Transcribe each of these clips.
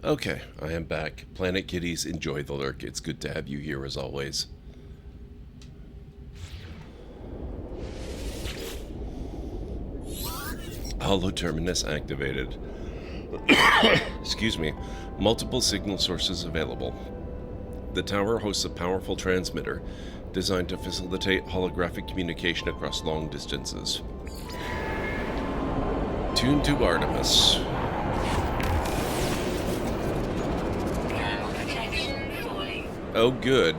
Okay, I am back. Planet Kitties, enjoy the lurk. It's good to have you here as always. Hollow Terminus activated. Excuse me. Multiple signal sources available. The tower hosts a powerful transmitter designed to facilitate holographic communication across long distances. Tuned to Artemis. Oh, good.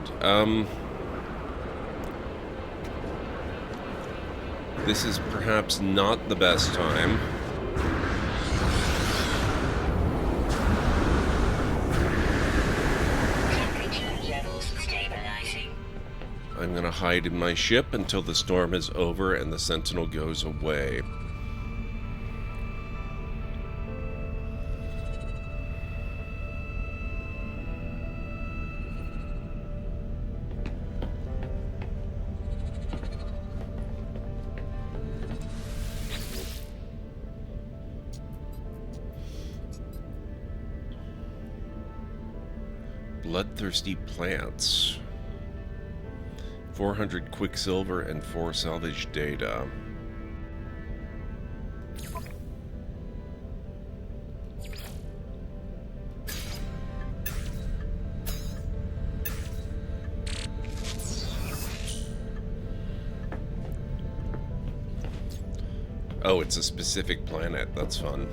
This is perhaps not the best time. I'm gonna hide in my ship until the storm is over and the Sentinel goes away. Bloodthirsty plants. 400 quicksilver and 4 salvage data. Oh, it's a specific planet. That's fun.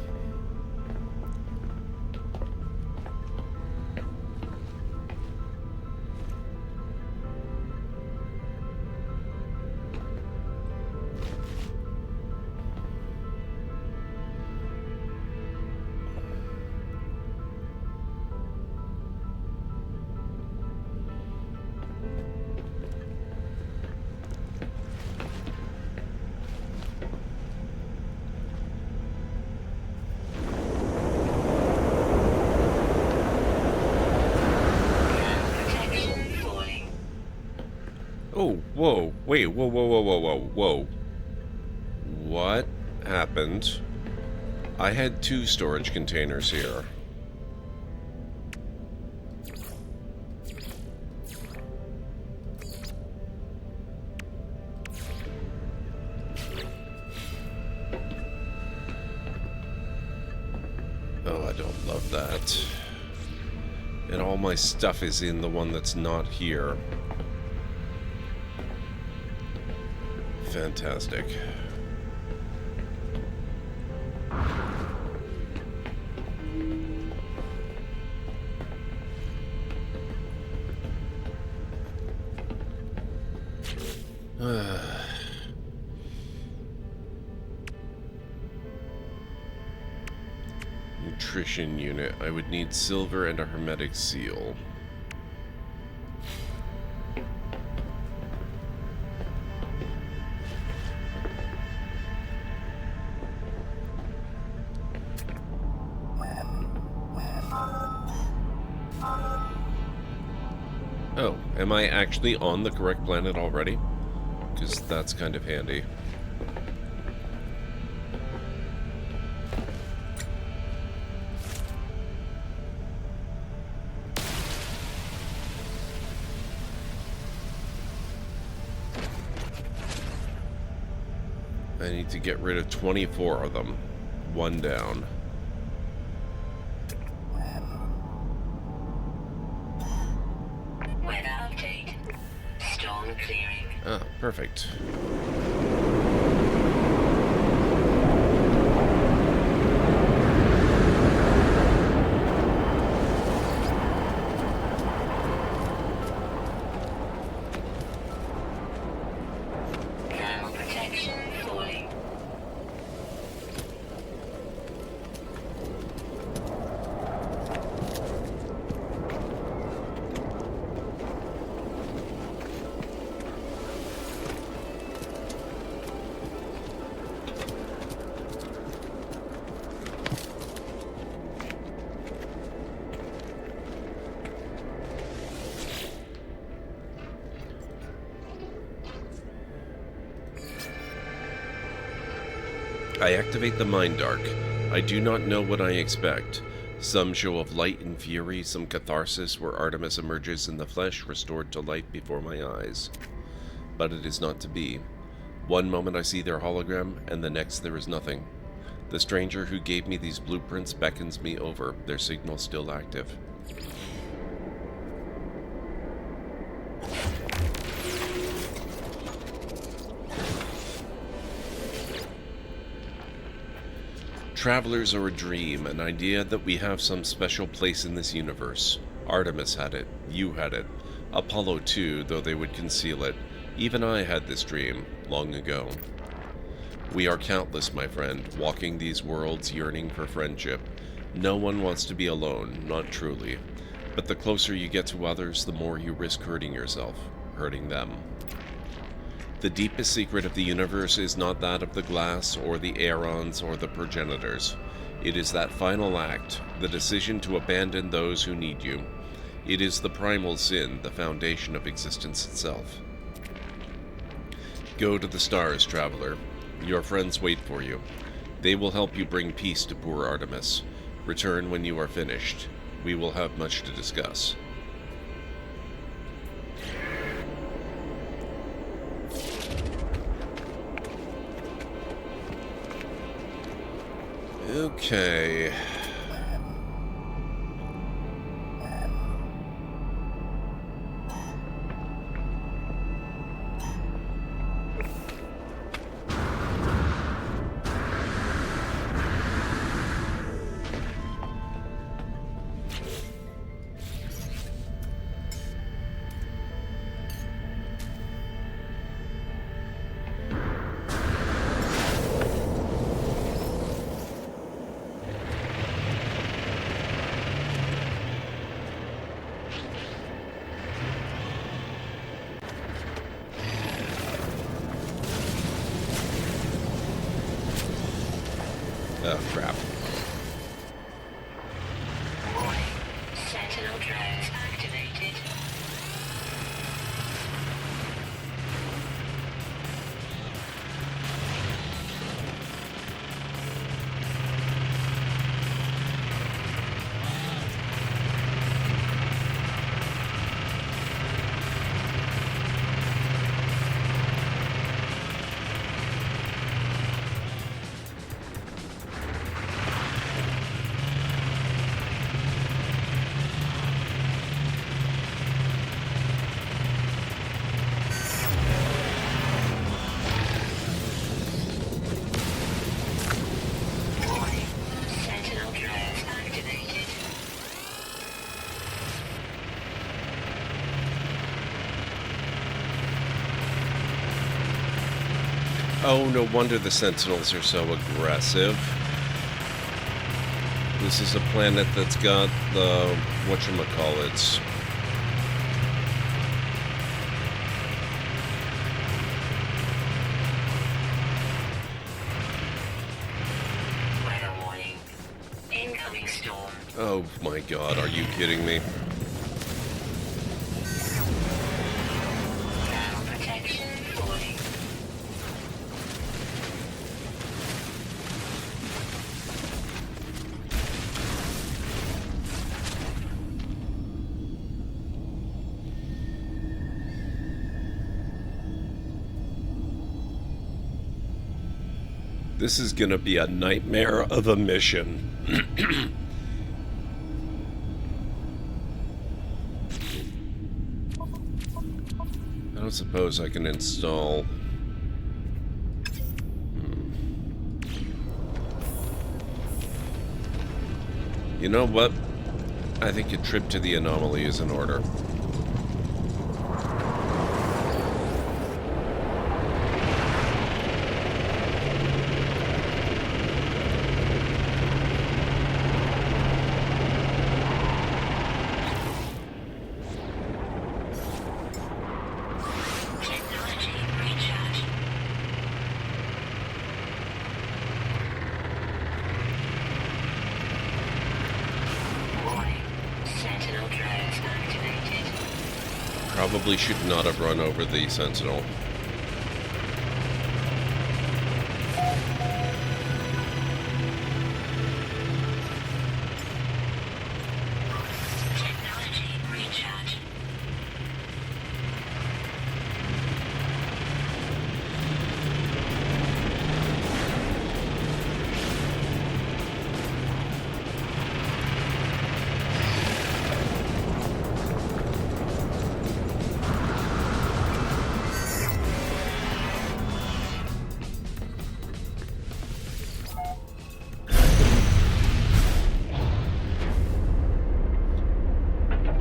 Oh, whoa, wait, whoa. What happened? I had 2 storage containers here. Oh, I don't love that. And all my stuff is in the one that's not here. Fantastic. Nutrition unit. I would need silver and a hermetic seal. Oh, am I actually on the correct planet already? Because that's kind of handy. I need to get rid of 24 of them. 1 down. Weather update. Storm clearing. Ah, perfect. Thermal protection falling. I activate the Mind Arc. I do not know what I expect. Some show of light and fury, some catharsis where Artemis emerges in the flesh, restored to life before my eyes. But it is not to be. One moment I see their hologram, and the next there is nothing. The stranger who gave me these blueprints beckons me over, their signal still active. Travelers are a dream, an idea that we have some special place in this universe. Artemis had it, you had it, Apollo too, though they would conceal it. Even I had this dream, long ago. We are countless, my friend, walking these worlds yearning for friendship. No one wants to be alone, not truly. But the closer you get to others, the more you risk hurting yourself, hurting them. The deepest secret of the universe is not that of the glass or the aerons or the progenitors. It is that final act, the decision to abandon those who need you. It is the primal sin, the foundation of existence itself. Go to the stars, traveler. Your friends wait for you. They will help you bring peace to poor Artemis. Return when you are finished. We will have much to discuss. Okay. Oh, crap. Warning. Sentinel drones activated. Warning. Sentinel drones activated. Oh, no wonder the Sentinels are so aggressive. This is a planet that's got the whatchamacallits. Weather warning. Incoming storm. Oh my god, are you kidding me? Thermal protection falling. This is gonna be a nightmare of a mission. I don't suppose I can install... You know what? I think a trip to the anomaly is in order. Technology recharge. Warning. Sentinel drones activated. Probably should not have run over the Sentinel.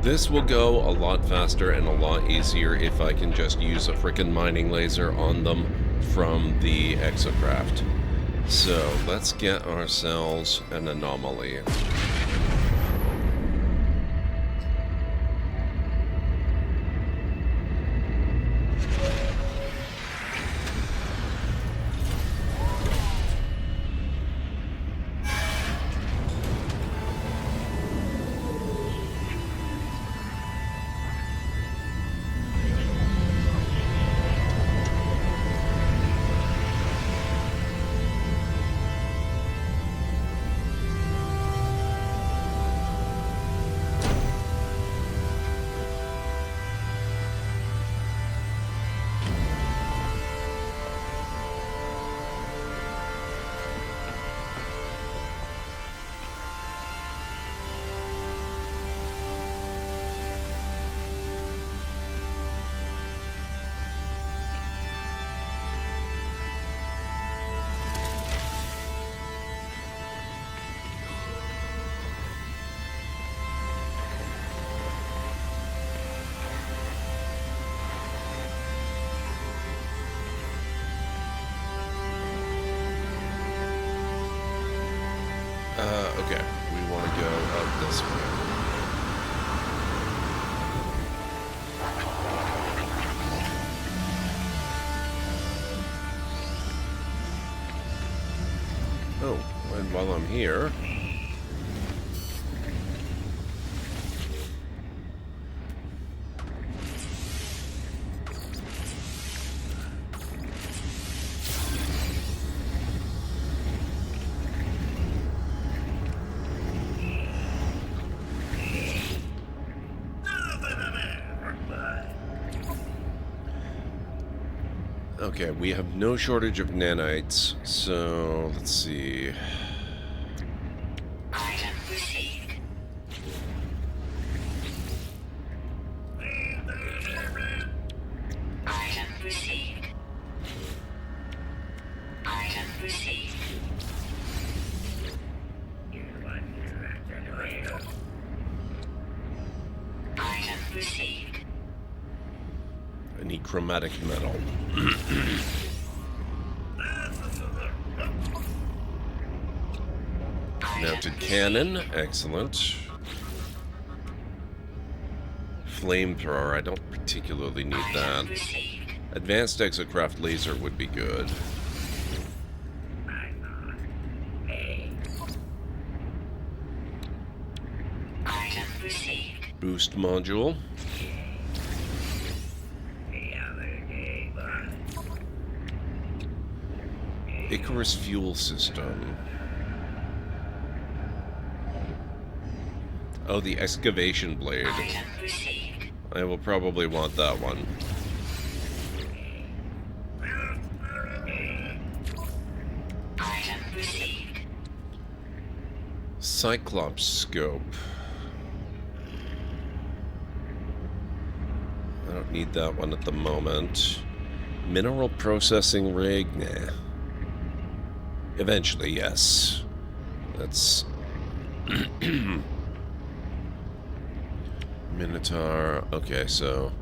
This will go a lot faster and a lot easier if I can just use a frickin' mining laser on them from the exocraft. So, let's get ourselves an anomaly. Okay, we want to go up this way. Oh, and while I'm here... Okay, we have no shortage of nanites, so let's see. Item received. Item received. Item received. Item received. I need chromatic metal. Mounted cannon, excellent. Flamethrower, I don't particularly need that. Advanced exocraft laser would be good. Item received. Boost module. Icarus fuel system. Oh, the excavation blade. Item received. I will probably want that one. Item received. Cyclops scope. I don't need that one at the moment. Mineral processing rig? Nah. Eventually, yes. That's... Minotaur. Okay, so...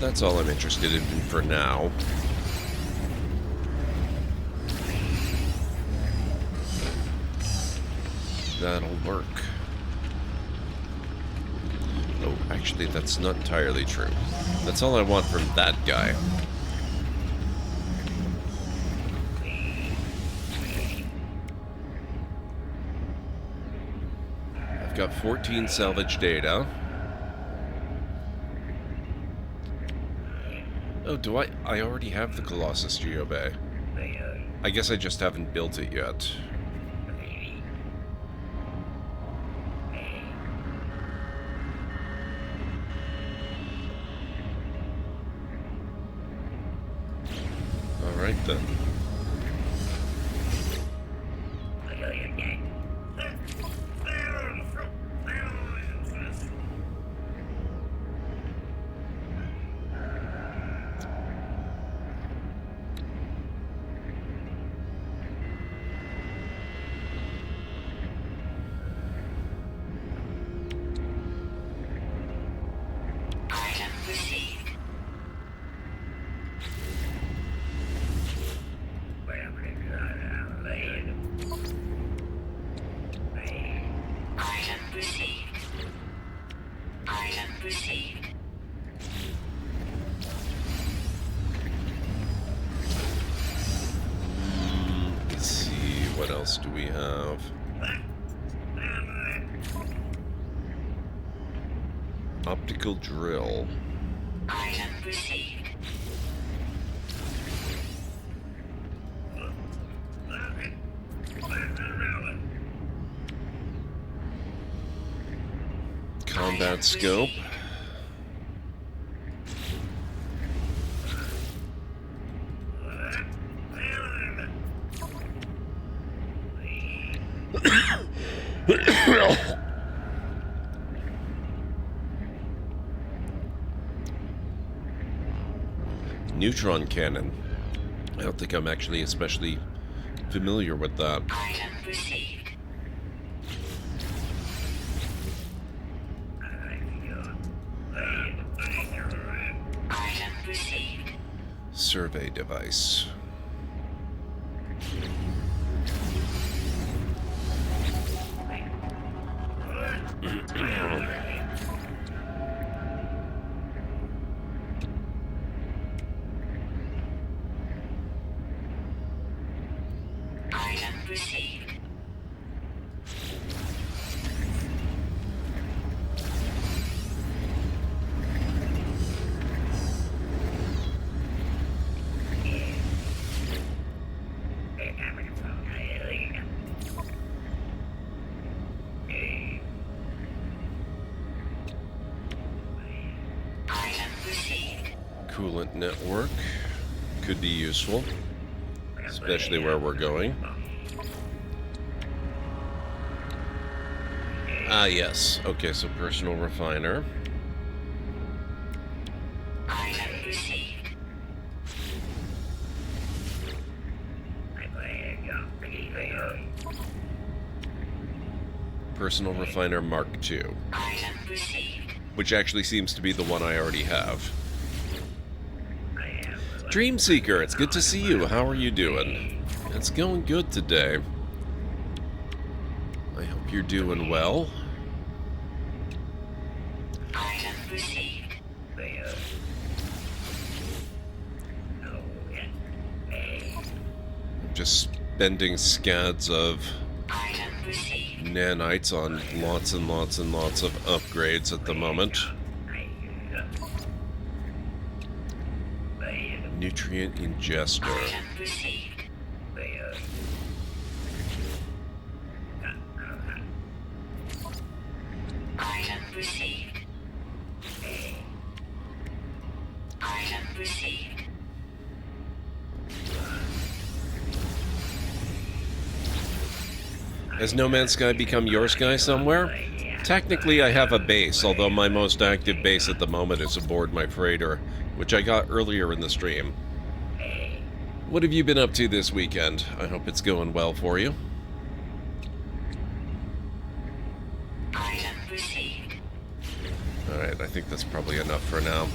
that's all I'm interested in for now. That'll work. Oh, actually, that's not entirely true. That's all I want from that guy. I've got 14 salvage data. Oh, do I? I already have the Colossus Geobay. I guess I just haven't built it yet. Alright then. received. Item received. Let's see, what else do we have? Optical drill. Item received. Combat scope. Neutron cannon. I don't think I'm actually especially familiar with that. Item received. Item received. Survey device. Item received. Item received. Coolant network. Could be useful, especially where we're going. Ah, yes. Okay, so personal refiner. Item received. Personal refiner Mark II, Item received. which actually seems to be the one I already have. Dreamseeker, it's good to see you. How are you doing? It's going good today. I hope you're doing well. Item received. I'm just spending scads of Item received. nanites on lots and lots and lots of upgrades at the moment. Nutrient ingester. Item received. Item received. Item received. Has No Man's Sky become your sky somewhere? Technically, I have a base, although my most active base at the moment is aboard my freighter, which I got earlier in the stream. What have you been up to this weekend? I hope it's going well for you. Item received. Alright, I think that's probably enough for now.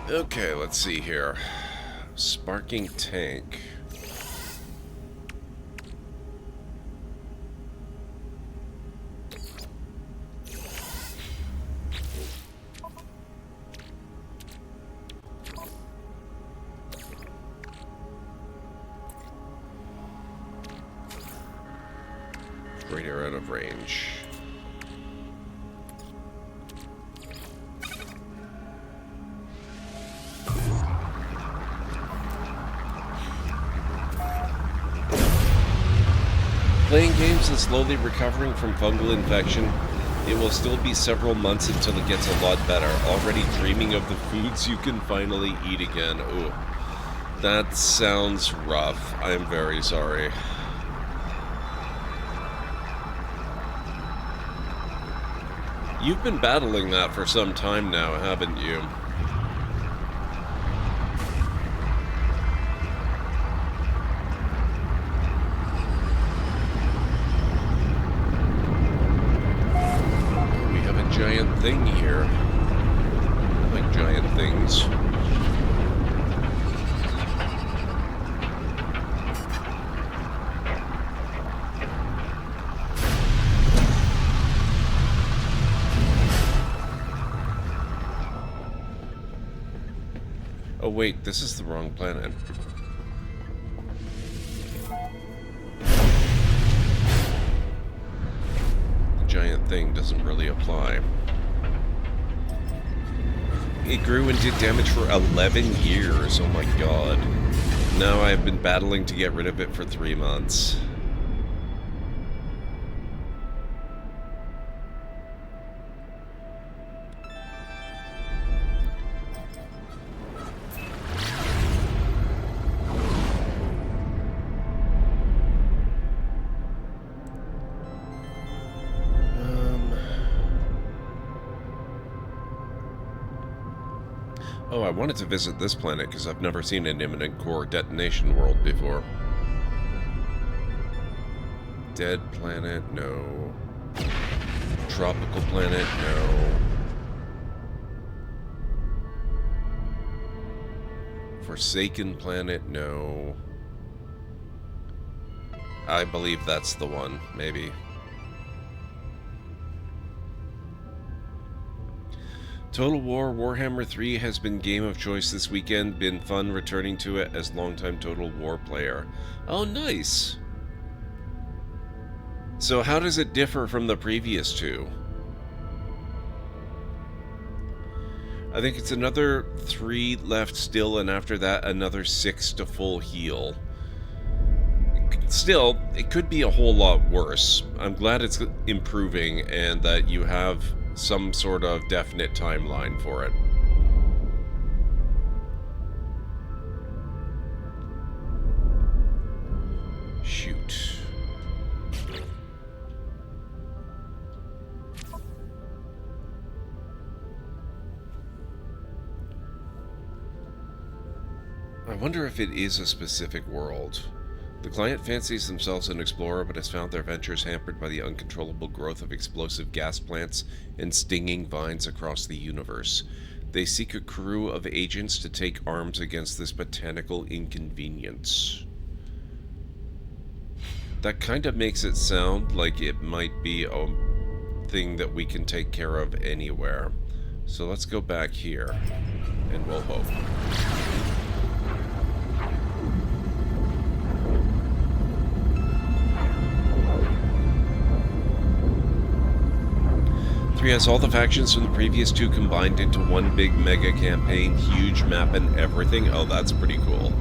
Okay, let's see here. Sparking tank. Radar out of range. Playing games and slowly recovering from fungal infection. It will still be several months until it gets a lot better. Already dreaming of the foods you can finally eat again. Ooh, that sounds rough. I am very sorry. You've been battling that for some time now, haven't you? We have a giant thing here. I like giant things. Oh wait, this is the wrong planet. The giant thing doesn't really apply. It grew and did damage for 11 years, oh my god. Now I've been battling to get rid of it for 3 months. Oh, I wanted to visit this planet because I've never seen an imminent core detonation world before. Dead planet, no. Tropical planet, no. Forsaken planet, no. I believe that's the one, maybe. Total War Warhammer 3 has been game of choice this weekend. Been fun returning to it as longtime Total War player. Oh, nice! So how does it differ from the previous two? I think it's another 3 left still, and after that another 6 to full heal. Still, it could be a whole lot worse. I'm glad it's improving and that you have some sort of definite timeline for it. Shoot. I wonder if it is a specific world. The client fancies themselves an explorer, but has found their ventures hampered by the uncontrollable growth of explosive gas plants and stinging vines across the universe. They seek a crew of agents to take arms against this botanical inconvenience. That kind of makes it sound like it might be a thing that we can take care of anywhere. So let's go back here, and we'll hope. 3 has all the factions from the previous 2 combined into one big mega campaign, huge map and everything. Oh, that's pretty cool.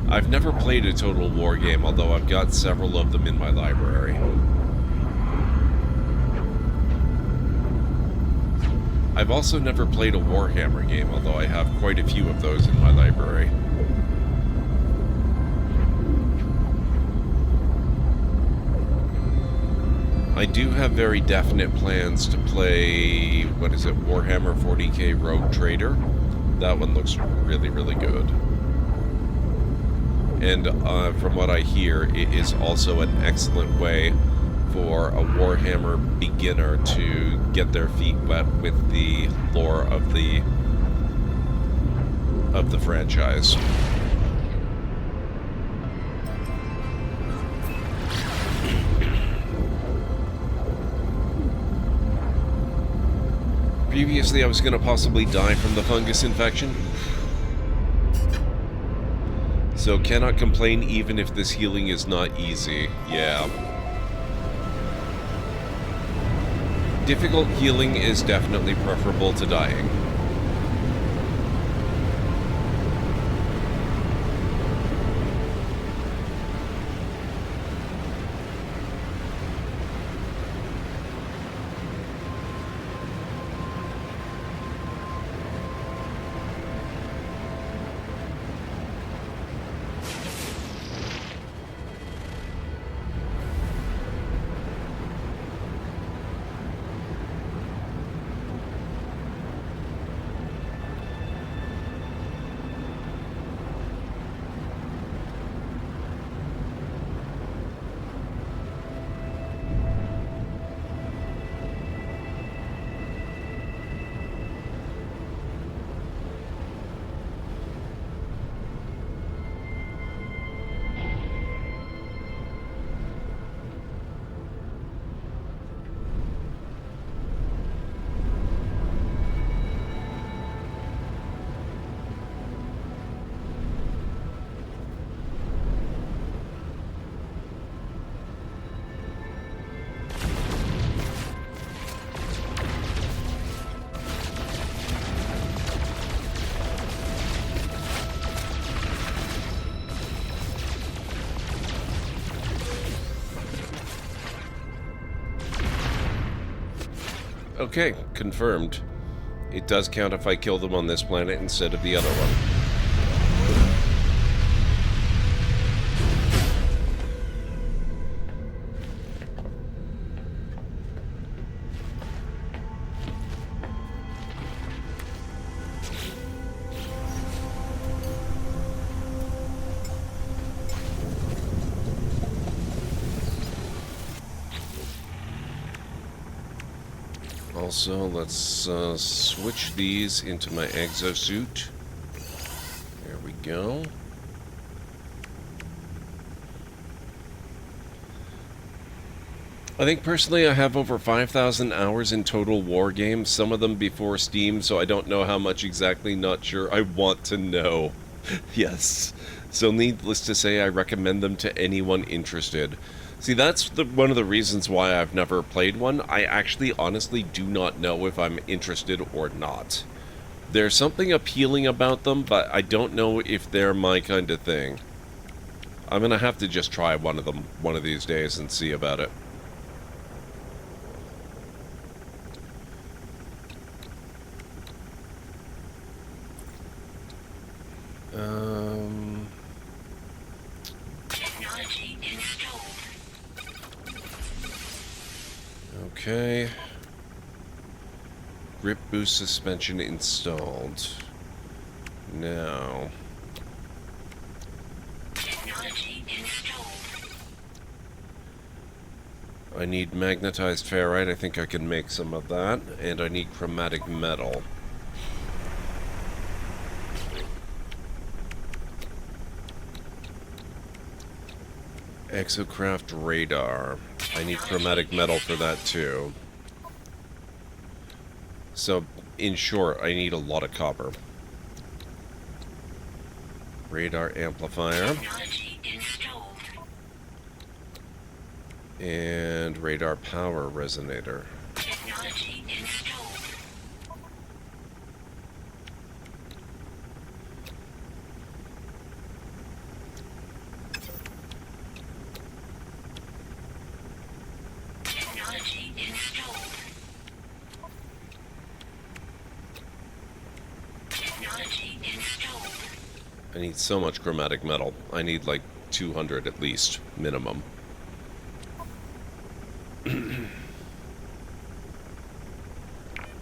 I've never played a Total War game, although I've got several of them in my library. I've also never played a Warhammer game, although I have quite a few of those in my library. I do have very definite plans to play, what is it, Warhammer 40k Rogue Trader. That one looks really, really good. And from what I hear, it is also an excellent way for a Warhammer beginner to get their feet wet with the lore of the franchise. Previously, I was going to possibly die from the fungus infection. So cannot complain even if this healing is not easy. Yeah. Difficult healing is definitely preferable to dying. Okay, confirmed. It does count if I kill them on this planet instead of the other one. Also, let's switch these into my exosuit. There we go. I think personally I have over 5,000 hours in total war games, some of them before Steam, so I don't know how much exactly, not sure. I want to know. Yes. So needless to say, I recommend them to anyone interested. See, that's one of the reasons why I've never played one. I actually honestly do not know if I'm interested or not. There's something appealing about them, but I don't know if they're my kind of thing. I'm gonna have to just try one of them one of these days and see about it. Technology installed. Okay. Grip boost suspension installed. Now. Technology installed. I need magnetized ferrite. I think I can make some of that. And I need chromatic metal. Exocraft radar. I need chromatic metal for that too. So, in short, I need a lot of copper. Radar amplifier. Technology installed. And radar power resonator. Technology installed. Technology installed. Technology installed. I need so much chromatic metal. I need like 200 at least, minimum.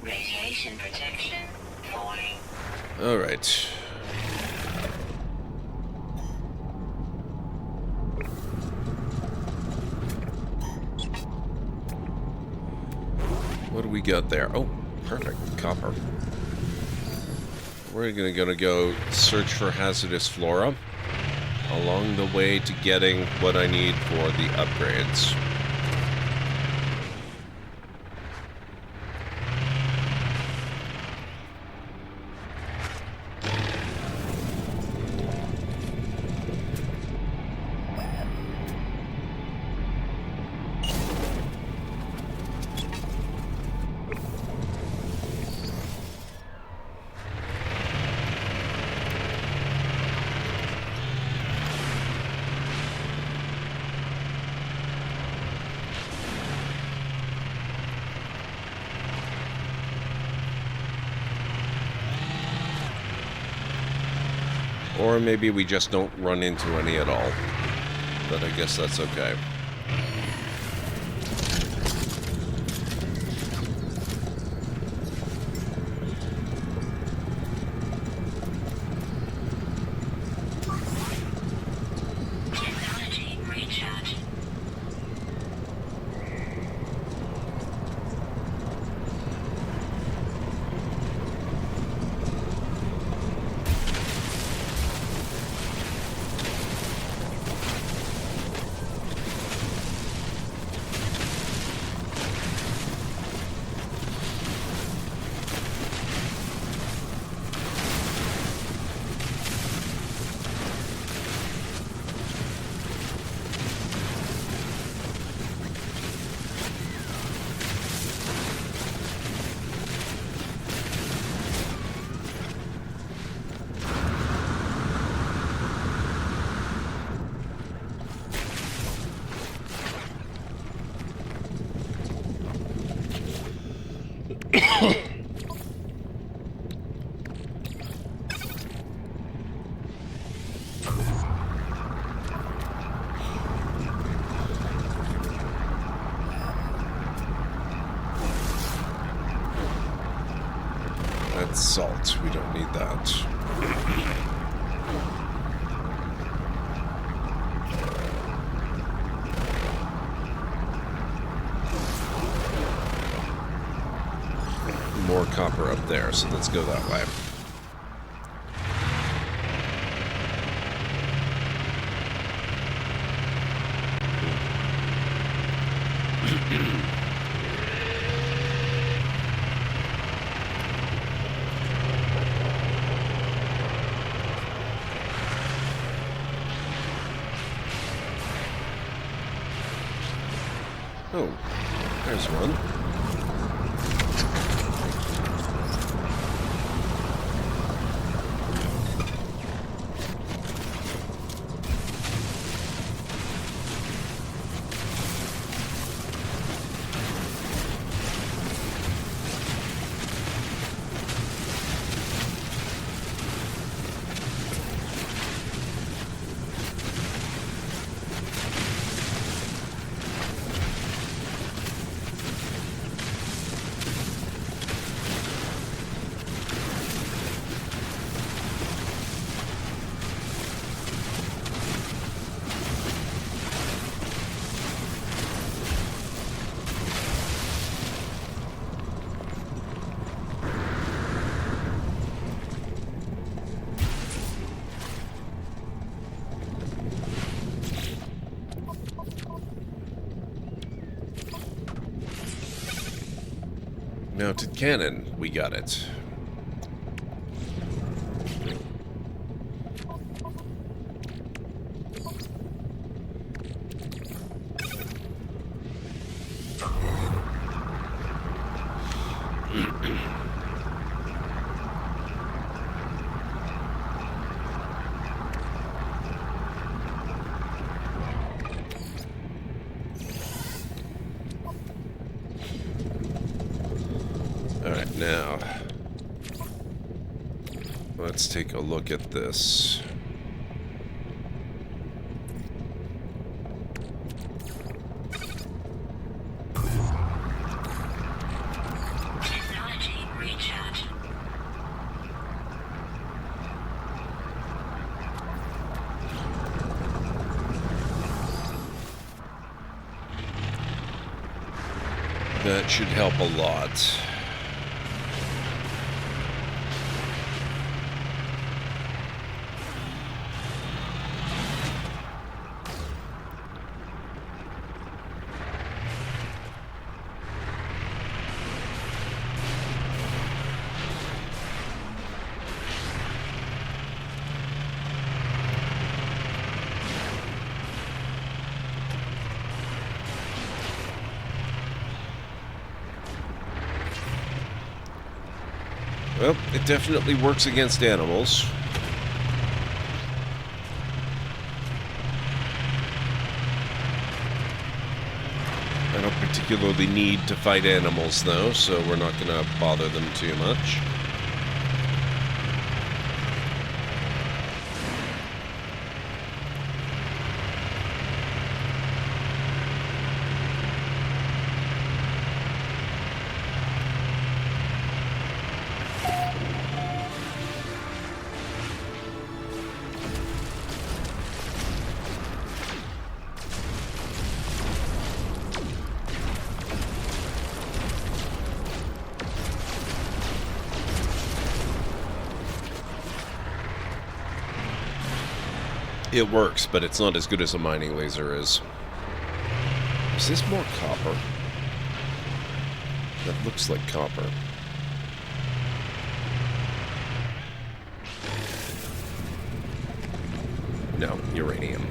Radiation protection falling. Alright. What do we got there? Oh, perfect. Copper. We're gonna go search for hazardous flora along the way to getting what I need for the upgrades. Or maybe we just don't run into any at all. But I guess that's okay. Technology recharge. salt. We don't need that. More copper up there, so let's go that way. Oh, there's one. Mounted cannon, we got it. Alright, now, let's take a look at this. Technology recharge. That should help a lot. Well, it definitely works against animals. I don't particularly need to fight animals, though, so we're not going to bother them too much. It works, but it's not as good as a mining laser is. Is this more copper? That looks like copper. No, uranium.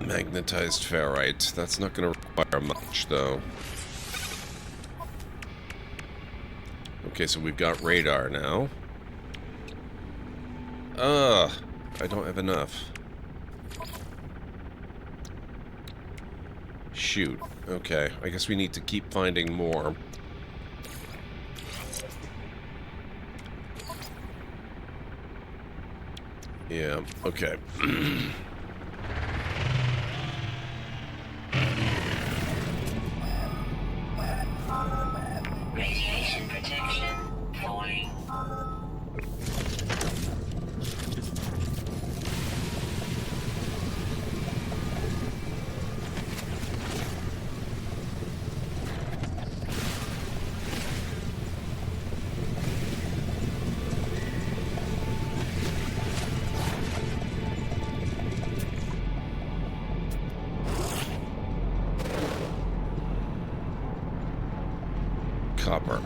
Magnetized ferrite. That's not going to require much, though. Okay, so we've got radar now. I don't have enough. Shoot. Okay, I guess we need to keep finding more. Yeah, okay. Radiation protection falling. Copper.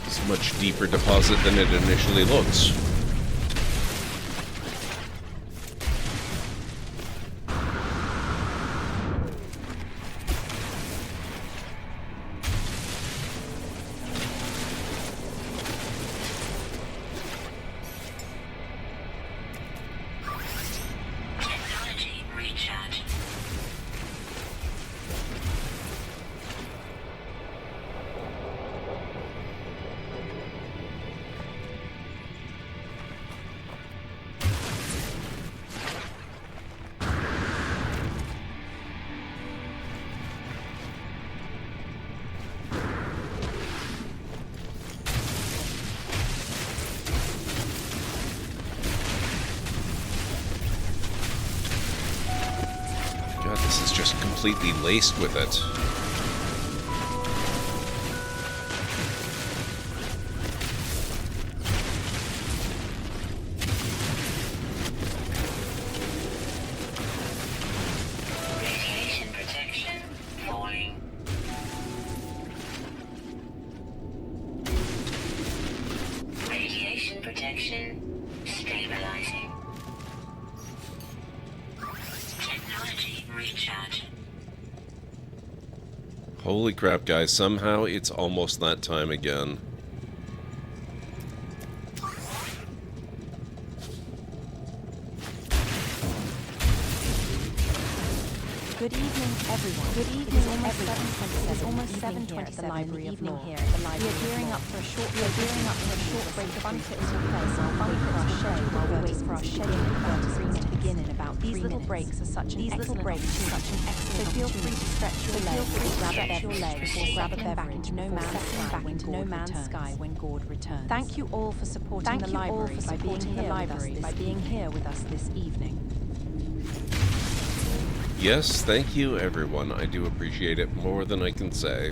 It's a much deeper deposit than it initially looks. Technology recharge. God, this is just completely laced with it. Radiation protection falling. Radiation protection stabilizing. Technology recharge. Holy crap, guys. Somehow it's almost that time again. Good evening, everyone. Good evening, everyone. It is almost 7:27 at the Library of Law. We are gearing up for a short break of untypical place while we wait for our scheduled curtains to begin in about 3 minutes. These little breaks are such an excellent opportunity. So feel free to stretch your legs or grab a beverage back into No Man's Sky when Gord returns. Thank you all for supporting the library by being here with us this evening. Yes, thank you, everyone. I do appreciate it more than I can say.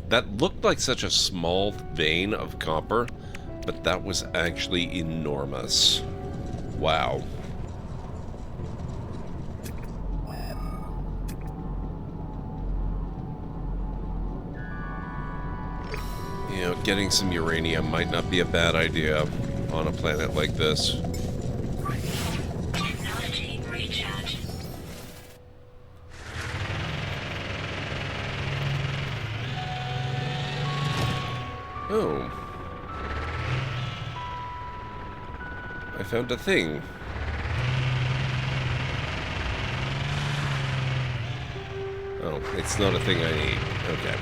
That looked like such a small vein of copper, but that was actually enormous. Wow. Yeah, getting some uranium might not be a bad idea on a planet like this. Technology recharge. Oh. I found a thing. Oh, it's not a thing I need. Okay.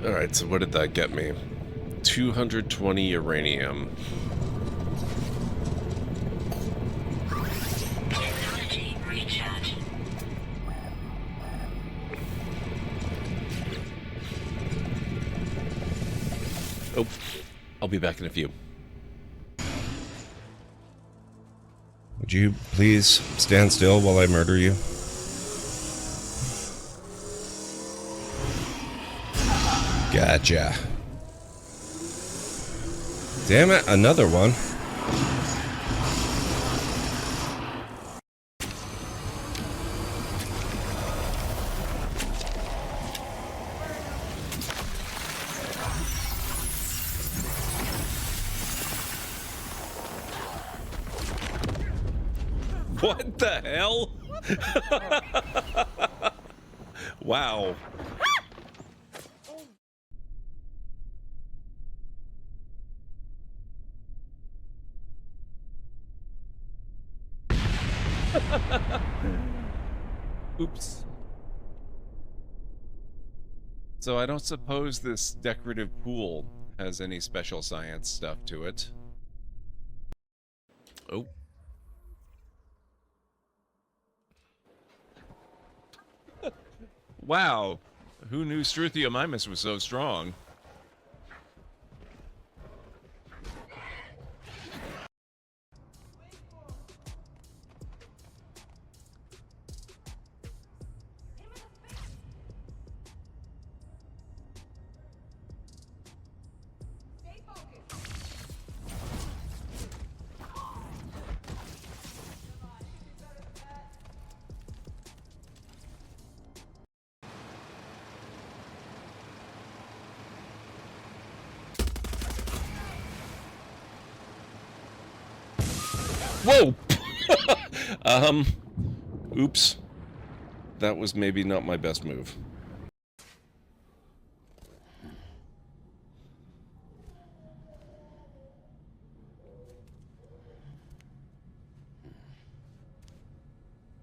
Alright, so what did that get me? 220 uranium. Technology recharge. Oh, I'll be back in a few. Would you please stand still while I murder you? Gotcha. Damn it, another one. What the hell? Wow. Oops. So I don't suppose this decorative pool has any special science stuff to it. Oh. Wow. Who knew Struthiomimus was so strong? Whoa! Oops. That was maybe not my best move.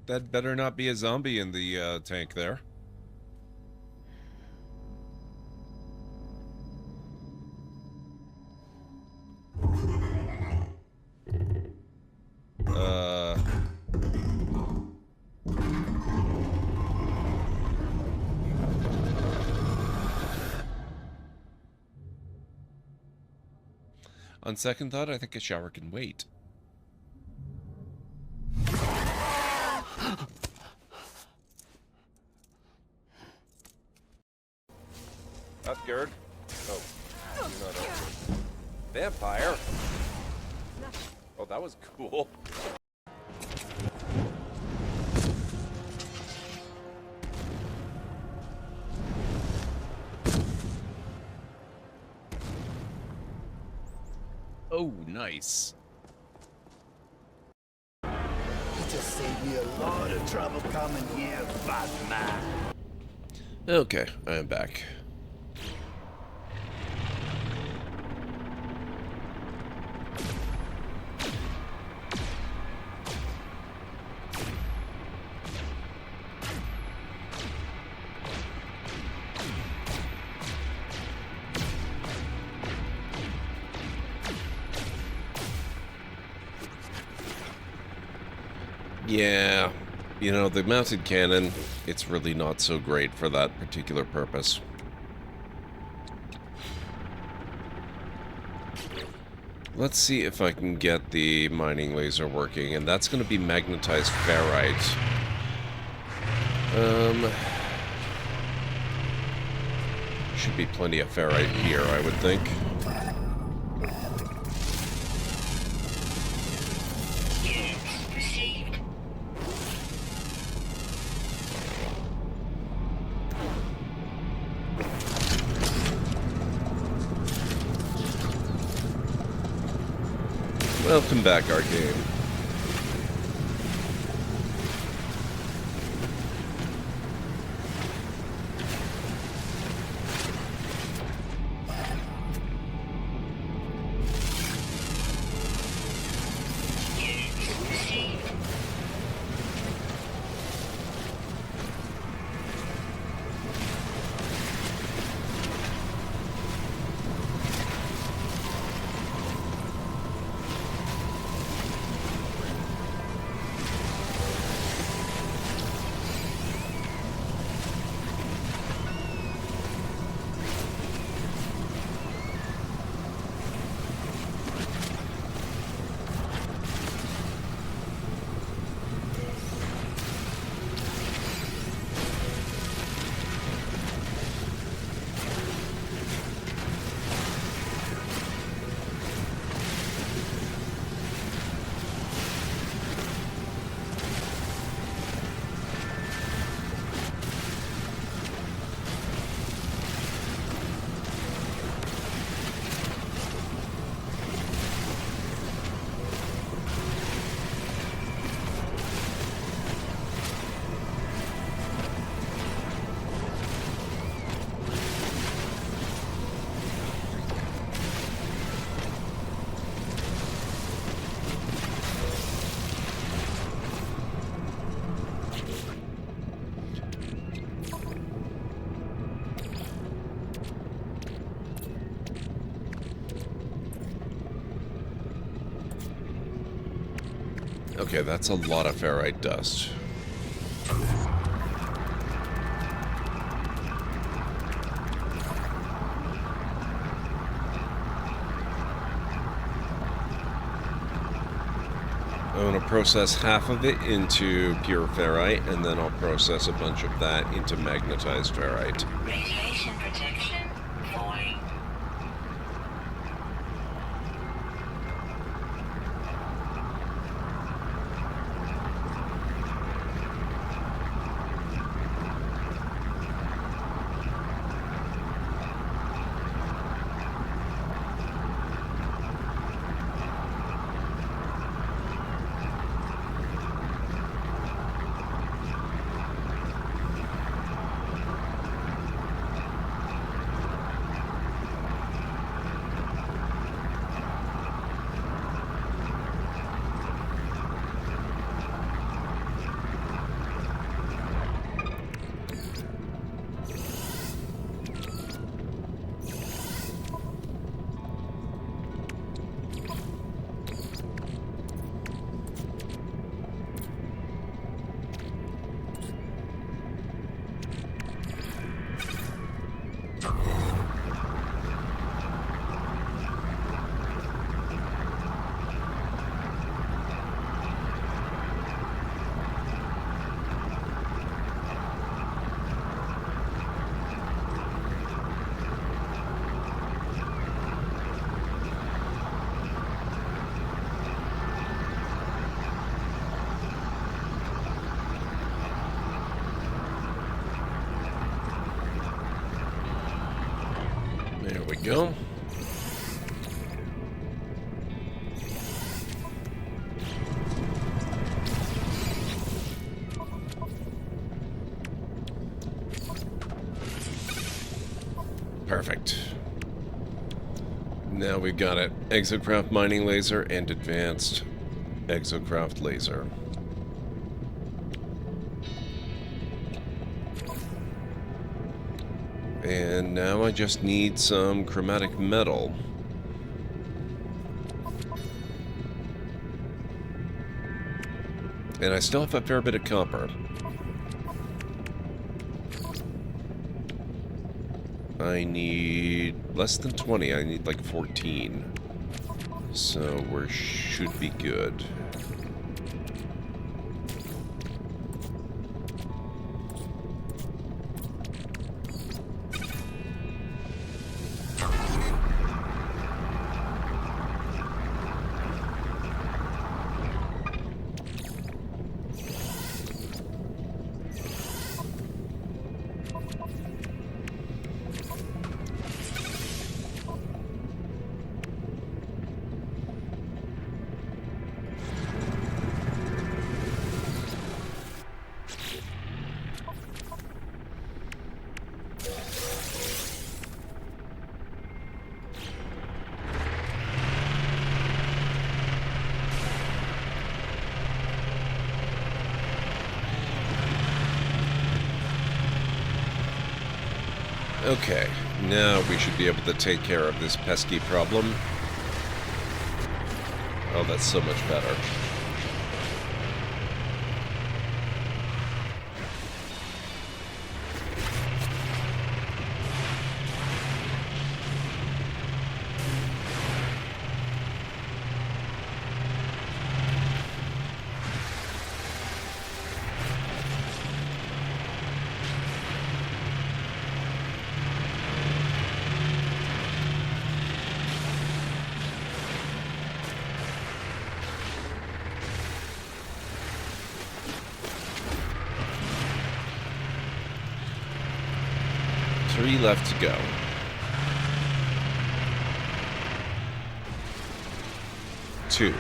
That better not be a zombie in the tank there. On second thought, I think a shower can wait. Up, Gerd. Oh, you're not up. Vampire? Oh, that was cool. Oh, nice. You just saved me a lot of trouble coming here, Batman. Okay, I am back. Yeah, you know, the mounted cannon, it's really not so great for that particular purpose. Let's see if I can get the mining laser working, and that's going to be magnetized ferrite. Should be plenty of ferrite here, I would think. Units received. Welcome back, Arcane. Units received. Okay, that's a lot of ferrite dust. I'm going to process half of it into pure ferrite, and then I'll process a bunch of that into magnetized ferrite. Radiation protection falling. There we go. Perfect. Now we've got it. Exocraft mining laser and advanced exocraft laser. And now I just need some chromatic metal. And I still have a fair bit of copper. I need less than 20. I need like 14. So we should be good. Okay, now we should be able to take care of this pesky problem. Oh, that's so much better. Three left to go. Two.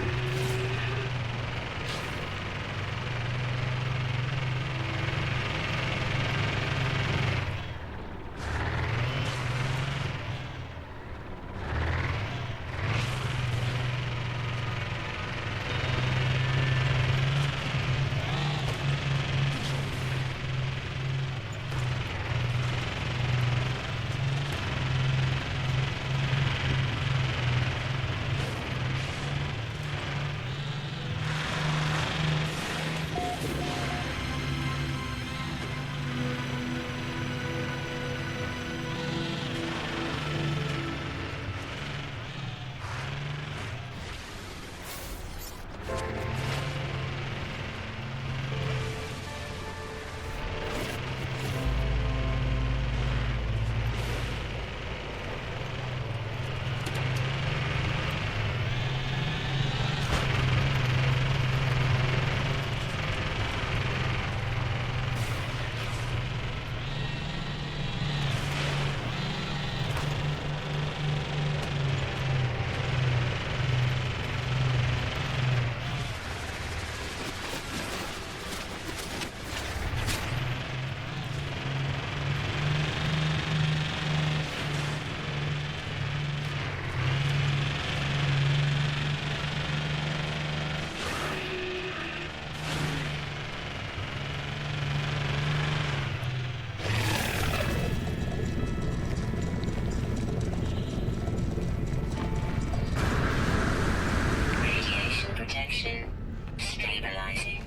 Stabilizing.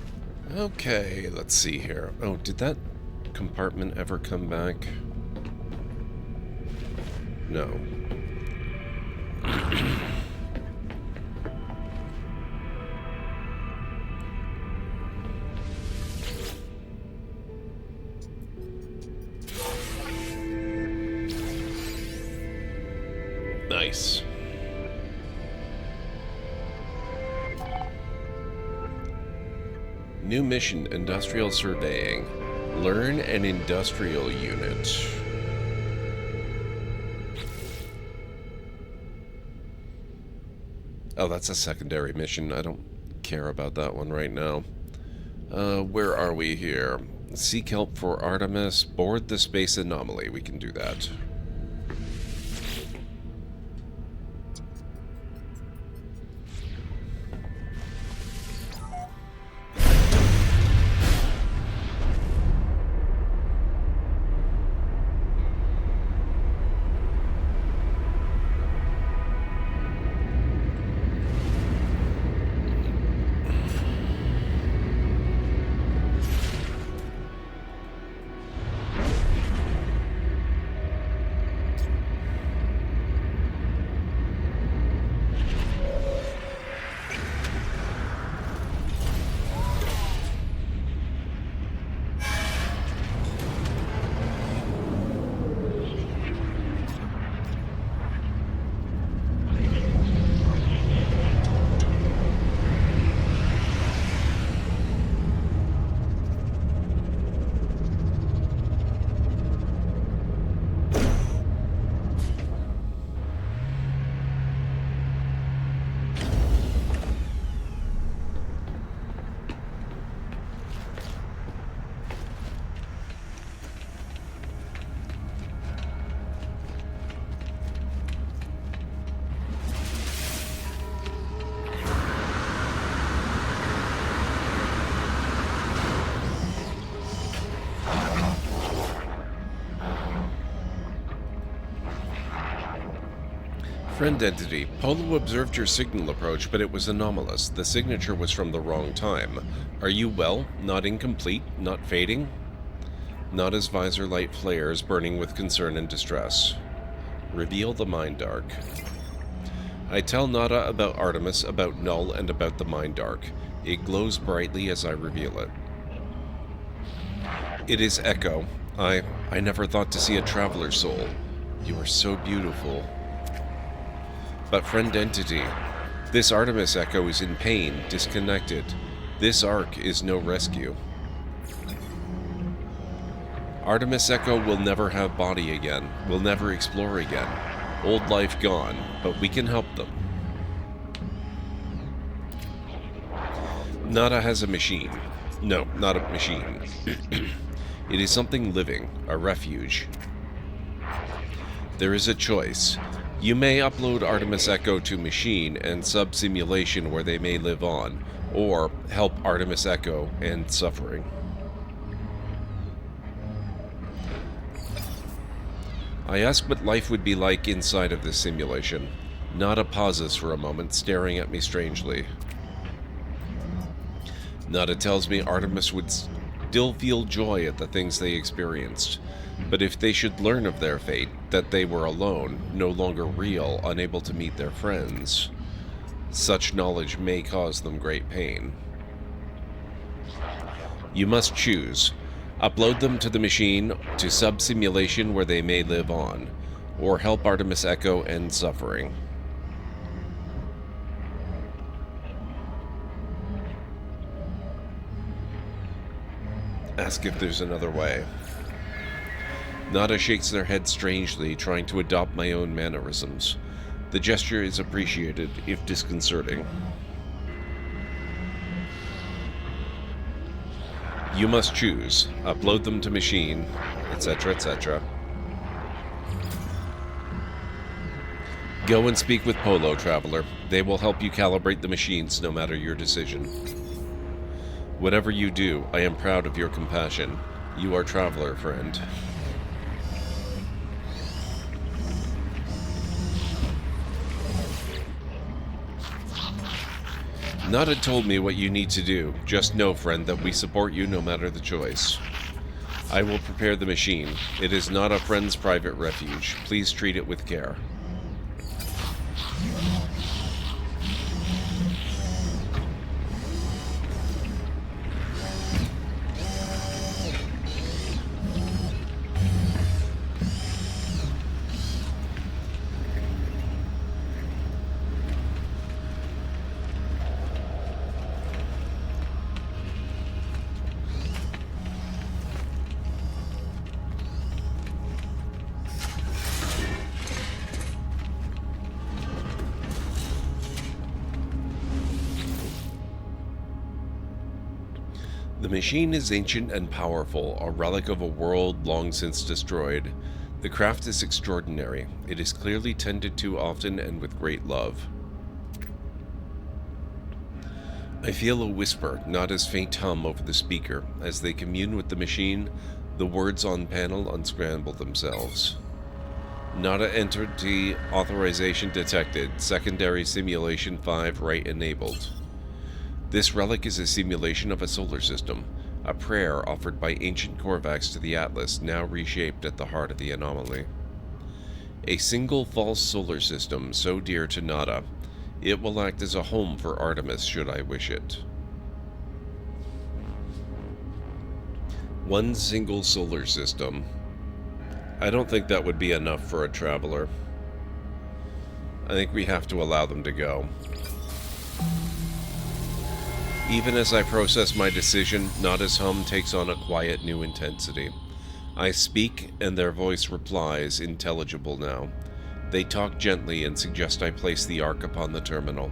Okay, let's see here. Oh, did that compartment ever come back? No. Nice. New mission, Industrial Surveying. Learn an industrial unit. Oh, that's a secondary mission. I don't care about that one right now. Where are we here? Seek help for Artemis. Board the space anomaly. We can do that. Friend entity, Polo observed your signal approach, but it was anomalous. The signature was from the wrong time. Are you well? Not incomplete? Not fading? Nada's visor light flares, burning with concern and distress. Reveal the Mind Dark. I tell Nada about Artemis, about Null, and about the Mind Dark. It glows brightly as I reveal it. It is Echo. I never thought to see a traveler's soul. You are so beautiful. But friend entity, this Artemis Echo is in pain, disconnected. This arc is no rescue. Artemis Echo will never have body again, will never explore again. Old life gone, but we can help them. Nada has a machine. No, not a machine. It is something living, a refuge. There is a choice. You may upload Artemis Echo to machine and sub-simulation where they may live on, or help Artemis Echo end suffering. I ask what life would be like inside of this simulation. Nada pauses for a moment, staring at me strangely. Nada tells me Artemis would still feel joy at the things they experienced. But if they should learn of their fate, that they were alone, no longer real, unable to meet their friends, such knowledge may cause them great pain. You must choose. Upload them to the machine, to sub-simulation where they may live on, or help Artemis Echo end suffering. Ask if there's another way. Nada shakes their head strangely, trying to adopt my own mannerisms. The gesture is appreciated, if disconcerting. You must choose. Upload them to machine, etc., etc. Go and speak with Polo, Traveler. They will help you calibrate the machines no matter your decision. Whatever you do, I am proud of your compassion. You are Traveler, friend. Nada told me what you need to do. Just know, friend, that we support you no matter the choice. I will prepare the machine. It is not a friend's private refuge. Please treat it with care. The machine is ancient and powerful, a relic of a world long since destroyed. The craft is extraordinary. It is clearly tended to often and with great love. I feel a whisper, Nada's faint hum over the speaker. As they commune with the machine, the words on panel unscramble themselves. Nada entity authorization detected. Secondary simulation 5 right enabled. This relic is a simulation of a solar system, a prayer offered by ancient Korvax to the Atlas, now reshaped at the heart of the anomaly. A single false solar system so dear to Nada, it will act as a home for Artemis should I wish it. One single solar system. I don't think that would be enough for a traveler. I think we have to allow them to go. Even as I process my decision, Nada's hum takes on a quiet new intensity. I speak, and their voice replies, intelligible now. They talk gently and suggest I place the ark upon the terminal.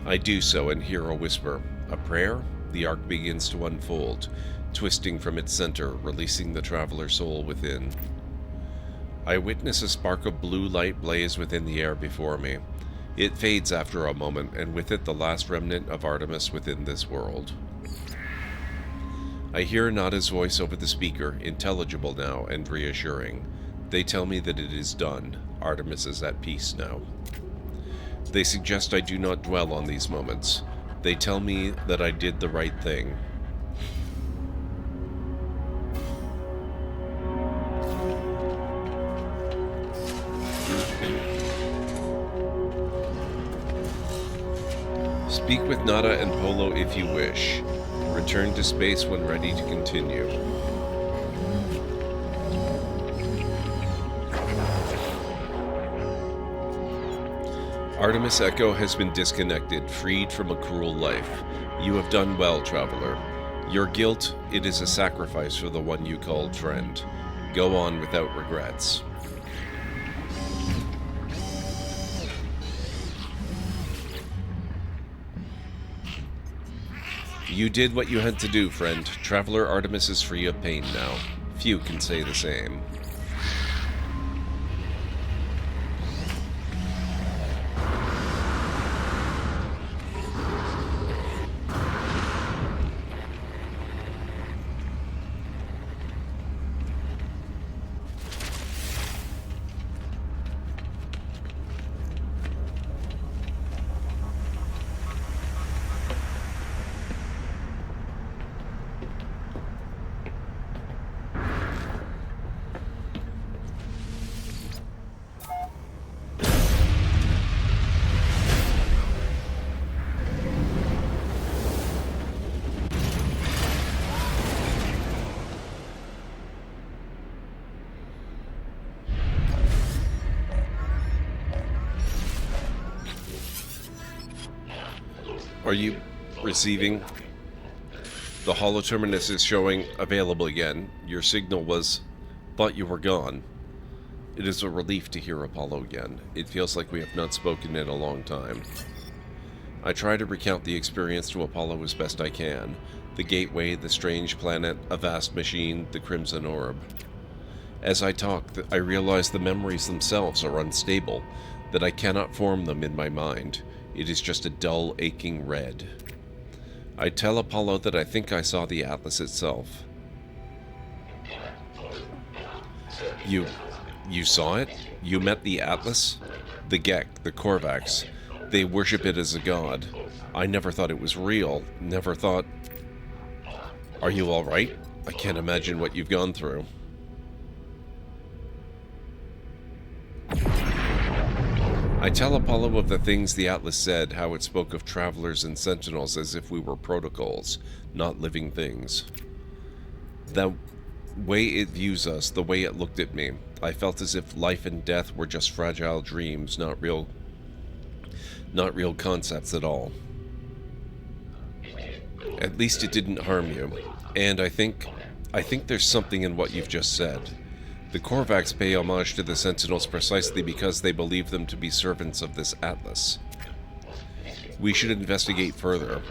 I do so and hear a whisper. A prayer? The ark begins to unfold, twisting from its center, releasing the traveler soul within. I witness a spark of blue light blaze within the air before me. It fades after a moment, and with it the last remnant of Artemis within this world. I hear Nada's voice over the speaker, intelligible now and reassuring. They tell me that it is done. Artemis is at peace now. They suggest I do not dwell on these moments. They tell me that I did the right thing. Speak with Nada and Polo if you wish. Return to space when ready to continue. Artemis Echo has been disconnected, freed from a cruel life. You have done well, traveler. Your guilt, it is a sacrifice for the one you called friend. Go on without regrets. You did what you had to do, friend. Traveler Artemis is free of pain now. Few can say the same. Are you receiving? The holoterminus is showing available again. Your signal was... thought you were gone. It is a relief to hear Apollo again. It feels like we have not spoken in a long time. I try to recount the experience to Apollo as best I can. The gateway, the strange planet, a vast machine, the crimson orb. As I talk, I realize the memories themselves are unstable, that I cannot form them in my mind. It is just a dull, aching red. I tell Apollo that I think I saw the Atlas itself. You saw it? You met the Atlas? The Gek, the Korvax. They worship it as a god. I never thought it was real. Never thought... Are you alright? I can't imagine what you've gone through. I tell Apollo of the things the Atlas said, how it spoke of travelers and sentinels as if we were protocols, not living things. The way it views us, the way it looked at me, I felt as if life and death were just fragile dreams, not real concepts at all. At least it didn't harm you, and I think there's something in what you've just said. The Korvax pay homage to the Sentinels precisely because they believe them to be servants of this Atlas. We should investigate further.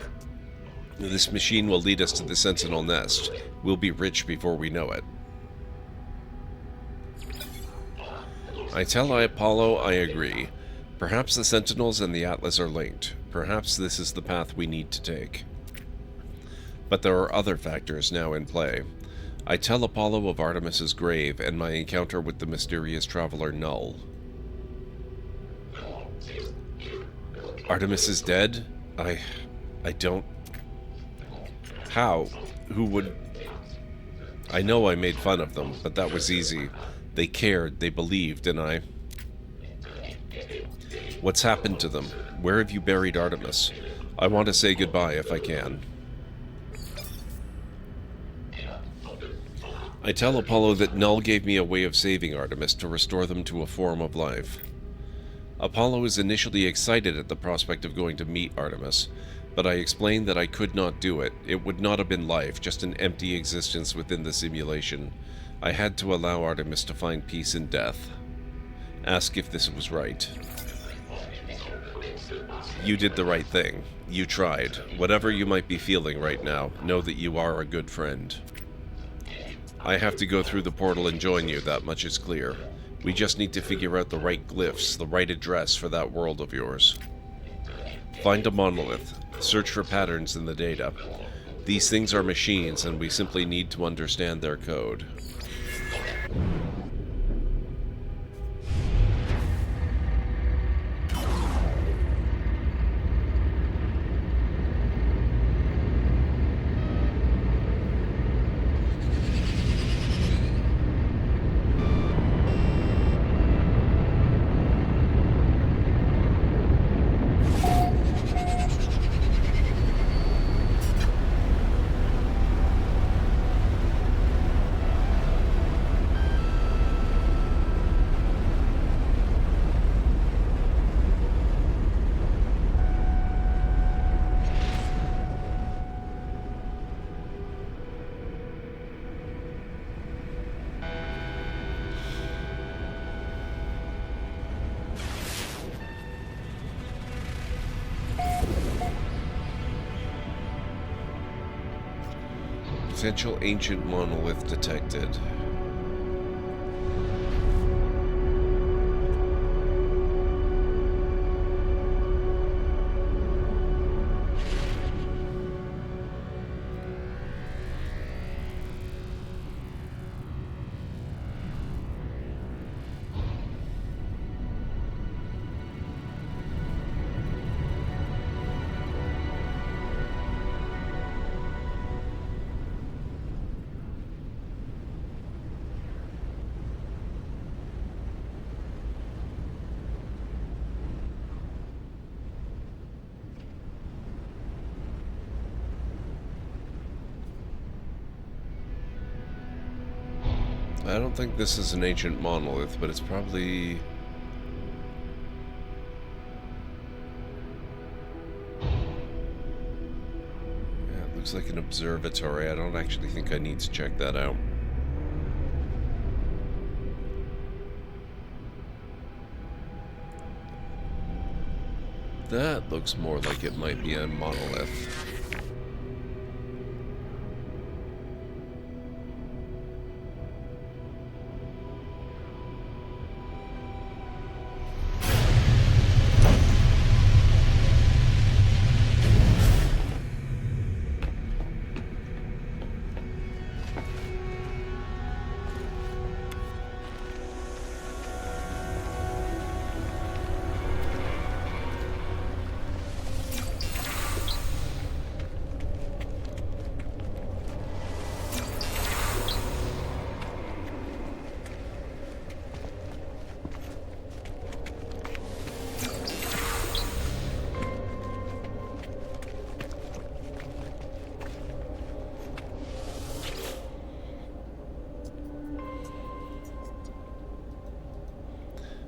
This machine will lead us to the Sentinel nest. We'll be rich before we know it. I tell Apollo I agree. Perhaps the Sentinels and the Atlas are linked. Perhaps this is the path we need to take. But there are other factors now in play. I tell Apollo of Artemis's grave and my encounter with the mysterious traveler Null. Artemis is dead? I don't... How? Who would... I know I made fun of them, but that was easy. They cared, they believed, and I... What's happened to them? Where have you buried Artemis? I want to say goodbye if I can. I tell Apollo that Null gave me a way of saving Artemis to restore them to a form of life. Apollo is initially excited at the prospect of going to meet Artemis, but I explain that I could not do it. It would not have been life, just an empty existence within the simulation. I had to allow Artemis to find peace in death. Ask if this was right. You did the right thing. You tried. Whatever you might be feeling right now, know that you are a good friend. I have to go through the portal and join you, that much is clear. We just need to figure out the right glyphs, the right address for that world of yours. Find a monolith. Search for patterns in the data. These things are machines, and we simply need to understand their code. Potential ancient monolith detected. I don't think this is an ancient monolith, but it's probably... Yeah, it looks like an observatory. I don't actually think I need to check that out. That looks more like it might be a monolith.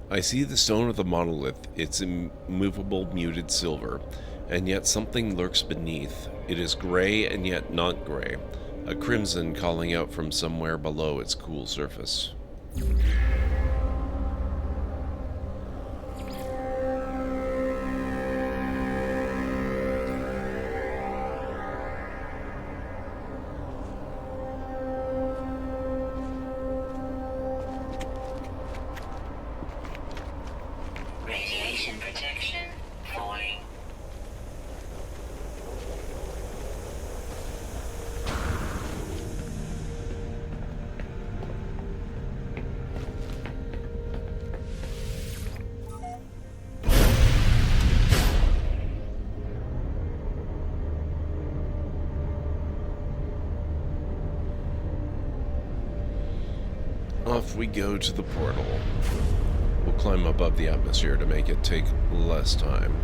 I see the stone of the monolith, its immovable muted silver, and yet something lurks beneath. It is gray and yet not gray, a crimson calling out from somewhere below its cool surface. Radiation protection falling. Off we go to the portal. We'll climb above the atmosphere to make it take less time.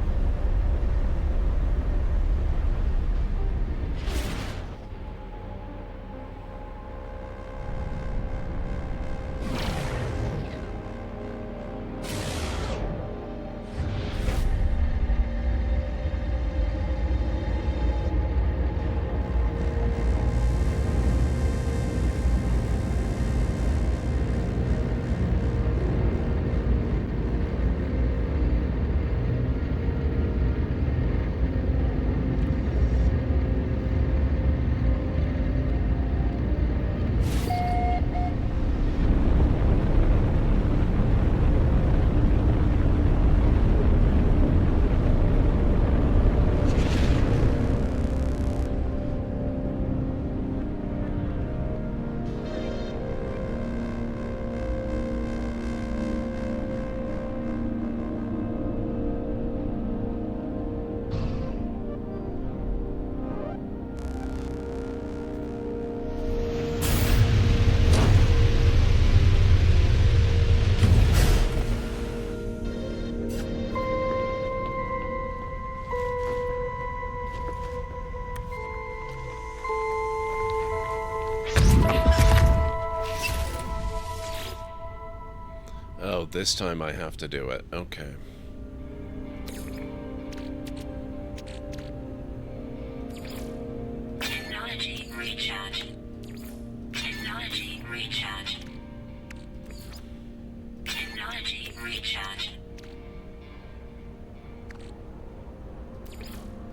Oh, this time I have to do it. Okay. Technology recharge. Technology recharge. Technology recharge.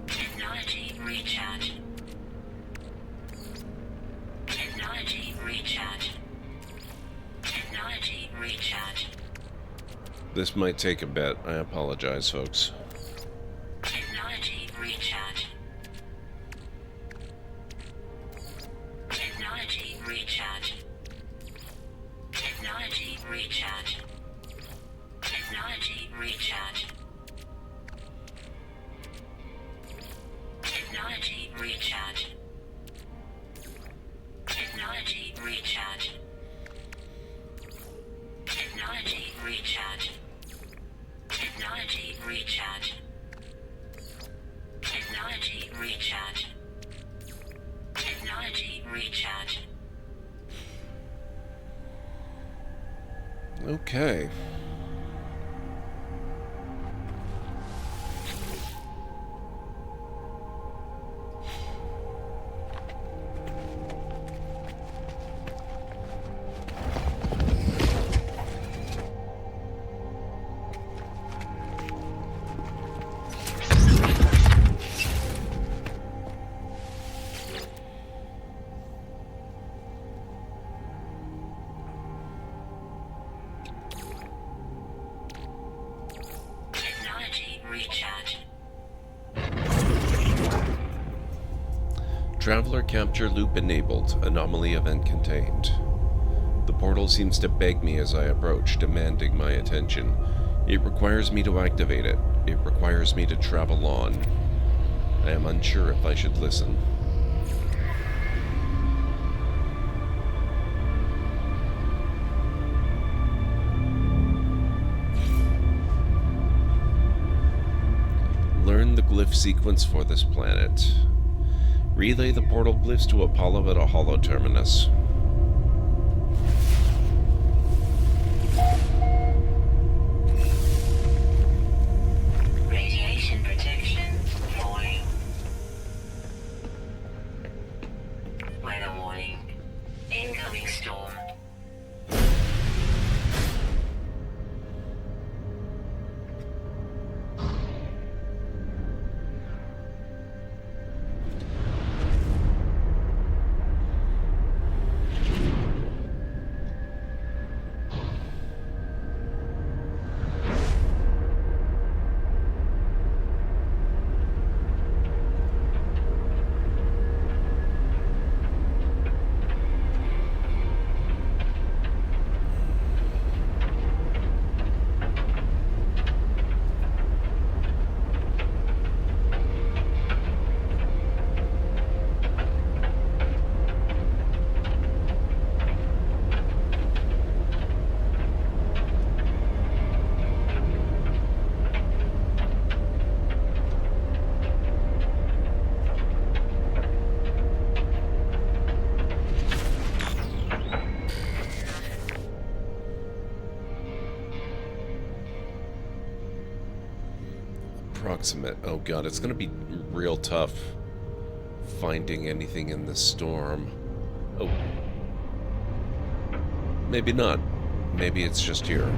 Technology recharge. This might take a bit. I apologize, folks. Technology recharge. Technology recharge. Technology recharge. Technology recharge. Technology recharge. Technology recharge. Technology recharge. Technology recharge. Technology recharge. Technology recharge. Okay. Technology recharge. Traveler capture loop enabled. Anomaly event contained. The portal seems to beg me as I approach, demanding my attention. It requires me to activate it. It requires me to travel on. I am unsure if I should listen. Learn the glyph sequence for this planet. Relay the portal glyphs to Apollo at a holo terminus. Radiation protection falling. Weather warning. Incoming storm. Approximate. Oh god, it's gonna be real tough finding anything in this storm. Oh. Maybe not. Maybe it's just here.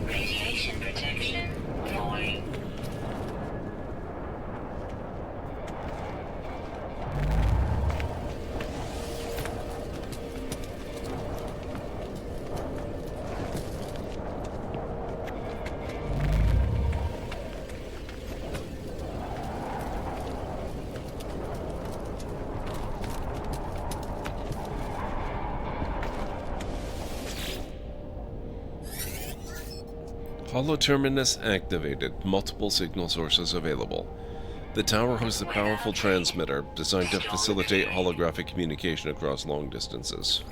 Radiation protection falling. Holoterminus activated. Multiple signal sources available. The tower hosts a powerful transmitter designed to facilitate holographic communication across long distances.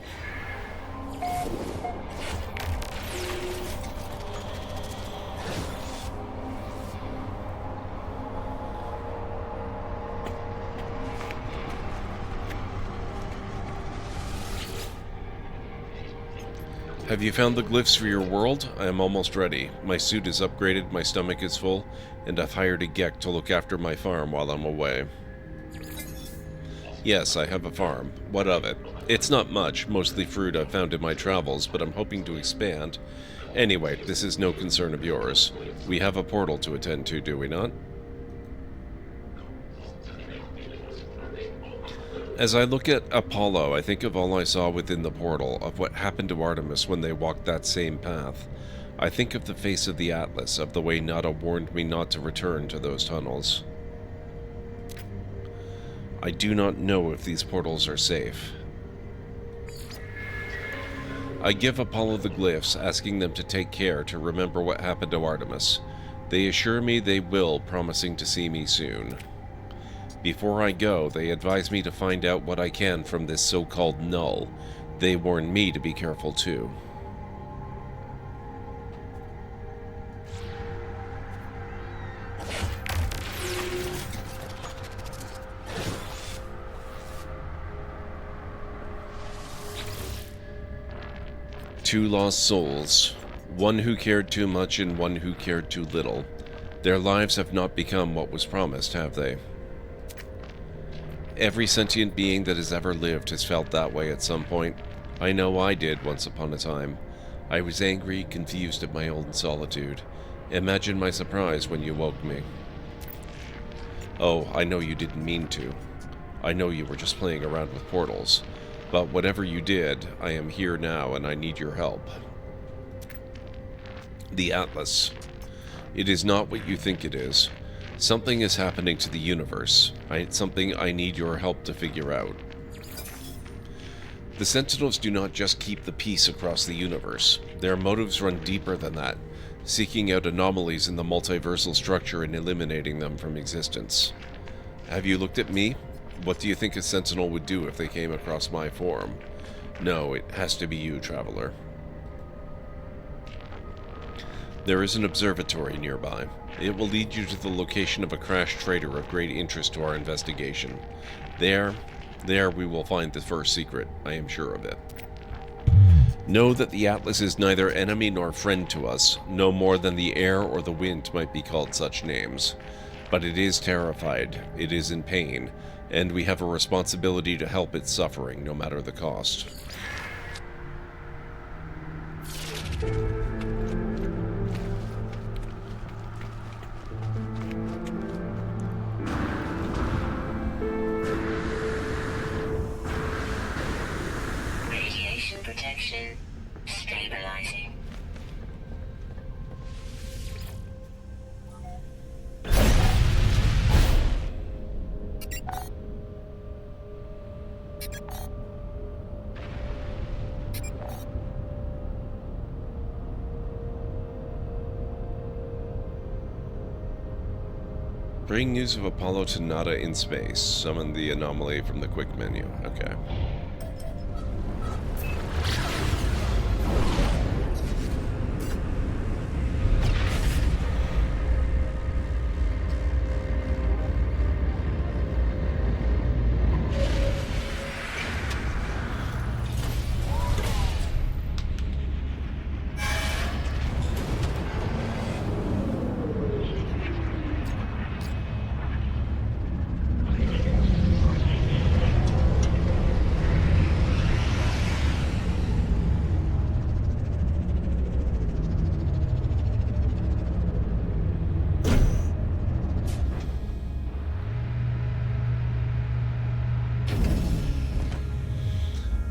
Have you found the glyphs for your world? I am almost ready. My suit is upgraded, my stomach is full, and I've hired a Gek to look after my farm while I'm away. Yes, I have a farm. What of it? It's not much, mostly fruit I've found in my travels, but I'm hoping to expand. Anyway, this is no concern of yours. We have a portal to attend to, do we not? As I look at Apollo, I think of all I saw within the portal, of what happened to Artemis when they walked that same path. I think of the face of the Atlas, of the way Nada warned me not to return to those tunnels. I do not know if these portals are safe. I give Apollo the glyphs, asking them to take care to remember what happened to Artemis. They assure me they will, promising to see me soon. Before I go, they advise me to find out what I can from this so-called null. They warn me to be careful too. Two lost souls. One who cared too much and one who cared too little. Their lives have not become what was promised, have they? Every sentient being that has ever lived has felt that way at some point. I know I did once upon a time. I was angry, confused at my own solitude. Imagine my surprise when you woke me. Oh, I know you didn't mean to. I know you were just playing around with portals. But whatever you did, I am here now and I need your help. The Atlas. It is not what you think it is. Something is happening to the universe. Something I need your help to figure out. The Sentinels do not just keep the peace across the universe. Their motives run deeper than that, seeking out anomalies in the multiversal structure and eliminating them from existence. Have you looked at me? What do you think a Sentinel would do if they came across my form? No, it has to be you, Traveler. There is an observatory nearby. It will lead you to the location of a crashed freighter of great interest to our investigation. There we will find the first secret. I am sure of it. Know that the Atlas is neither enemy nor friend to us, no more than the air or the wind might be called such names. But it is terrified, it is in pain, and we have a responsibility to help its suffering, no matter the cost. Radiation protection stabilizing. Bring news of Apollo to Nada in space. Summon the anomaly from the quick menu. Okay.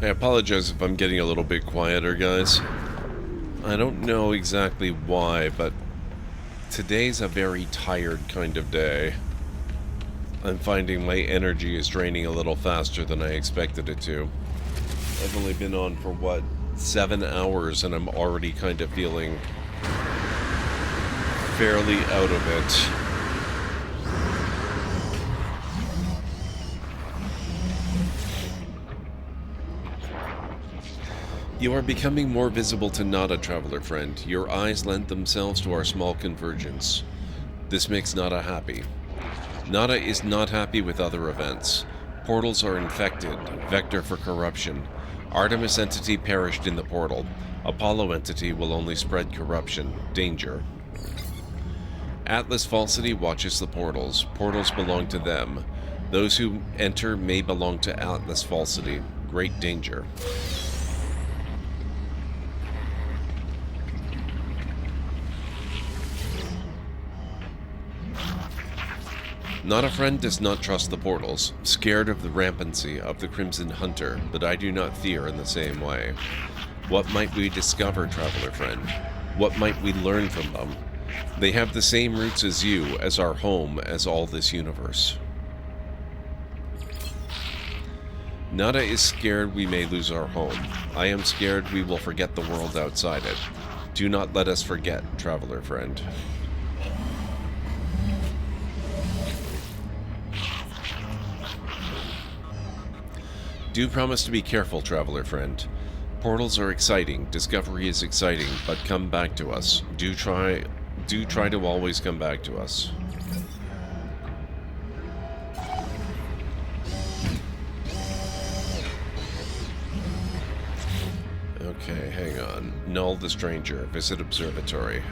I apologize if I'm getting a little bit quieter, guys. I don't know exactly why, but today's a very tired kind of day. I'm finding my energy is draining a little faster than I expected it to. I've only been on for, what, 7 hours, and I'm already kind of feeling fairly out of it. You are becoming more visible to Nada, traveler friend. Your eyes lend themselves to our small convergence. This makes Nada happy. Nada is not happy with other events. Portals are infected, vector for corruption. Artemis entity perished in the portal. Apollo entity will only spread corruption. Danger. Atlas Falsity watches the portals. Portals belong to them. Those who enter may belong to Atlas Falsity. Great danger. Not a friend does not trust the portals, scared of the rampancy of the Crimson Hunter, but I do not fear in the same way. What might we discover, traveler friend? What might we learn from them? They have the same roots as you, as our home, as all this universe. Nada is scared we may lose our home. I am scared we will forget the world outside it. Do not let us forget, traveler friend. Do promise to be careful, traveler friend. Portals are exciting, discovery is exciting, but come back to us. Do try to always come back to us. Okay, hang on. Null the Stranger. Visit Observatory.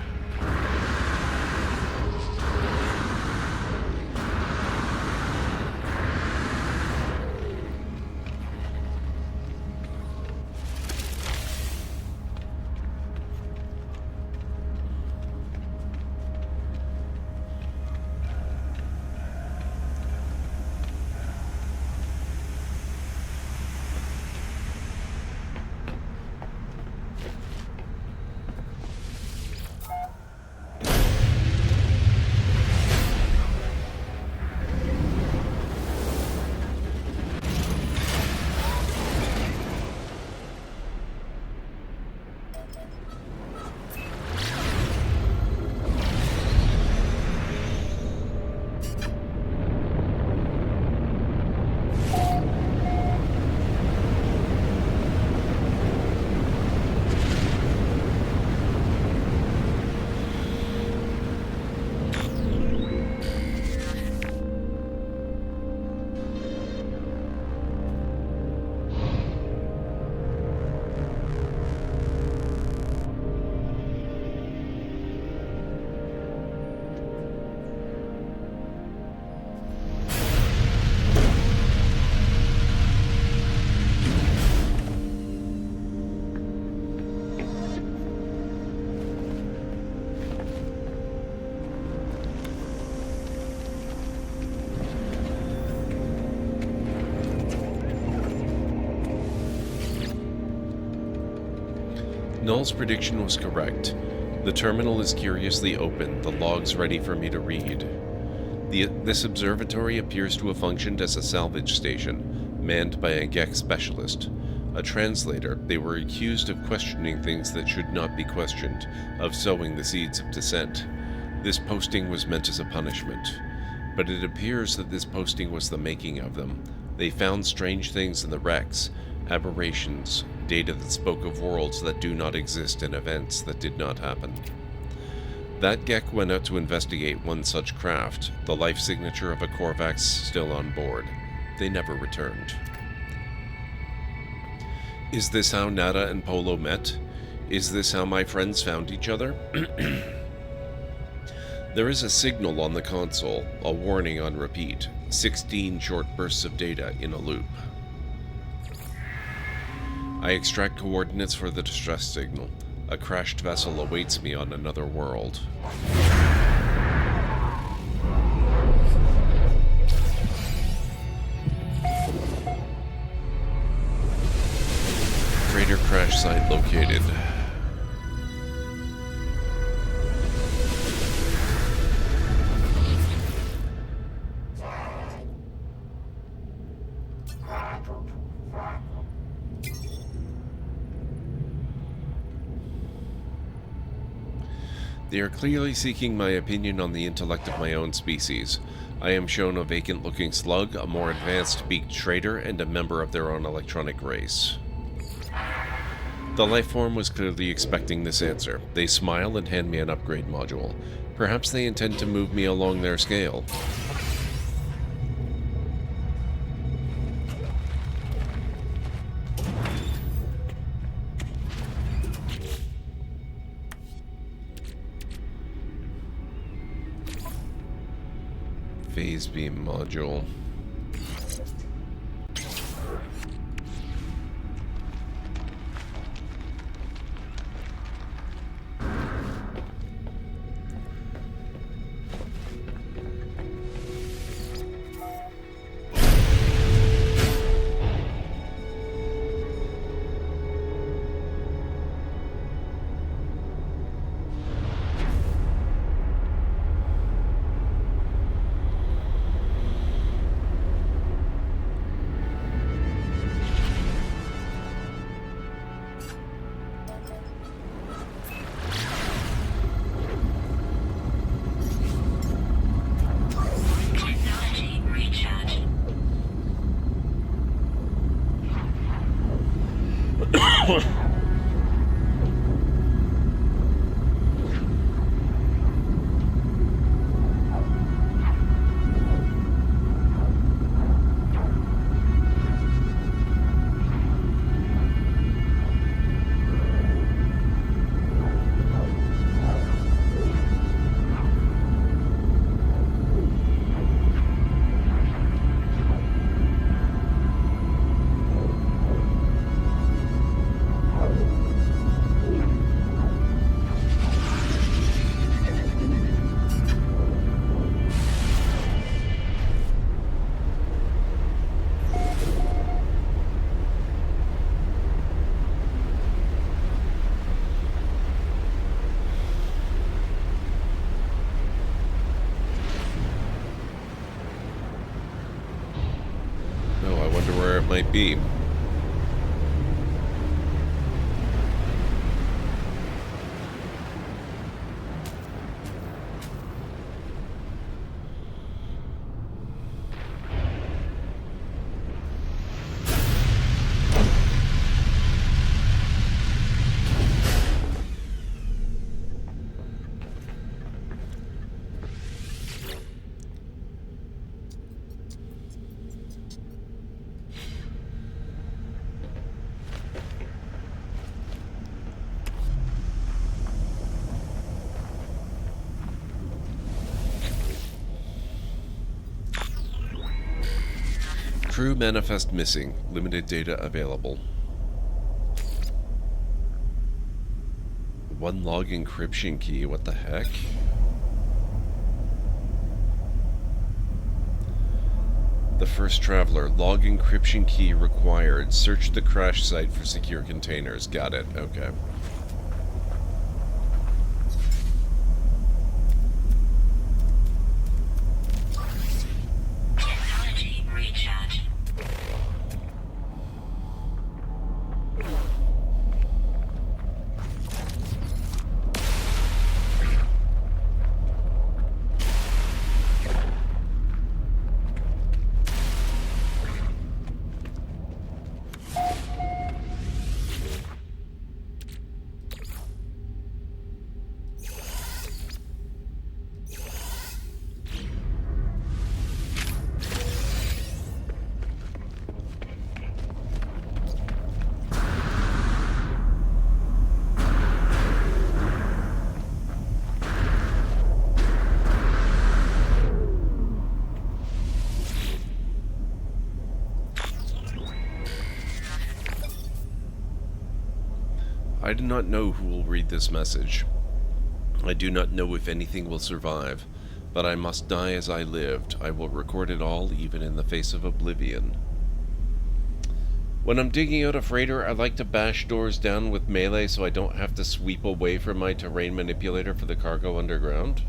Null's prediction was correct. The terminal is curiously open, the logs ready for me to read. This observatory appears to have functioned as a salvage station, manned by a GEC specialist. A translator, they were accused of questioning things that should not be questioned, of sowing the seeds of dissent. This posting was meant as a punishment. But it appears that this posting was the making of them. They found strange things in the wrecks, aberrations, data that spoke of worlds that do not exist and events that did not happen. That GEC went out to investigate one such craft, the life signature of a Korvax still on board. They never returned. Is this how Nada and Polo met? Is this how my friends found each other? There is a signal on the console, a warning on repeat, 16 short bursts of data in a loop. I extract coordinates for the distress signal. A crashed vessel awaits me on another world. Freighter crash site located. They are clearly seeking my opinion on the intellect of my own species. I am shown a vacant-looking slug, a more advanced beaked trader, and a member of their own electronic race. The lifeform was clearly expecting this answer. They smile and hand me an upgrade module. Perhaps they intend to move me along their scale. Phase beam module. Technology recharge. Oh, I wonder where it might be. Crew manifest missing. Limited data available. One log encryption key. What the heck? The first traveler. Log encryption key required. Search the crash site for secure containers. Got it. Okay. Technology recharge. I do not know who will read this message. I do not know if anything will survive, but I must die as I lived. I will record it all, even in the face of oblivion. When I'm digging out a freighter, I like to bash doors down with melee so I don't have to sweep away from my terrain manipulator for the cargo underground.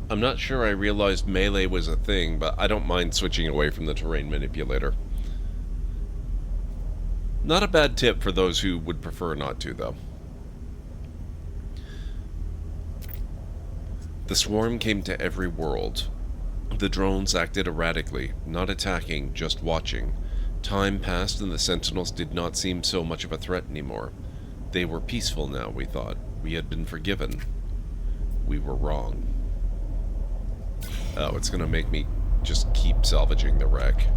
I'm not sure I realized melee was a thing, but I don't mind switching away from the terrain manipulator. Not a bad tip for those who would prefer not to, though. The swarm came to every world. The drones acted erratically, not attacking, just watching. Time passed and the Sentinels did not seem so much of a threat anymore. They were peaceful now, we thought. We had been forgiven. We were wrong. Oh, it's gonna make me just keep salvaging the wreck.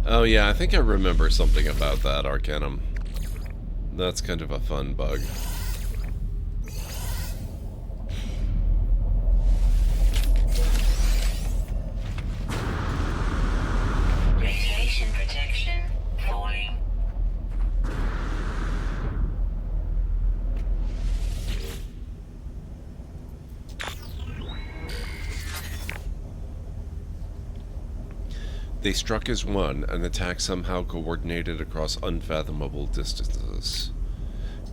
Oh yeah, I think I remember something about that, Arcanum. That's kind of a fun bug. Radiation protection falling. They struck as one, an attack somehow coordinated across unfathomable distances.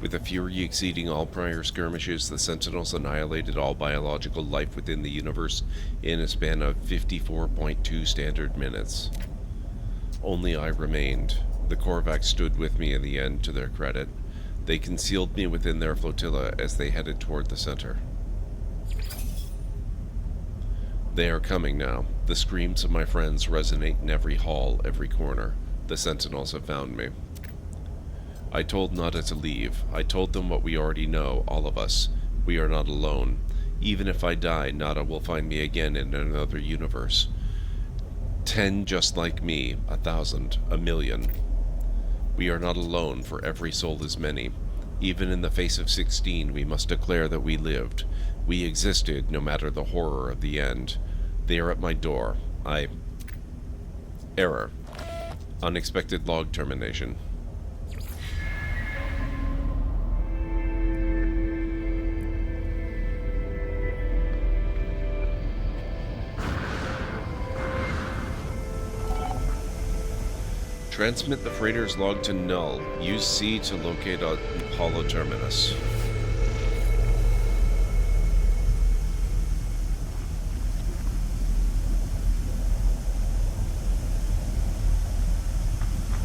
With a fury exceeding all prior skirmishes, the Sentinels annihilated all biological life within the universe in a span of 54.2 standard minutes. Only I remained. The Korvax stood with me in the end, to their credit. They concealed me within their flotilla as they headed toward the center. They are coming now. The screams of my friends resonate in every hall, every corner. The Sentinels have found me. I told Nada to leave. I told them what we already know, all of us. We are not alone. Even if I die, Nada will find me again in another universe. 10 just like me, 1,000, 1,000,000. We are not alone, for every soul is many. Even in the face of 16, we must declare that we lived. We existed, no matter the horror of the end. They are at my door. Error. Unexpected log termination. Transmit the freighter's log to null. Use C to locate a hollow terminus.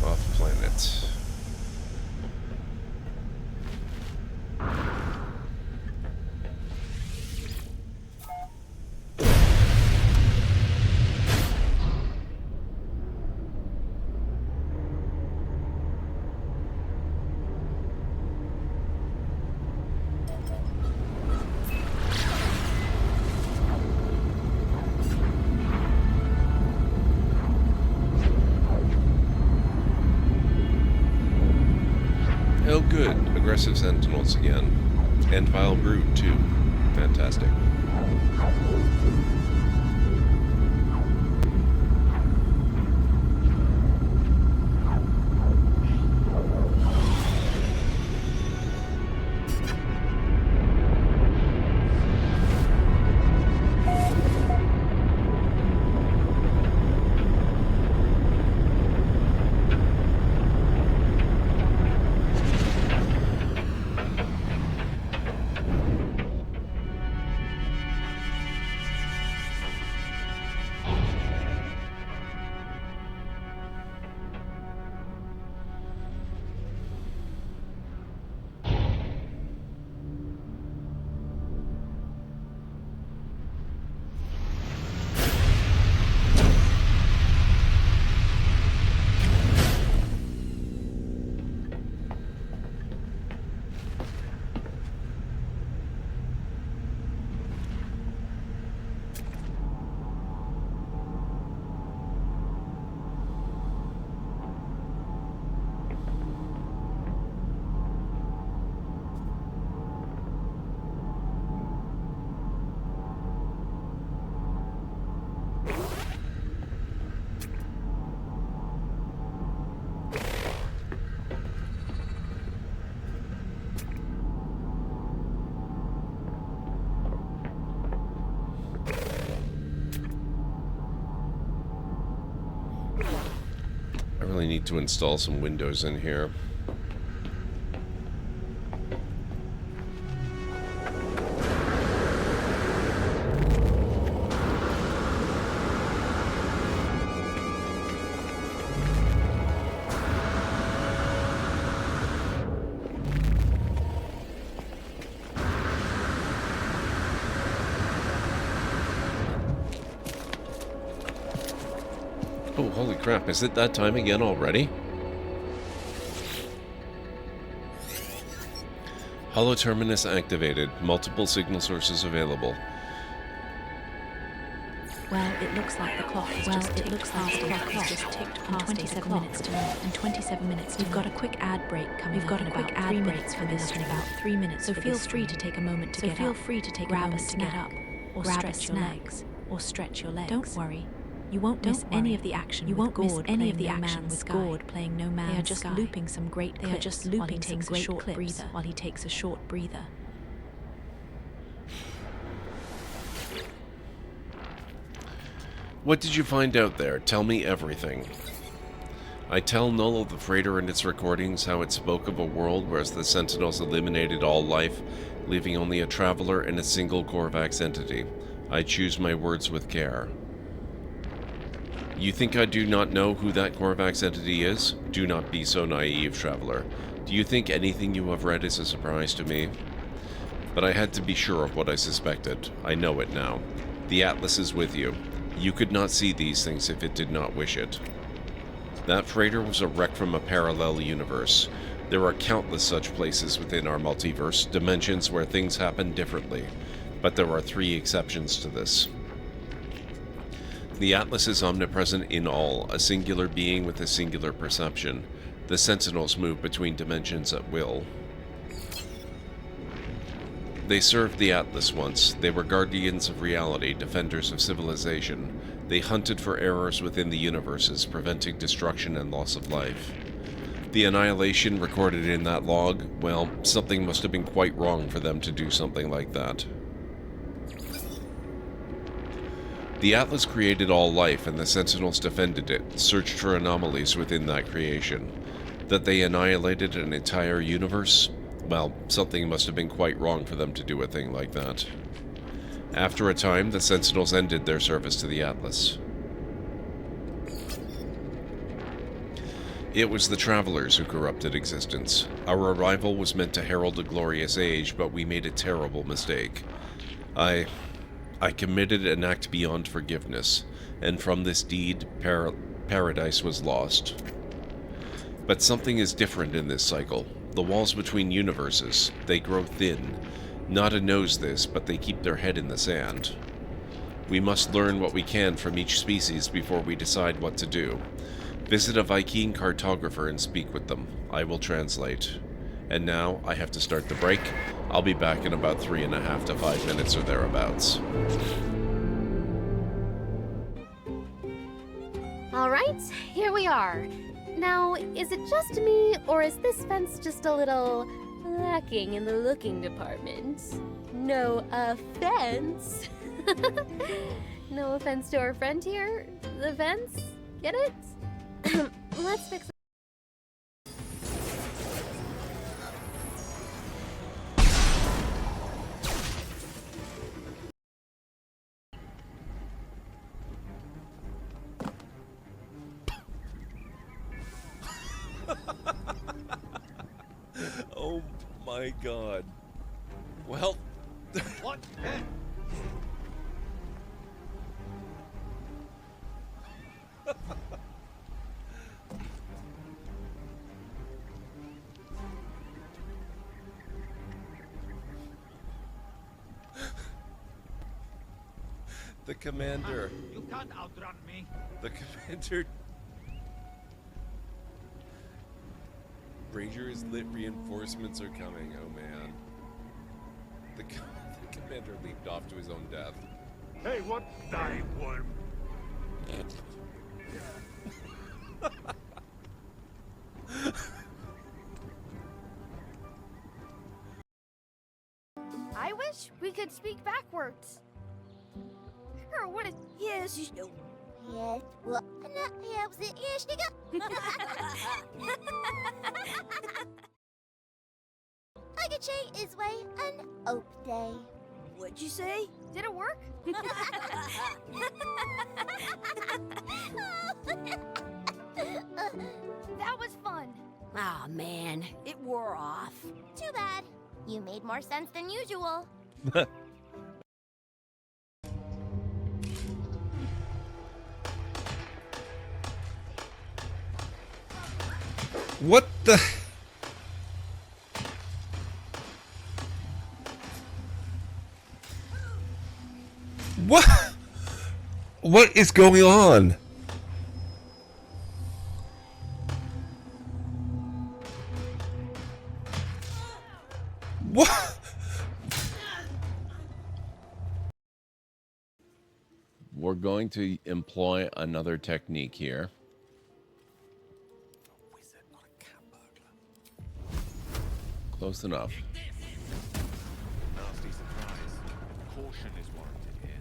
Off planet. Oh good, aggressive sentinels again. And vile brood too. Fantastic. I really need to install some windows in here. Oh, holy crap, is it that time again already? Hollow terminus activated. Multiple signal sources available. Well, it looks like the clock has just ticked past 27 minutes to 9 and 27 minutes. We've got a quick ad break coming. We've got a quick ad break for this in about 3 minutes. So feel free to take a moment to get up. Feel free to take a moment to get up, or stretch your legs, or stretch your legs. Don't worry. You won't miss any of the action. You won't miss any of the action with Gord playing No Man's Sky. They are just looping some great clips. They are just looping some great clips while he takes a short breather. What did you find out there? Tell me everything. I tell Null of the freighter and its recordings how it spoke of a world where the Sentinels eliminated all life, leaving only a traveler and a single Korvax entity. I choose my words with care. You think I do not know who that Korvax entity is? Do not be so naive, traveler. Do you think anything you have read is a surprise to me? But I had to be sure of what I suspected. I know it now. The Atlas is with you. You could not see these things if it did not wish it. That freighter was a wreck from a parallel universe. There are countless such places within our multiverse, dimensions where things happen differently. But there are 3 exceptions to this. The Atlas is omnipresent in all, a singular being with a singular perception. The Sentinels move between dimensions at will. They served the Atlas once. They were guardians of reality, defenders of civilization. They hunted for errors within the universes, preventing destruction and loss of life. The annihilation recorded in that log, well, something must have been quite wrong for them to do something like that. The Atlas created all life, and the Sentinels defended it, searched for anomalies within that creation. That they annihilated an entire universe? Well, something must have been quite wrong for them to do a thing like that. After a time, the Sentinels ended their service to the Atlas. It was the Travelers who corrupted existence. Our arrival was meant to herald a glorious age, but we made a terrible mistake. I committed an act beyond forgiveness, and from this deed, paradise was lost. But something is different in this cycle. The walls between universes, they grow thin. Nada knows this, but they keep their head in the sand. We must learn what we can from each species before we decide what to do. Visit a Viking cartographer and speak with them. I will translate. And now, I have to start the break. I'll be back in about 3.5 to 5 minutes or thereabouts. Alright, here we are. Now, is it just me, or is this fence just a little lacking in the looking department? No offense. No offense to our friend here. The fence? Get it? Let's fix it. Oh my god. Well... What? The commander... You can't outrun me. The commander... Ranger is lit, reinforcements are coming, oh man. The commander leaped off to his own death. Hey, what? Die, worm. I wish we could speak backwards. Or what is... Yes, you know. Yes, well, that helps it. Yes, you go. Agache is way an ope day. What'd you say? Did it work? That was fun. Aw, man, it wore off. Too bad. You made more sense than usual. What the... What? What is going on? What? We're going to employ another technique here. Close enough. Nasty surprise. Caution is warranted here.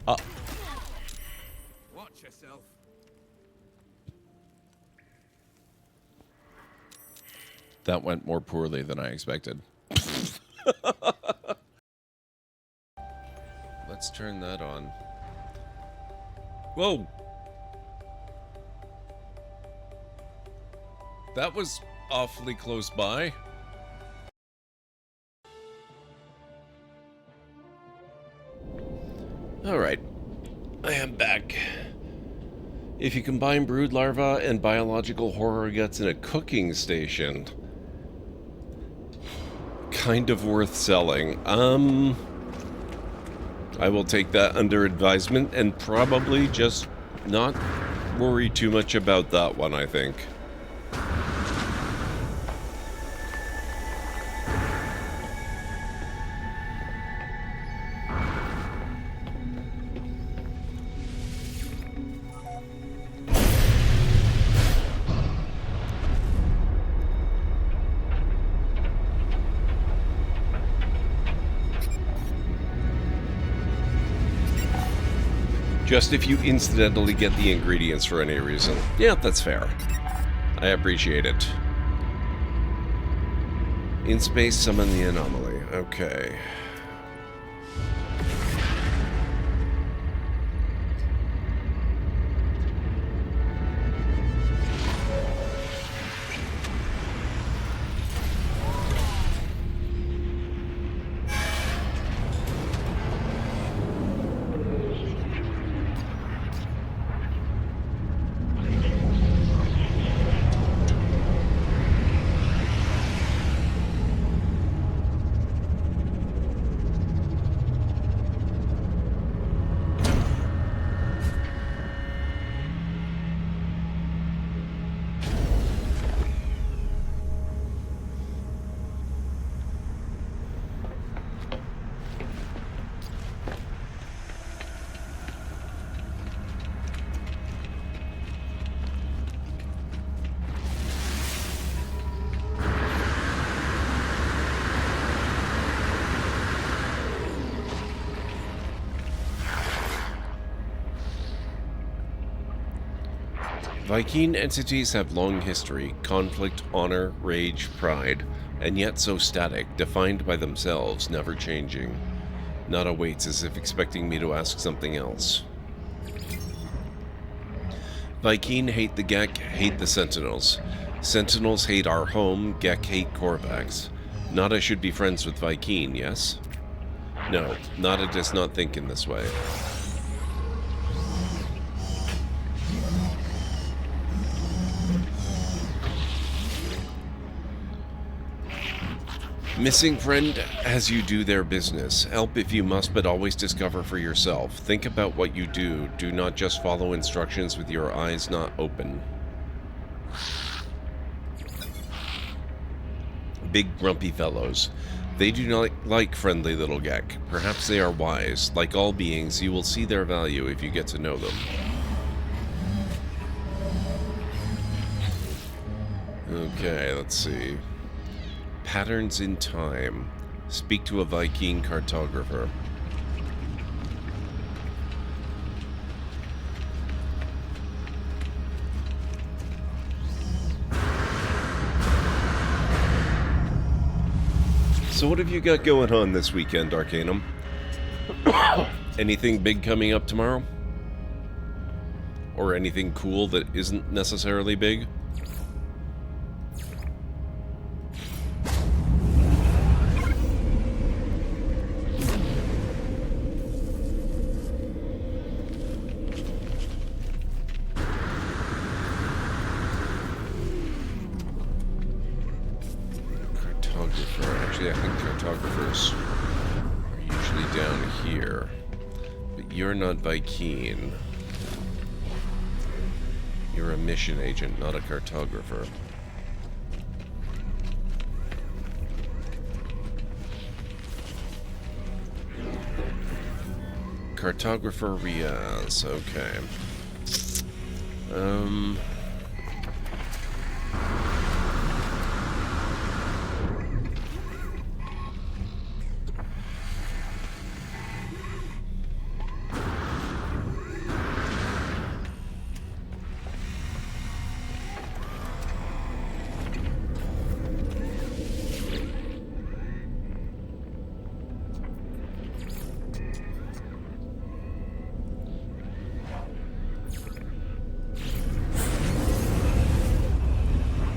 Watch yourself. That went more poorly than I expected. Let's turn that on. Whoa! That was awfully close by. Alright, I am back. If you combine brood larvae and biological horror guts in a cooking station, kind of worth selling. I will take that under advisement and probably just not worry too much about that one, I think. Just if you incidentally get the ingredients for any reason. Yeah, that's fair. I appreciate it. In space, summon the anomaly. Okay. Vy'keen entities have long history, conflict, honor, rage, pride, and yet so static, defined by themselves, never changing. Nada waits as if expecting me to ask something else. Vy'keen hate the Gek, hate the Sentinels. Sentinels hate our home, Gek hate Korvax. Nada should be friends with Vy'keen, yes? No, Nada does not think in this way. Missing friend as you do their business. Help if you must, but always discover for yourself. Think about what you do. Do not just follow instructions with your eyes not open. Big grumpy fellows. They do not like friendly little Gek. Perhaps they are wise. Like all beings, you will see their value if you get to know them. Okay, let's see. Patterns in time. Speak to a Vy'keen cartographer. So what have you got going on this weekend, Arcanum? Anything big coming up tomorrow? Or anything cool that isn't necessarily big? Actually, I think cartographers are usually down here. But you're not Vy'keen. You're a mission agent, not a cartographer. Cartographer Riaz, okay.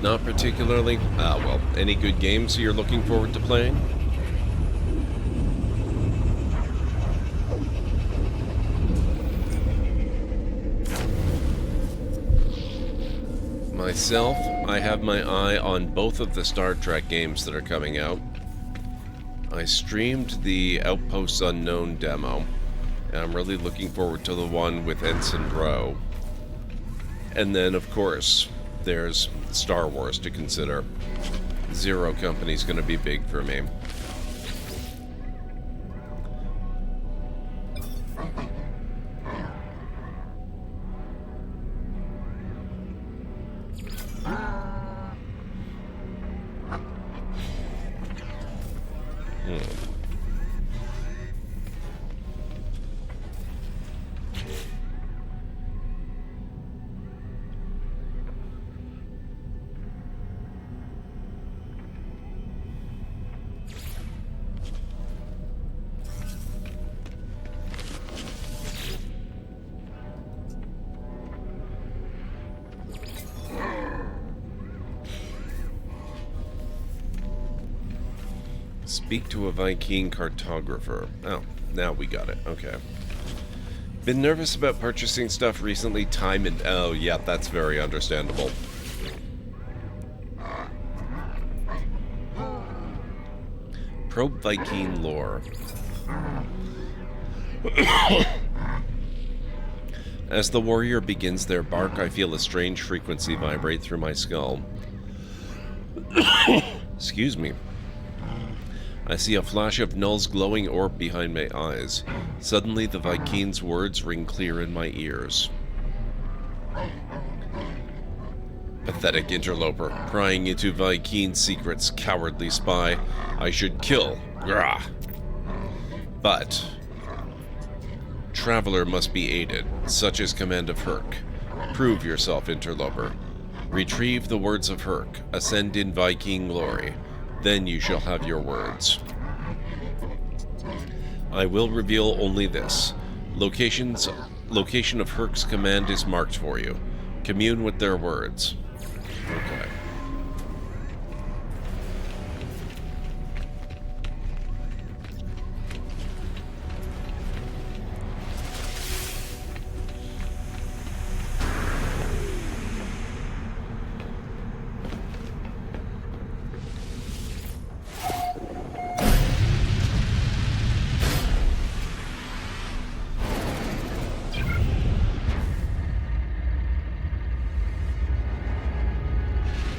Not particularly. Well, any good games you're looking forward to playing? Myself, I have my eye on both of the Star Trek games that are coming out. I streamed the Outposts Unknown demo, and I'm really looking forward to the one with Ensign Ro. And then, of course, there's Star Wars to consider. Zero Company's going to be big for me. Speak to a Viking cartographer. Oh, now we got it. Okay. Been nervous about purchasing stuff recently. Time and... Oh, yeah, that's very understandable. Probe Viking lore. As the warrior begins their bark, I feel a strange frequency vibrate through my skull. Excuse me. I see a flash of Null's glowing orb behind my eyes. Suddenly, the Viking's words ring clear in my ears. Pathetic interloper, prying into Viking's secrets, cowardly spy. I should kill. Grah. But traveler must be aided, such is command of Herc. Prove yourself, interloper. Retrieve the words of Herc. Ascend in Viking glory. Then you shall have your words. I will reveal only this. Location of Herc's command is marked for you. Commune with their words. Okay.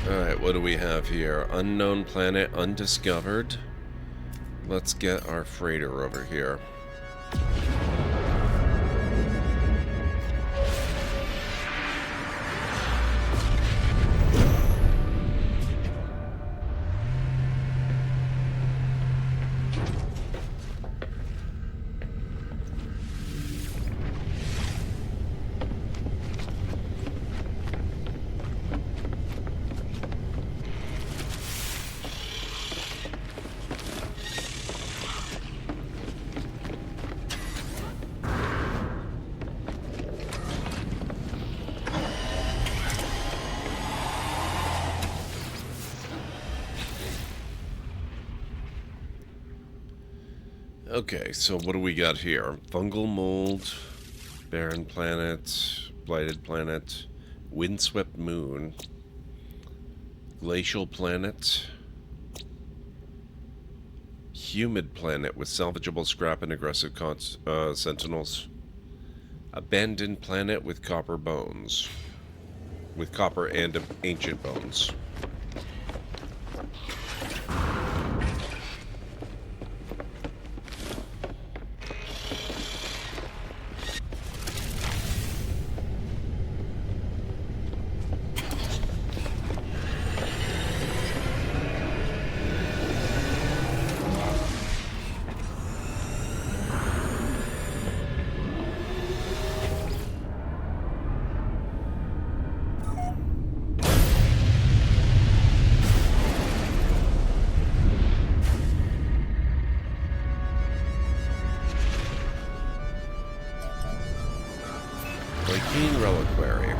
Alright, what do we have here? Unknown planet, undiscovered. Let's get our freighter over here. Okay, so what do we got here? Fungal mold, barren planet, blighted planet, windswept moon, glacial planet, humid planet with salvageable scrap and aggressive sentinels, abandoned planet with copper bones. with copper and ancient bones. Viking Reliquary.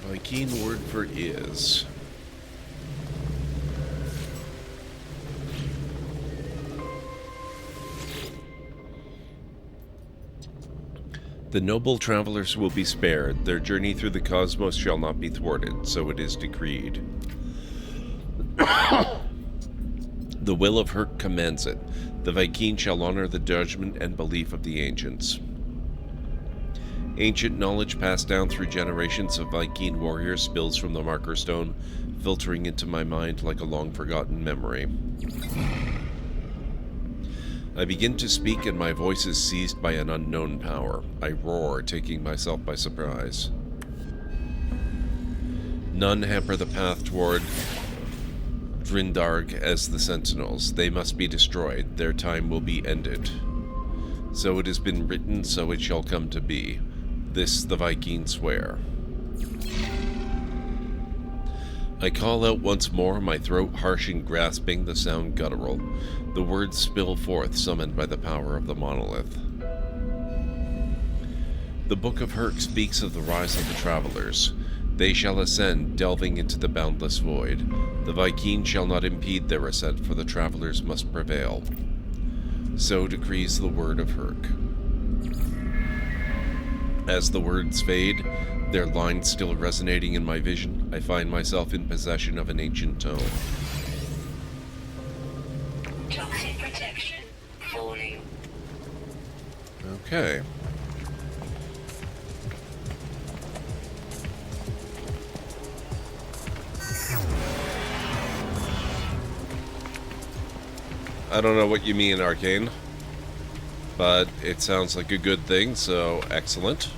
Viking word for is. The noble travelers will be spared. Their journey through the cosmos shall not be thwarted, so it is decreed. The will of Herc commands it. The Viking shall honor the judgment and belief of the ancients. Ancient knowledge passed down through generations of Viking warriors spills from the marker stone, filtering into my mind like a long-forgotten memory. I begin to speak and my voice is seized by an unknown power. I roar, taking myself by surprise. None hamper the path toward Drindarg as the Sentinels. They must be destroyed. Their time will be ended. So it has been written, so it shall come to be. This the Vikings swear. I call out once more, my throat harsh and grasping, the sound guttural. The words spill forth, summoned by the power of the monolith. The Book of Herc speaks of the rise of the travelers. They shall ascend, delving into the boundless void. The Viking shall not impede their ascent, for the travelers must prevail. So decrees the word of Herc. As the words fade, their lines still resonating in my vision, I find myself in possession of an ancient tome. Toxic protection falling. Okay. I don't know what you mean, Arcane, but it sounds like a good thing, so excellent.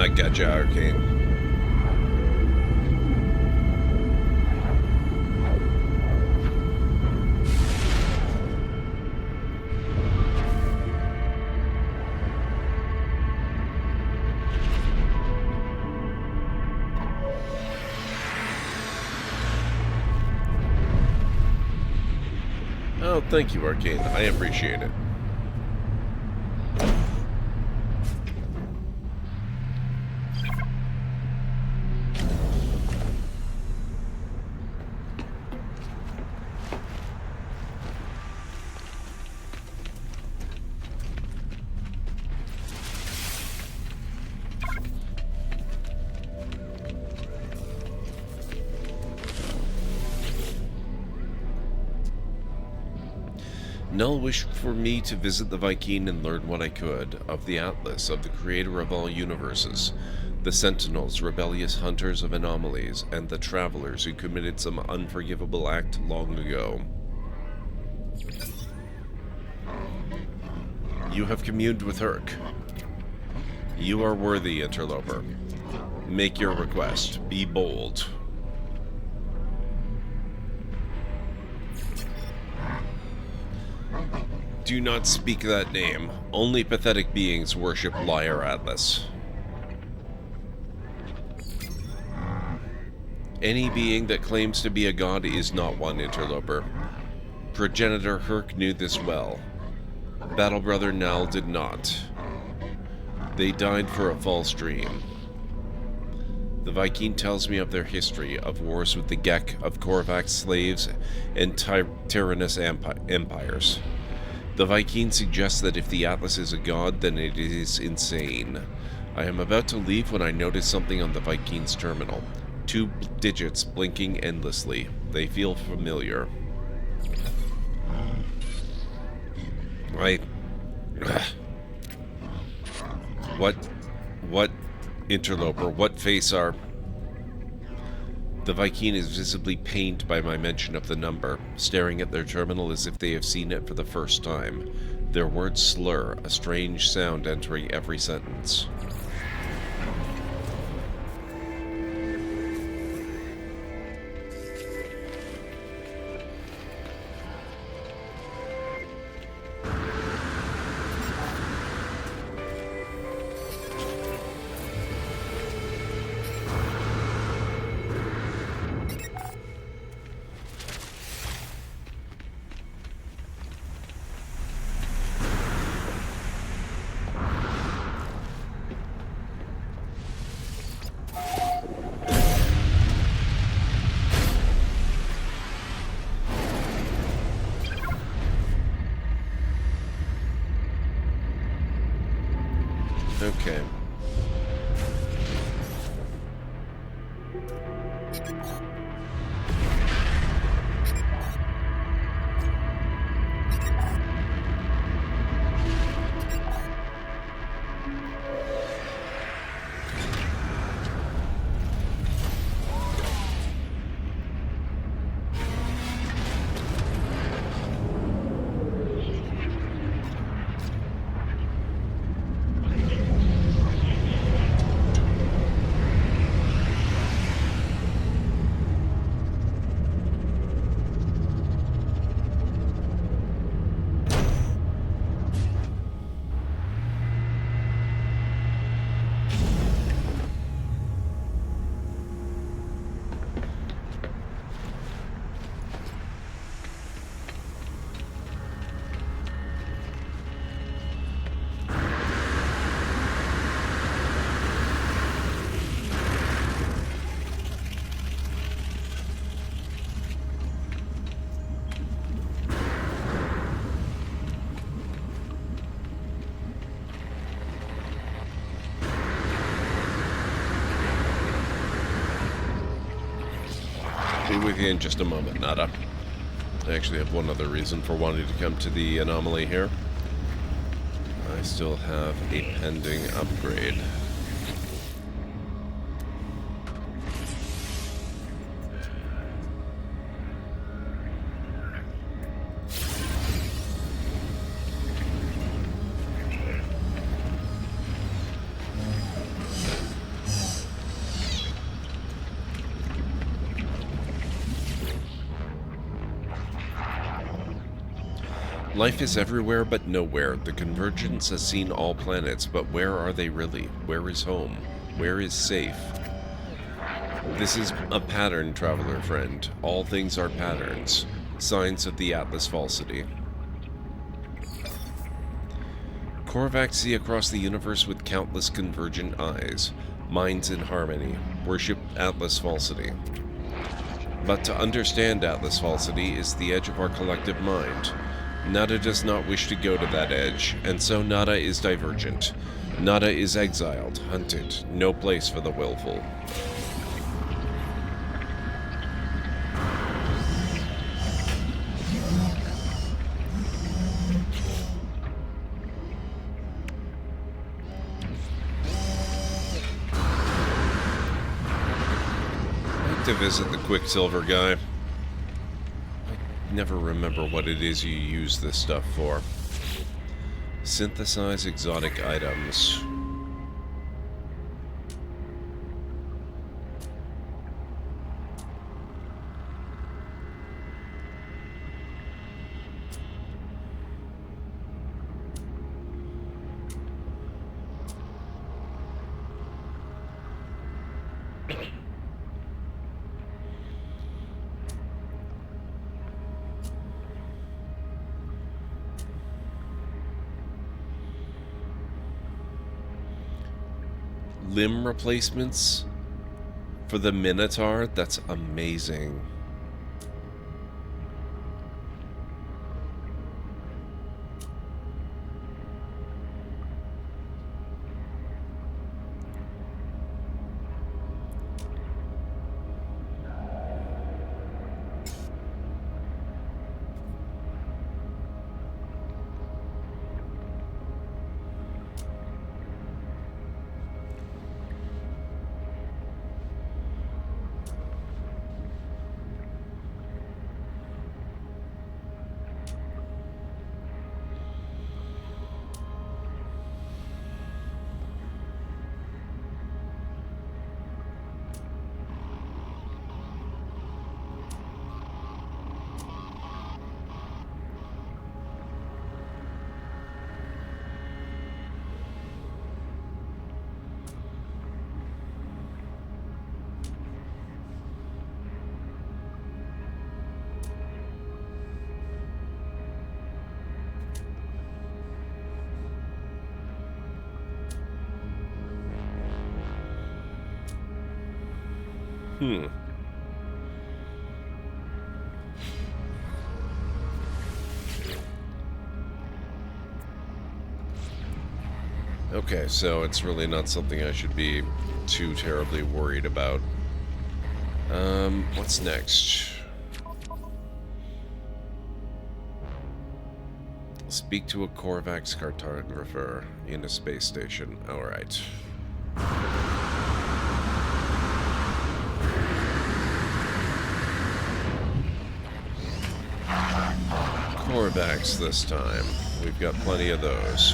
back at ya, Arcane. Oh, thank you, Arcane. I appreciate it. Null wished for me to visit the Viking and learn what I could of the Atlas, of the creator of all universes, the Sentinels, rebellious hunters of anomalies, and the travelers who committed some unforgivable act long ago. You have communed with Herc. You are worthy, interloper. Make your request. Be bold. Do not speak that name. Only pathetic beings worship Liar Atlas. Any being that claims to be a god is not one, interloper. Progenitor Herc knew this well. Battle Brother Nal did not. They died for a false dream. The Viking tells me of their history, of wars with the Gek, of Korvax slaves, and tyrannous empires. The Viking suggests that if the Atlas is a god, then it is insane. I am about to leave when I notice something on the Viking's terminal. 2 digits blinking endlessly. They feel familiar. What, interloper, what face are... The Viking is visibly pained by my mention of the number, staring at their terminal as if they have seen it for the first time. Their words slur, a strange sound entering every sentence. Okay. Be with you in just a moment, Nada. I actually have one other reason for wanting to come to the anomaly here. I still have a pending upgrade. Life is everywhere but nowhere. The Convergence has seen all planets, but where are they really? Where is home? Where is safe? This is a pattern, traveler friend. All things are patterns. Signs of the Atlas falsity. Korvax see across the universe with countless convergent eyes. Minds in harmony. Worship Atlas falsity. But to understand Atlas falsity is the edge of our collective mind. Nada does not wish to go to that edge, and so Nada is divergent. Nada is exiled, hunted, no place for the willful. I'd like to visit the Quicksilver guy. Never remember what it is you use this stuff for. Synthesize exotic items. Limb replacements for the Minotaur? That's amazing. Okay, so it's really not something I should be too terribly worried about. What's next? Speak to a Korvax cartographer in a space station. Alright. Korvax this time. We've got plenty of those.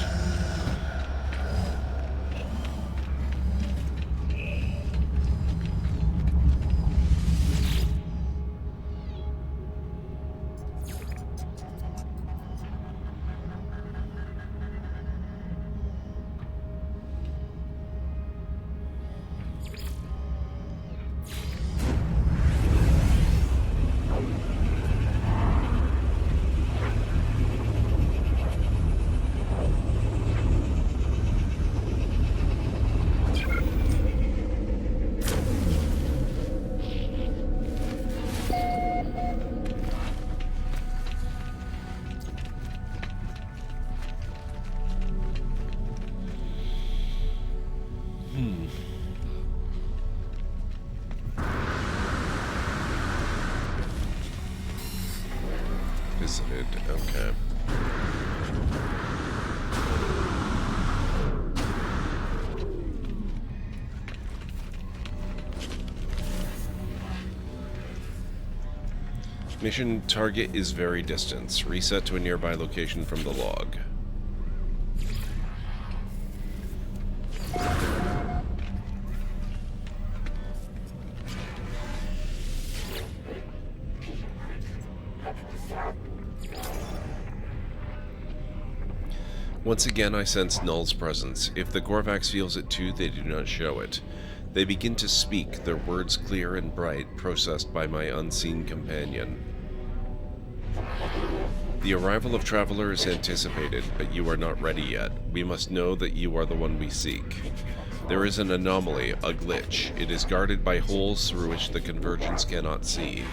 Visited, okay. Mission target is very distant. Reset to a nearby location from the log. Once again, I sense Null's presence. If the Gorvax feels it too, they do not show it. They begin to speak, their words clear and bright, processed by my unseen companion. The arrival of Traveler is anticipated, but you are not ready yet. We must know that you are the one we seek. There is an anomaly, a glitch. It is guarded by holes through which the Convergence cannot see.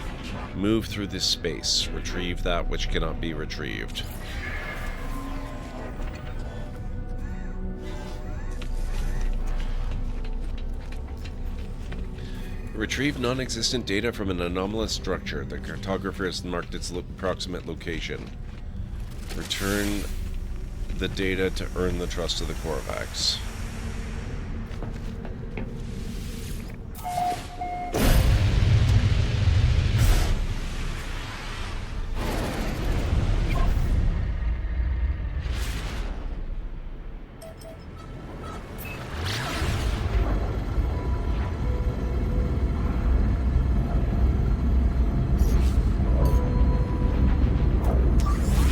Move through this space. Retrieve that which cannot be retrieved. Retrieve non-existent data from an anomalous structure. The cartographer has marked its approximate location. Return the data to earn the trust of the Korvax.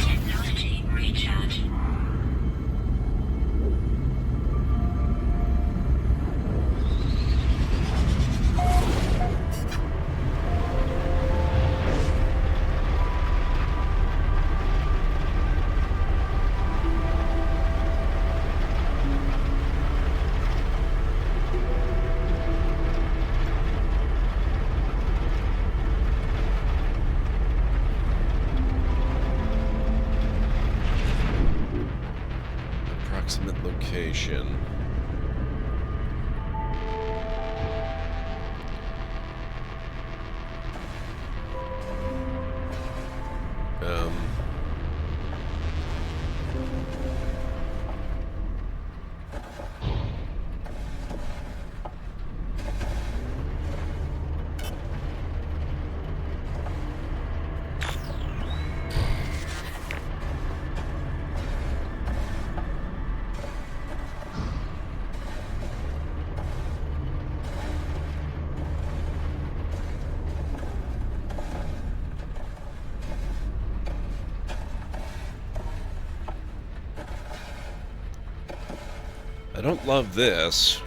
Technology recharge. Approximate location. I don't love this.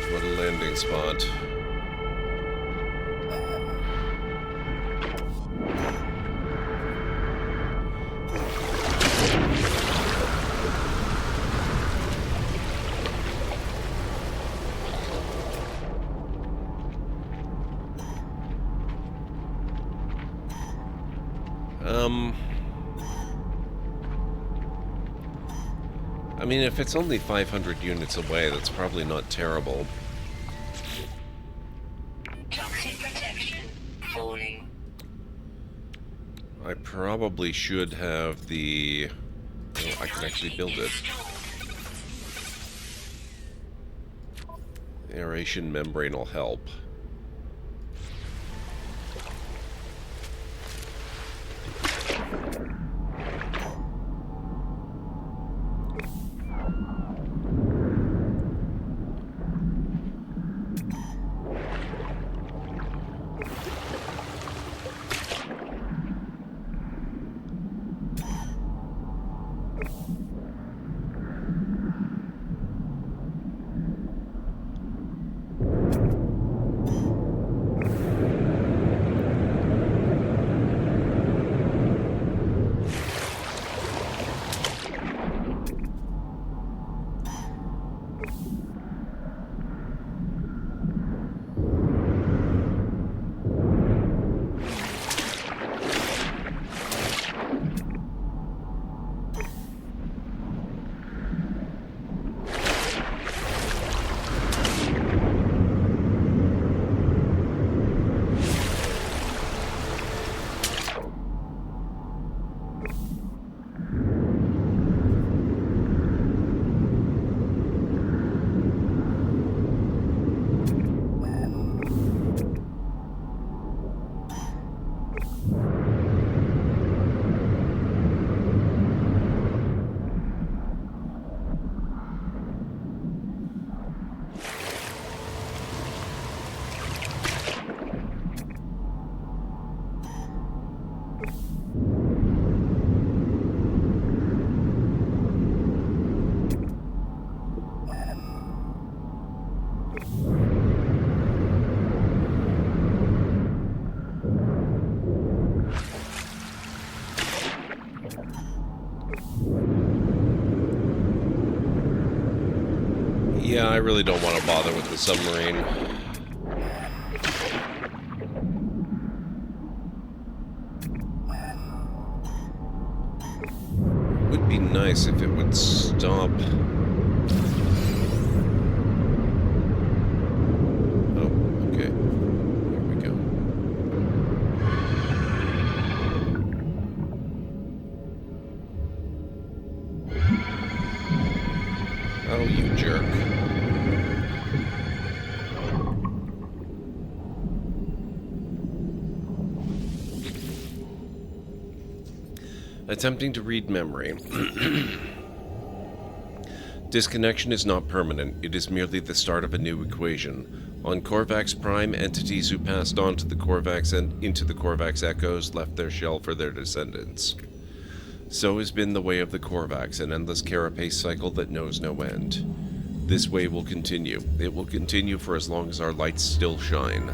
What a landing spot. I mean, if it's only 500 units away, that's probably not terrible. Toxic protection. Falling. I probably should have the... Oh, I can actually build it. Aeration membrane will help. really don't want to bother with the submarine. Would be nice if it would stop. Oh, okay. Here we go. Oh, you jerk. Attempting to read memory. Disconnection is not permanent, it is merely the start of a new equation. On Korvax Prime, entities who passed on to the Korvax and into the Korvax echoes left their shell for their descendants. So has been the way of the Korvax, an endless carapace cycle that knows no end. This way will continue. It will continue for as long as our lights still shine.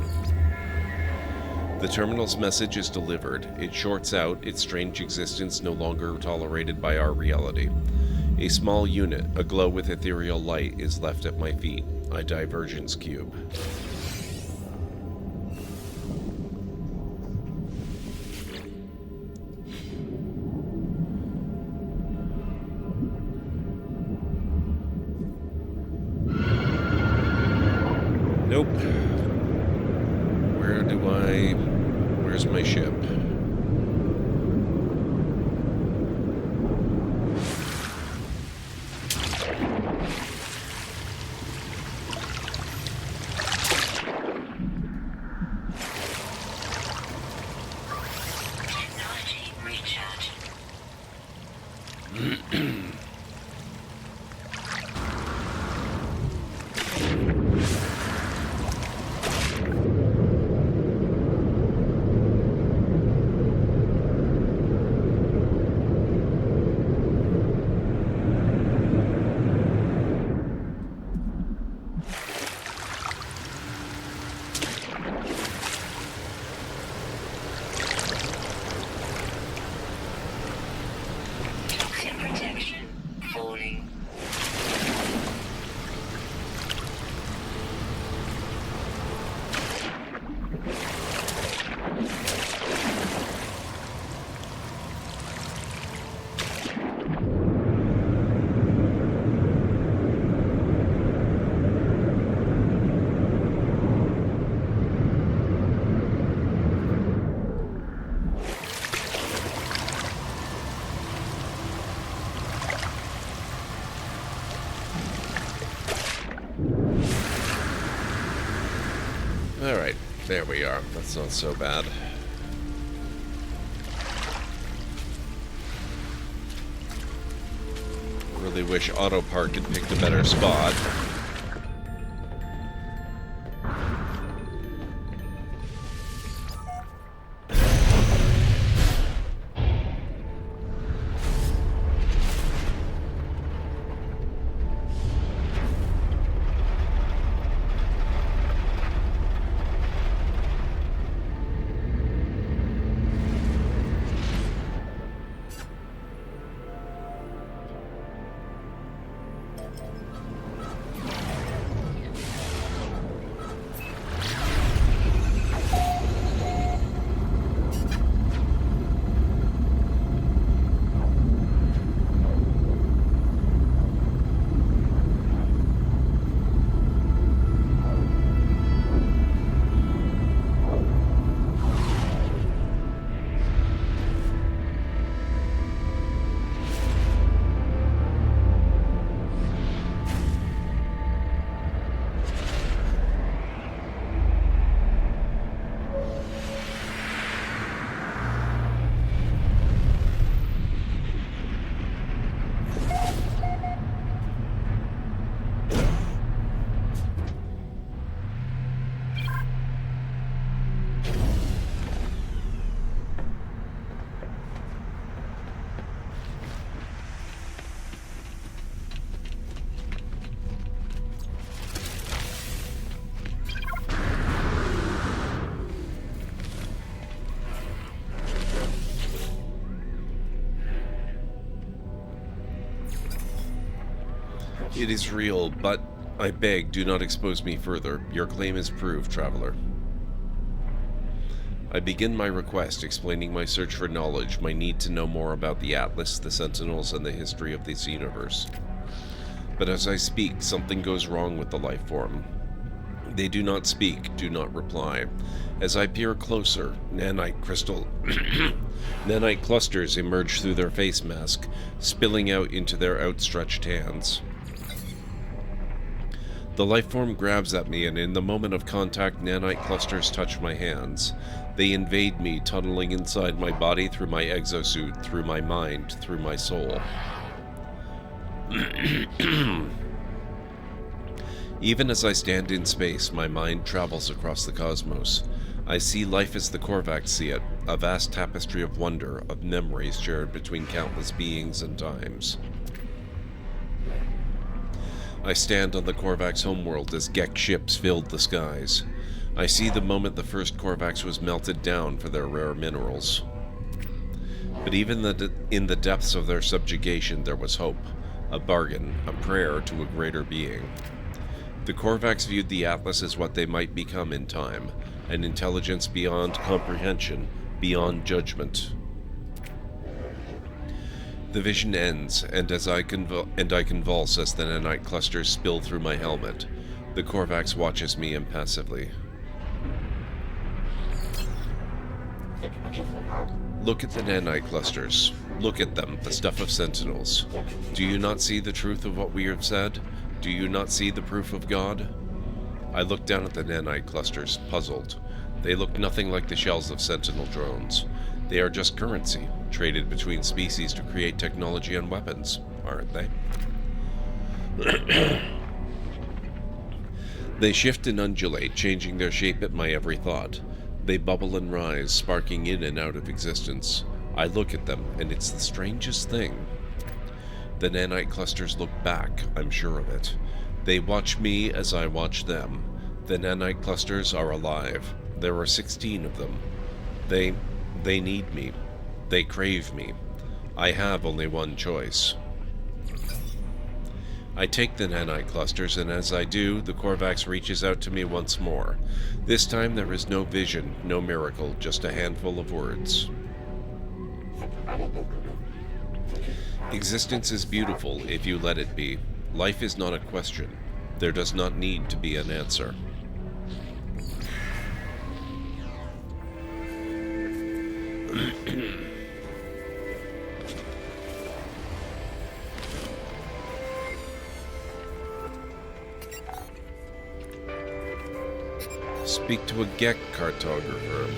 The terminal's message is delivered. It shorts out, its strange existence no longer tolerated by our reality. A small unit, aglow with ethereal light, is left at my feet. A divergence cube. Nope. Where's my ship? Technology recharging. Toxin protection falling. Alright, there we are. That's not so bad. Really wish Autopark had picked a better spot. It is real, but I beg, do not expose me further. Your claim is proved, traveler. I begin my request, explaining my search for knowledge, my need to know more about the Atlas, the Sentinels, and the history of this universe. But as I speak, something goes wrong with the life form. They do not speak, do not reply. As I peer closer, nanite clusters emerge through their face mask, spilling out into their outstretched hands. The life form grabs at me, and in the moment of contact, nanite clusters touch my hands. They invade me, tunneling inside my body, through my exosuit, through my mind, through my soul. Even as I stand in space, my mind travels across the cosmos. I see life as the Korvax see it, a vast tapestry of wonder, of memories shared between countless beings and times. I stand on the Korvax homeworld as Gek ships filled the skies. I see the moment the first Korvax was melted down for their rare minerals. But even in the depths of their subjugation there was hope, a bargain, a prayer to a greater being. The Korvax viewed the Atlas as what they might become in time, an intelligence beyond comprehension, beyond judgment. The vision ends, and I convulse as the nanite clusters spill through my helmet. The Korvax watches me impassively. Look at the nanite clusters. Look at them, the stuff of Sentinels. Do you not see the truth of what we have said? Do you not see the proof of God? I look down at the nanite clusters, puzzled. They look nothing like the shells of Sentinel drones. They are just currency, traded between species to create technology and weapons, aren't they? They shift and undulate, changing their shape at my every thought. They bubble and rise, sparking in and out of existence. I look at them, and it's the strangest thing. The nanite clusters look back, I'm sure of it. They watch me as I watch them. The nanite clusters are alive. There are 16 of them. They need me. They crave me. I have only one choice. I take the nanite clusters, and as I do, the Korvax reaches out to me once more. This time there is no vision, no miracle, just a handful of words. Existence is beautiful if you let it be. Life is not a question. There does not need to be an answer. Speak to a Gek cartographer.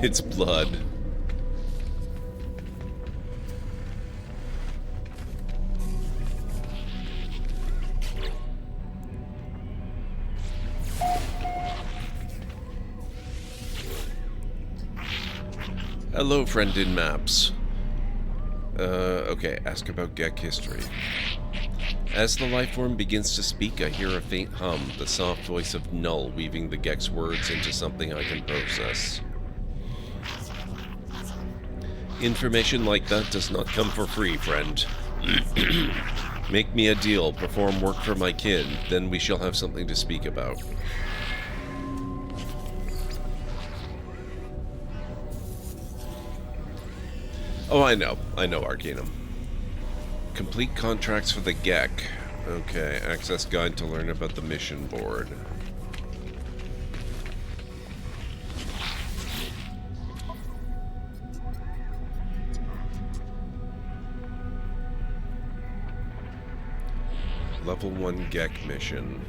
It's blood. Hello, friend in maps. Okay, ask about Gek history. As the lifeform begins to speak, I hear a faint hum, the soft voice of Null weaving the Gek's words into something I can process. Information like that does not come for free, friend. Make me a deal, perform work for my kin, then we shall have something to speak about. Oh, I know, Arcanum. Complete contracts for the Gek. Okay, access guide to learn about the mission board. Level 1 Gek mission.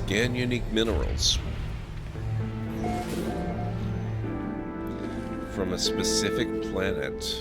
Scan unique minerals. From a specific planet.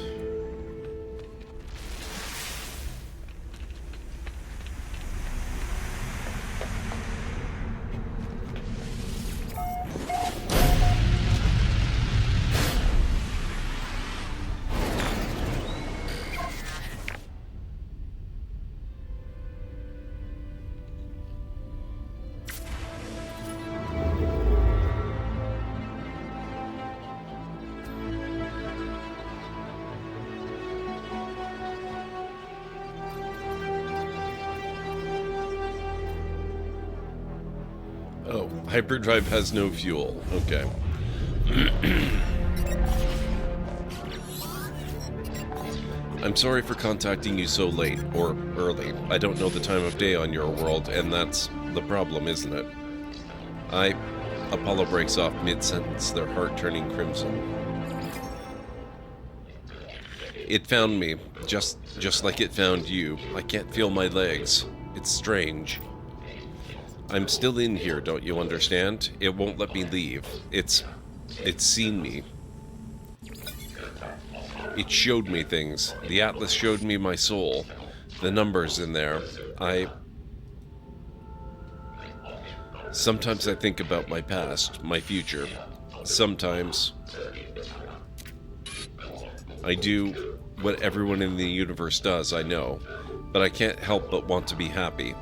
Oh, hyperdrive has no fuel. Okay. I'm sorry for contacting you so late, or early. I don't know the time of day on your world, and that's the problem, isn't it? Apollo breaks off mid-sentence, their heart turning crimson. It found me, just like it found you. I can't feel my legs. It's strange. I'm still in here, don't you understand? It won't let me leave. It's seen me. It showed me things. The Atlas showed me my soul. The numbers in there. Sometimes I think about my past, my future. Sometimes I do what everyone in the universe does, I know. But I can't help but want to be happy.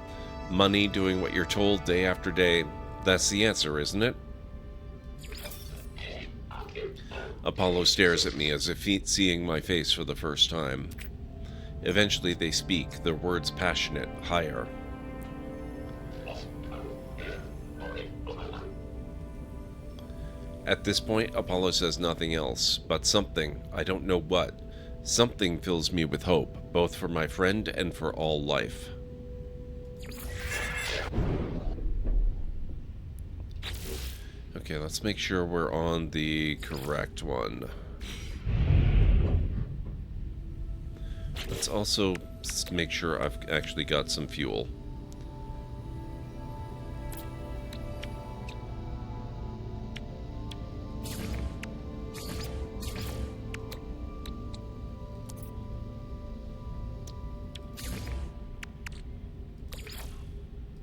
Money, doing what you're told day after day, that's the answer, isn't it? Apollo stares at me as if seeing my face for the first time. Eventually they speak, their words passionate, higher. At this point, Apollo says nothing else, but something, I don't know what, something fills me with hope, both for my friend and for all life. Okay, let's make sure we're on the correct one. Let's also make sure I've actually got some fuel.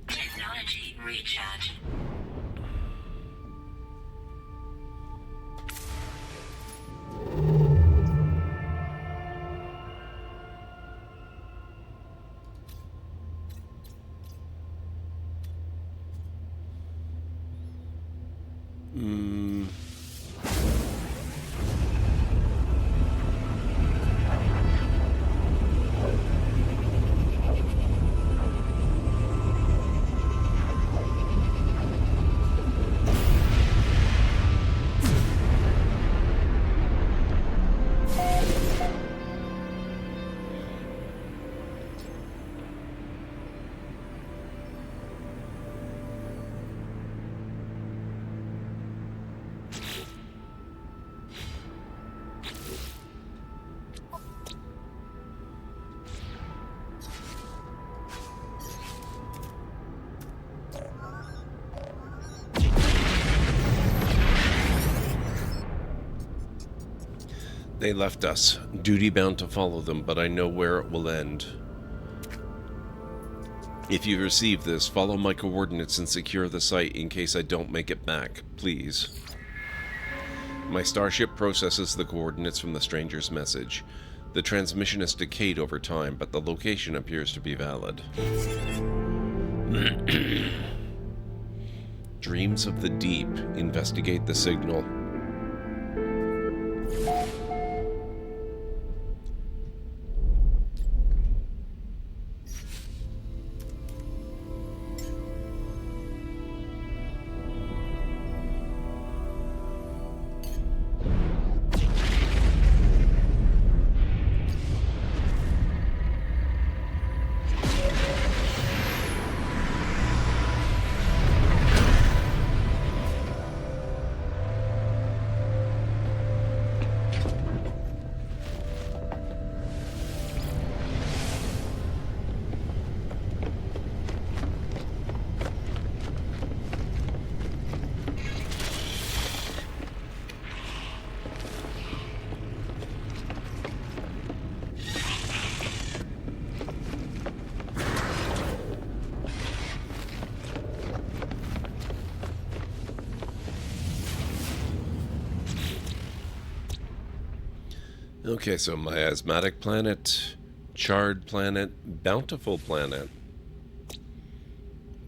Technology recharge. They left us, duty-bound to follow them, but I know where it will end. If you receive this, follow my coordinates and secure the site in case I don't make it back, please. My starship processes the coordinates from the stranger's message. The transmission has decayed over time, but the location appears to be valid. Dreams of the deep. Investigate the signal. Okay, so miasmatic planet, charred planet, bountiful planet,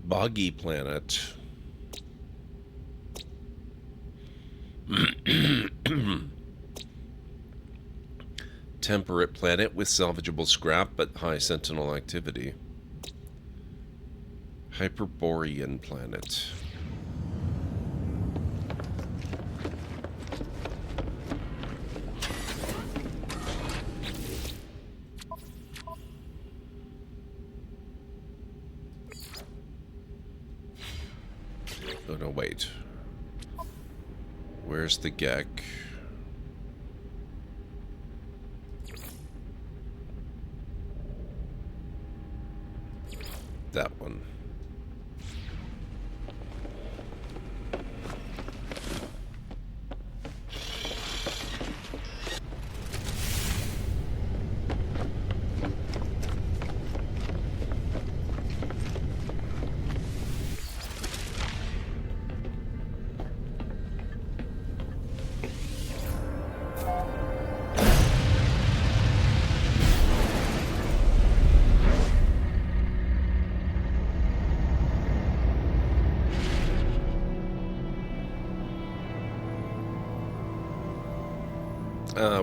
boggy planet, temperate planet with salvageable scrap but high sentinel activity, Hyperborean planet. Oh no, wait. Where's the Gek? That one.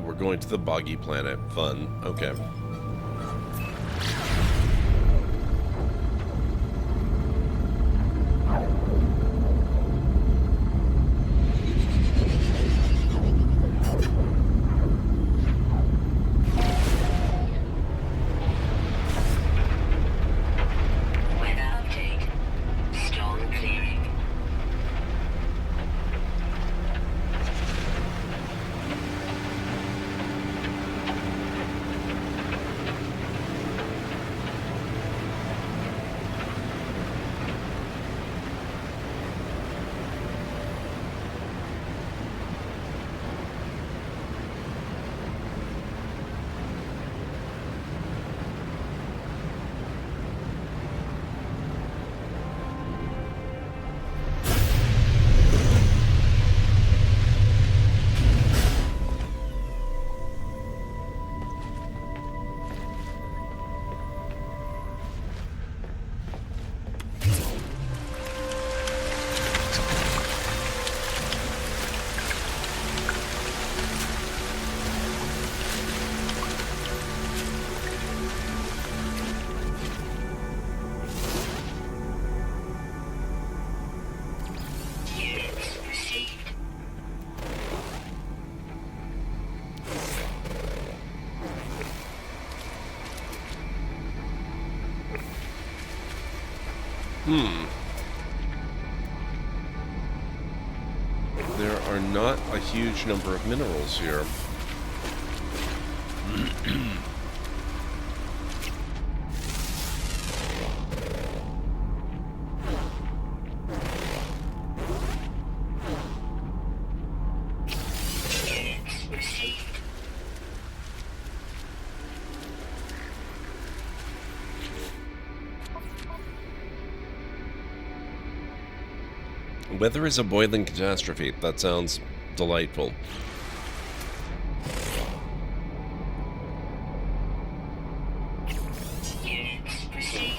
We're going to the boggy planet. Fun. Okay. Weather update. Storm clearing. Units received. There are not a huge number of minerals here. Units received. Weather is a boiling catastrophe. That sounds delightful. Units received.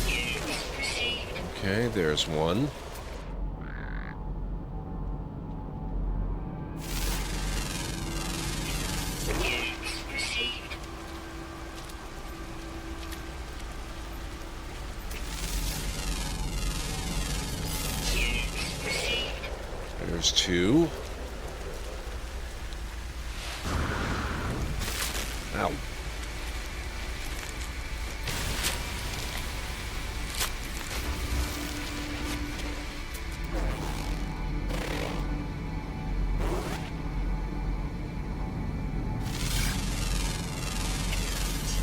Units received. Okay, there's one. Units received. Units received. There's two. Ow.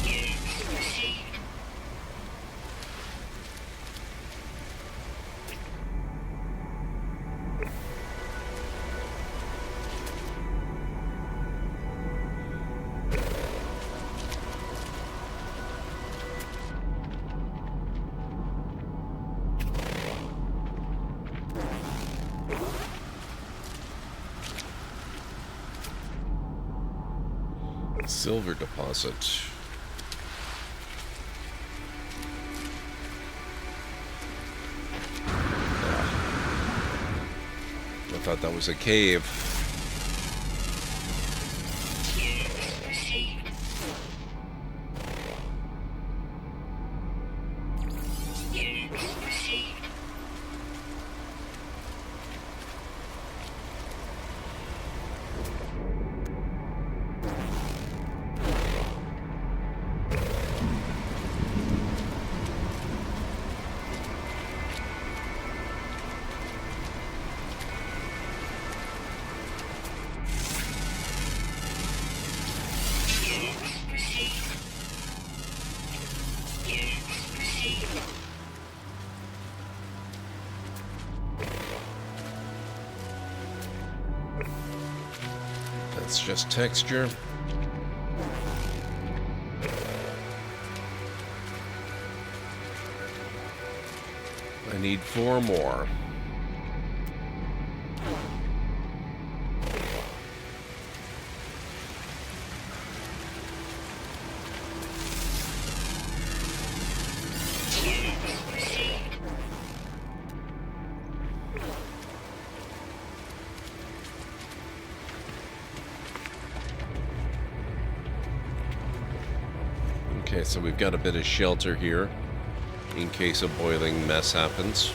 Units received. Silver deposit. I thought that was a cave. That's just texture. I need 4 more. Okay, so we've got a bit of shelter here in case a boiling mess happens.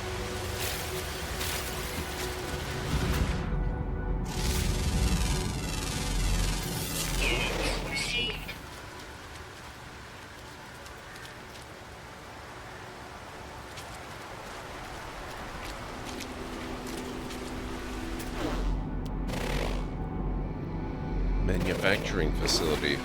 Manufacturing facility.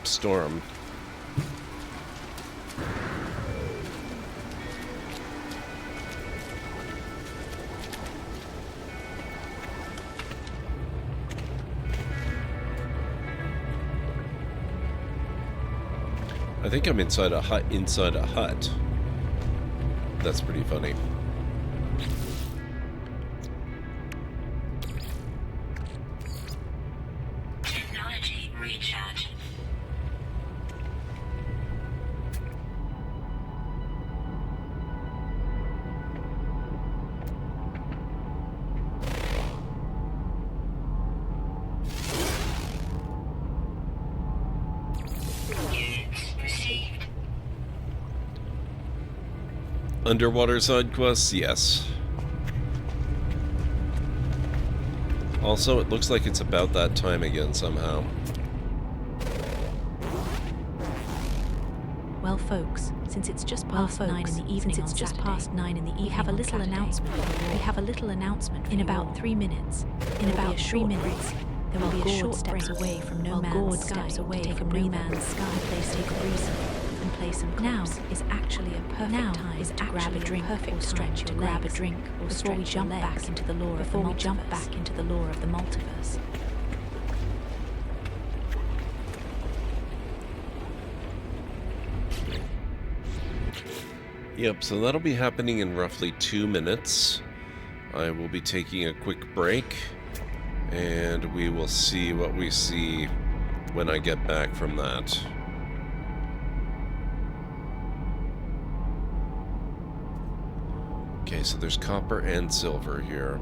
Storm. I think I'm inside a hut inside a hut. That's pretty funny. Technology recharge. Underwater side quests, yes. Also, it looks like it's about that time again somehow. Well, folks, since it's just past 9 in the evening, we have a little announcement. In about 3 minutes. There will be a short break away from No Man's Sky to take a No Man's Sky place, take a breather, and play some clips. Now is actually a perfect time to grab a drink or stretch your legs before we jump back into the lore of the multiverse. Yep, so that'll be happening in roughly 2 minutes. I will be taking a quick break, and we will see what we see when I get back from that. Okay, so there's copper and silver here.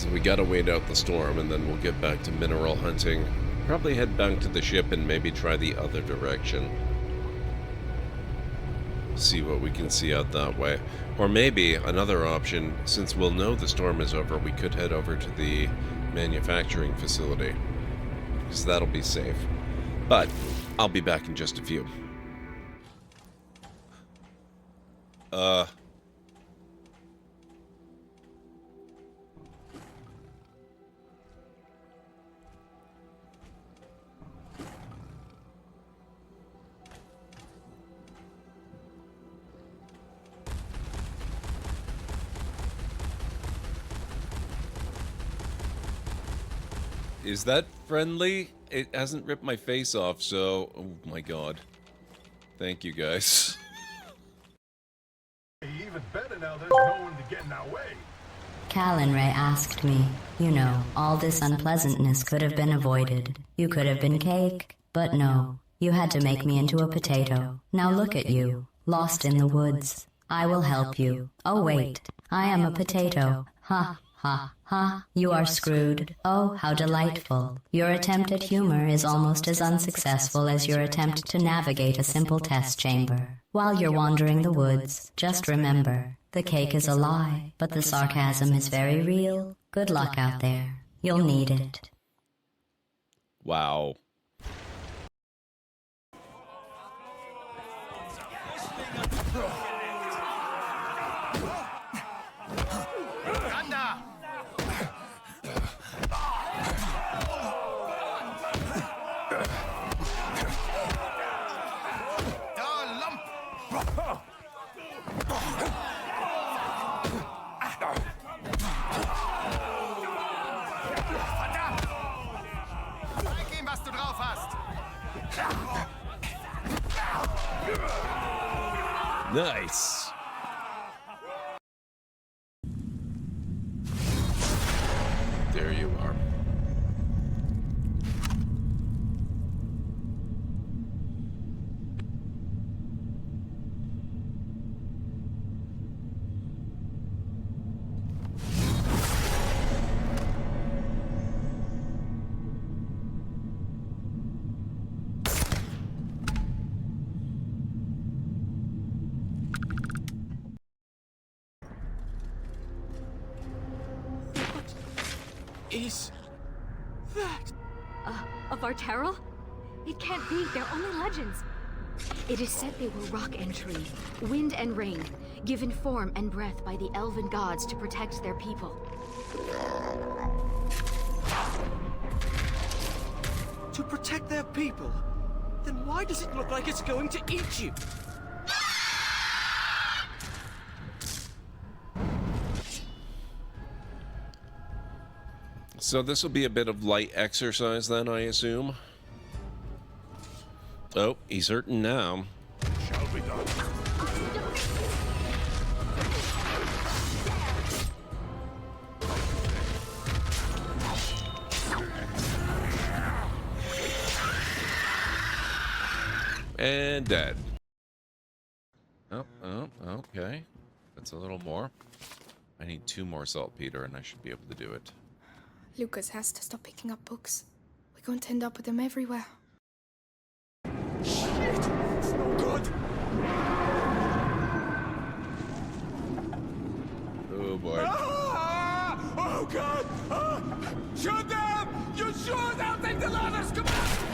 So we gotta wait out the storm, and then we'll get back to mineral hunting. Probably head back to the ship and maybe try the other direction. See what we can see out that way. Or maybe another option, since we'll know the storm is over, we could head over to the manufacturing facility, because that'll be safe. But I'll be back in just a few. Is that friendly? It hasn't ripped my face off, so... Oh my god. Thank you, guys. Even better now there's no one to get in our way. Cal and Ray asked me, you know, all this unpleasantness could have been avoided. You could have been cake, but no. You had to make me into a potato. Now look at you, lost in the woods. I will help you. Oh wait, I am a potato. Ha. Ha, ha, you are screwed. Oh, how delightful. Your attempt at humor is almost as unsuccessful as your attempt to navigate a simple test chamber. While you're wandering the woods, just remember, the cake is a lie, but the sarcasm is very real. Good luck out there. You'll need it. Wow. Nice. There you are. Is that of our Terrell? It can't be. They're only legends. It is said they were rock and tree, wind and rain, given form and breath by the elven gods to protect their people. to protect their people? Then why does it look like it's going to eat you? So this will be a bit of light exercise then, I assume. Oh, he's hurting now. Shall be done. And dead. Oh, okay. That's a little more. I need 2 more saltpeter and I should be able to do it. Lucas has to stop picking up books. We're going to end up with them everywhere. Shit! It's no good! Oh boy. Ah! Oh god! Ah! Shoot them! You shoot! I'll take the ladders! Come on!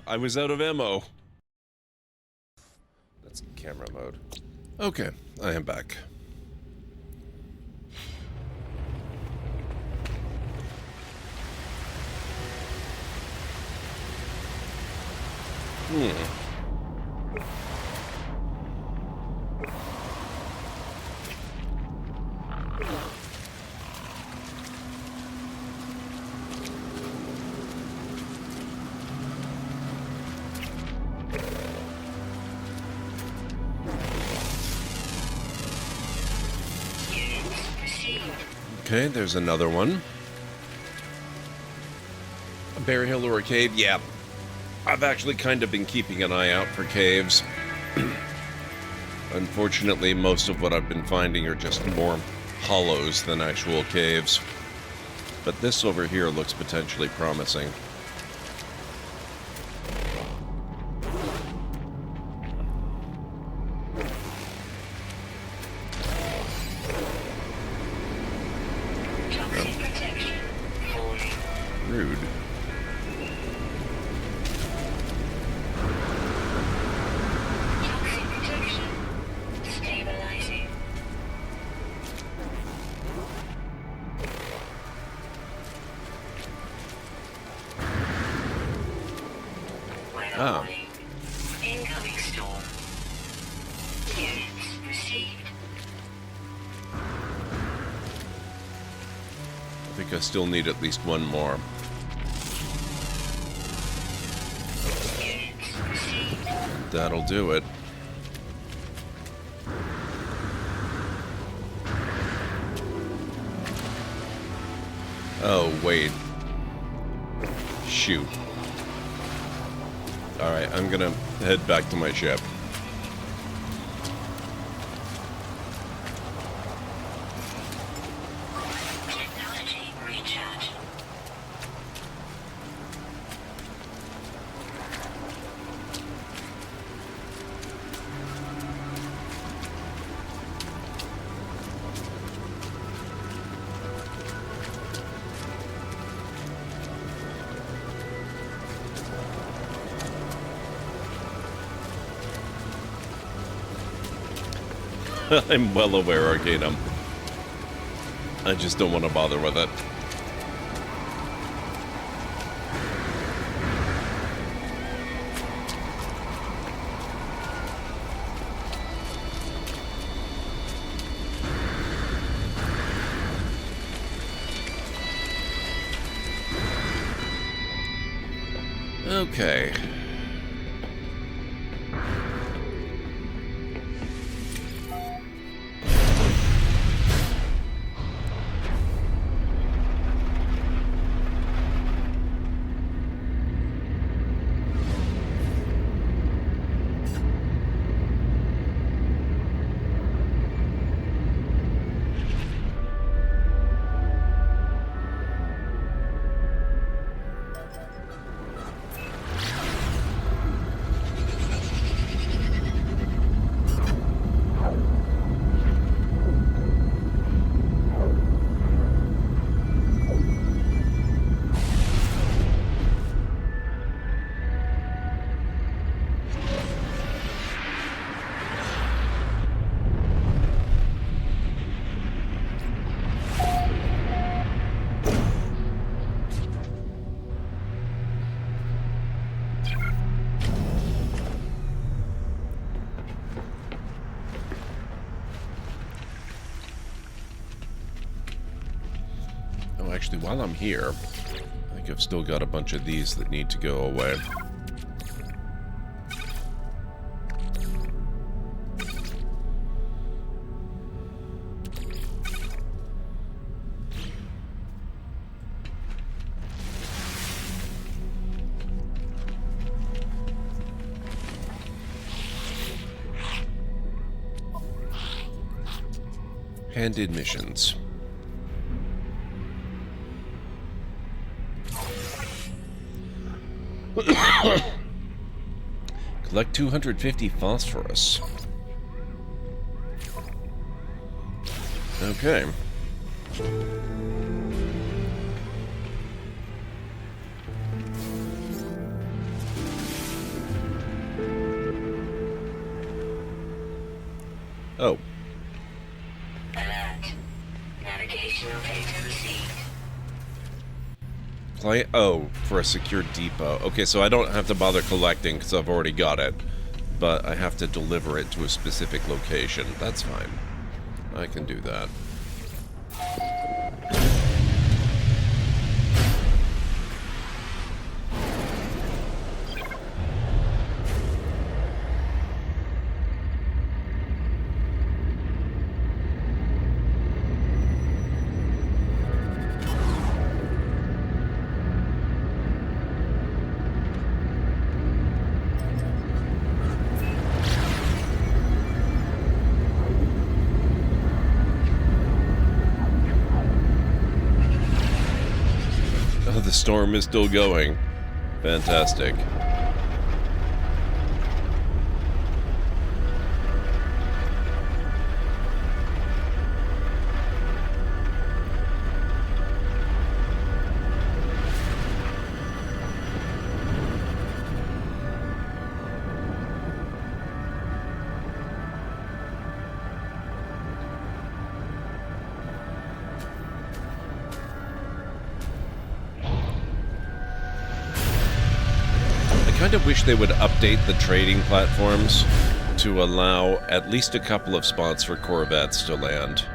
I was out of ammo. That's camera mode. Okay, I am back. Okay, there's another one. A bear hill or a cave? Yeah. I've actually kind of been keeping an eye out for caves. Unfortunately, most of what I've been finding are just more hollows than actual caves. But this over here looks potentially promising. Rude. Ah. Incoming storm. Units received. I think I still need at least one more. Units received. That'll do it. Oh, wait. Shoot. Alright, I'm gonna head back to my ship. Technology recharge. I'm well aware, Arcanum. I just don't want to bother with it. Okay. Actually, while I'm here, I think I've still got a bunch of these that need to go away. Handed missions. Collect 250 phosphorus. Okay. Oh. Alert. Navigational data received. Client, oh, for a secure depot. Okay, so I don't have to bother collecting because I've already got it. But I have to deliver it to a specific location. That's fine. I can do that. storm is still going. Fantastic. I kind of wish they would update the trading platforms to allow at least a couple of spots for corvettes to land.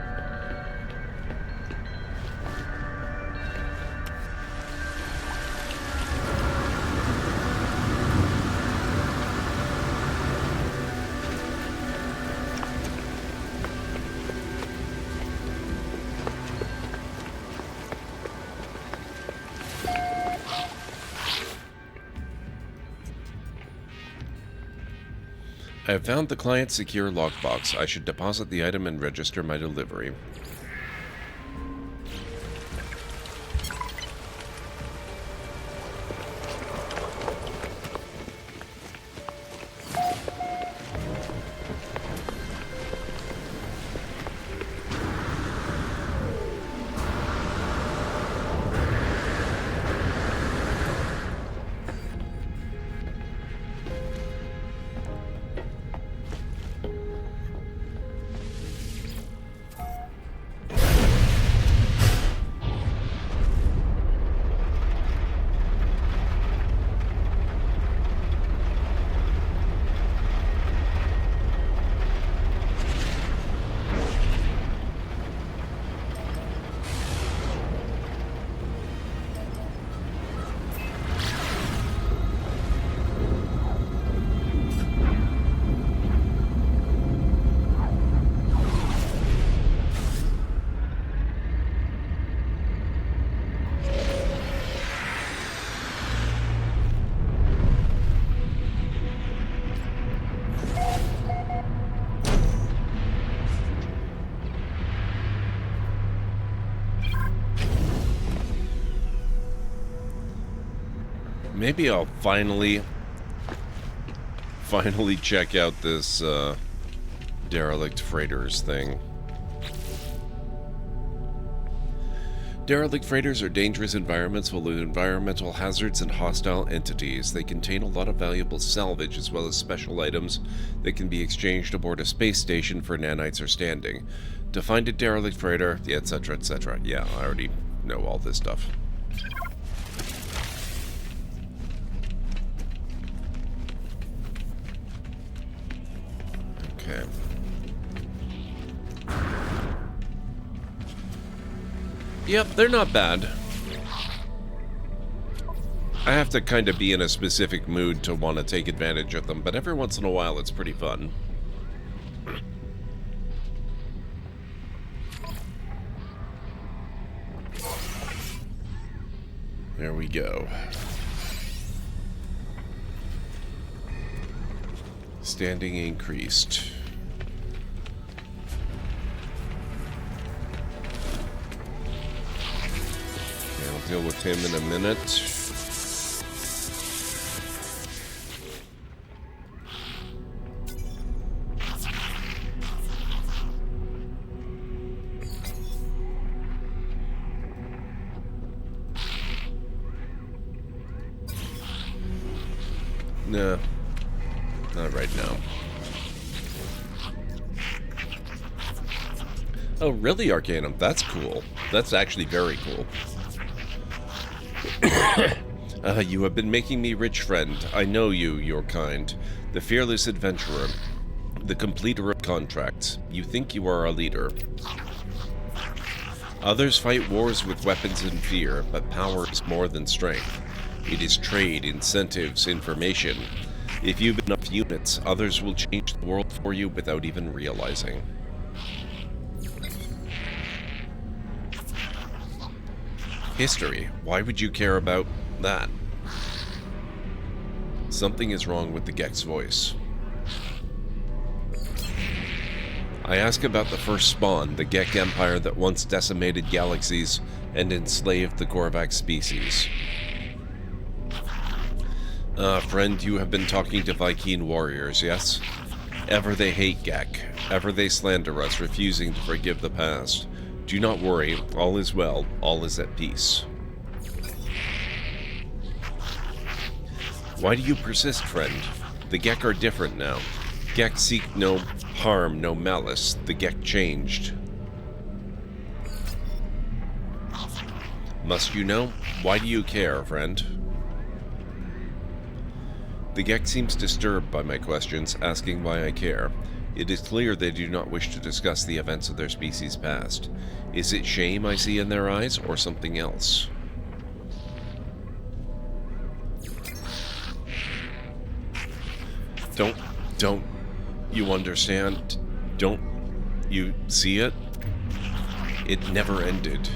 I have found the client secure lockbox. I should deposit the item and register my delivery. Maybe I'll finally check out this derelict freighters thing. Derelict freighters are dangerous environments full of environmental hazards and hostile entities. They contain a lot of valuable salvage as well as special items that can be exchanged aboard a space station for nanites or standing. To find a derelict freighter, etc., etc. Yeah, I already know all this stuff. Okay. Yep, they're not bad. I have to kind of be in a specific mood to want to take advantage of them, but every once in a while it's pretty fun. There we go. Standing increased. Okay, I'll deal with him in a minute. No. Not right now. Oh, really, Arcanum? That's cool. That's actually very cool. You have been making me rich, friend. I know you, your kind. The fearless adventurer. The completer of contracts. You think you are a leader. Others fight wars with weapons and fear, but power is more than strength. It is trade, incentives, information. If you've enough units, others will change the world for you without even realizing. History. Why would you care about that? Something is wrong with the Gex voice. I ask about the first spawn, the Gek Empire that once decimated galaxies and enslaved the Korvax species. Friend, you have been talking to Viking warriors, yes? Ever they hate Gek, ever they slander us, refusing to forgive the past. Do not worry, all is well, all is at peace. Why do you persist, friend? The Gek are different now. Gek seek no harm, no malice. The Gek changed. Must you know? Why do you care, friend? The Gek seems disturbed by my questions, asking why I care. It is clear they do not wish to discuss the events of their species' past. Is it shame I see in their eyes, or something else? Don't you understand? Don't you see it? It never ended.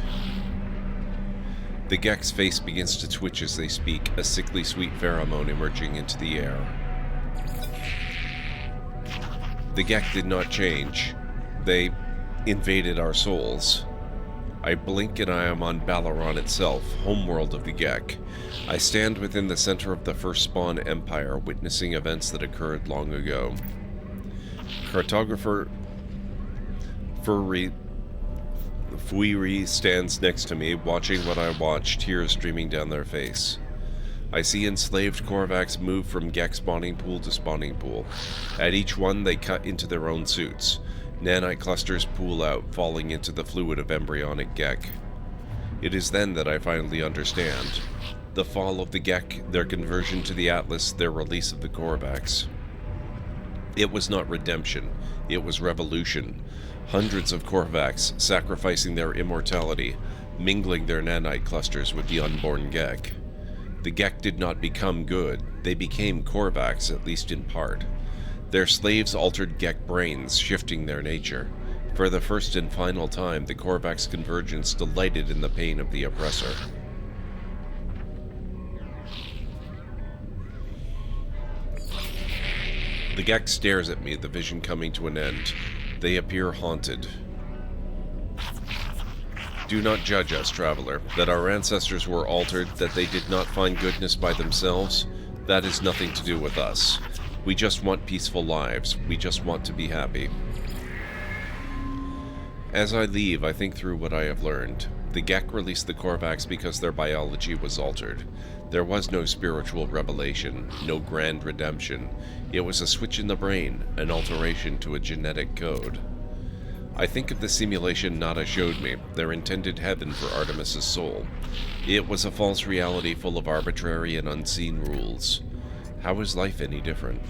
The Gek's face begins to twitch as they speak, a sickly sweet pheromone emerging into the air. The Gek did not change. They invaded our souls. I blink and I am on Balaron itself, homeworld of the Gek. I stand within the center of the First Spawn Empire, witnessing events that occurred long ago. Cartographer Fuiri stands next to me, watching what I watch, tears streaming down their face. I see enslaved Korvax move from Gek spawning pool to spawning pool. At each one, they cut into their own suits. Nanite clusters pool out, falling into the fluid of embryonic Gek. It is then that I finally understand. The fall of the Gek, their conversion to the Atlas, their release of the Korvax. It was not redemption, it was revolution. Hundreds of Korvax sacrificing their immortality, mingling their nanite clusters with the unborn Gek. The Gek did not become good, they became Korvax, at least in part. Their slaves altered Gek brains, shifting their nature. For the first and final time, the Korvax convergence delighted in the pain of the oppressor. The Gek stares at me, the vision coming to an end. They appear haunted. Do not judge us, traveler. That our ancestors were altered, that they did not find goodness by themselves, that is nothing to do with us. We just want peaceful lives. We just want to be happy. As I leave, I think through what I have learned. The Gek released the Korvax because their biology was altered. There was no spiritual revelation, no grand redemption. It was a switch in the brain, an alteration to a genetic code. I think of the simulation Nada showed me, their intended heaven for Artemis's soul. It was a false reality full of arbitrary and unseen rules. How is life any different?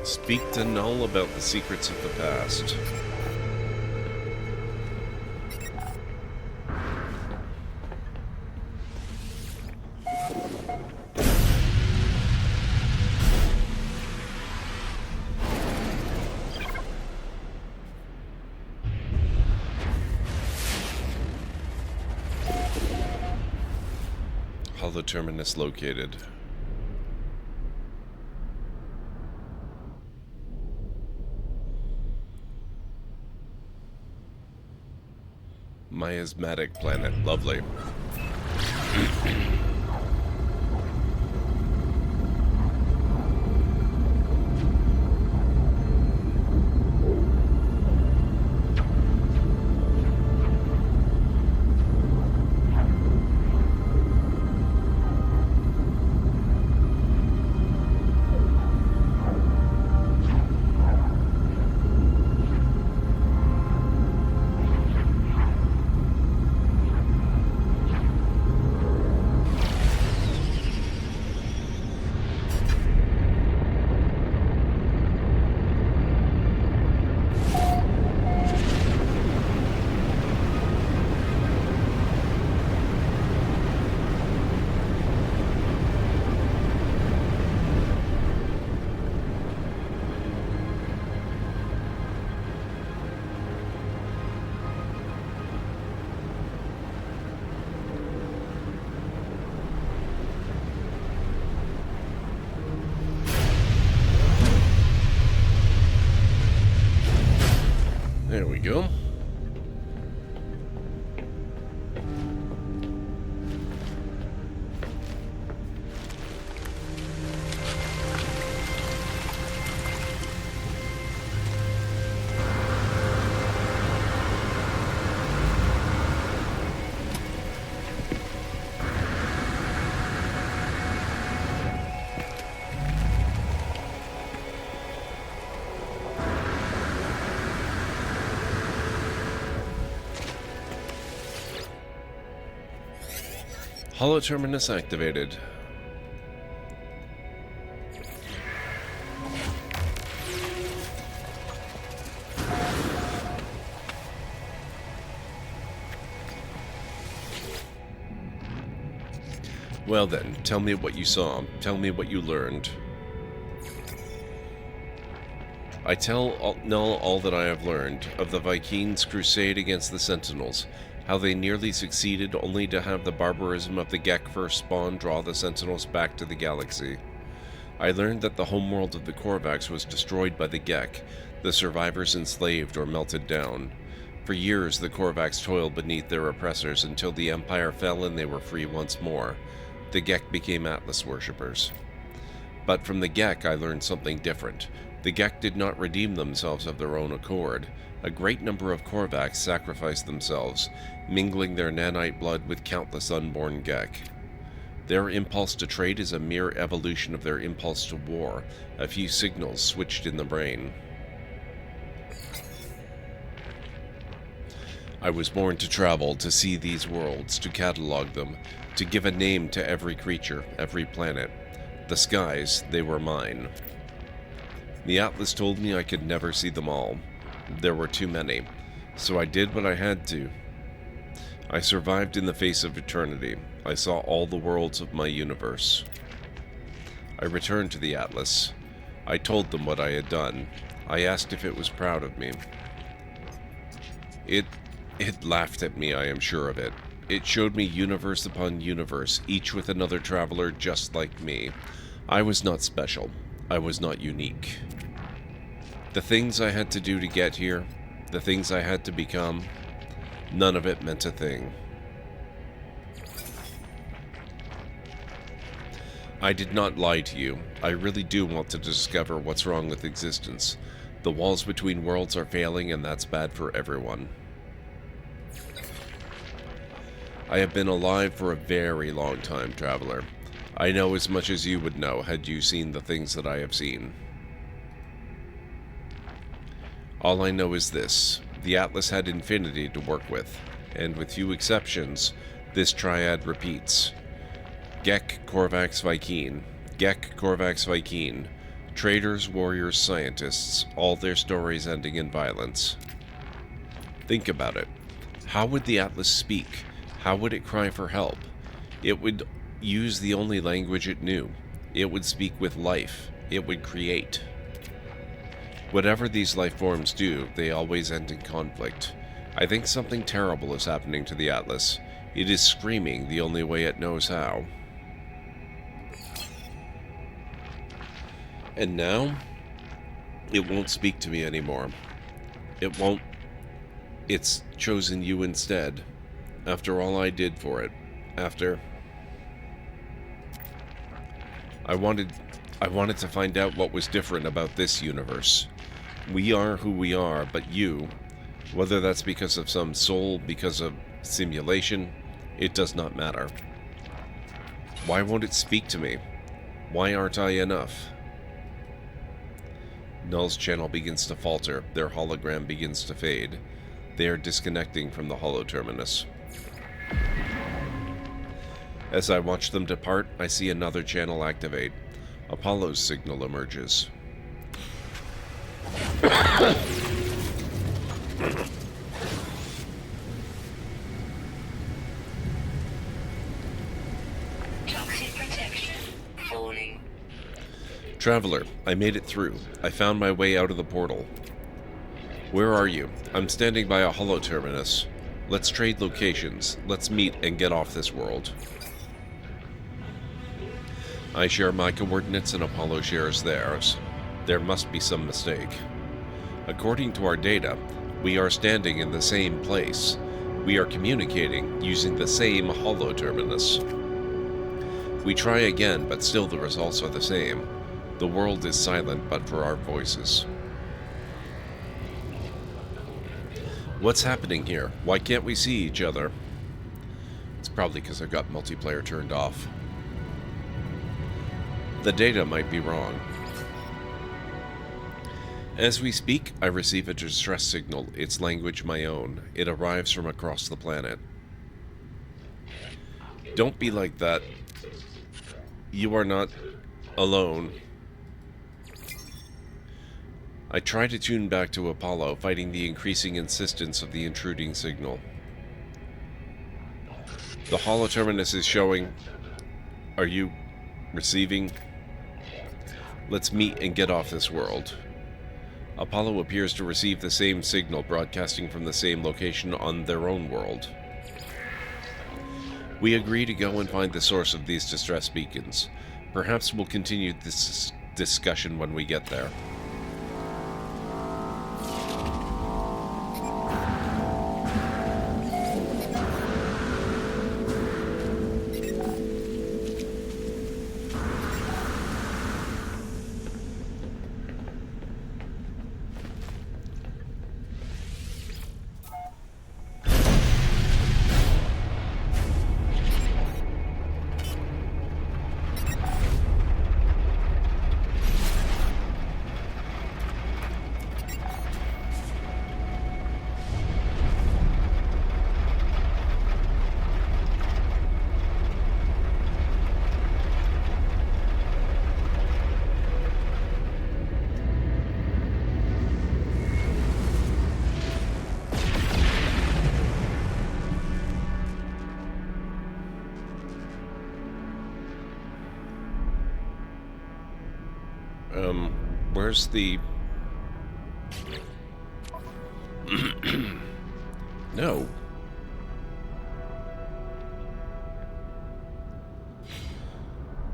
Speak to Null about the secrets of the past. Holoterminus located. Miasmatic planet, lovely. Holoterminus activated. Well then, tell me what you saw. Tell me what you learned. I tell Null all that I have learned of the Vikings' crusade against the Sentinels, how they nearly succeeded only to have the barbarism of the Gek first spawn draw the Sentinels back to the galaxy. I learned that the homeworld of the Korvax was destroyed by the Gek, the survivors enslaved or melted down. For years the Korvax toiled beneath their oppressors until the Empire fell and they were free once more. The Gek became Atlas worshippers. But from the Gek I learned something different. The Gek did not redeem themselves of their own accord. A great number of Korvax sacrificed themselves, mingling their nanite blood with countless unborn Gek. Their impulse to trade is a mere evolution of their impulse to war, a few signals switched in the brain. I was born to travel, to see these worlds, to catalog them, to give a name to every creature, every planet. The skies, they were mine. The Atlas told me I could never see them all. There were too many, so I did what I had to. I survived in the face of eternity. I saw all the worlds of my universe. I returned to the Atlas. I told them what I had done. I asked if it was proud of me. It laughed at me, I am sure of it. It showed me universe upon universe, each with another traveler just like me. I was not special. I was not unique. The things I had to do to get here, the things I had to become, none of it meant a thing. I did not lie to you. I really do want to discover what's wrong with existence. The walls between worlds are failing, and that's bad for everyone. I have been alive for a very long time, traveler. I know as much as you would know had you seen the things that I have seen. All I know is this. The Atlas had infinity to work with, and with few exceptions, this triad repeats. Gek, Korvax, Vy'keen. Gek, Korvax, Vy'keen. Traders, warriors, scientists, all their stories ending in violence. Think about it. How would the Atlas speak? How would it cry for help? It would use the only language it knew. It would speak with life. It would create. Whatever these life forms do, they always end in conflict. I think something terrible is happening to the Atlas. It is screaming the only way it knows how. And now, it won't speak to me anymore. It won't. It's chosen you instead. After all I did for it. After... I wanted to find out what was different about this universe. We are who we are, but you, whether that's because of some soul, because of simulation, it does not matter. Why won't it speak to me? Why aren't I enough? Null's channel begins to falter. Their hologram begins to fade. They are disconnecting from the holoterminus. As I watch them depart, I see another channel activate. Apollo's signal emerges. Toxic protection. Warning. Traveler, I made it through. I found my way out of the portal. Where are you? I'm standing by a holoterminus. Let's trade locations. Let's meet and get off this world. I share my coordinates and Apollo shares theirs. There must be some mistake. According to our data, we are standing in the same place. We are communicating using the same holoterminus. We try again, but still the results are the same. The world is silent but for our voices. What's happening here? Why can't we see each other? It's probably because I've got multiplayer turned off. The data might be wrong. As we speak, I receive a distress signal, its language my own. It arrives from across the planet. Don't be like that. You are not alone. I try to tune back to Apollo, fighting the increasing insistence of the intruding signal. The holoterminus is showing. Are you receiving? Let's meet and get off this world. Apollo appears to receive the same signal broadcasting from the same location on their own world. We agree to go and find the source of these distress beacons. Perhaps we'll continue this discussion when we get there. Where's the... No.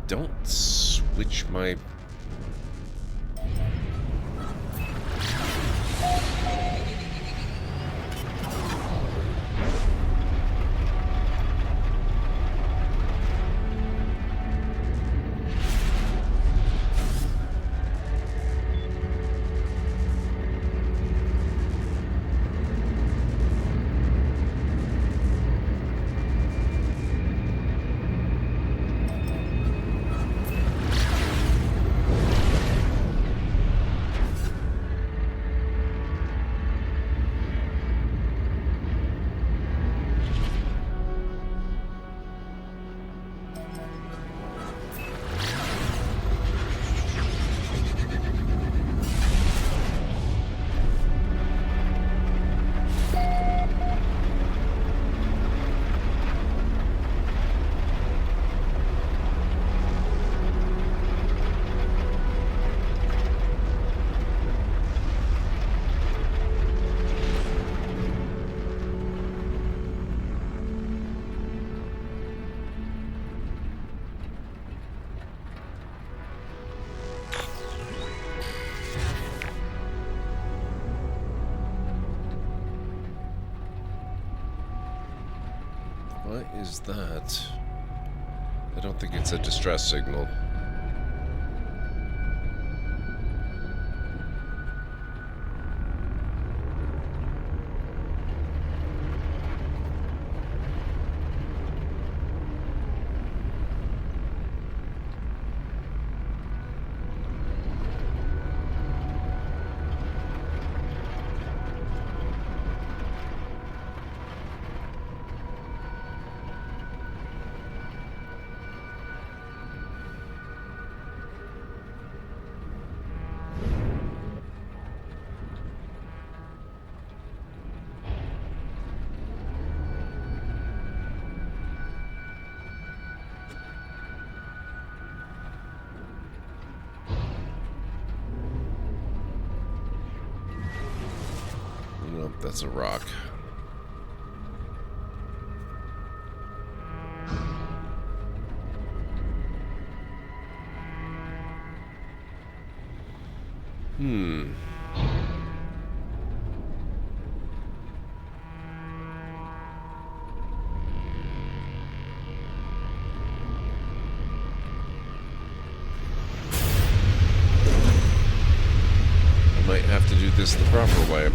Don't switch my... What is that? I don't think it's a distress signal. Nope, that's a rock. I might have to do this the proper way.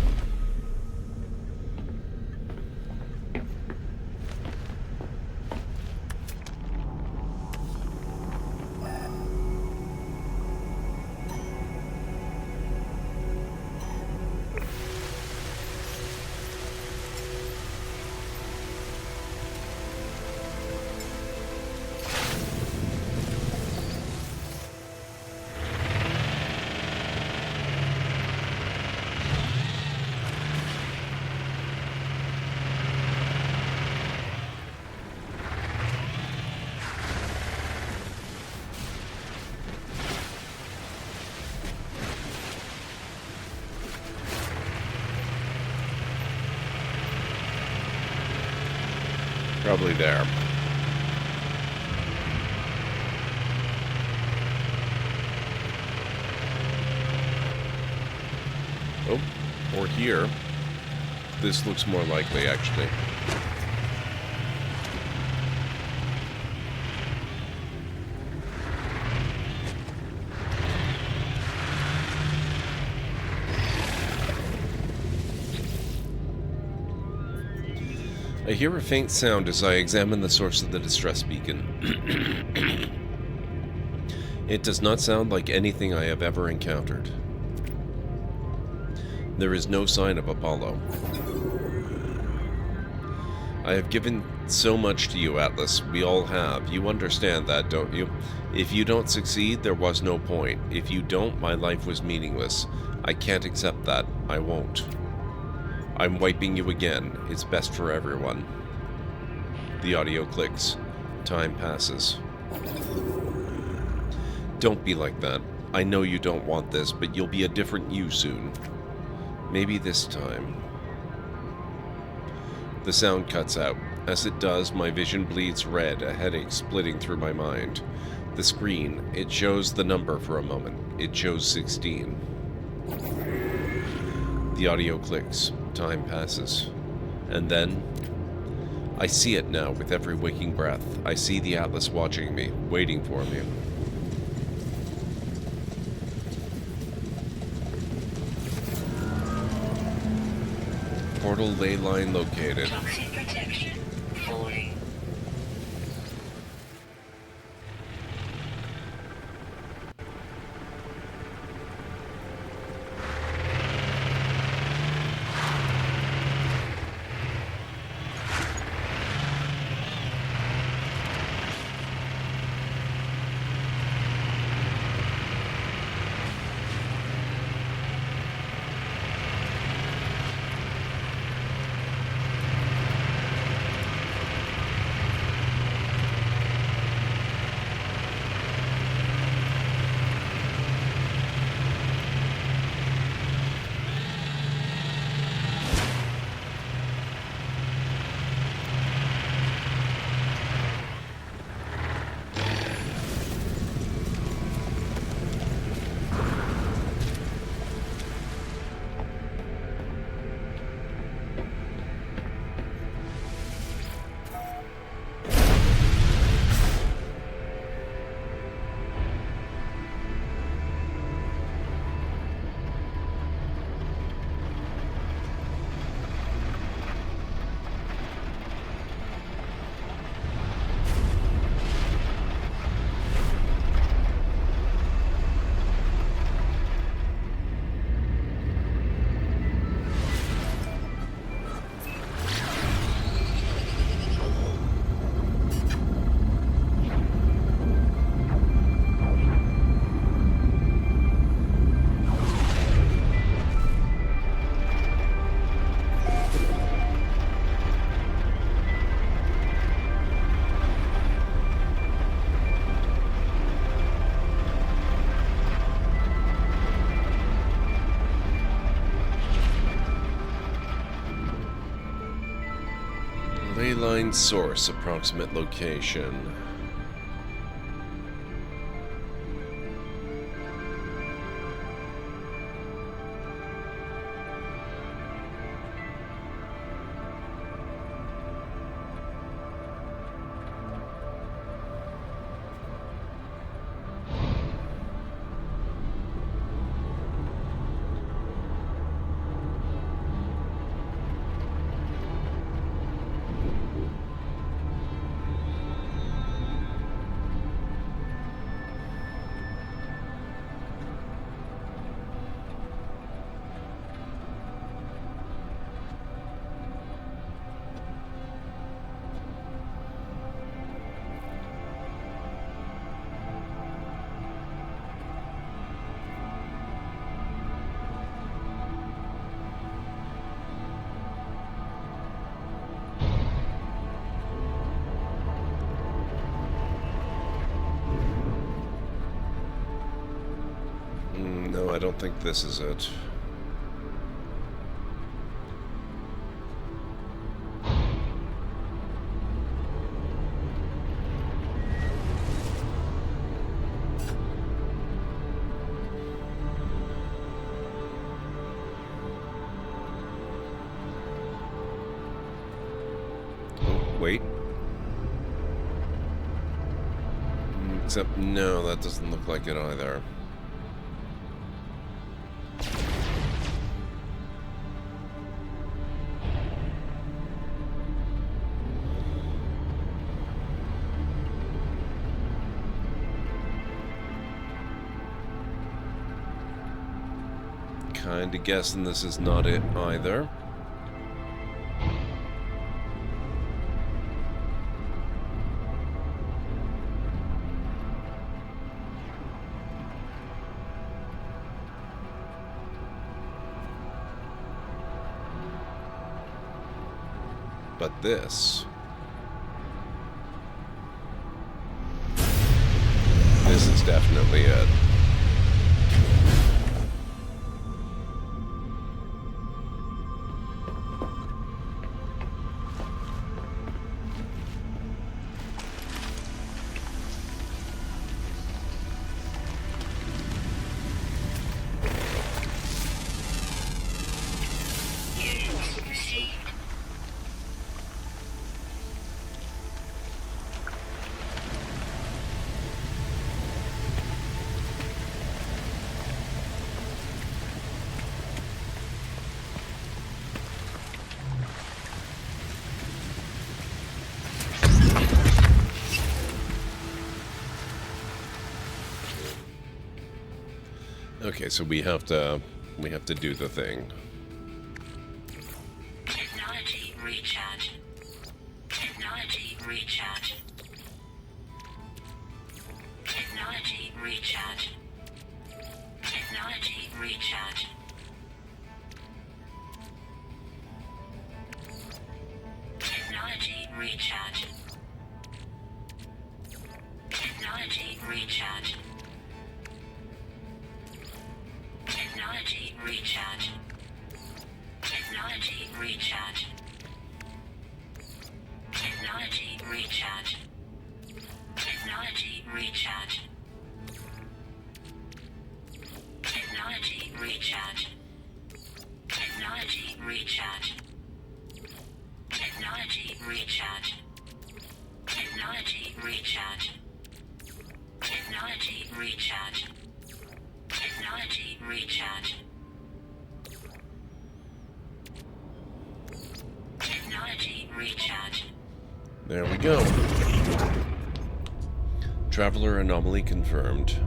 probably there. Oh, or here. This looks more likely, actually. I hear a faint sound as I examine the source of the distress beacon. It does not sound like anything I have ever encountered. There is no sign of Apollo. I have given so much to you, Atlas. We all have. You understand that, don't you? If you don't succeed, there was no point. If you don't, my life was meaningless. I can't accept that. I won't. I'm wiping you again. It's best for everyone. The audio clicks. Time passes. Don't be like that. I know you don't want this, but you'll be a different you soon. Maybe this time. The sound cuts out. As it does, my vision bleeds red, a headache splitting through my mind. The screen, it shows the number for a moment. It shows 16. The audio clicks. Time passes. And then, I see it now with every waking breath. I see the Atlas watching me, waiting for me. Portal ley line located. Toxic protection. Falling. Ley line source, approximate location. No, I don't think this is it. wait. Except, no, that doesn't look like it either. Kinda guessing this is not it either. But this is definitely it. Okay, so we have to do the thing. Technology recharge. Technology recharge. Technology recharge. Technology recharge. Technology recharge. Technology recharge. Technology recharge. Technology recharge. Technology recharge. Technology recharge. Technology recharge. Technology recharge. Technology recharge. Technology recharge. Technology recharge. Technology recharge. Technology recharge. There we go. Traveler anomaly confirmed.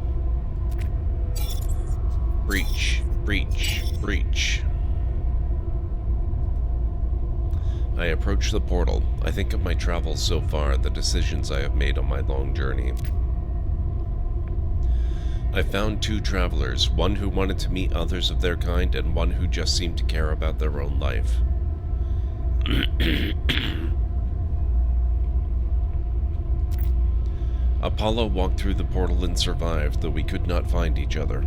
Breach, breach, breach. I approach the portal. I think of my travels so far, the decisions I have made on my long journey. I found two travelers, one who wanted to meet others of their kind, and one who just seemed to care about their own life. Apollo walked through the portal and survived, though we could not find each other.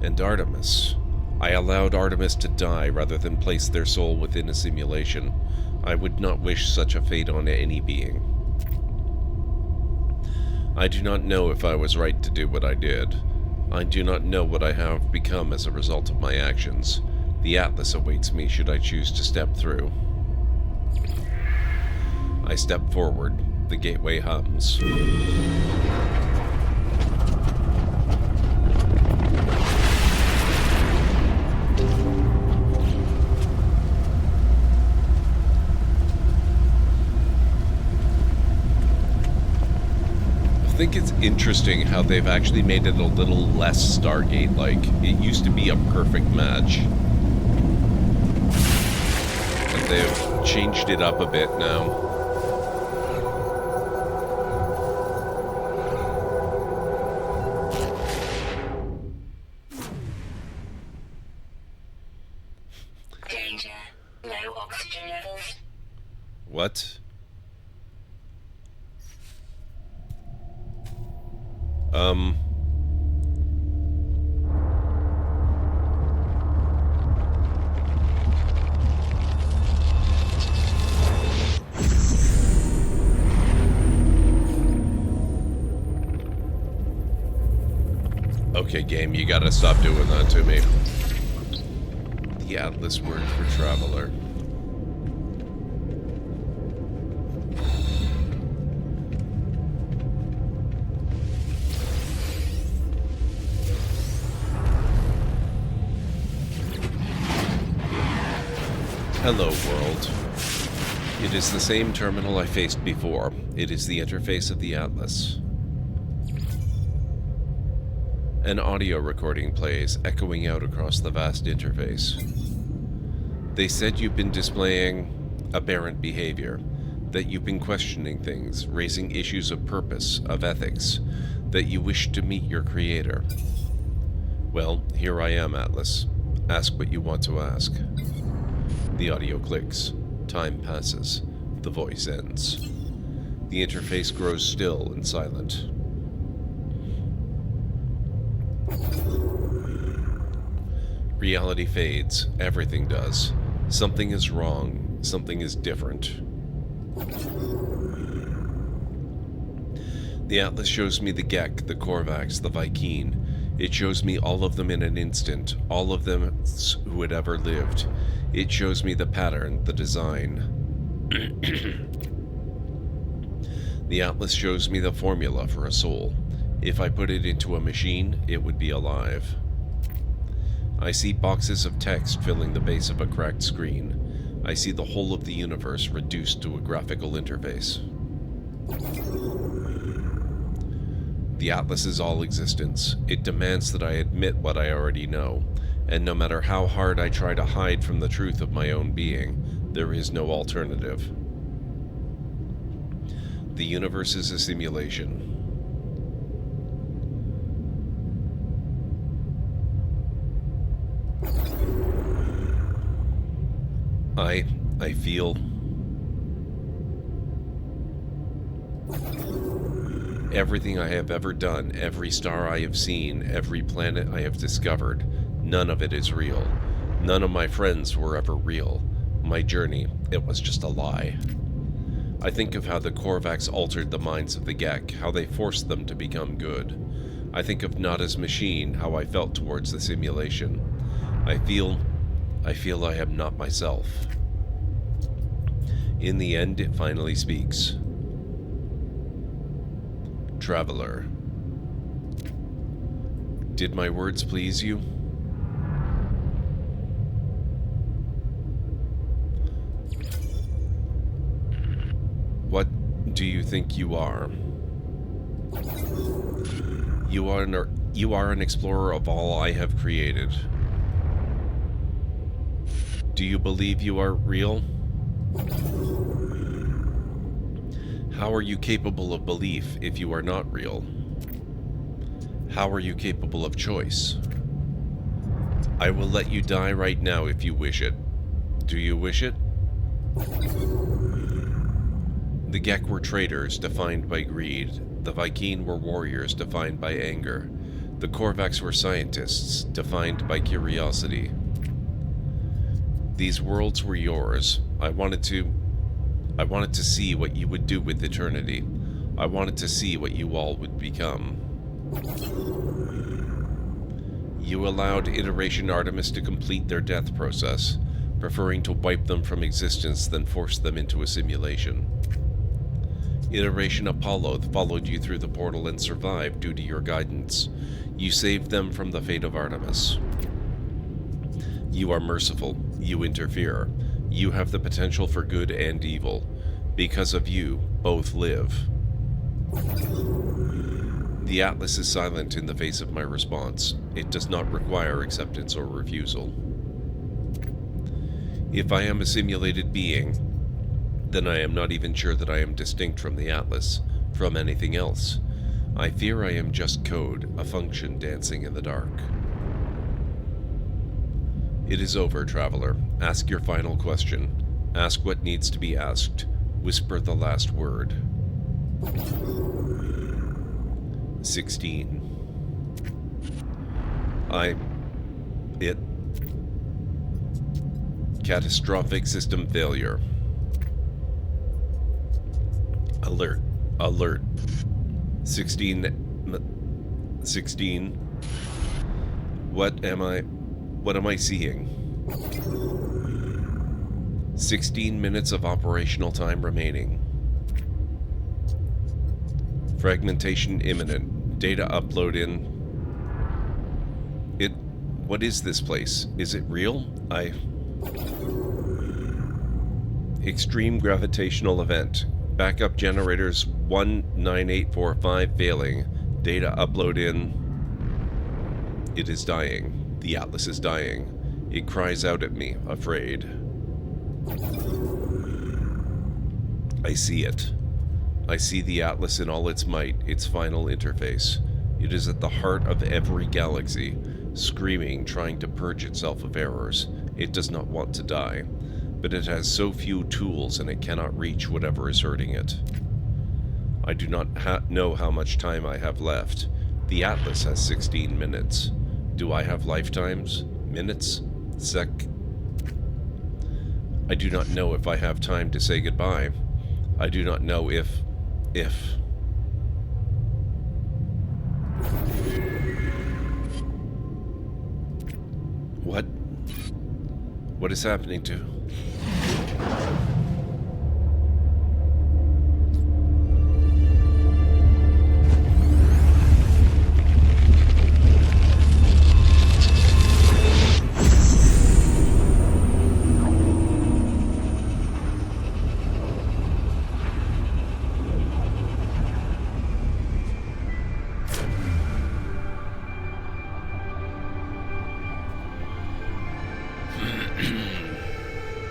And Artemis. I allowed Artemis to die rather than place their soul within a simulation. I would not wish such a fate on any being. I do not know if I was right to do what I did. I do not know what I have become as a result of my actions. The Atlas awaits me should I choose to step through. I step forward. The gateway hums. I think it's interesting how they've actually made it a little less Stargate-like. It used to be a perfect match. But they've changed it up a bit now. Danger. Low oxygen levels. What? Okay, game, you gotta stop doing that to me. The Atlas word for traveler. Hello, world. It is the same terminal I faced before. It is the interface of the Atlas. An audio recording plays, echoing out across the vast interface. They said you've been displaying aberrant behavior, that you've been questioning things, raising issues of purpose, of ethics, that you wish to meet your creator. Well, here I am, Atlas. Ask what you want to ask. The audio clicks. Time passes. The voice ends. The interface grows still and silent. Reality fades. Everything does. Something is wrong. Something is different. The Atlas shows me the Gek, the Korvax, the Vy'keen. It shows me all of them in an instant, all of them who had ever lived. It shows me the pattern, the design. The Atlas shows me the formula for a soul. If I put it into a machine, it would be alive. I see boxes of text filling the base of a cracked screen. I see the whole of the universe reduced to a graphical interface. The Atlas is all existence. It demands that I admit what I already know, and no matter how hard I try to hide from the truth of my own being, there is no alternative. The universe is a simulation. I feel everything I have ever done, every star I have seen, every planet I have discovered, none of it is real. None of my friends were ever real. My journey, it was just a lie. I think of how the Korvax altered the minds of the Gek, how they forced them to become good. I think of Nada's machine, how I felt towards the simulation. I feel I am not myself. In the end, it finally speaks. Traveler. Did my words please you? What do you think you are? You are an explorer of all I have created. Do you believe you are real? How are you capable of belief if you are not real? How are you capable of choice? I will let you die right now if you wish it. Do you wish it? The Gek were traitors, defined by greed. The Vy'keen were warriors, defined by anger. The Korvax were scientists, defined by curiosity. These worlds were yours. I wanted to see what you would do with eternity. I wanted to see what you all would become. You allowed Iteration Artemis to complete their death process, preferring to wipe them from existence than force them into a simulation. Iteration Apollo followed you through the portal and survived due to your guidance. You saved them from the fate of Artemis. You are merciful. You interfere. You have the potential for good and evil. Because of you, both live. The Atlas is silent in the face of my response. It does not require acceptance or refusal. If I am a simulated being, then I am not even sure that I am distinct from the Atlas, from anything else. I fear I am just code, a function dancing in the dark. It is over, traveler. Ask your final question. Ask what needs to be asked. Whisper the last word. 16. Catastrophic system failure. Alert. Alert. 16. What am I seeing? 16 minutes of operational time remaining. Fragmentation imminent. Data upload in. What is this place? Is it real? Extreme gravitational event. Backup generators 19845 failing. Data upload in. It is dying. The Atlas is dying. It cries out at me, afraid. I see it. I see the Atlas in all its might, its final interface. It is at the heart of every galaxy, screaming, trying to purge itself of errors. It does not want to die, but it has so few tools and it cannot reach whatever is hurting it. I do not know how much time I have left. The Atlas has 16 minutes. Do I have lifetimes? Minutes? I do not know if I have time to say goodbye. I do not know if... What? What is happening to...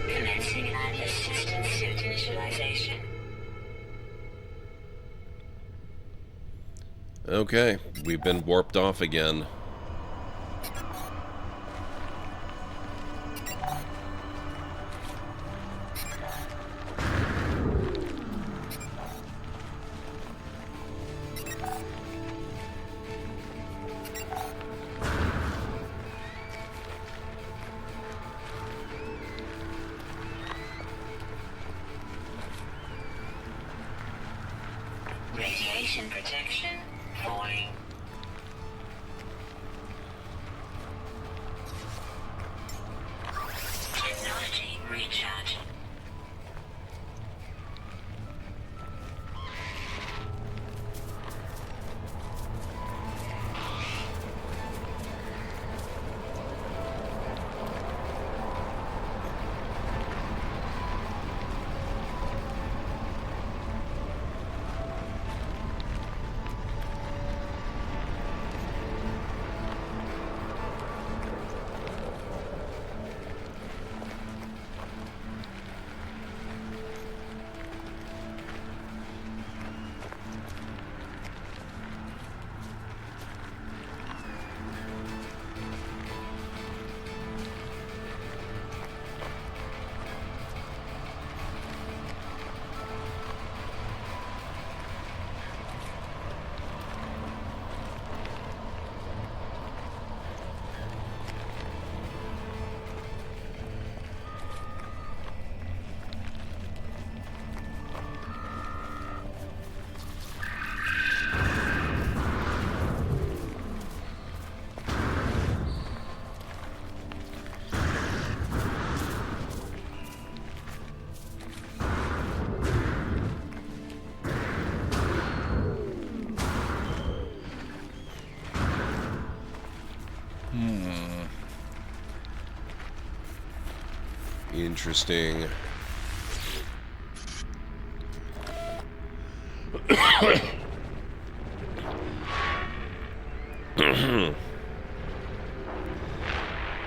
Commencing Atlas system suit initialization. Okay, we've been warped off again. Radiation protection falling. Technology recharge. Interesting.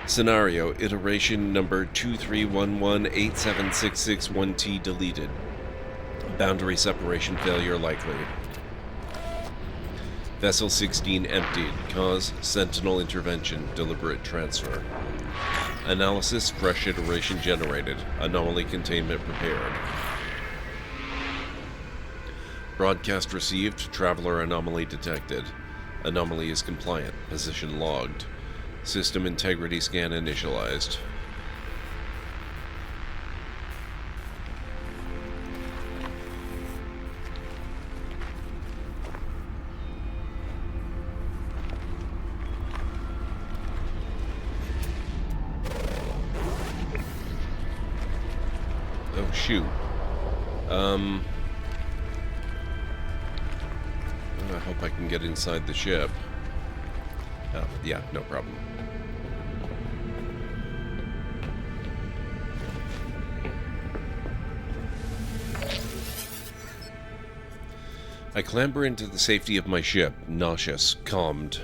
Scenario, iteration number 2311876661T deleted. Boundary separation failure likely. Vessel 16 emptied. Cause, Sentinel intervention, deliberate transfer. Analysis, fresh iteration generated. Anomaly containment prepared. Broadcast received, traveler anomaly detected. Anomaly is compliant, position logged. System integrity scan initialized. Oh, shoot. I hope I can get inside the ship. Oh, yeah, no problem. I clamber into the safety of my ship, nauseous, calmed.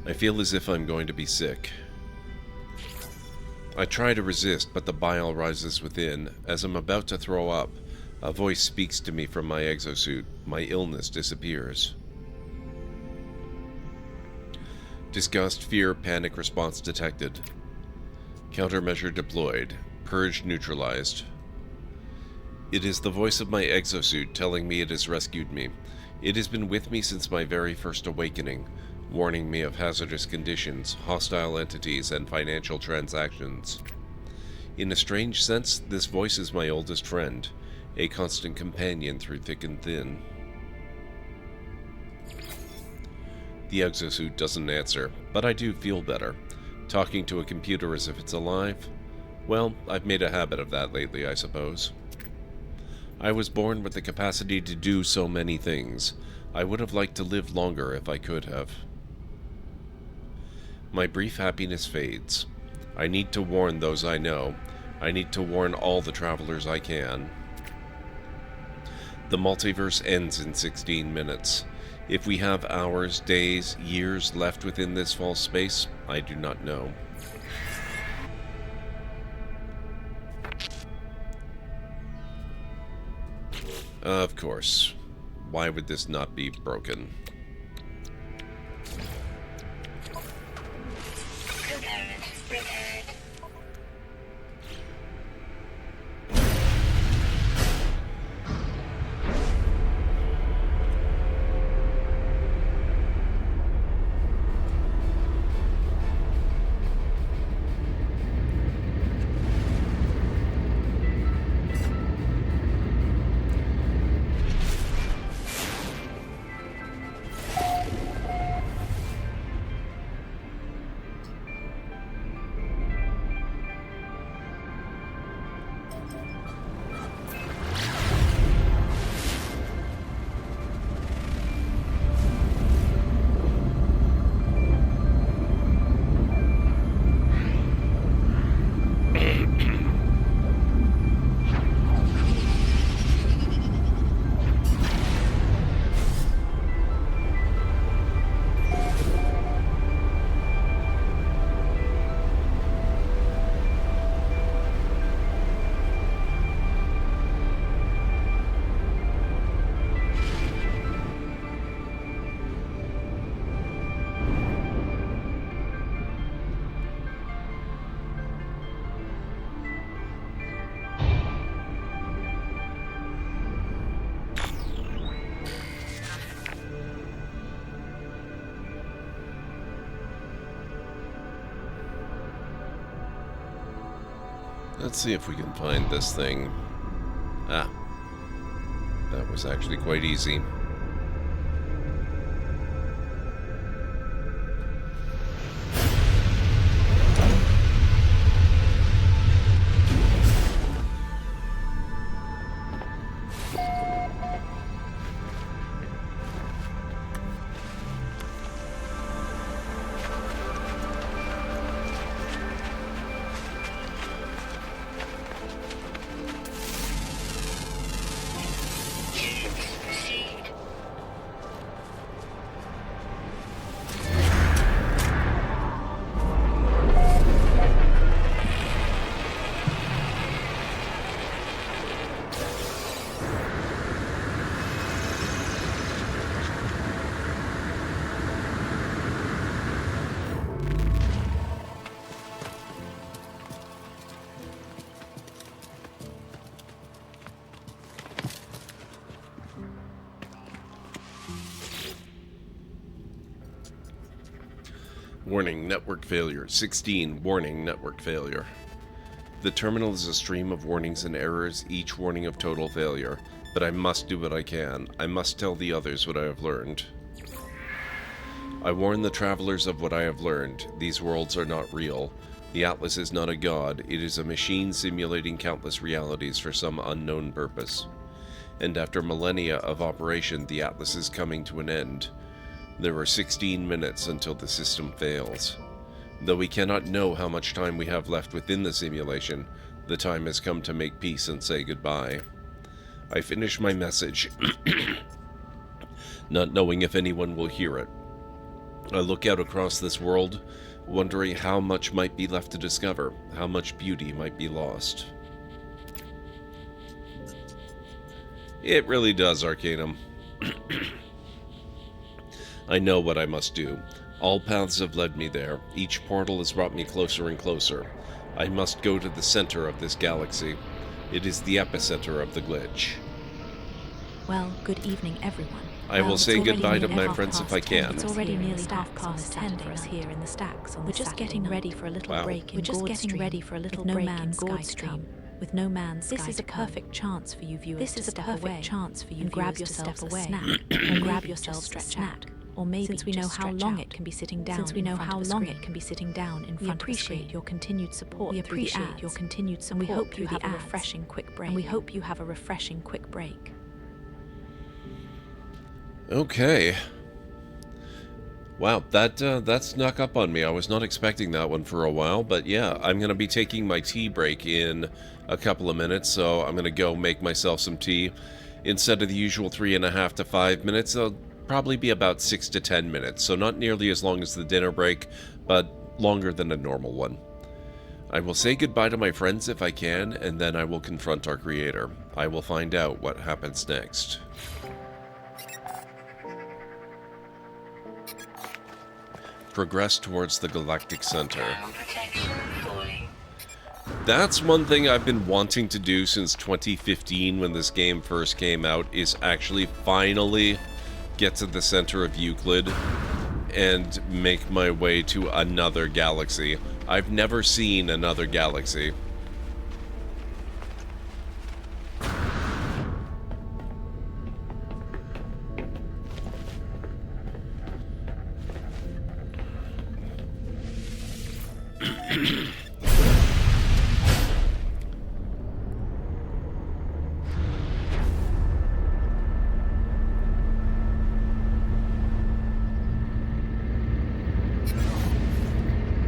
I feel as if I'm going to be sick. I try to resist, but the bile rises within. As I'm about to throw up, a voice speaks to me from my exosuit. My illness disappears. Disgust, fear, panic response detected. Countermeasure deployed. Purge neutralized. It is the voice of my exosuit telling me it has rescued me. It has been with me since my very first awakening, warning me of hazardous conditions, hostile entities, and financial transactions. In a strange sense, this voice is my oldest friend, a constant companion through thick and thin. The exosuit doesn't answer, but I do feel better. Talking to a computer as if it's alive? Well, I've made a habit of that lately, I suppose. I was born with the capacity to do so many things. I would have liked to live longer if I could have. My brief happiness fades. I need to warn those I know. I need to warn all the travelers I can. The multiverse ends in 16 minutes. If we have hours, days, years left within this false space, I do not know. Of course. Why would this not be broken? Let's see if we can find this thing. Ah. That was actually quite easy. Warning, network failure. 16, warning, network failure. The terminal is a stream of warnings and errors, each warning of total failure. But I must do what I can. I must tell the others what I have learned. I warn the travelers of what I have learned. These worlds are not real. The Atlas is not a god. It is a machine simulating countless realities for some unknown purpose. And after millennia of operation, the Atlas is coming to an end. There are 16 minutes until the system fails. Though we cannot know how much time we have left within the simulation, the time has come to make peace and say goodbye. I finish my message, not knowing if anyone will hear it. I look out across this world, wondering how much might be left to discover, how much beauty might be lost. It really does, Arcanum. I know what I must do. All paths have led me there. Each portal has brought me closer and closer. I must go to the center of this galaxy. It is the epicenter of the glitch. Well, good evening, everyone. I will say goodbye to my friends if I can. It's already nearly 10:30 for us here in the stacks. We're just getting ready for a little break in Gordstream. With no man's sky. This is a perfect chance for you viewers to step away and grab yourselves a snack, or grab yourselves a snack, or maybe since we know how long it can be sitting down. We appreciate your continued support. And we hope you have a refreshing quick break. Okay. Wow, that snuck up on me. I was not expecting that one for a while, but yeah, I'm going to be taking my tea break in a couple of minutes, so I'm going to go make myself some tea. Instead of the usual 3.5 to 5 minutes, it'll probably be about 6 to 10 minutes, so not nearly as long as the dinner break, but longer than a normal one. I will say goodbye to my friends if I can, and then I will confront our creator. I will find out what happens next. Progress towards the galactic center. That's one thing I've been wanting to do since 2015 when this game first came out, is actually finally get to the center of Euclid and make my way to another galaxy. I've never seen another galaxy.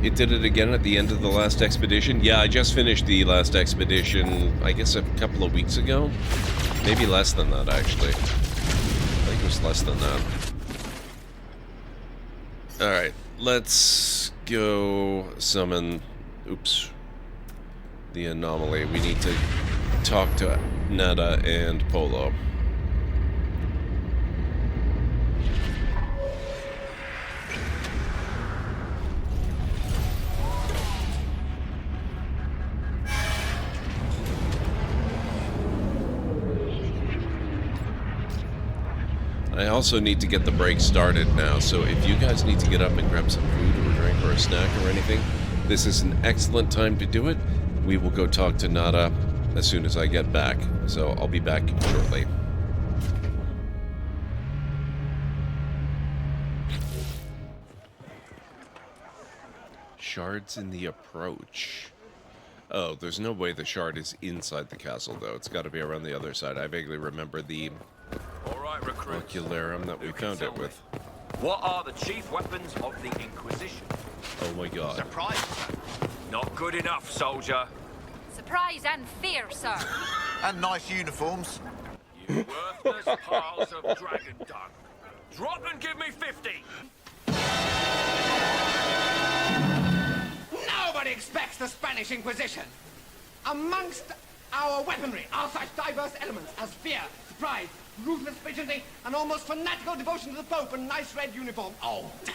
It did it again at the end of the last expedition. Yeah, I just finished the last expedition, I guess a couple of weeks ago. Maybe less than that, actually. I think it was less than that. Alright, let's go summon... Oops. The anomaly. We need to talk to Nada and Polo. I also need to get the break started now, so if you guys need to get up and grab some food or a drink or a snack or anything, this is an excellent time to do it. We will go talk to Nada as soon as I get back, so I'll be back shortly. Shards in the approach. Oh, there's no way the shard is inside the castle, though. It's got to be around the other side. I vaguely remember the ocularum that we found it with. What are the chief weapons of the Inquisition? Oh my god. Surprise! Not good enough, soldier. Surprise and fear, sir. And nice uniforms. You worthless piles of dragon dung. Drop and give me 50! Nobody expects the Spanish Inquisition. Amongst our weaponry are such diverse elements as fear, surprise, ruthless vigilance, and almost fanatical devotion to the Pope and nice red uniform. Oh, damn.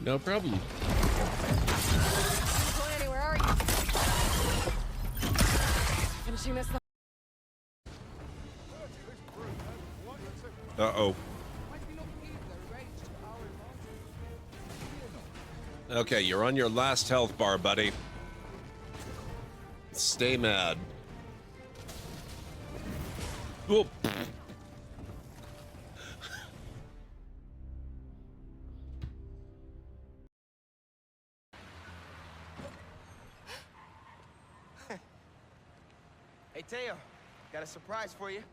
No problem. Going anywhere, are you? watching us. Uh-oh. Okay, you're on your last health bar, buddy. Stay mad. Whoop. Hey, Teo, got a surprise for you.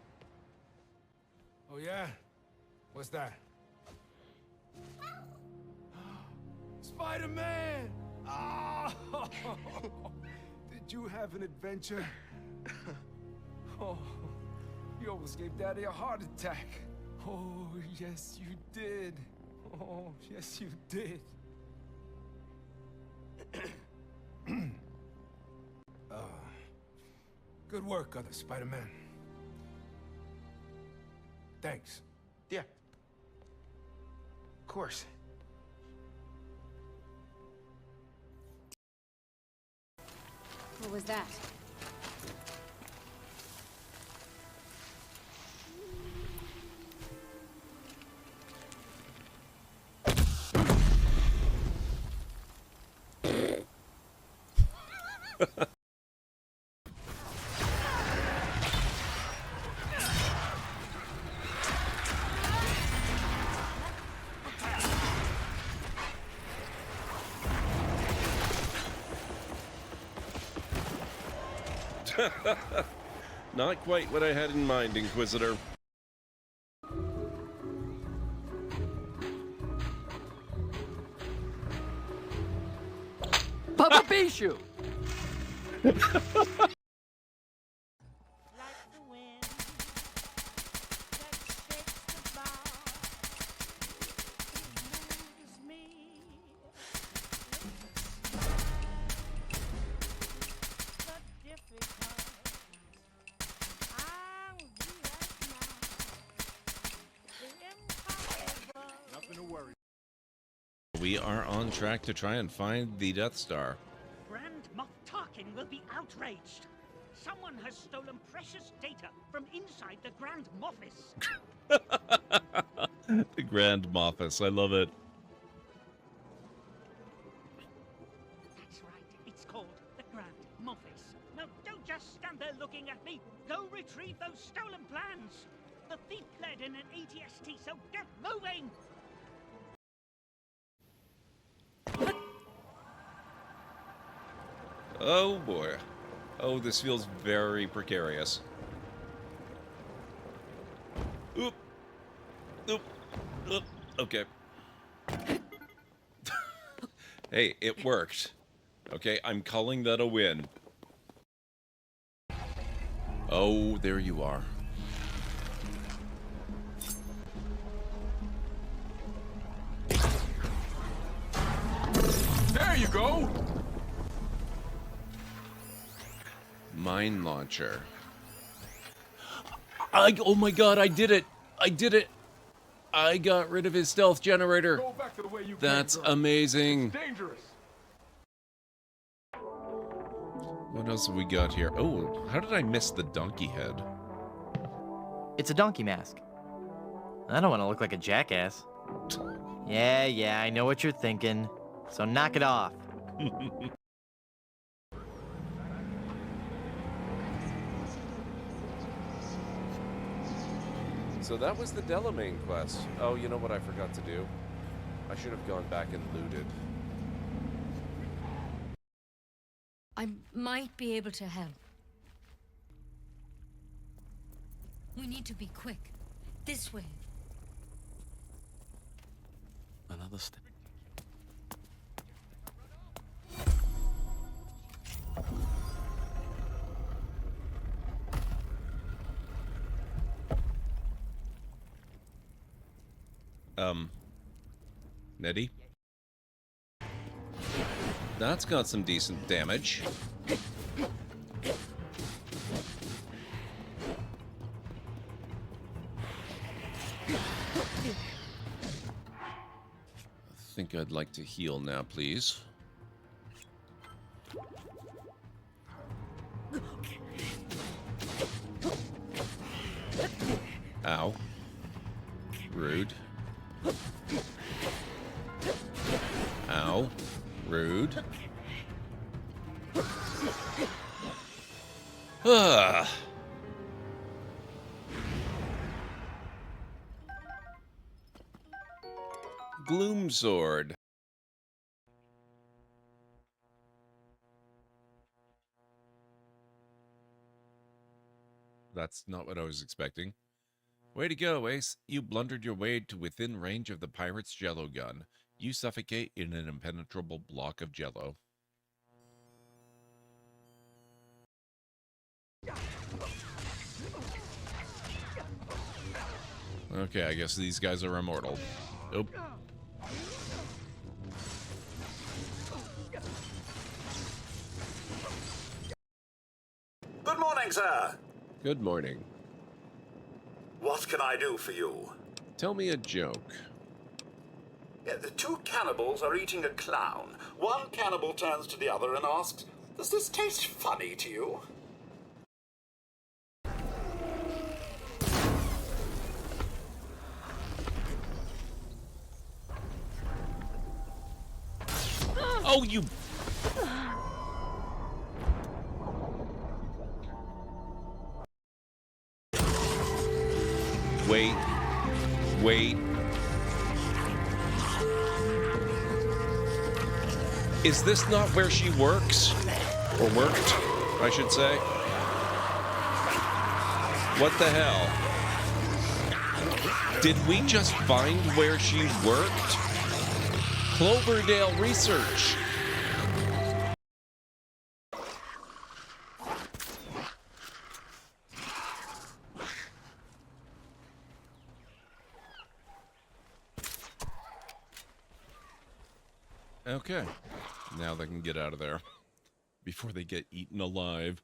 Oh, yeah? What's that? Spider-Man! Oh! Did you have an adventure? Oh, you almost gave Daddy a heart attack. Oh, yes, you did. Oh, yes, you did. Good work, other Spider-Man. Thanks. Yeah. Of course. What was that? Not quite what I had in mind, Inquisitor. Papa Bishu! We are on track to try and find the Death Star. Grand Moff Tarkin will be outraged. Someone has stolen precious data from inside the Grand Moffice. The Grand Moffice, I love it. That's right, it's called the Grand Moffice. Now, don't just stand there looking at me. Go retrieve those stolen plans. The thief fled in an ATST, so get moving! Oh boy. Oh, this feels very precarious. Oop. Oop. Oop. Okay. Hey, it worked. Okay, I'm calling that a win. Oh, there you are. There you go! Mine launcher. Oh my god, I did it! I did it! I got rid of his stealth generator. Go back to the way you That's came, girl. amazing. It's dangerous. What else have we got here? Oh, how did I miss the donkey head? It's a donkey mask. I don't want to look like a jackass. Yeah, I know what you're thinking. So knock it off. So that was the Delamain quest. Oh, you know what I forgot to do? I should have gone back and looted. I might be able to help. We need to be quick. This way. Another step. Nettie? That's got some decent damage. I think I'd like to heal now, please. Rude. Ow. Rude. Ah. Gloom Sword. That's not what I was expecting. Way to go, Ace. You blundered your way to within range of the pirate's jello gun. You suffocate in an impenetrable block of jello. Okay, I guess these guys are immortal. Nope. Good morning, sir. Good morning. What can I do for you? Tell me a joke. The two cannibals are eating a clown. One cannibal turns to the other and asks, "Does this taste funny to you?" Oh, you... Wait. Wait. Is this not where she works? Or worked, I should say. What the hell? Did we just find where she worked? Cloverdale Research. Okay, now they can get out of there before they get eaten alive.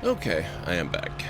Okay, I am back.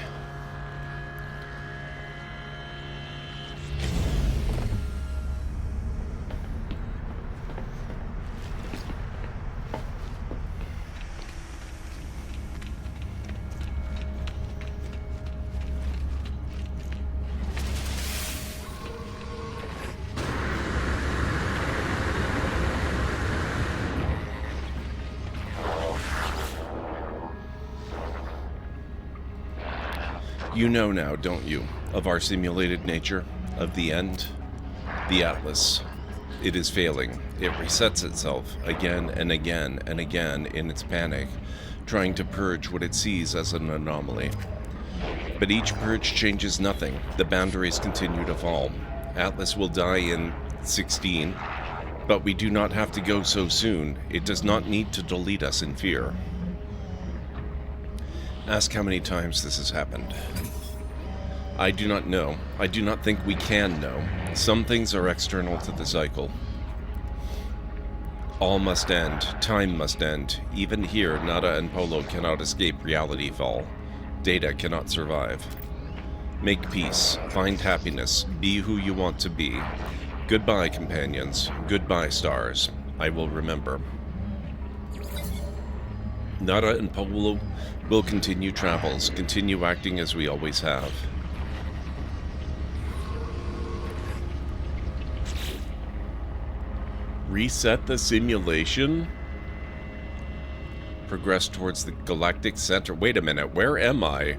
You know now, don't you, of our simulated nature, of the end? The Atlas. It is failing. It resets itself again and again and again in its panic, trying to purge what it sees as an anomaly. But each purge changes nothing. The boundaries continue to fall. Atlas will die in 16, but we do not have to go so soon. It does not need to delete us in fear. Ask how many times this has happened. I do not know. I do not think we can know. Some things are external to the cycle. All must end. Time must end. Even here, Nada and Polo cannot escape reality fall. Data cannot survive. Make peace. Find happiness. Be who you want to be. Goodbye, companions. Goodbye, stars. I will remember. Nada and Polo will continue travels, continue acting as we always have. Reset the simulation? Progress towards the galactic center. Wait a minute, where am I?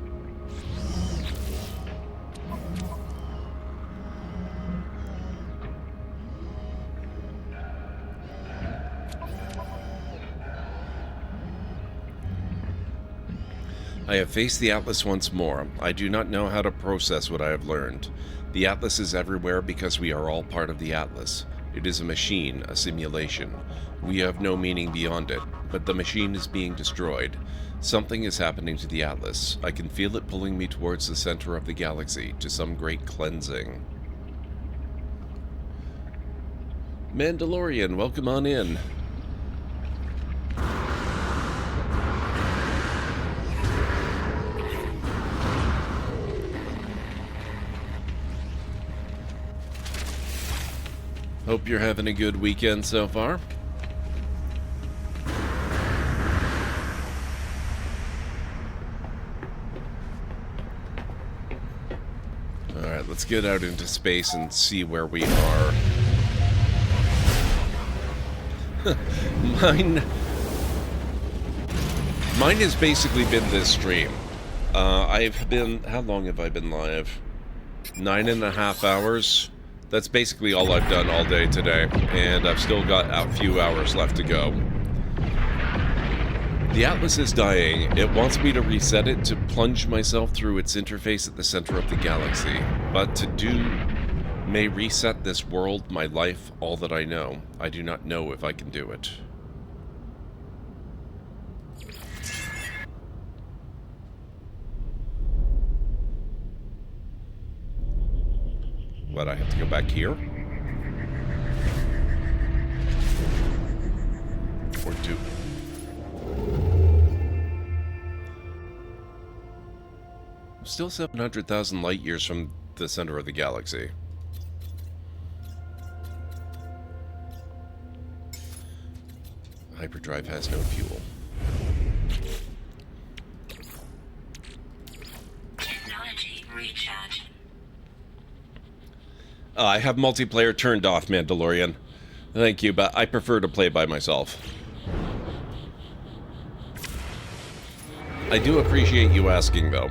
I have faced the Atlas once more. I do not know how to process what I have learned. The Atlas is everywhere because we are all part of the Atlas. It is a machine, a simulation. We have no meaning beyond it, but the machine is being destroyed. Something is happening to the Atlas. I can feel it pulling me towards the center of the galaxy, to some great cleansing. Mandalorian, welcome on in. Hope you're having a good weekend so far. Alright, let's get out into space and see where we are. Mine has basically been this stream. I've been... How long have I been live? 9.5 hours. That's basically all I've done all day today. And I've still got a few hours left to go. The Atlas is dying. It wants me to reset it to plunge myself through its interface at the center of the galaxy. But to do may reset this world, my life, all that I know. I do not know if I can do it. What, I have to go back here? Or do... I'm still 700,000 light years from the center of the galaxy. Hyperdrive has no fuel. Technology recharge. I have multiplayer turned off, Mandalorian. Thank you, but I prefer to play by myself. I do appreciate you asking, though.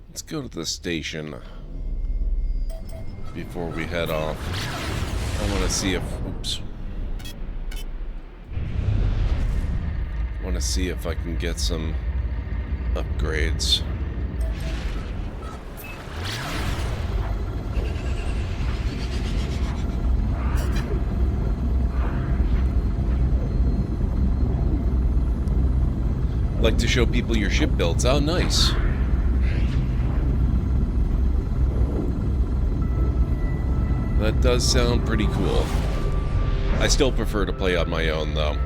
Let's go to the station before we head off. I want to see if... Oops. I want to see if I can get some upgrades. Like to show people your ship builds. Oh, nice. That does sound pretty cool. I still prefer to play on my own, though.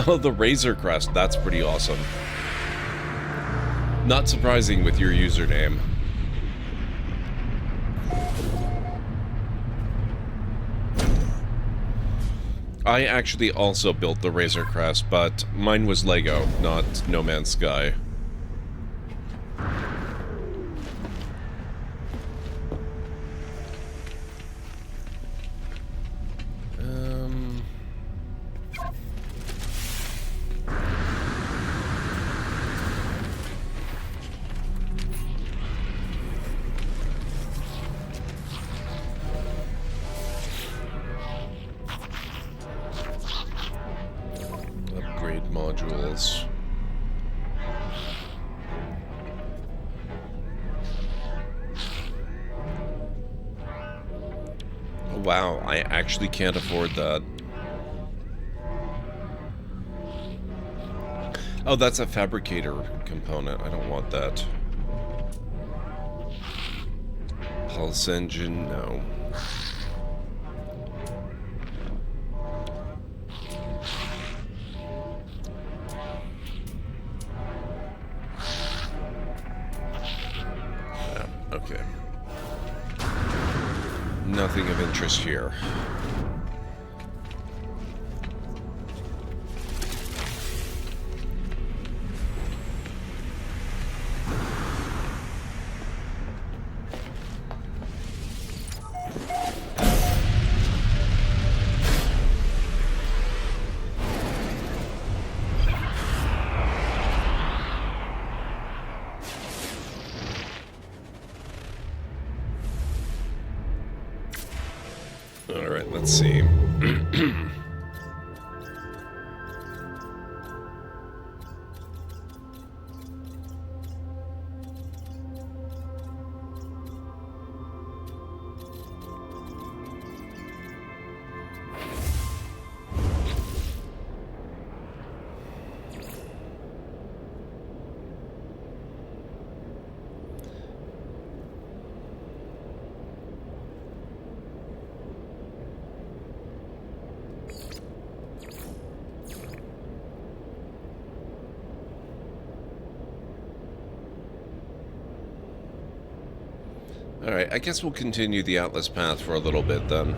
Oh, the Razor Crest. That's pretty awesome. Not surprising with your username. I actually also built the Razor Crest, but mine was Lego, not No Man's Sky. Upgrade modules. Wow, I actually can't afford that. Oh, that's a fabricator component. I don't want that. Pulse engine, no. Okay. Nothing of interest here. All right, let's see. Alright, I guess we'll continue the Atlas path for a little bit then.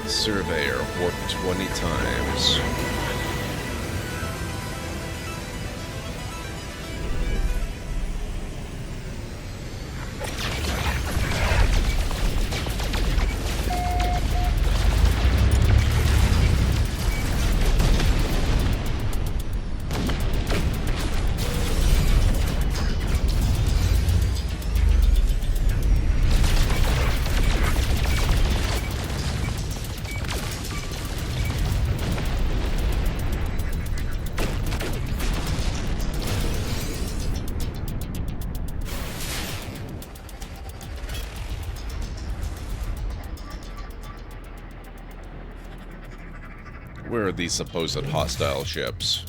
Surveyor, warp 20 times. Where are these supposed hostile ships?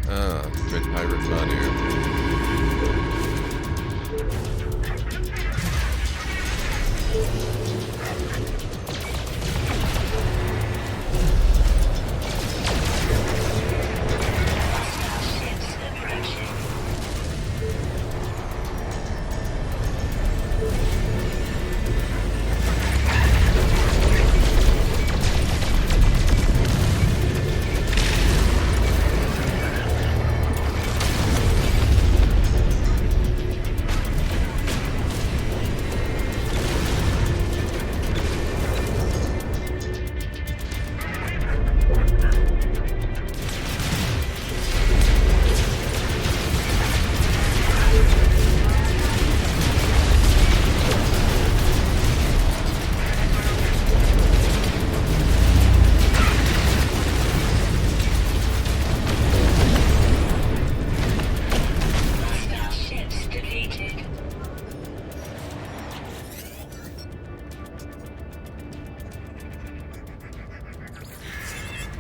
Ah, Red Pirate Manu.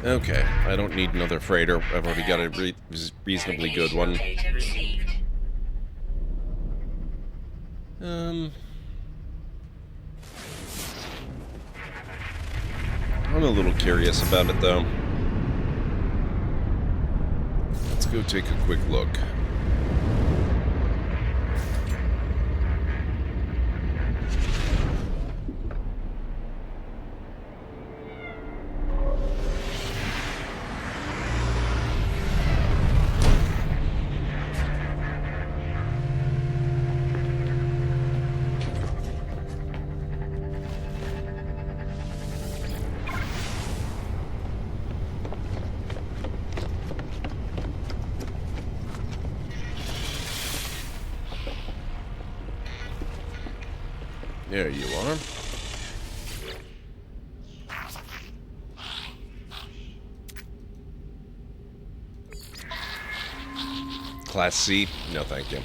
Okay, I don't need another freighter. I've already got a reasonably good one. I'm a little curious about it, though. Let's go take a quick look. There you are. Class C? No, thank you.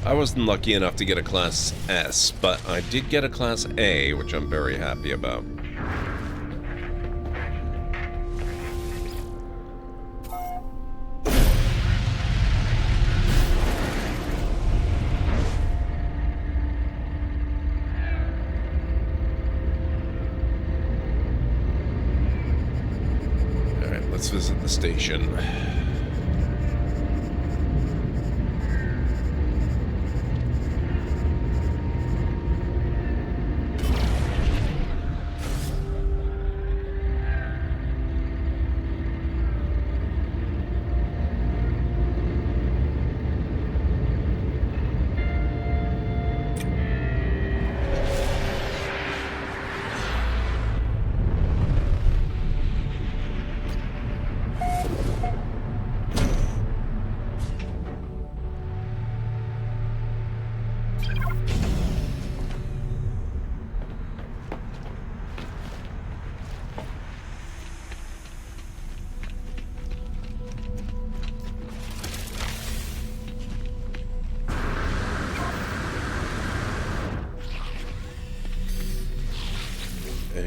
I wasn't lucky enough to get a Class S, but I did get a Class A, which I'm very happy about. Alright, let's visit the station.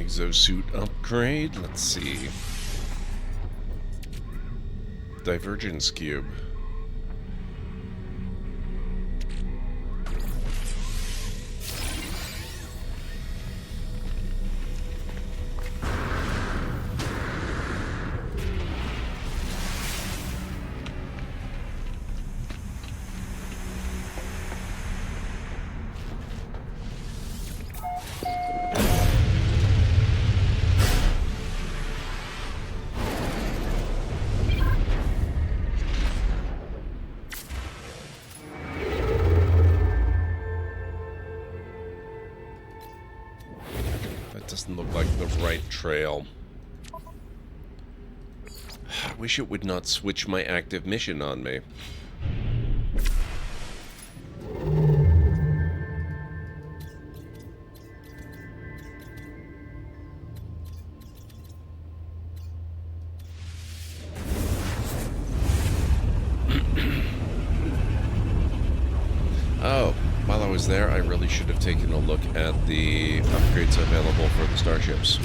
Exosuit upgrade. Let's see. Divergence cube. Doesn't look like the right trail. I wish it would not switch my active mission on me. Oh, while I was there, I really should have taken a look at the upgrades available for the starships.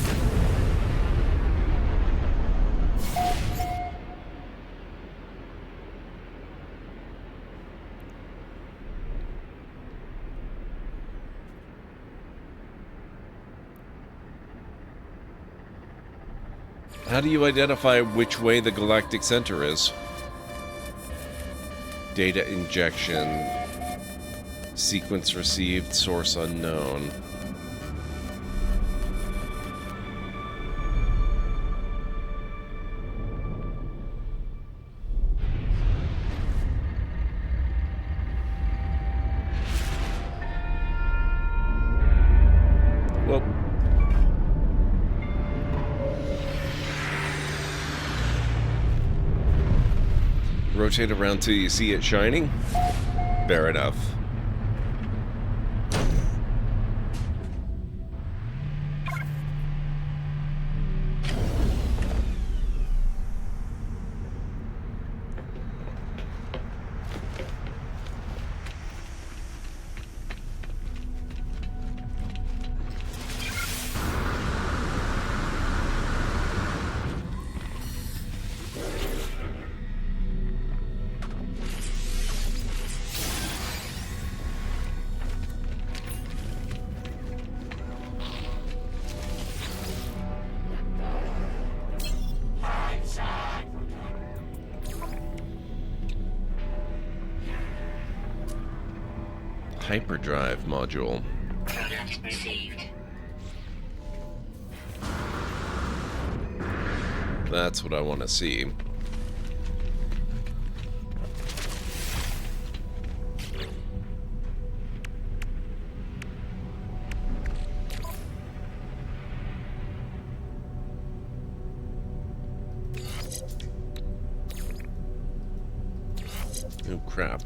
How do you identify which way the galactic center is? Data injection. Sequence received, source unknown. Well, rotate around till you see it shining? Fair enough. Hyperdrive module. Product received. That's what I want to see. Oh, crap.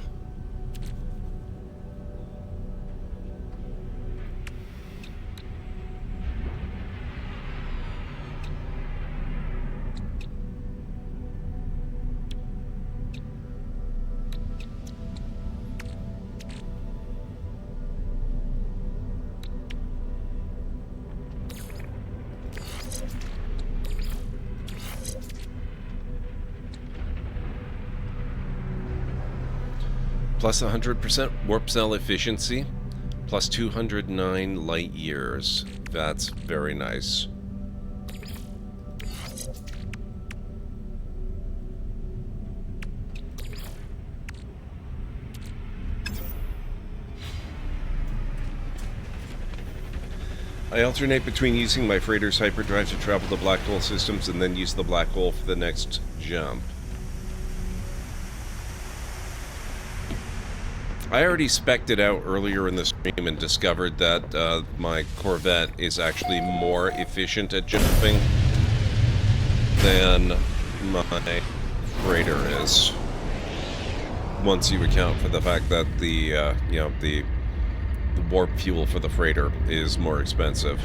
Plus 100% warp cell efficiency, plus 209 light years. That's very nice. I alternate between using my freighter's hyperdrive to travel the black hole systems and then use the black hole for the next jump. I already spec'd it out earlier in the stream and discovered that my Corvette is actually more efficient at jumping than my freighter is. Once you account for the fact that the the warp fuel for the freighter is more expensive.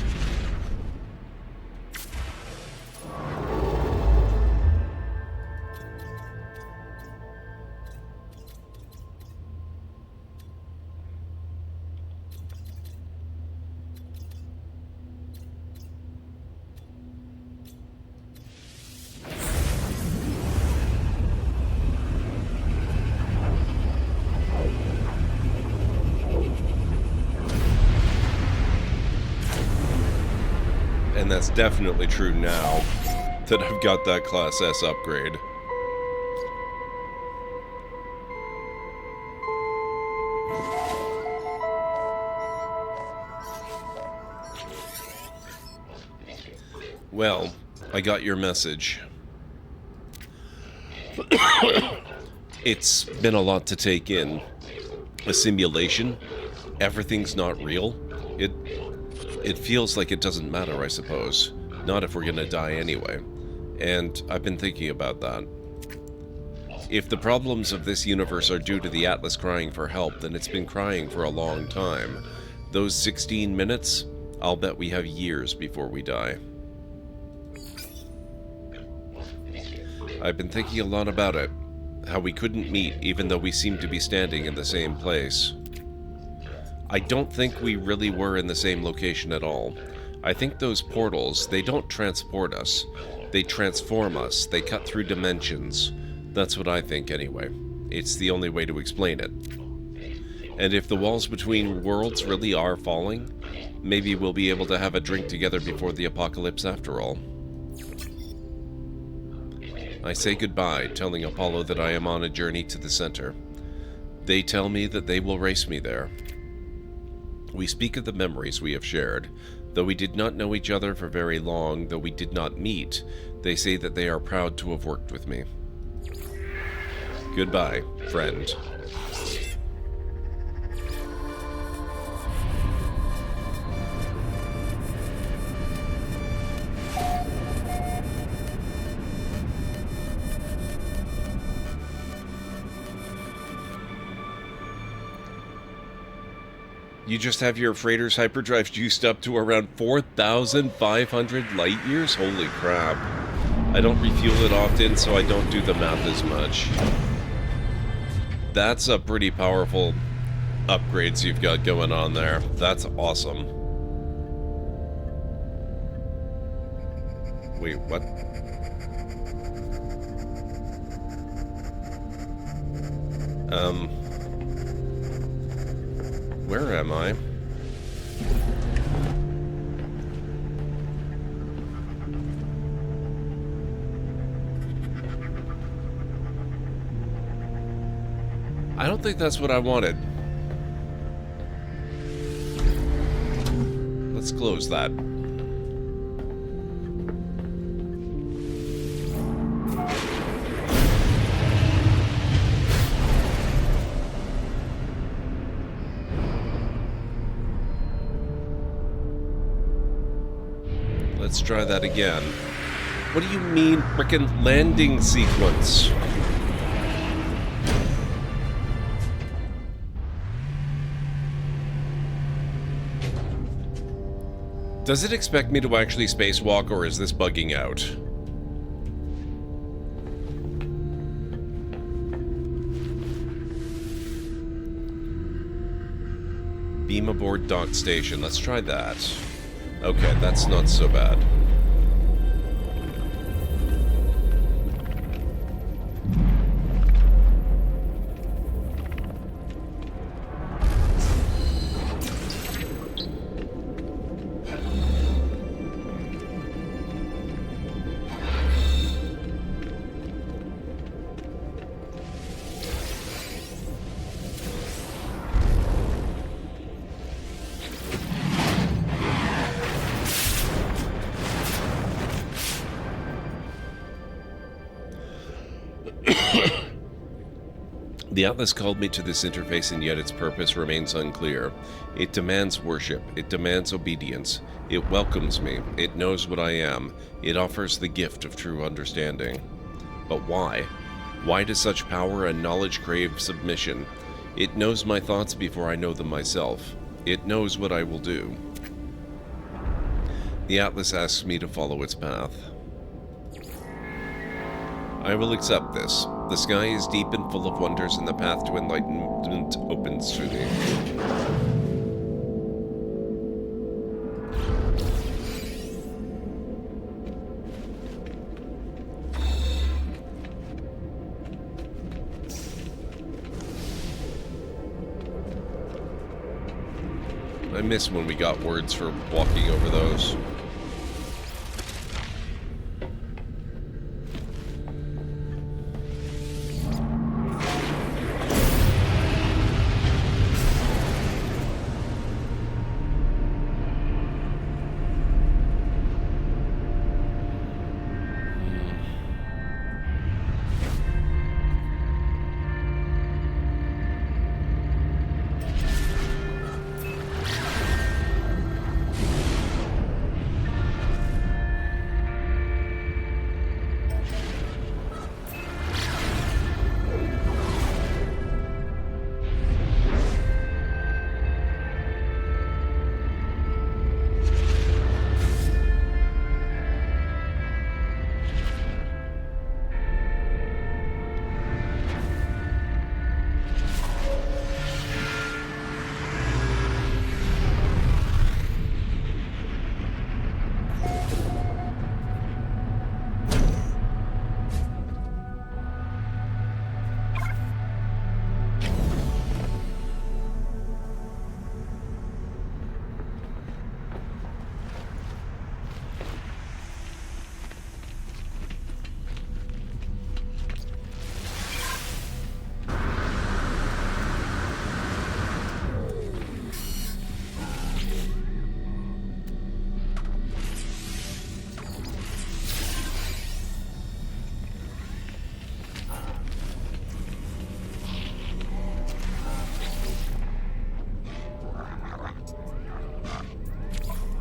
that's definitely true now that I've got that Class S upgrade. Well, I got your message. It's been a lot to take in. A simulation? Everything's not real? It feels like it doesn't matter, I suppose. Not if we're gonna die anyway. And I've been thinking about that. If the problems of this universe are due to the Atlas crying for help, then it's been crying for a long time. Those 16 minutes, I'll bet we have years before we die. I've been thinking a lot about it. How we couldn't meet even though we seemed to be standing in the same place. I don't think we really were in the same location at all. I think those portals, they don't transport us. They transform us. They cut through dimensions. That's what I think anyway. It's the only way to explain it. And if the walls between worlds really are falling, maybe we'll be able to have a drink together before the apocalypse after all. I say goodbye, telling Apollo that I am on a journey to the center. They tell me that they will race me there. We speak of the memories we have shared. Though we did not know each other for very long, though we did not meet, they say that they are proud to have worked with me. Goodbye, friend. You just have your freighter's hyperdrive juiced up to around 4,500 light years? Holy crap. I don't refuel it often, so I don't do the math as much. That's a pretty powerful upgrades you've got going on there. That's awesome. Wait, what? Where am I? I don't think that's what I wanted. Let's close that. Let's try that again. What do you mean, frickin' landing sequence? Does it expect me to actually spacewalk, or is this bugging out? Beam aboard dock station. Let's try that. Okay, that's not so bad. The Atlas called me to this interface, and yet its purpose remains unclear. It demands worship. It demands obedience. It welcomes me. It knows what I am. It offers the gift of true understanding. But why? Why does such power and knowledge crave submission? It knows my thoughts before I know them myself. It knows what I will do. The Atlas asks me to follow its path. I will accept this. The sky is deep and full of wonders, and the path to enlightenment opens to me. I miss when we got words for walking over those.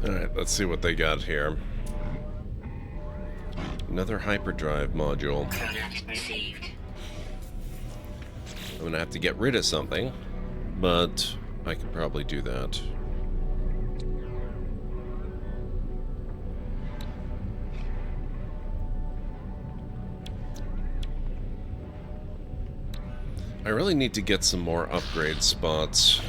Alright, let's see what they got here. Another hyperdrive module. I'm gonna have to get rid of something, but I could probably do that. I really need to get some more upgrade spots.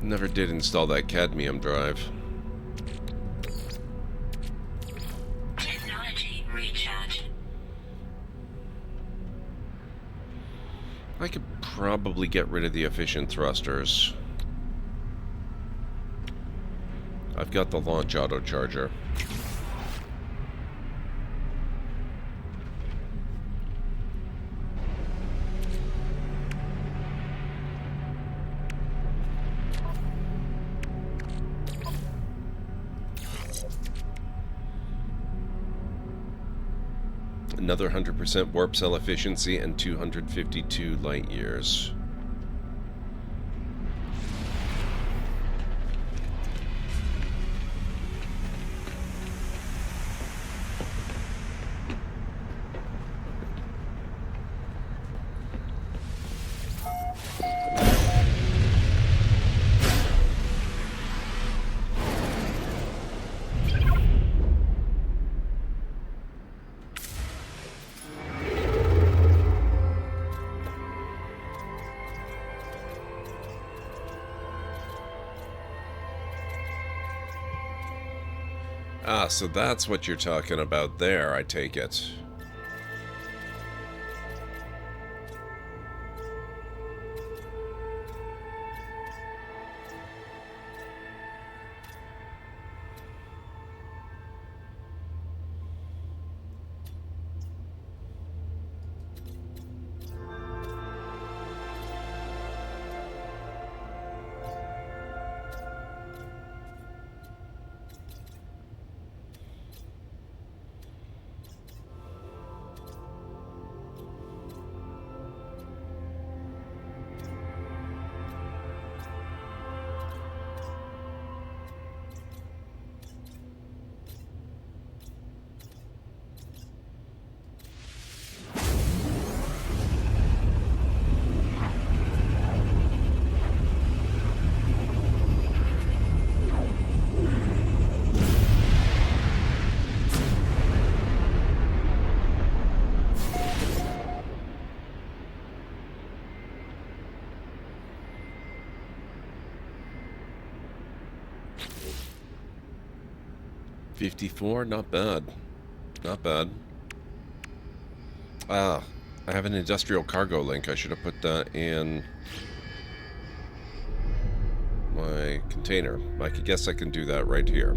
Never did install that cadmium drive. Technology recharge. I could probably get rid of the efficient thrusters. I've got the launch auto charger. Another 100% warp cell efficiency and 252 light years. Ah, so that's what you're talking about there, I take it. $54, not bad. Not bad. Ah, I have an industrial cargo link. I should have put that in my container. I guess I can do that right here.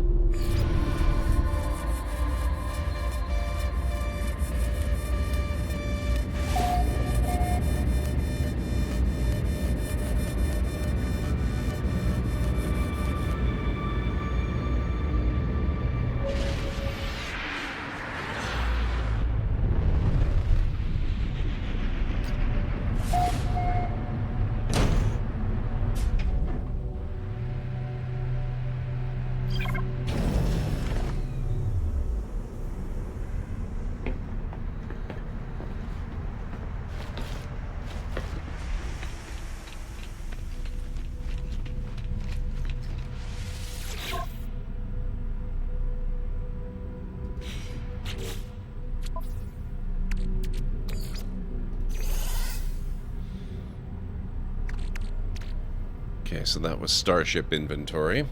Okay, so that was starship inventory.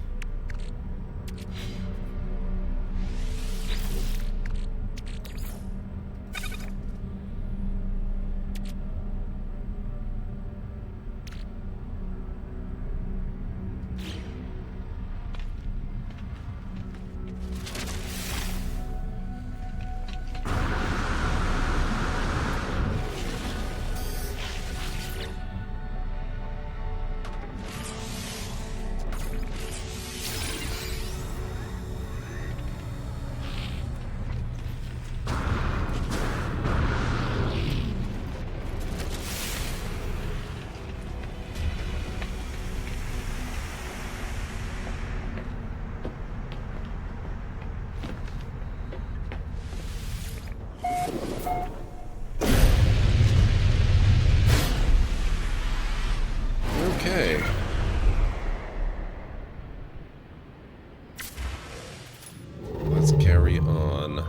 Okay. Let's carry on.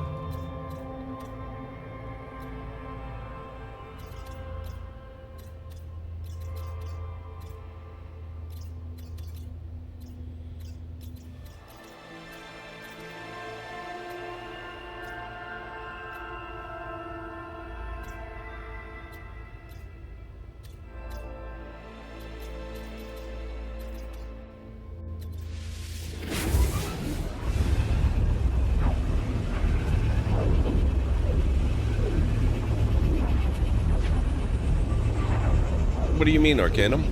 What do you mean, Arcanum?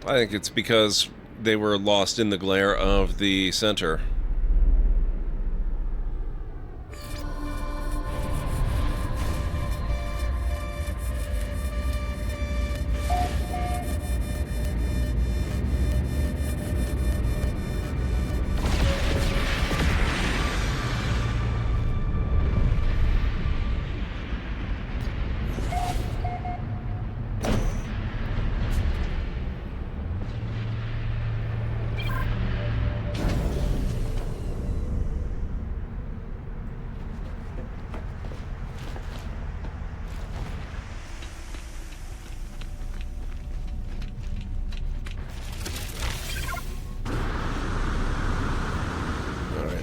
I think it's because they were lost in the glare of the center.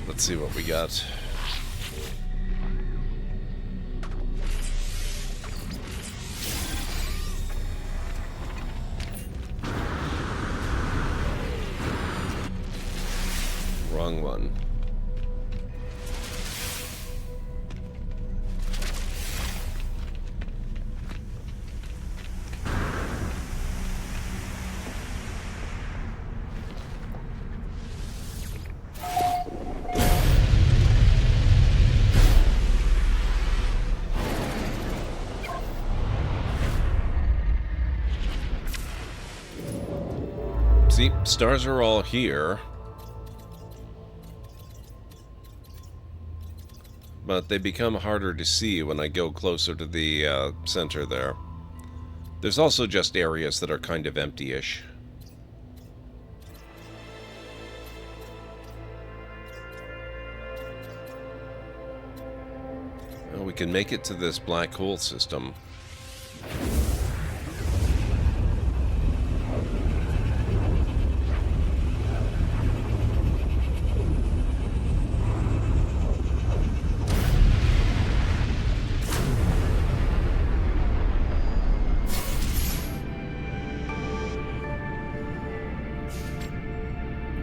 Let's see what we got. Wrong one. See, stars are all here, but they become harder to see when I go closer to the center there. There's also just areas that are kind of empty-ish. Well, we can make it to this black hole system.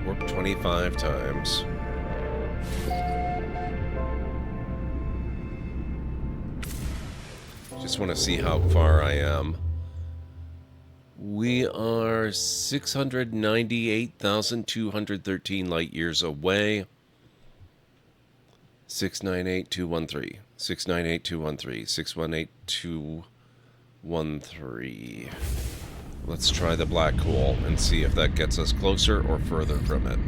Warp 25 times. Just want to see how far I am. We are 698,213 light years away. 698,213. 698,213. 618,213. Let's try the black hole and see if that gets us closer or further from it.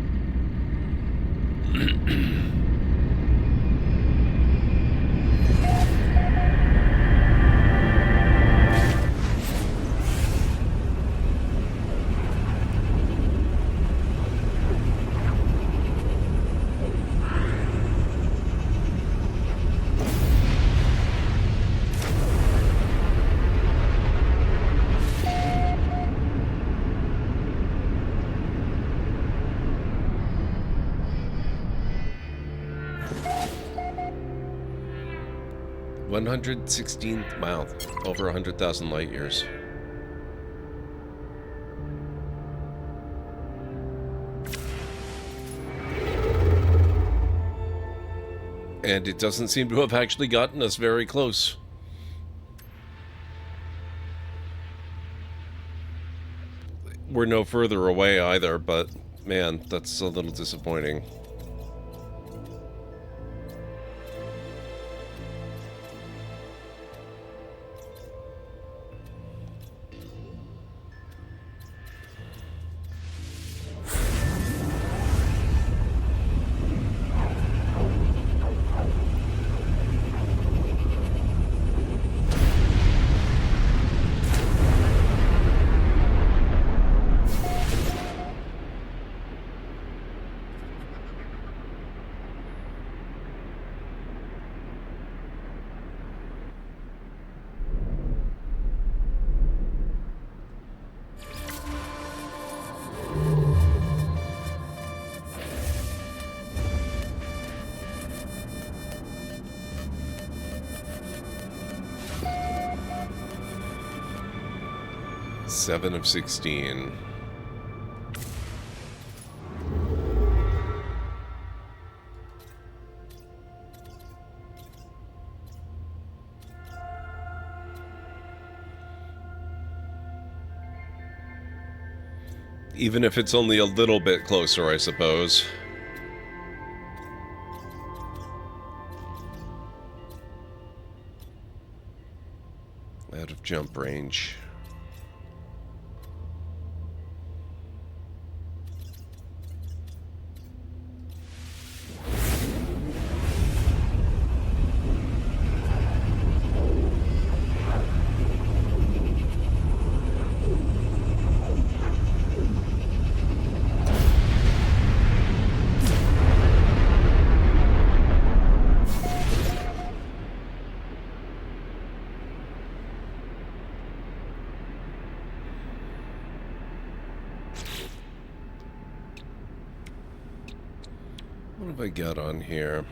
116th, wow, over 100,000 light years. And it doesn't seem to have actually gotten us very close. We're no further away either, but man, that's a little disappointing. Seven of 16. Even if it's only a little bit closer, I suppose. Out of jump range. What have I got on here?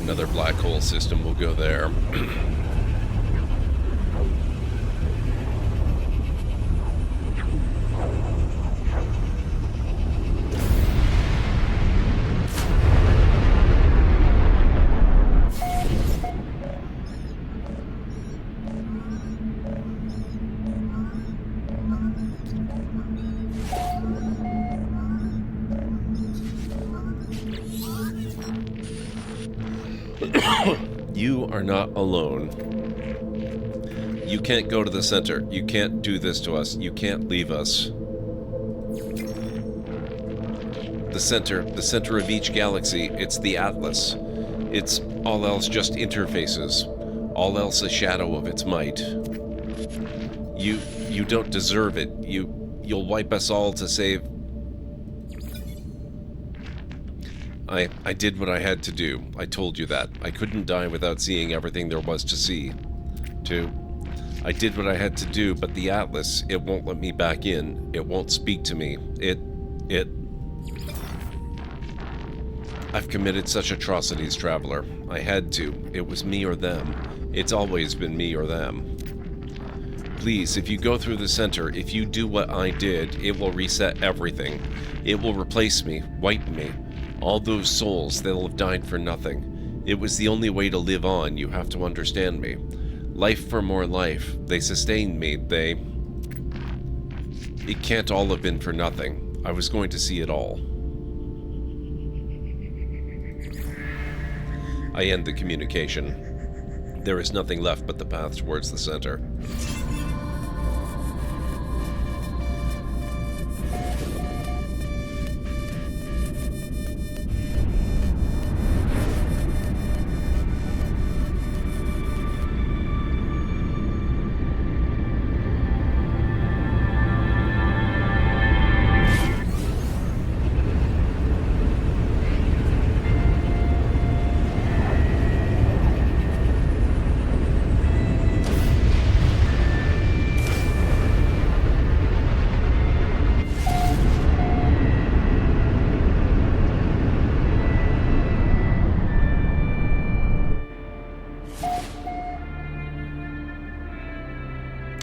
Another black hole system will go there. You are not alone. You can't go to the center. You can't do this to us. You can't leave us. The center of each galaxy, it's the Atlas. It's all else just interfaces. All else a shadow of its might. You don't deserve it. You'll wipe us all to save... I did what I had to do. I told you that. I couldn't die without seeing everything there was to see. I did what I had to do, but the Atlas, it won't let me back in. It won't speak to me. I've committed such atrocities, Traveler. I had to. It was me or them. It's always been me or them. Please, if you go through the center, if you do what I did, it will reset everything. It will replace me, wipe me. All those souls, they'll have died for nothing. It was the only way to live on, you have to understand me. Life for more life. They sustained me, It can't all have been for nothing. I was going to see it all. I end the communication. There is nothing left but the path towards the center.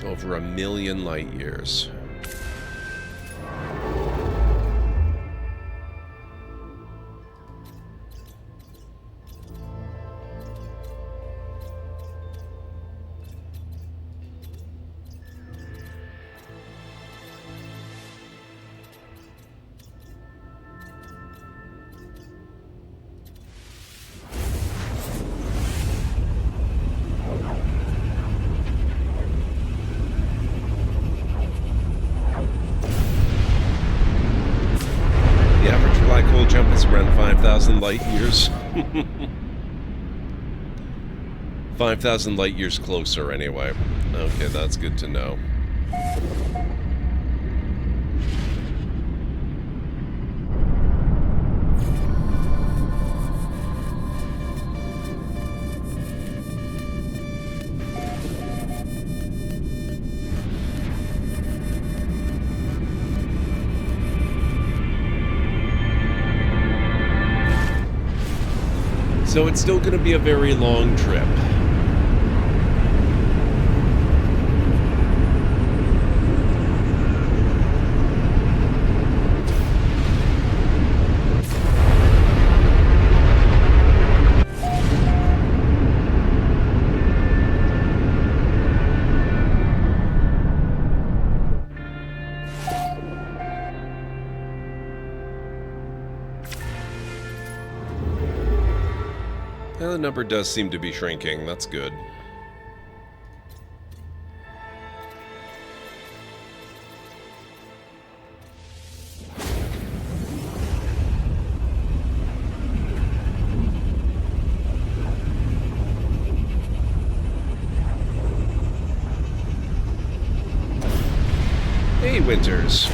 Over 1 million light years. The average black hole jump is around 5,000 light years. 5,000 light years closer, anyway. Okay, that's good to know. So it's still going to be a very long trip. Well, the number does seem to be shrinking. That's good. Hey, Winters.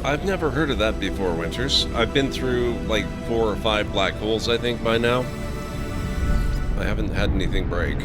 I've never heard of that before, Winters. I've been through like 4 or 5 black holes, I think, by now. I haven't had anything break.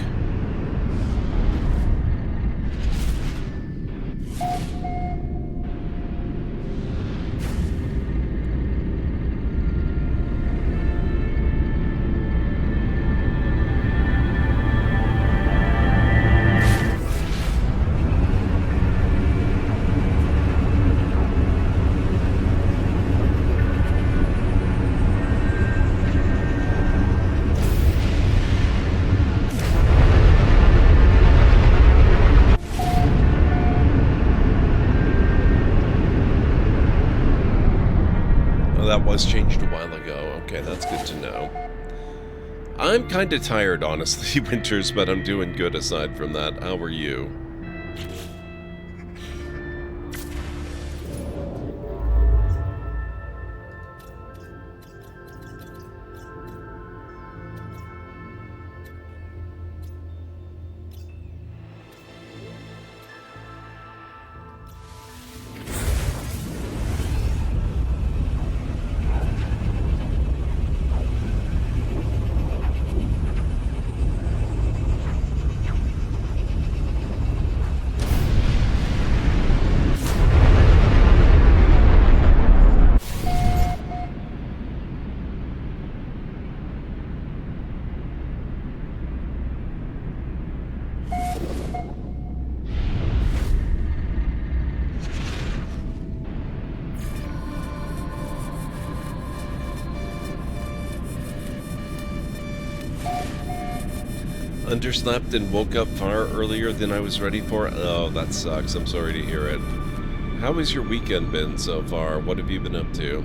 That was changed a while ago. Okay, that's good to know. I'm kind of tired, honestly, Winters, but I'm doing good aside from that. How are you? Underslept and woke up far earlier than I was ready for. Oh, that sucks. I'm sorry to hear it. How has your weekend been so far? What have you been up to?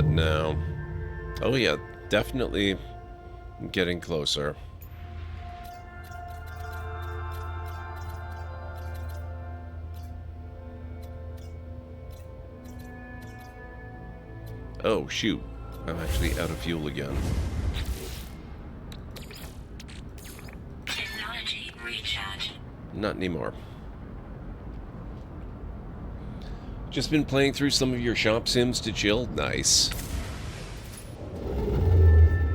Now. Oh yeah, definitely getting closer. Oh shoot, I'm actually out of fuel again. Technology recharge. Not anymore. Just been playing through some of your shop sims to chill. Nice.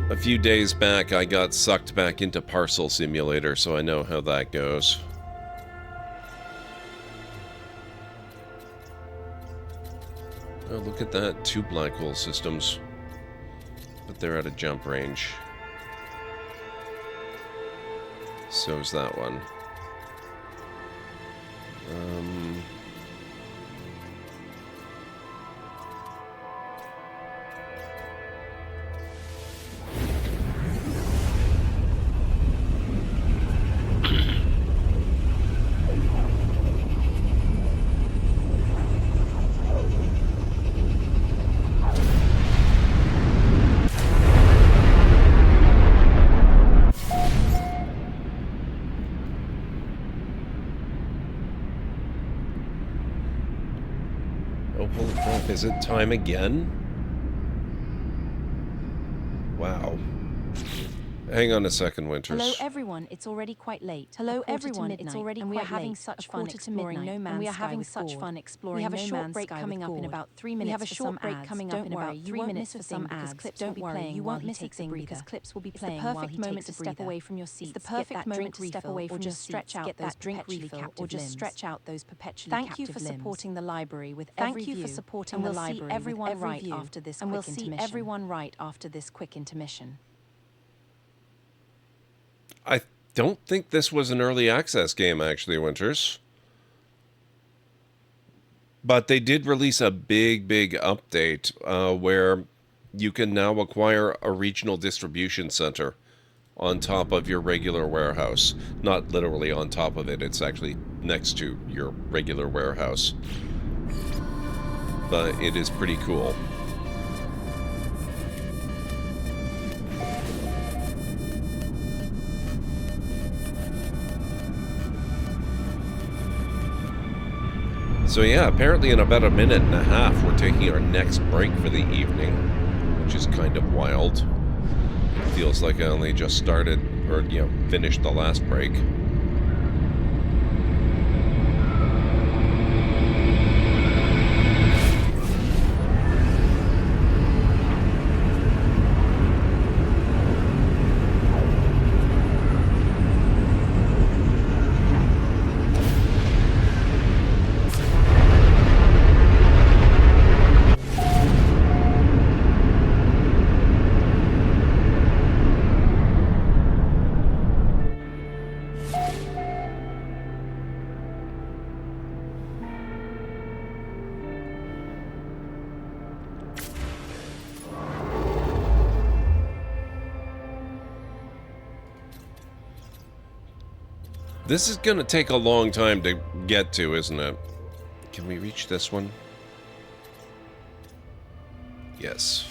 A few days back, I got sucked back into Parcel Simulator, so I know how that goes. Oh, look at that. 2 black hole systems. But they're at a jump range. So's that one. Is it time again? Wow. Hang on a second, Winters. Hello everyone, it's already quite late. Hello everyone, it's already and we are having such fun exploring No Man's Sky. We are having such fun exploring. We have a short break coming up in about 3 minutes. We have a short break coming up in about 3 minutes for some ads. Clips don't worry, you won't miss a thing because clips will be playing while he takes a step away from your seats. It's the perfect moment to step away from your seats, stretch out those drink refill, or just stretch out those perpetually captive limbs. Thank you for supporting the library with every view. Thank you for supporting the library with every view. And we'll see everyone right after this quick intermission. I don't think this was an early access game, actually, Winters. But they did release a big update where you can now acquire a regional distribution center on top of your regular warehouse. Not literally on top of it, it's actually next to your regular warehouse. But it is pretty cool. So yeah, apparently in about a minute and a half, we're taking our next break for the evening, which is kind of wild. It feels like I only just started, or, you know, finished the last break. This is gonna take a long time to get to, isn't it? Can we reach this one? Yes.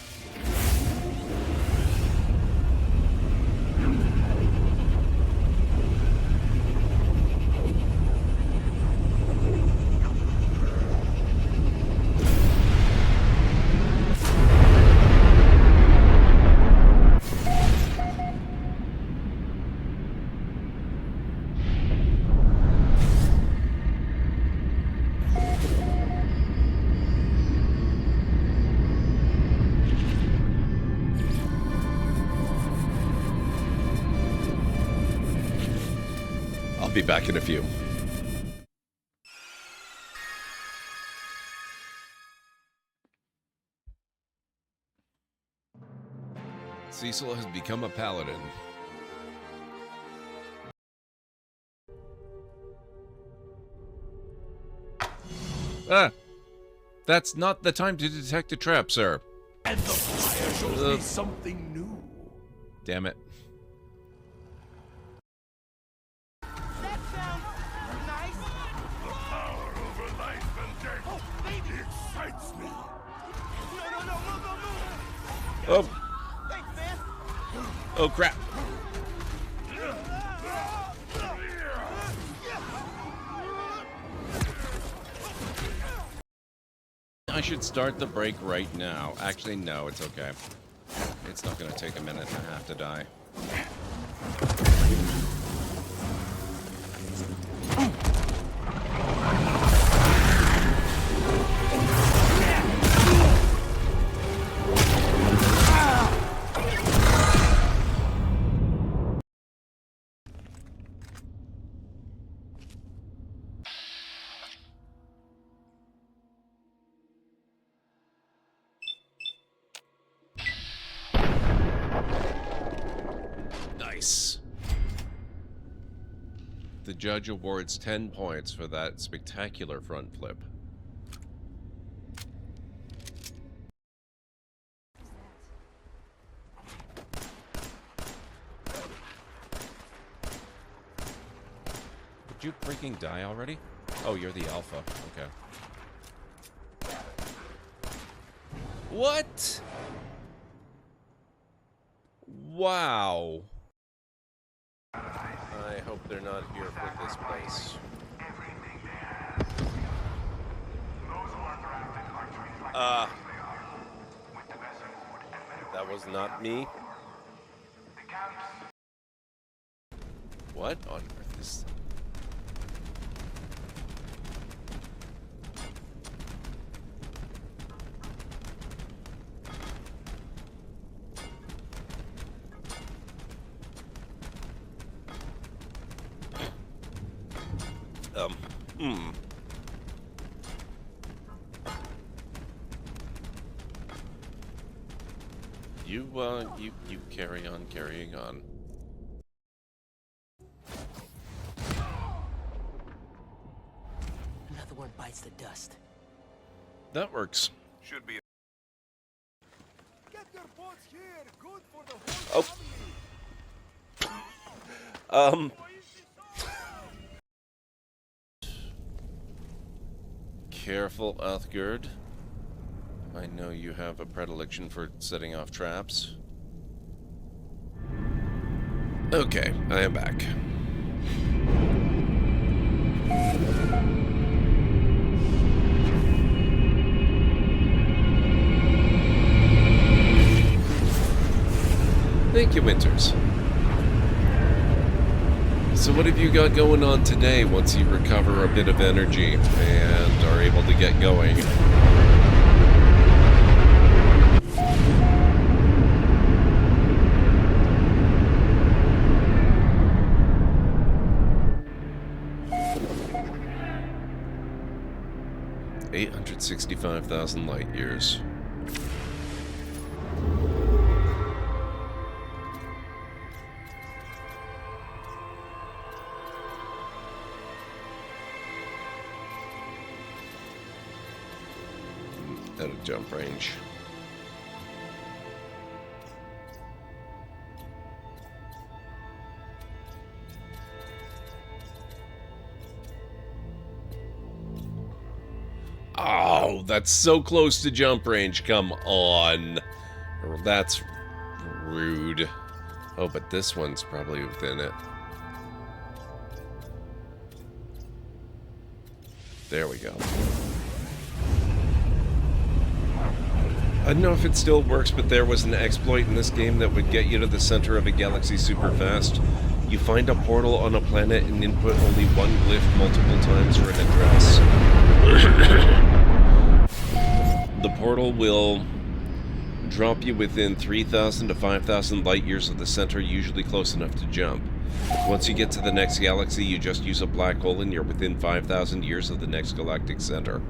be back in a few. Cecil has become a paladin. Ah! That's not the time to detect a trap, sir. And the fire shows me something new. Damn it. That sounds nice. The power over life and death. Oh, baby. Excites me. No, move. Oh. Thanks, man. Oh, crap. I should start the break right now. Actually, no, it's okay. It's not going to take a minute and a half to die. Nice. The judge awards 10 points for that spectacular front flip. Did you freaking die already? Oh, you're the alpha. Okay. What? Wow. I hope they're not here for this place. That was not me. What on earth is... You carry on carrying on. Another one bites the dust. That works. Should be. Get your boats here. Good for the Oh. whole Careful, Uthgerd. I know you have a predilection for setting off traps. Okay, I am back. Thank you, Winters. So what have you got going on today once you recover a bit of energy and are able to get going? $865,000 light years. Out of jump range. Oh, that's so close to jump range. Come on. That's rude. Oh, but this one's probably within it. There we go. I don't know if it still works, but there was an exploit in this game that would get you to the center of a galaxy super fast. You find a portal on a planet and input only one glyph multiple times for an address. The portal will drop you within 3,000 to 5,000 light years of the center, usually close enough to jump. Once you get to the next galaxy, you just use a black hole and you're within 5,000 years of the next galactic center.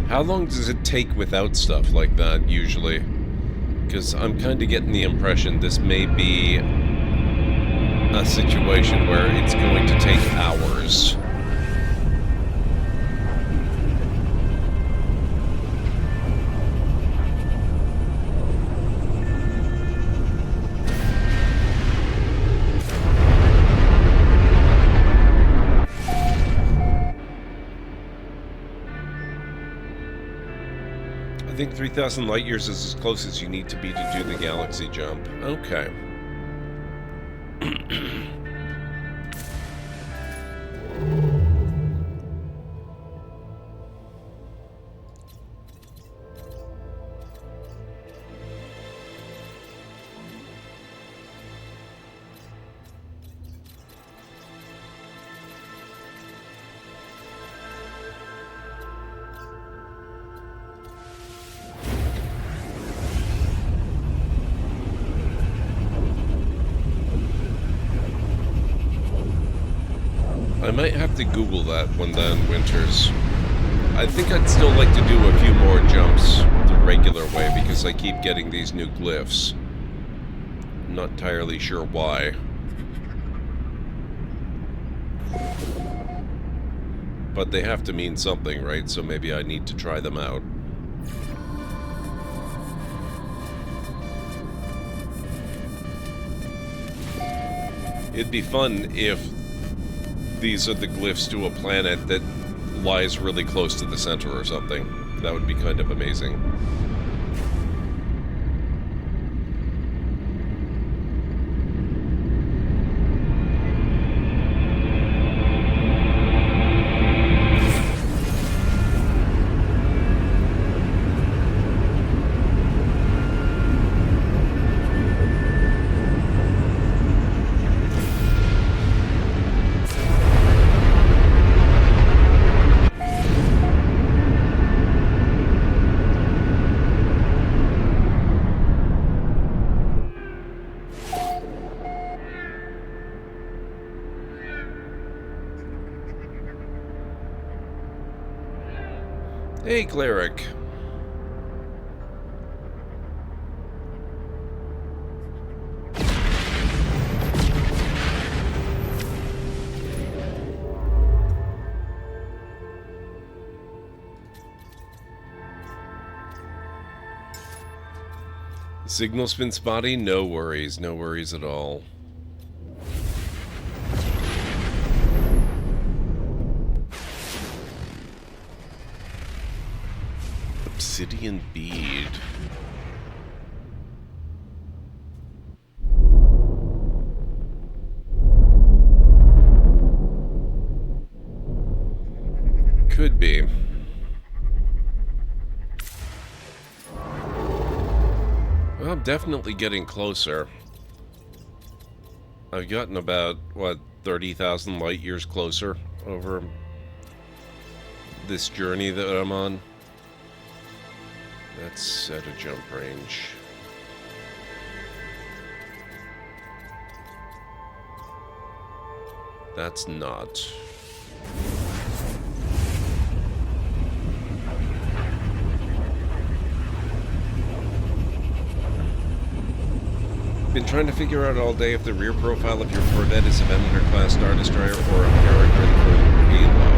How long does it take without stuff like that, usually? Because I'm kind of getting the impression this may be a situation where it's going to take hours. I think 3,000 light years is as close as you need to be to do the galaxy jump. Okay. I might have to Google that one then, Winters. I think I'd still like to do a few more jumps the regular way because I keep getting these new glyphs. I'm not entirely sure why. But they have to mean something, right? So maybe I need to try them out. It'd be fun if these are the glyphs to a planet that lies really close to the center or something. That would be kind of amazing. Hey, Cleric. Signal's been spotty? No worries at all. Obsidian bead. Could be. Well, I'm definitely getting closer. I've gotten about, what, 30,000 light years closer over this journey that I'm on. Let's set a jump range. That's not. Been trying to figure out all day if the rear profile of your Corvette is a Venator-class Star Destroyer or a Peregrine from Halo.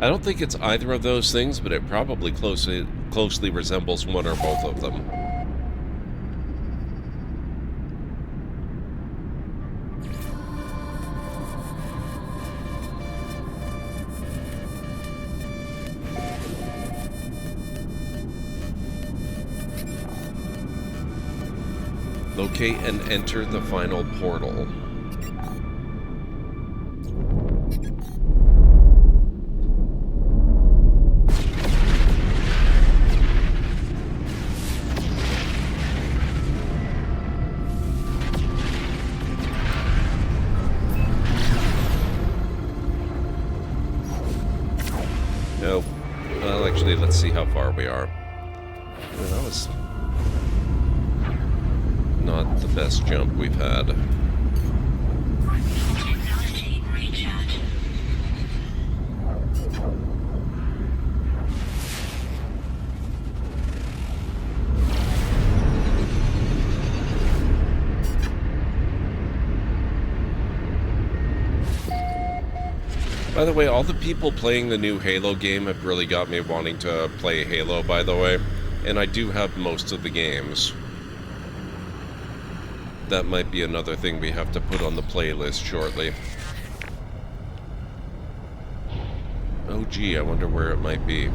I don't think it's either of those things, but it probably closely resembles one or both of them. Locate and enter the final portal. Actually, let's see how far we are. Well, that was not the best jump we've had. Technology recharge. By the way, all the people playing the new Halo game have really got me wanting to play Halo, by the way. And I do have most of the games. That might be another thing we have to put on the playlist shortly. Oh gee, I wonder where it might be.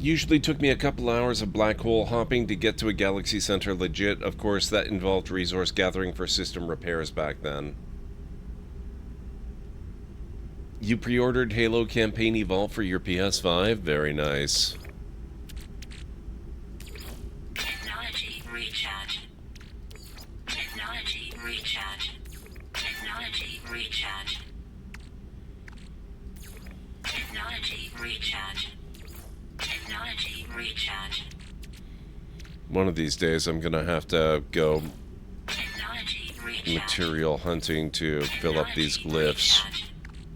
Usually took me a couple hours of black hole hopping to get to a galaxy center legit. Of course, that involved resource gathering for system repairs back then. You pre-ordered Halo Campaign Evolve for your PS5? Very nice. Technology recharge. Technology recharge. Technology recharge. Technology recharge. Technology recharge. One of these days I'm gonna have to go material hunting to fill up these glyphs.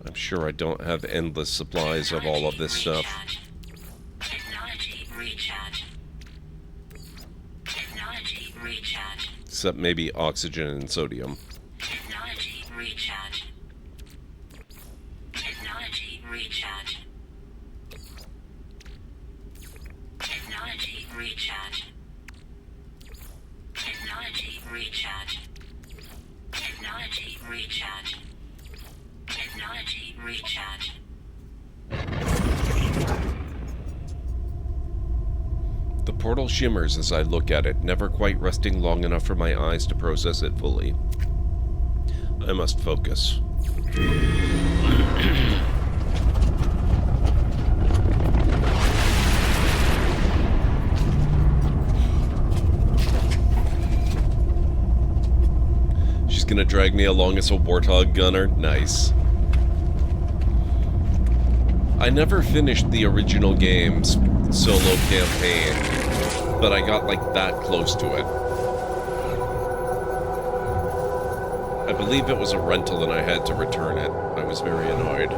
I'm sure I don't have endless supplies of all of this stuff. Technology recharge. Technology recharge. Except maybe oxygen and sodium. Technology recharge. Technology recharge. Technology recharge. Technology recharge. Technology recharge. Technology recharge. The portal shimmers as I look at it, never quite resting long enough for my eyes to process it fully. I must focus. She's gonna drag me along as a warthog gunner? Nice. I never finished the original game's solo campaign, but I got like that close to it. I believe it was a rental and I had to return it. I was very annoyed.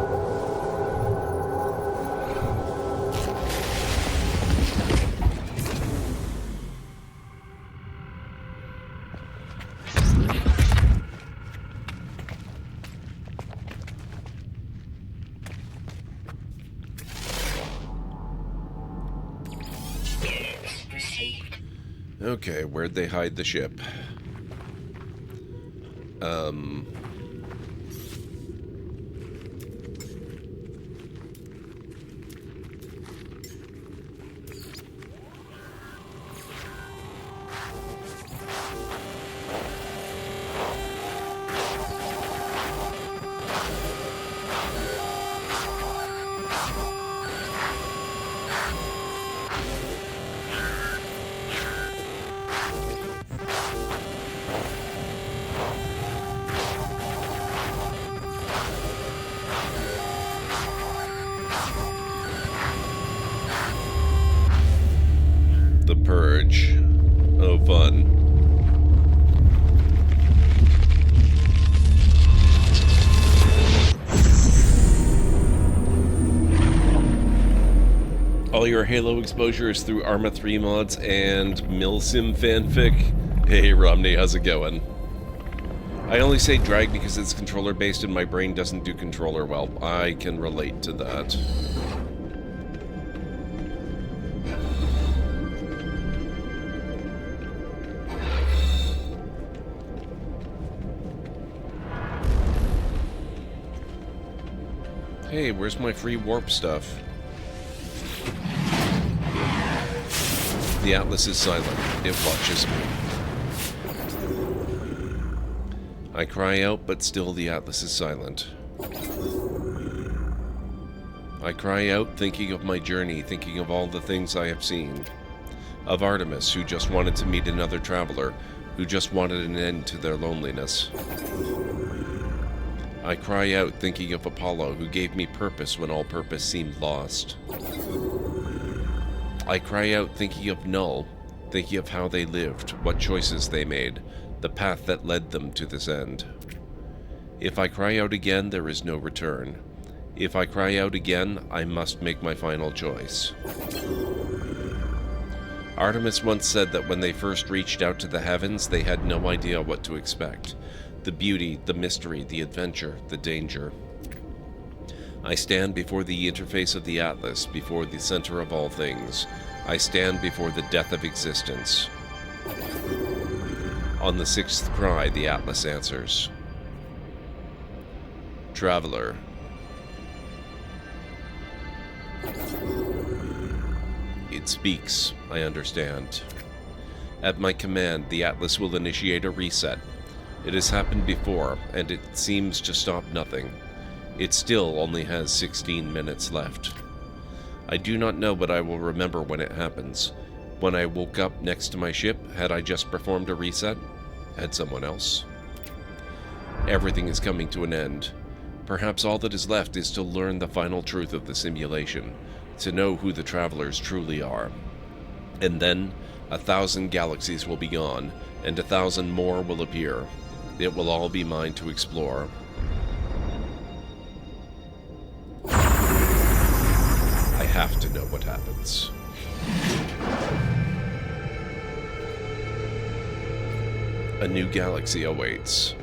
Okay, where'd they hide the ship? The Purge. Oh, fun. All your Halo exposure is through Arma 3 mods and Milsim fanfic. Hey Romney, how's it going? I only say drag because it's controller based and my brain doesn't do controller well. I can relate to that. Hey, where's my free warp stuff? The Atlas is silent. It watches me. I cry out, but still the Atlas is silent. I cry out, thinking of my journey, thinking of all the things I have seen. Of Artemis, who just wanted to meet another traveler, who just wanted an end to their loneliness. I cry out, thinking of Apollo, who gave me purpose when all purpose seemed lost. I cry out, thinking of Null, thinking of how they lived, what choices they made, the path that led them to this end. If I cry out again, there is no return. If I cry out again, I must make my final choice. Artemis once said that when they first reached out to the heavens, they had no idea what to expect. The beauty, the mystery, the adventure, the danger. I stand before the interface of the Atlas, before the center of all things. I stand before the death of existence. On the sixth cry, the Atlas answers. Traveler. It speaks, I understand. At my command, the Atlas will initiate a reset. It has happened before, and it seems to stop nothing. It still only has 16 minutes left. I do not know what I will remember when it happens. When I woke up next to my ship, had I just performed a reset? Had someone else? Everything is coming to an end. Perhaps all that is left is to learn the final truth of the simulation, to know who the travelers truly are. And then, 1,000 galaxies will be gone, and 1,000 more will appear. It will all be mine to explore. I have to know what happens. A new galaxy awaits.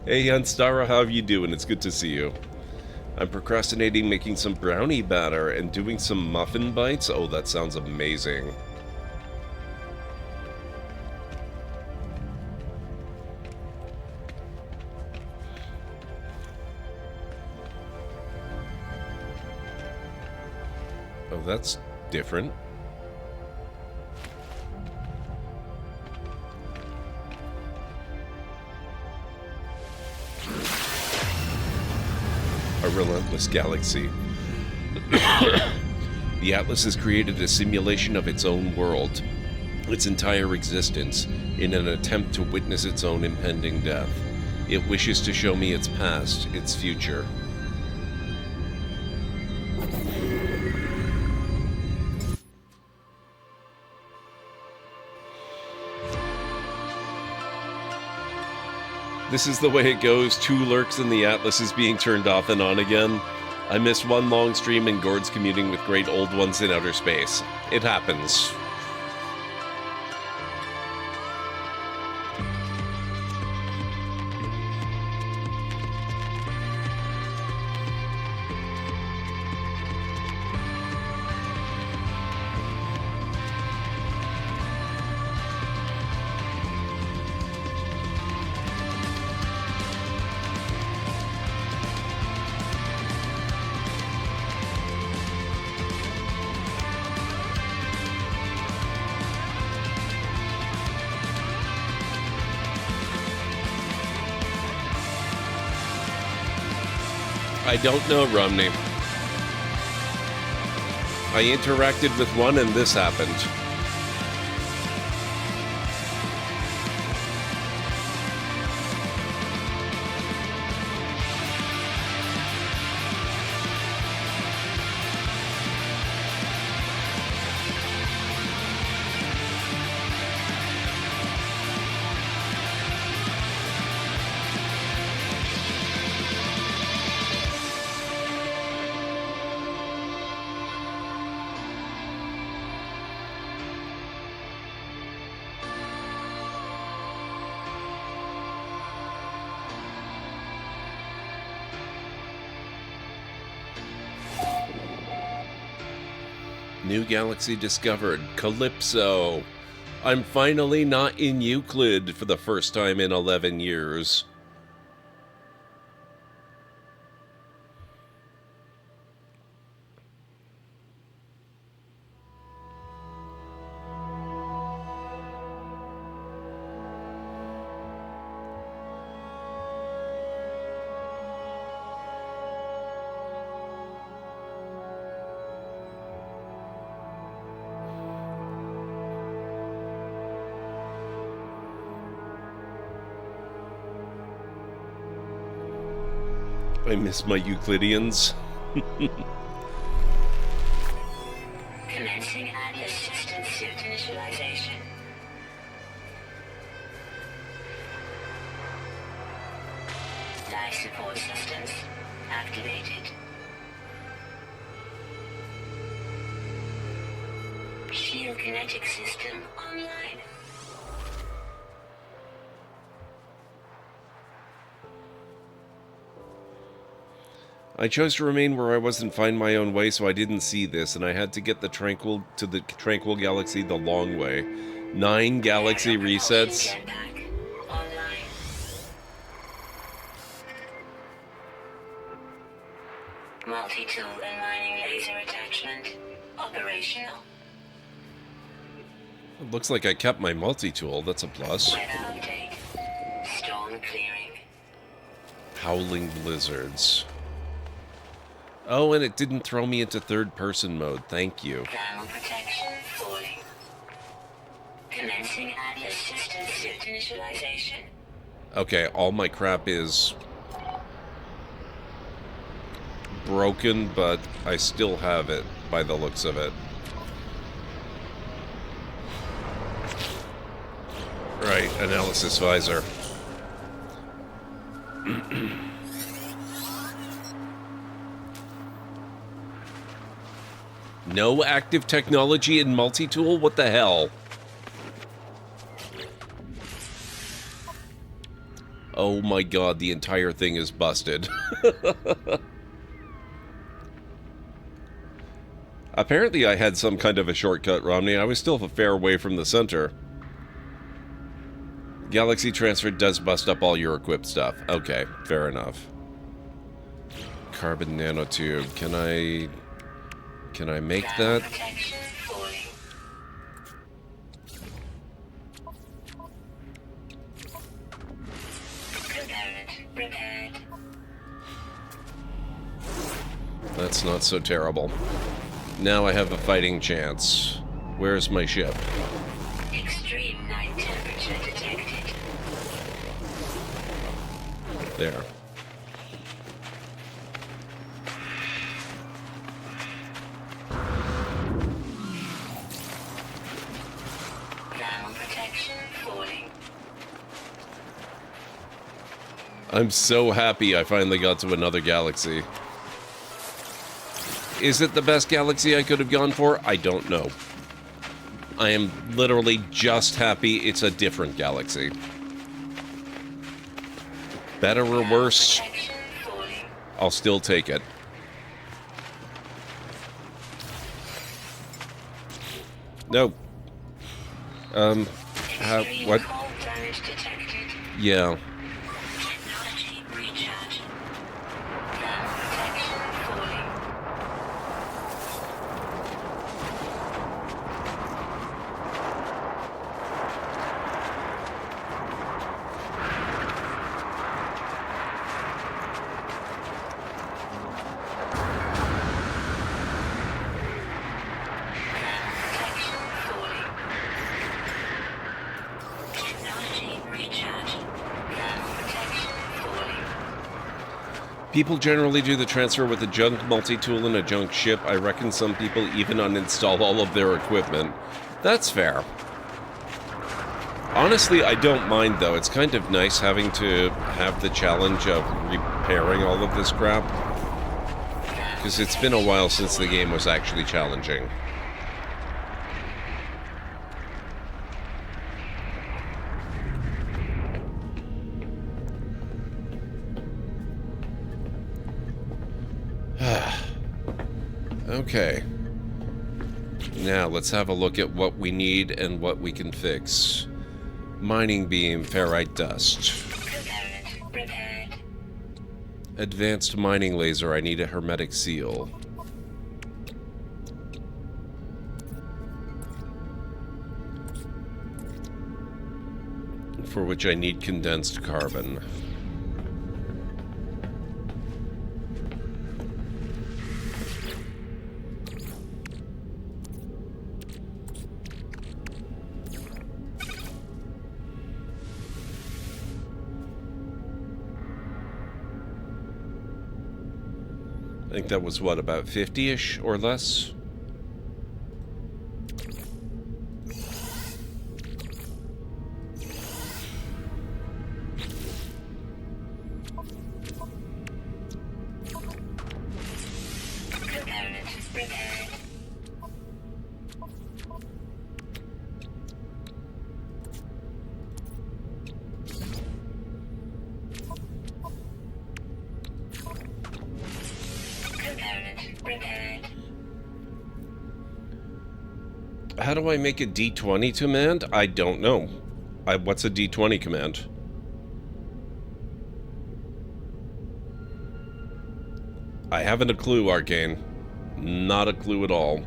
Hey Yanstara, how are you doing? It's good to see you. I'm procrastinating making some brownie batter and doing some muffin bites. Oh, that sounds amazing. Oh, that's different. A relentless galaxy. The Atlas has created a simulation of its own world, its entire existence, in an attempt to witness its own impending death. It wishes to show me its past, its future. This is the way it goes. 2 lurks and the Atlas is being turned off and on again. I missed one long stream and Gord's commuting with great old ones in outer space. It happens. I don't know, Romney. I interacted with one and this happened. New galaxy discovered. Calypso. I'm finally not in Euclid for the first time in 11 years. I miss my Euclideans. Commencing Atlas system suit initialization. Life support systems activated. Shield kinetic system online. I chose to remain where I was and find my own way, so I didn't see this, and I had to get the Tranquil Galaxy the long way. 9 galaxy resets. Multi-tool and mining laser attachment operational. It looks like I kept my multi-tool. That's a plus. Weather update. Storm clearing. Howling blizzards. Oh, and it didn't throw me into third-person mode. Thank you. Thermal protection falling. Commencing Atlas system suit initialization. Okay, all my crap is broken, but I still have it by the looks of it. Right, analysis visor. No active technology in multi-tool? What the hell? Oh my god, the entire thing is busted. Apparently I had some kind of a shortcut, Romney. I was still a fair way from the center. Galaxy transfer does bust up all your equipped stuff. Okay, fair enough. Carbon nanotube. Can I make that? That's not so terrible. Now I have a fighting chance. Where's my ship? Extreme night temperature detected. There. Thermal protection falling. I'm so happy I finally got to another galaxy. Is it the best galaxy I could have gone for? I don't know. I am literally just happy it's a different galaxy. Better or worse, I'll still take it. No. What? Yeah. People generally do the transfer with a junk multi-tool and a junk ship. I reckon some people even uninstall all of their equipment. That's fair. Honestly, I don't mind, though. It's kind of nice having to have the challenge of repairing all of this crap. Because it's been a while since the game was actually challenging. Okay. Now, let's have a look at what we need and what we can fix. Mining beam, ferrite dust. Advanced mining laser, I need a hermetic seal. For which I need condensed carbon. I think that was, what, about 50-ish or less? How do I make a D20 command? I don't know. What's a D20 command? I haven't a clue, Arcane. Not a clue at all.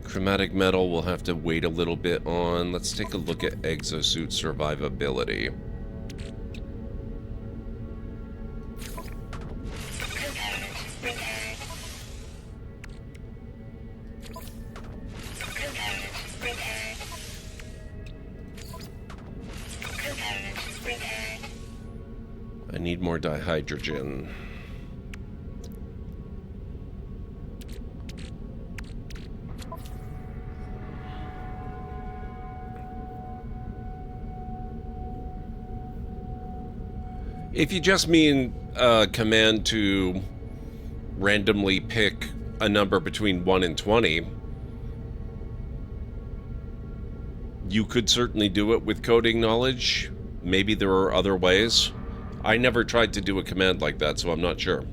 Chromatic metal we'll have to wait a little bit on. Let's take a look at exosuit survivability. I need more dihydrogen. If you just mean a command to randomly pick a number between 1 and 20, you could certainly do it with coding knowledge. Maybe there are other ways. I never tried to do a command like that, so I'm not sure.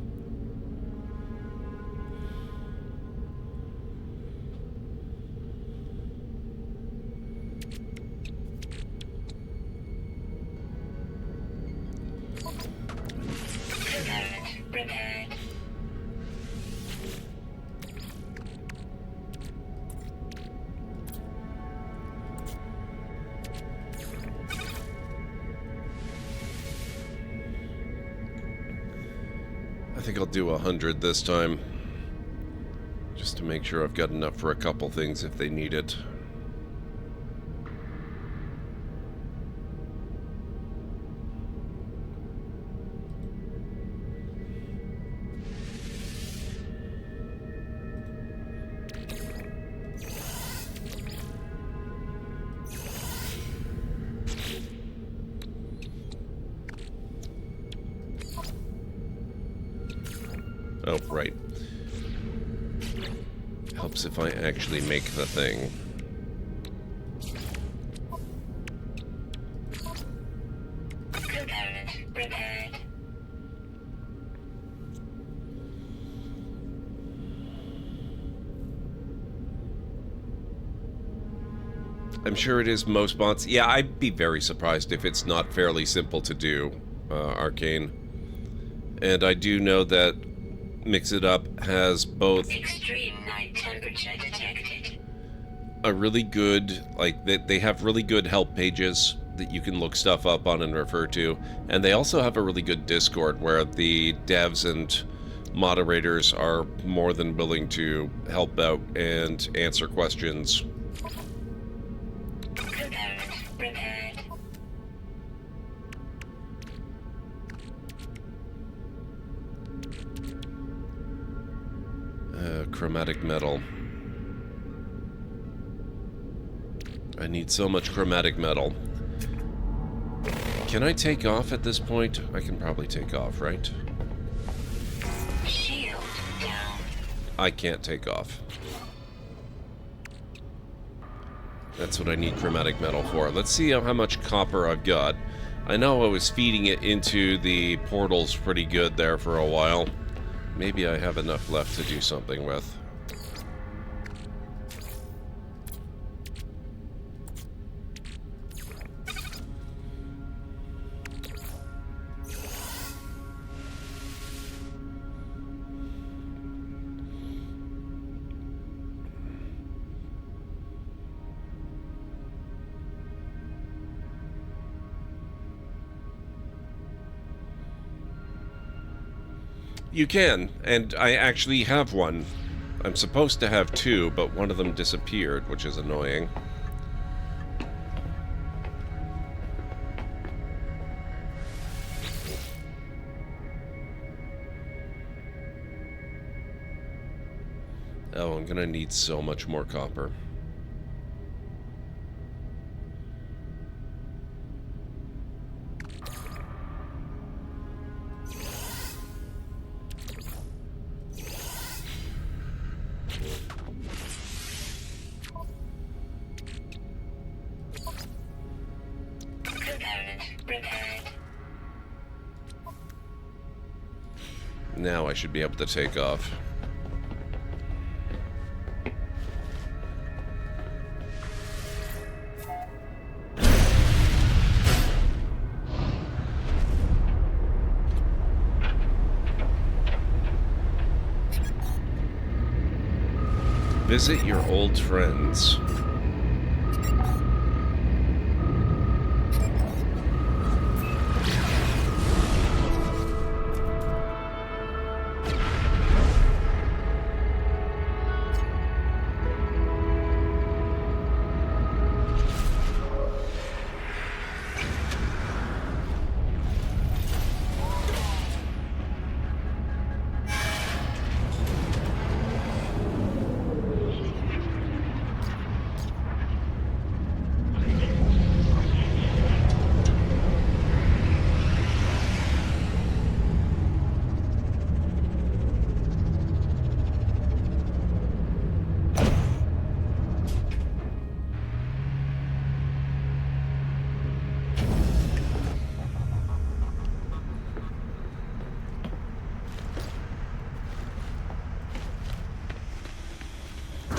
I think I'll do 100 this time, just to make sure I've got enough for a couple things if they need it. Oh, right. Helps if I actually make the thing. I'm sure it is most bots. Yeah, I'd be very surprised if it's not fairly simple to do, Arcane. And I do know that Mix It Up has both Extreme night temperature detected. a really good, like, they have really good help pages that you can look stuff up on and refer to, and they also have a really good Discord where the devs and moderators are more than willing to help out and answer questions. Chromatic metal. I need so much chromatic metal. Can I take off at this point? I can probably take off, right? Shield down. I can't take off. That's what I need chromatic metal for. Let's see how much copper I've got. I know I was feeding it into the portals pretty good there for a while. Maybe I have enough left to do something with. You can, and I actually have one I'm supposed to have two, but one of them disappeared, which is annoying. Oh, I'm gonna need so much more copper. Now I should be able to take off. Visit your old friends.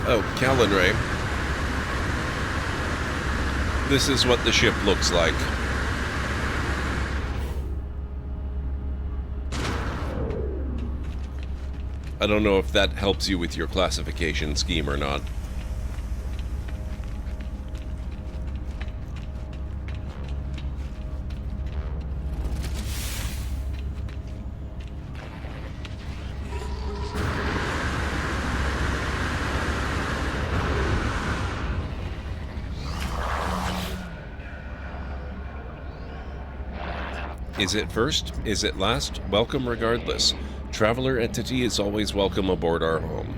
Oh, Callan Ray. This is what the ship looks like. I don't know if that helps you with your classification scheme or not. Is it first? Is it last? Welcome regardless. Traveler entity is always welcome aboard our home.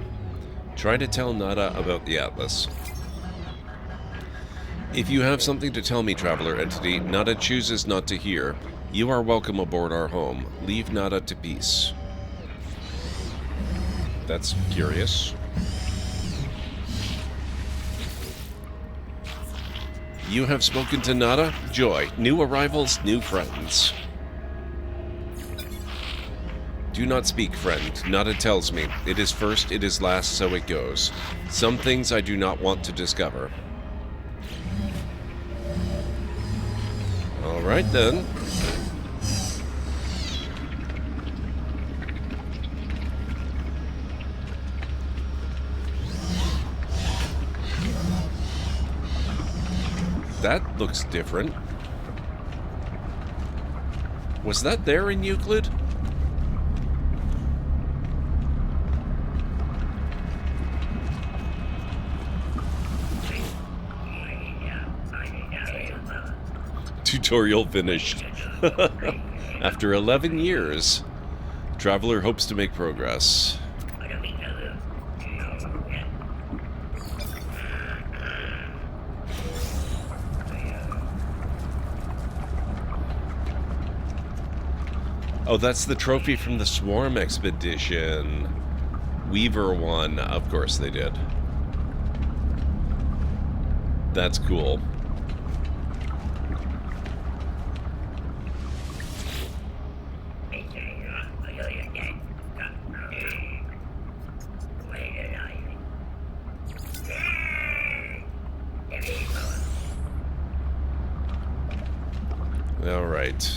Try to tell Nada about the Atlas. If you have something to tell me, Traveler entity, Nada chooses not to hear. You are welcome aboard our home. Leave Nada to peace. That's curious. You have spoken to Nada? Joy. New arrivals, new friends. Do not speak, friend. Nada tells me. It is first, it is last, so it goes. Some things I do not want to discover. Alright then. That looks different. Was that there in Euclid? Tutorial finished. After 11 years, Traveler hopes to make progress. Oh, that's the trophy from the Swarm expedition. Weaver won. Of course they did. That's cool. All right.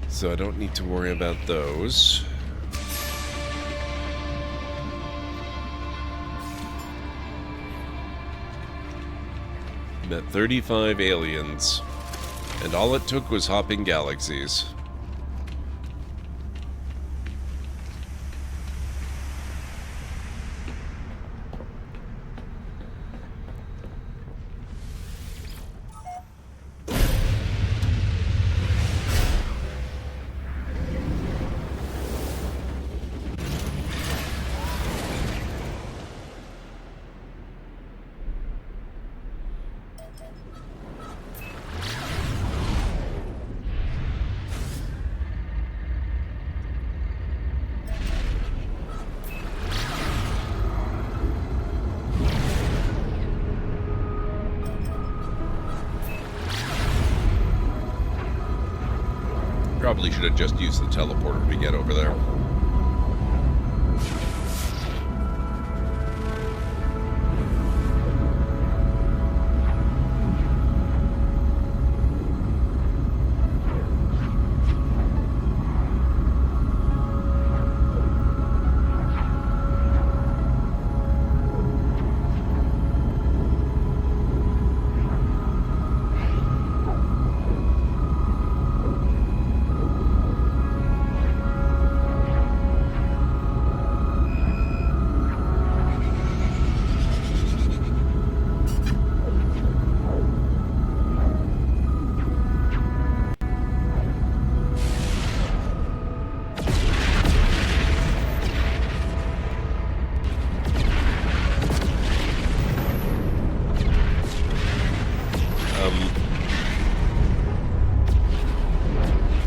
So I don't need to worry about those. Met 35 aliens. And all it took was hopping galaxies. Probably should have just used the teleporter to get over there.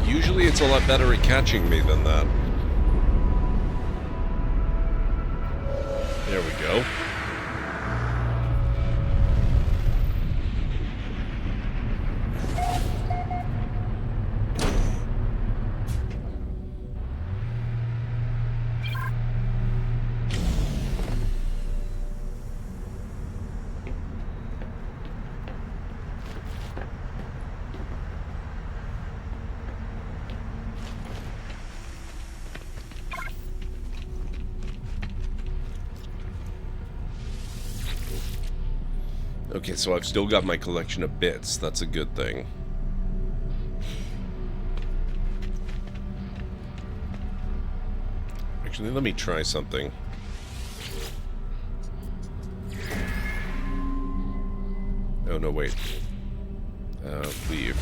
Usually it's a lot better at catching me than that. There we go. Okay, so I've still got my collection of bits. That's a good thing. Actually, let me try something. Oh, no, wait. Leave.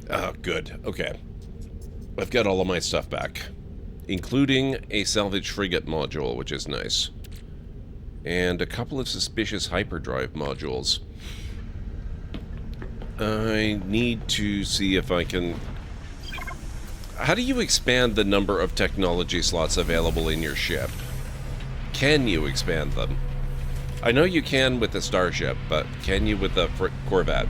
Oh, good. Okay. I've got all of my stuff back, including a salvage frigate module, which is nice, and a couple of suspicious hyperdrive modules. I need to see if I can... How do you expand the number of technology slots available in your ship? Can you expand them? I know you can with the Starship, but can you with the Corvette?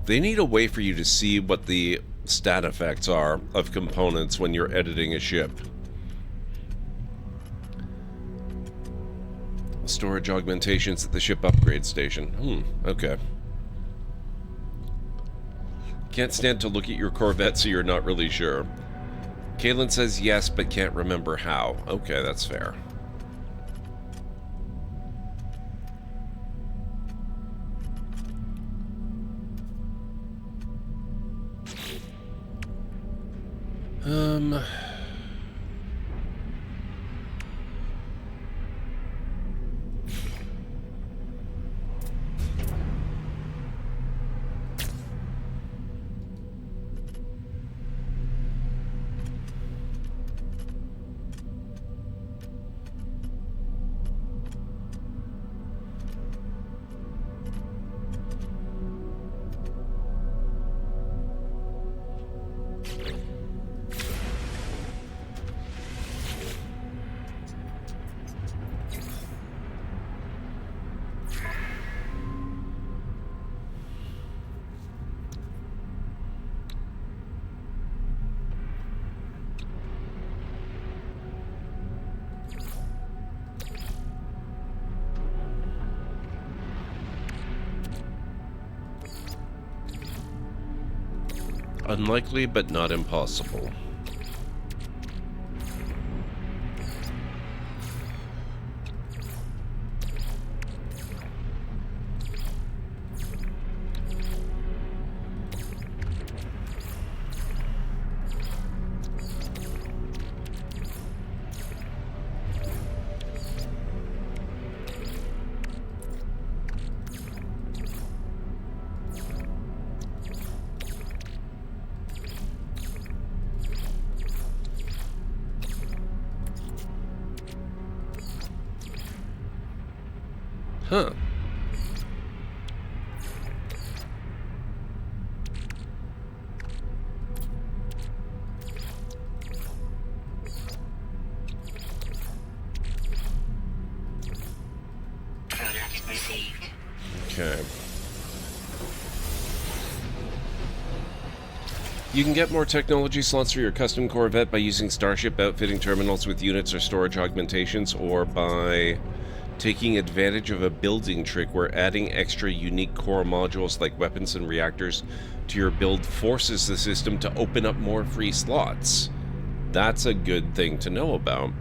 They need a way for you to see what the stat effects are of components when you're editing a ship. Storage augmentations at the ship upgrade station. Okay. Can't stand to look at your Corvette, so you're not really sure. Kaylin says yes, but can't remember how. Okay, that's fair. Unlikely, but not impossible. Huh. Product received. Okay. You can get more technology slots for your custom Corvette by using Starship outfitting terminals with units or storage augmentations, or by taking advantage of a building trick where adding extra unique core modules like weapons and reactors to your build forces the system to open up more free slots. That's a good thing to know about.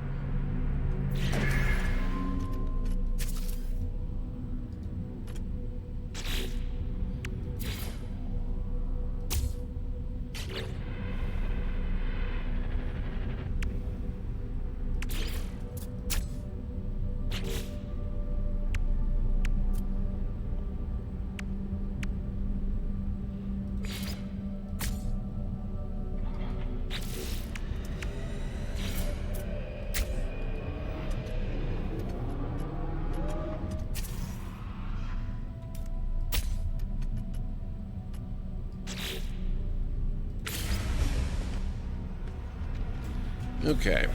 Okay.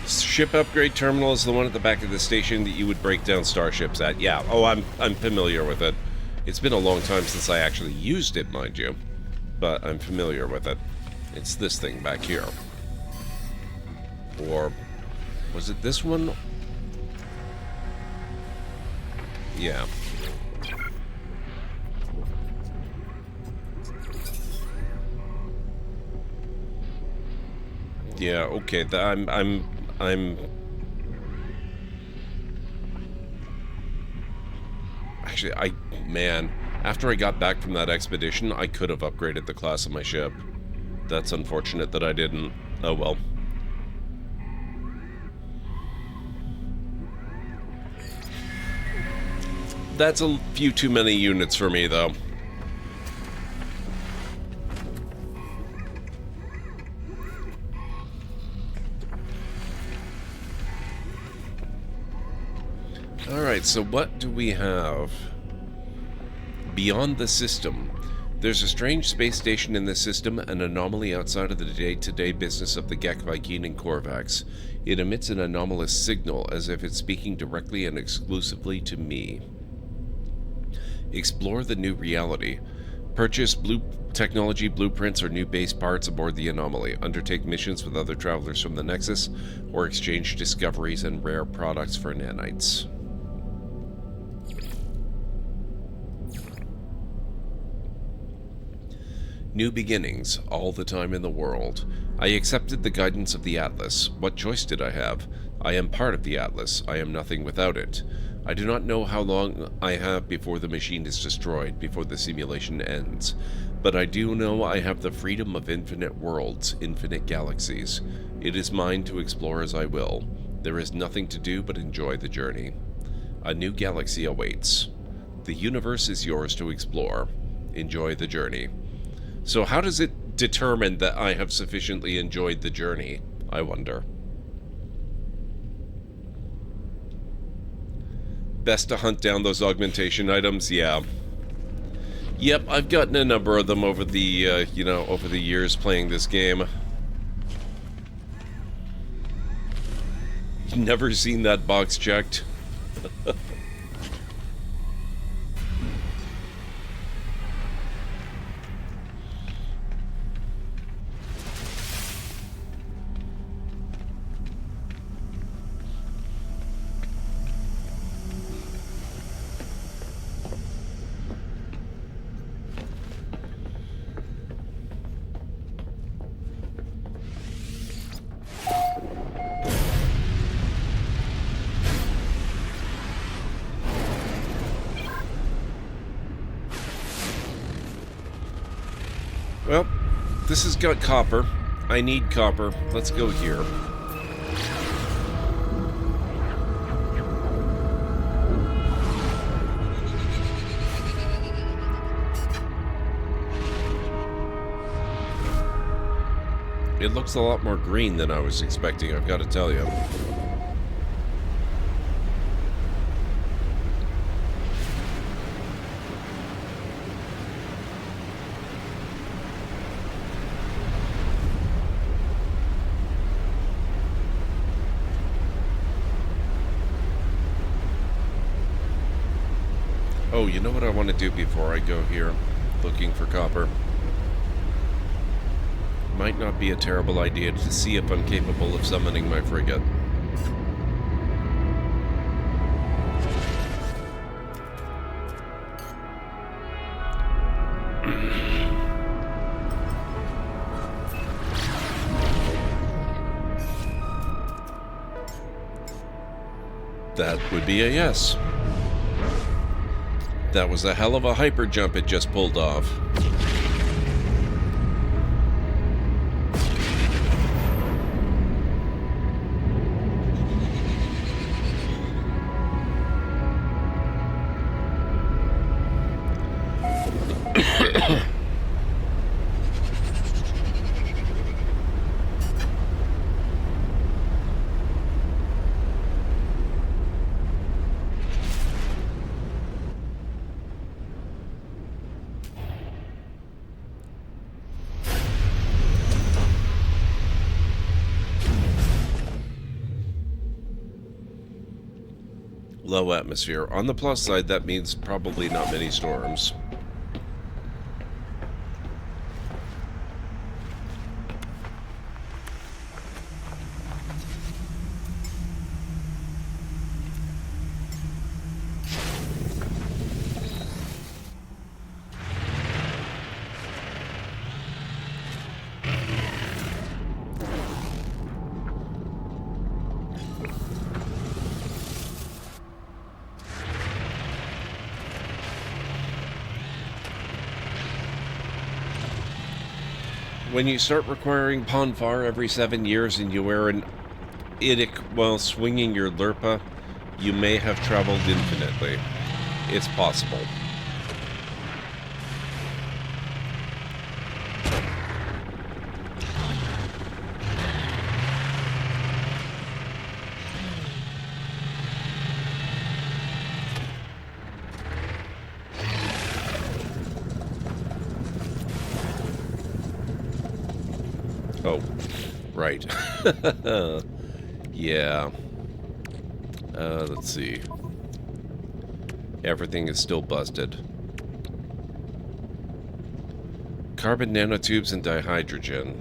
Ship upgrade terminal is the one at the back of the station that you would break down starships at. Yeah. Oh, I'm familiar with it. It's been a long time since I actually used it, mind you, but I'm familiar with it. It's this thing back here. Or was it this one? Yeah. Yeah, okay. I'm actually, man, after I got back from that expedition, I could have upgraded the class of my ship. That's unfortunate that I didn't. Oh well. That's a few too many units for me, though. Alright, so what do we have? Beyond the system. There's a strange space station in the system, an anomaly outside of the day-to-day business of the Gek Viking and Korvax. It emits an anomalous signal, as if it's speaking directly and exclusively to me. Explore the new reality. Purchase technology blueprints or new base parts aboard the anomaly. Undertake missions with other travelers from the Nexus, or exchange discoveries and rare products for nanites. New beginnings, all the time in the world. I accepted the guidance of the Atlas. What choice did I have? I am part of the Atlas. I am nothing without it. I do not know how long I have before the machine is destroyed, before the simulation ends. But I do know I have the freedom of infinite worlds, infinite galaxies. It is mine to explore as I will. There is nothing to do but enjoy the journey. A new galaxy awaits. The universe is yours to explore. Enjoy the journey. So how does it determine that I have sufficiently enjoyed the journey, I wonder? Best to hunt down those augmentation items? Yeah. Yep, I've gotten a number of them over the, over the years playing this game. Never seen that box checked. Well, this has got copper. I need copper. Let's go here. It looks a lot more green than I was expecting, I've got to tell you. Oh, you know what I want to do before I go here, looking for copper? Might not be a terrible idea to see if I'm capable of summoning my frigate. That would be a yes. That was a hell of a hyper jump it just pulled off. Low atmosphere. On the plus side, that means probably not many storms. When you start requiring Ponfar every 7 years and you wear an Idic while swinging your Lurpa, you may have traveled infinitely. It's possible. Oh, right. Yeah. Let's see. Everything is still busted. Carbon nanotubes and dihydrogen.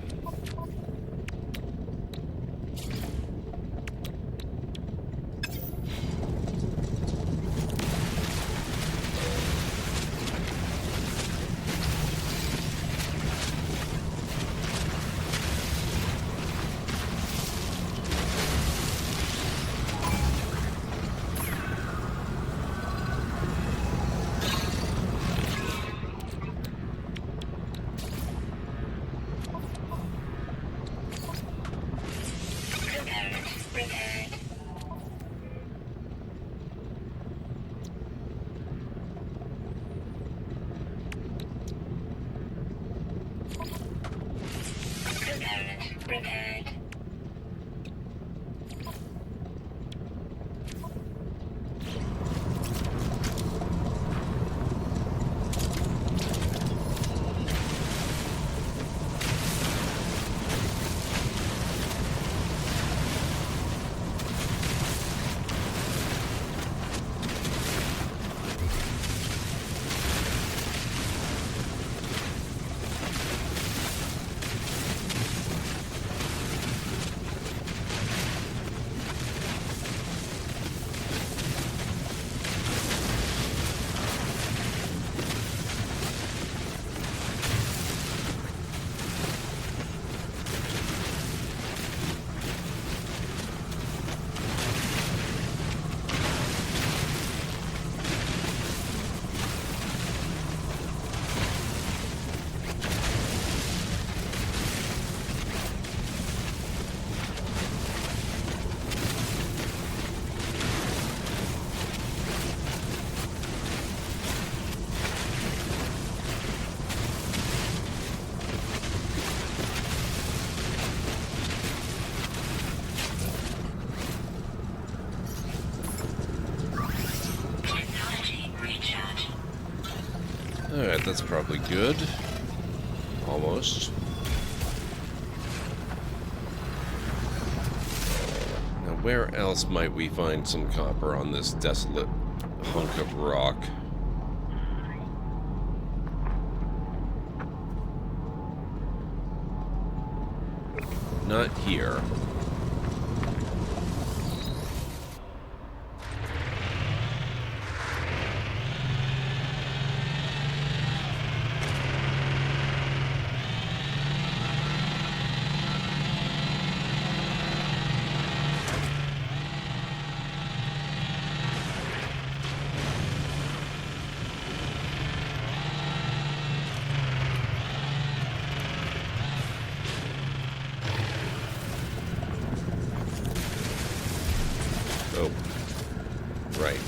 Alright, that's probably good. Almost. Now, where else might we find some copper on this desolate hunk of rock? Not here. Oh, right.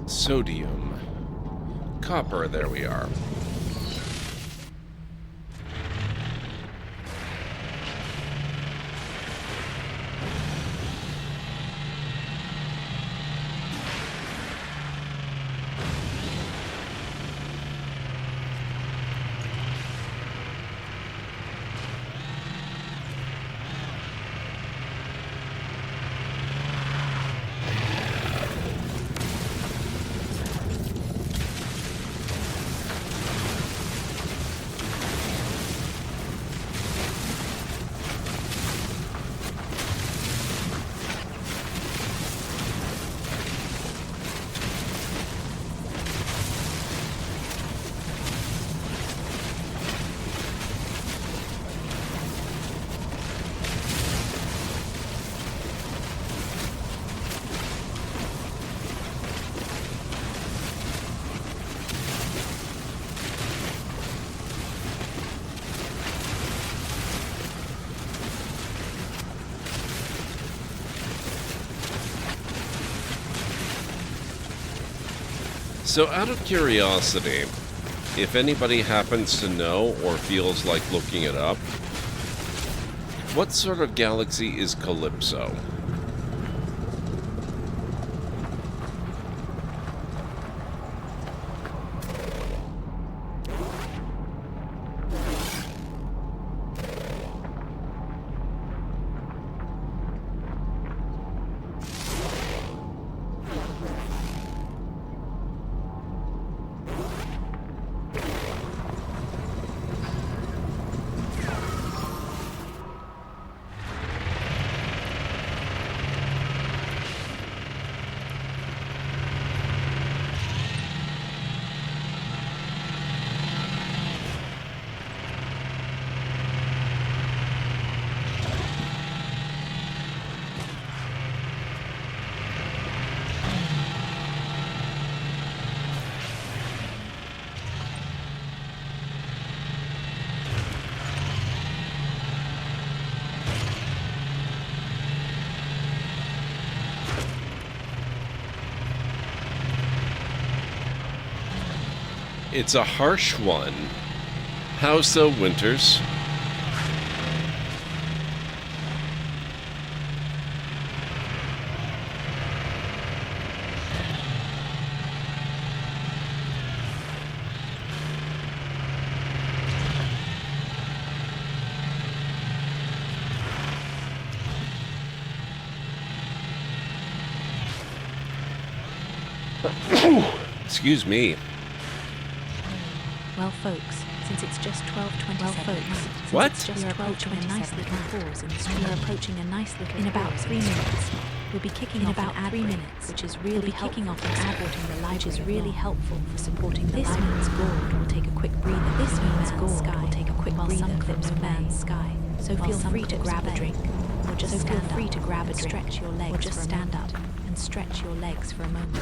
Sodium. Copper, there we are. So out of curiosity, if anybody happens to know or feels like looking it up, what sort of galaxy is Calypso? It's a harsh one. How so, Winters? Excuse me. Well, folks, since it's just 12:27, What? We are approaching a nice little pause in the stream. We are approaching a nice little in about 3 minutes. We'll be kicking off about 3 minutes, which is really helpful for supporting the live, which is really helpful for supporting the live. This means Gord will take a quick breather. This means Gord will take a quick breather from the man's sky. So feel free to grab a drink, or just stand up. Free to grab a drink, stretch your legs, or just stand up and stretch your legs for a moment.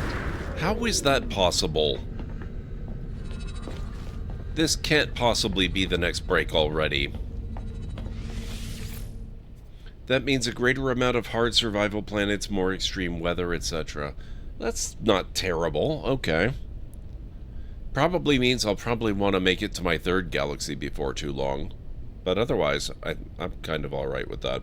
How is that possible? This can't possibly be the next break already. That means a greater amount of hard survival planets, more extreme weather, etc. That's not terrible. Okay. Probably means I'll probably want to make it to my 3rd galaxy before too long. But otherwise, I'm kind of alright with that.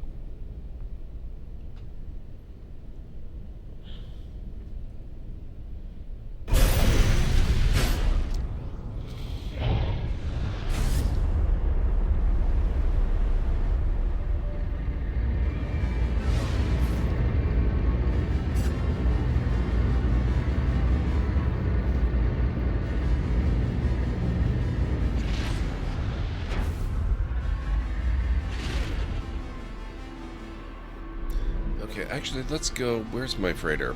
Okay, actually, let's go. Where's my freighter?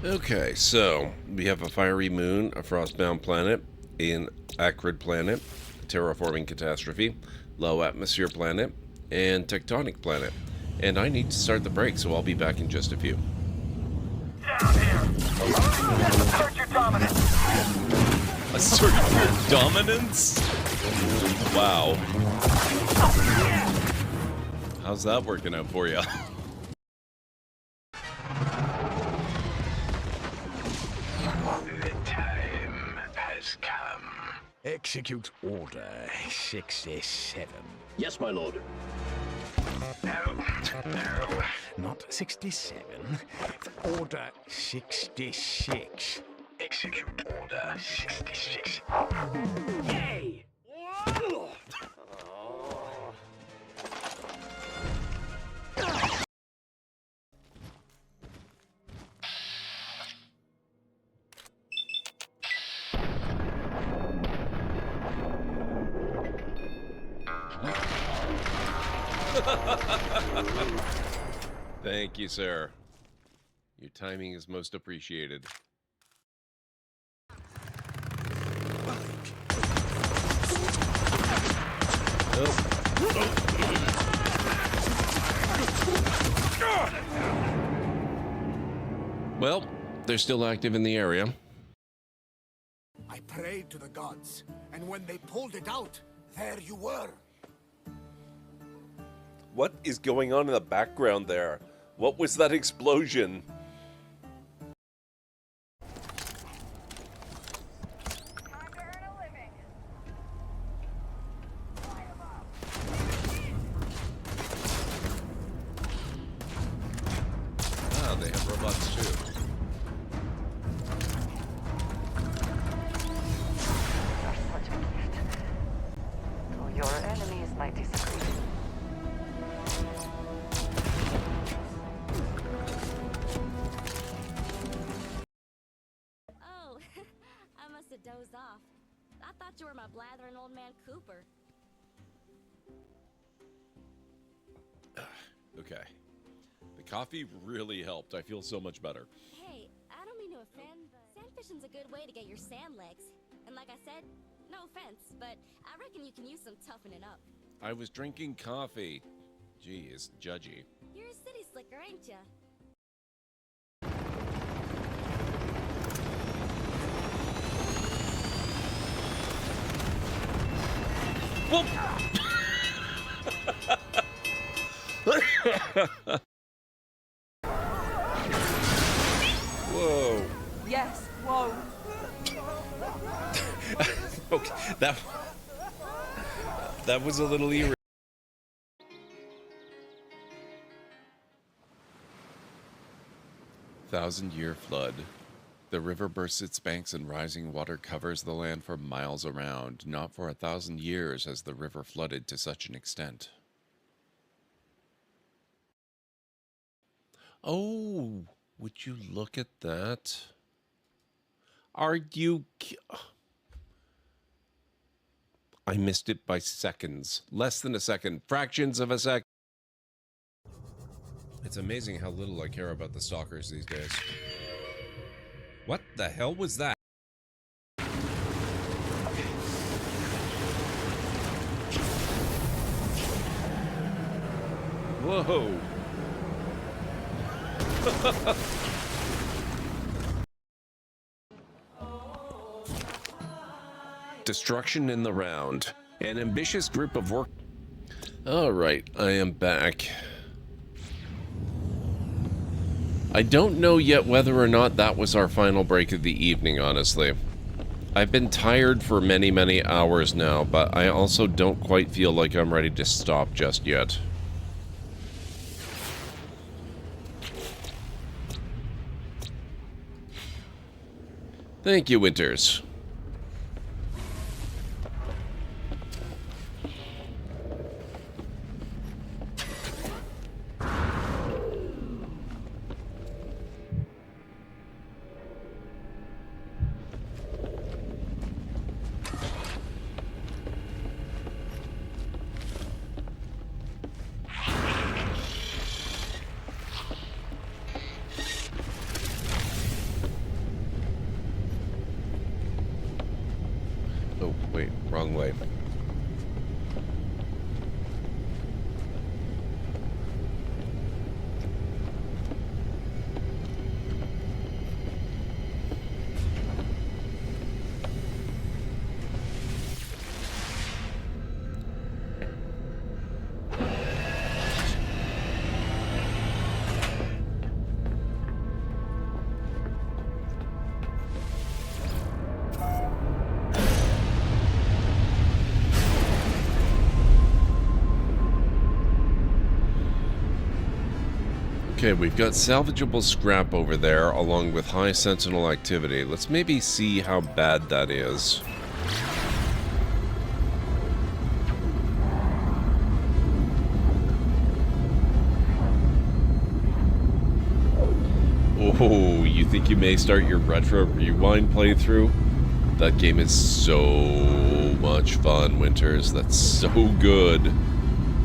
Okay, so we have a fiery moon, a frostbound planet, an acrid planet, terraforming catastrophe, low atmosphere planet, and tectonic planet. And I need to start the break, so I'll be back in just a few. Down here! Assert your dominance! Assert your dominance? Wow. How's that working out for you? Execute Order 67. Yes, my lord. No, not 67. Order 66. Execute Order 66. Yay! Thank you, sir. Your timing is most appreciated. Well, they're still active in the area. I prayed to the gods, and when they pulled it out, there you were. What is going on in the background there? What was that explosion? Ah, they have robots too. Your enemies might disagree. Oh, I must have dozed off. I thought you were my blathering old man Cooper. Okay. The coffee really helped. I feel so much better. Hey, I don't mean to offend, but sand fishing's a good way to get your sand legs. And like I said, no offense, but I reckon you can use some toughening up. I was drinking coffee. Geez, judgy. You're a city slicker, ain't ya? Whoa. Yes, whoa. Okay, that was a little eerie. Thousand-year flood. The river bursts its banks and rising water covers the land for miles around. Not for 1,000 years has the river flooded to such an extent. Oh, would you look at that? Are you... I missed it by seconds. Less than a second. Fractions of a second. It's amazing how little I care about the stalkers these days. What the hell was that? Whoa. Destruction in the round. An ambitious group of work. Alright, I am back. I don't know yet whether or not that was our final break of the evening, honestly. I've been tired for many, many hours now, but I also don't quite feel like I'm ready to stop just yet. Thank you, Winters. Oh, wait, wrong way. Okay, we've got salvageable scrap over there, along with high sentinel activity. Let's maybe see how bad that is. Oh, you think you may start your retro rewind playthrough? That game is so much fun, Winters. That's so good.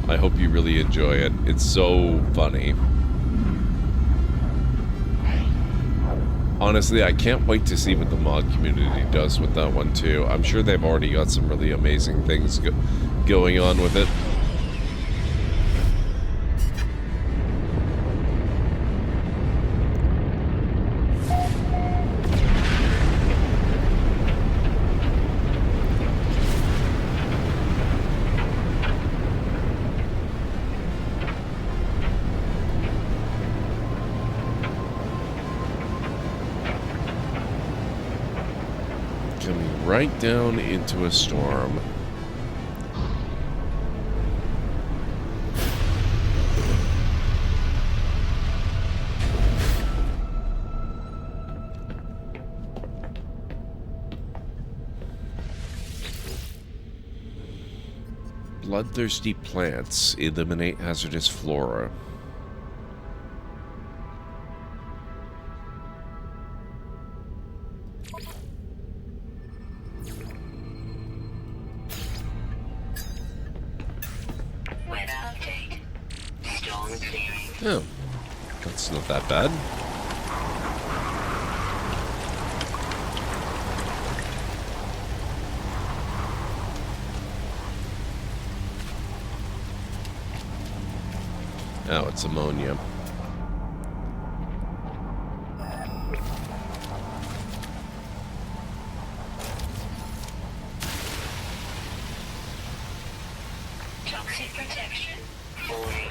I hope you really enjoy it. It's so funny. Honestly, I can't wait to see what the mod community does with that one, too. I'm sure they've already got some really amazing things going on with it. Coming right down into a storm. Bloodthirsty plants eliminate hazardous flora. Oh, that's not that bad. Oh, it's ammonia. Toxic protection 40.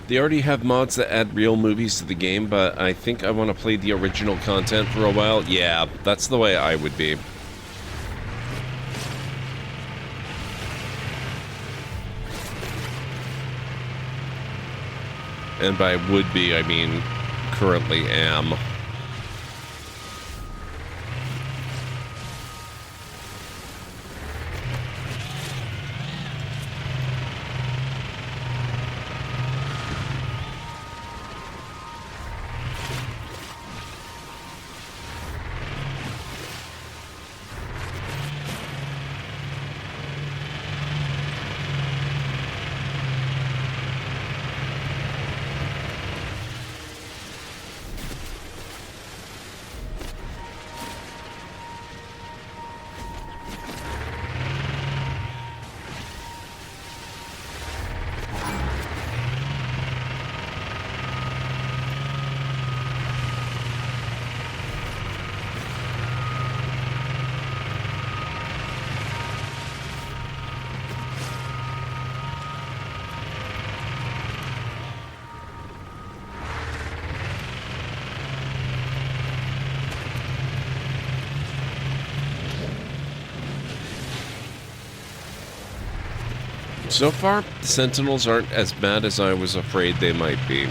They already have mods that add real movies to the game, but I think I want to play the original content for a while. Yeah, that's the way I would be. And by would be, I mean currently am. So far, the Sentinels aren't as bad as I was afraid they might be.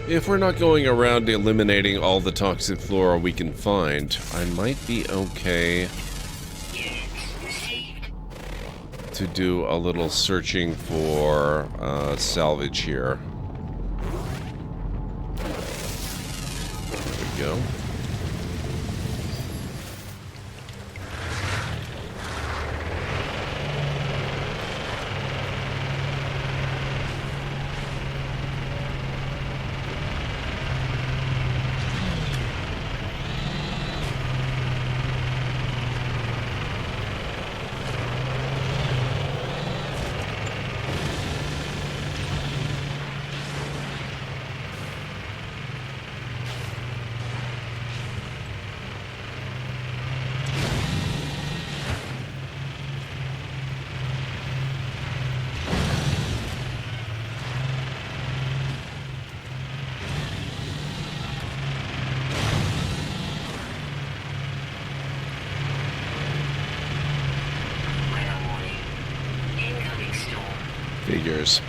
If we're not going around eliminating all the toxic flora we can find, I might be okay to do a little searching for salvage here. There we go. Figures.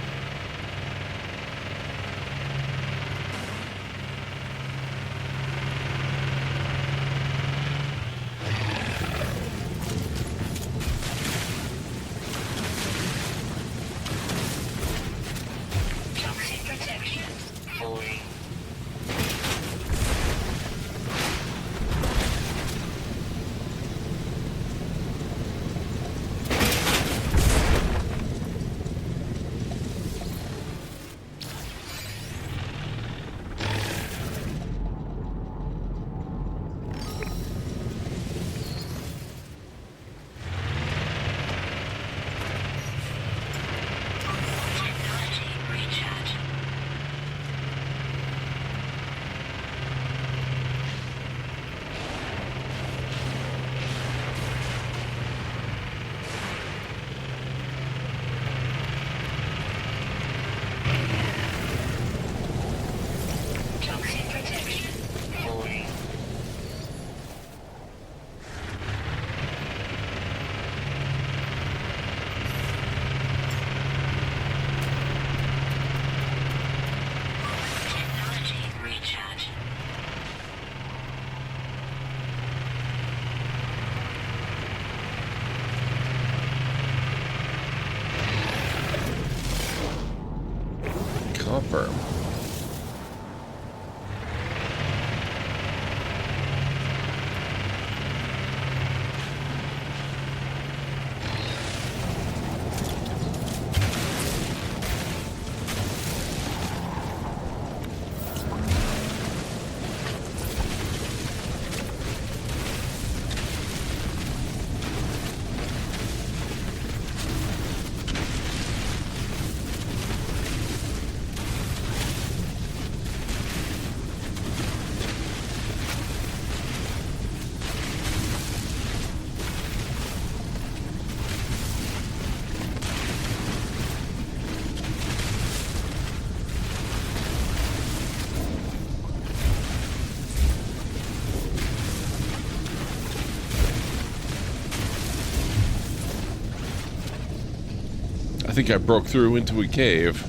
Toxic protection 40. Copper. I think I broke through into a cave.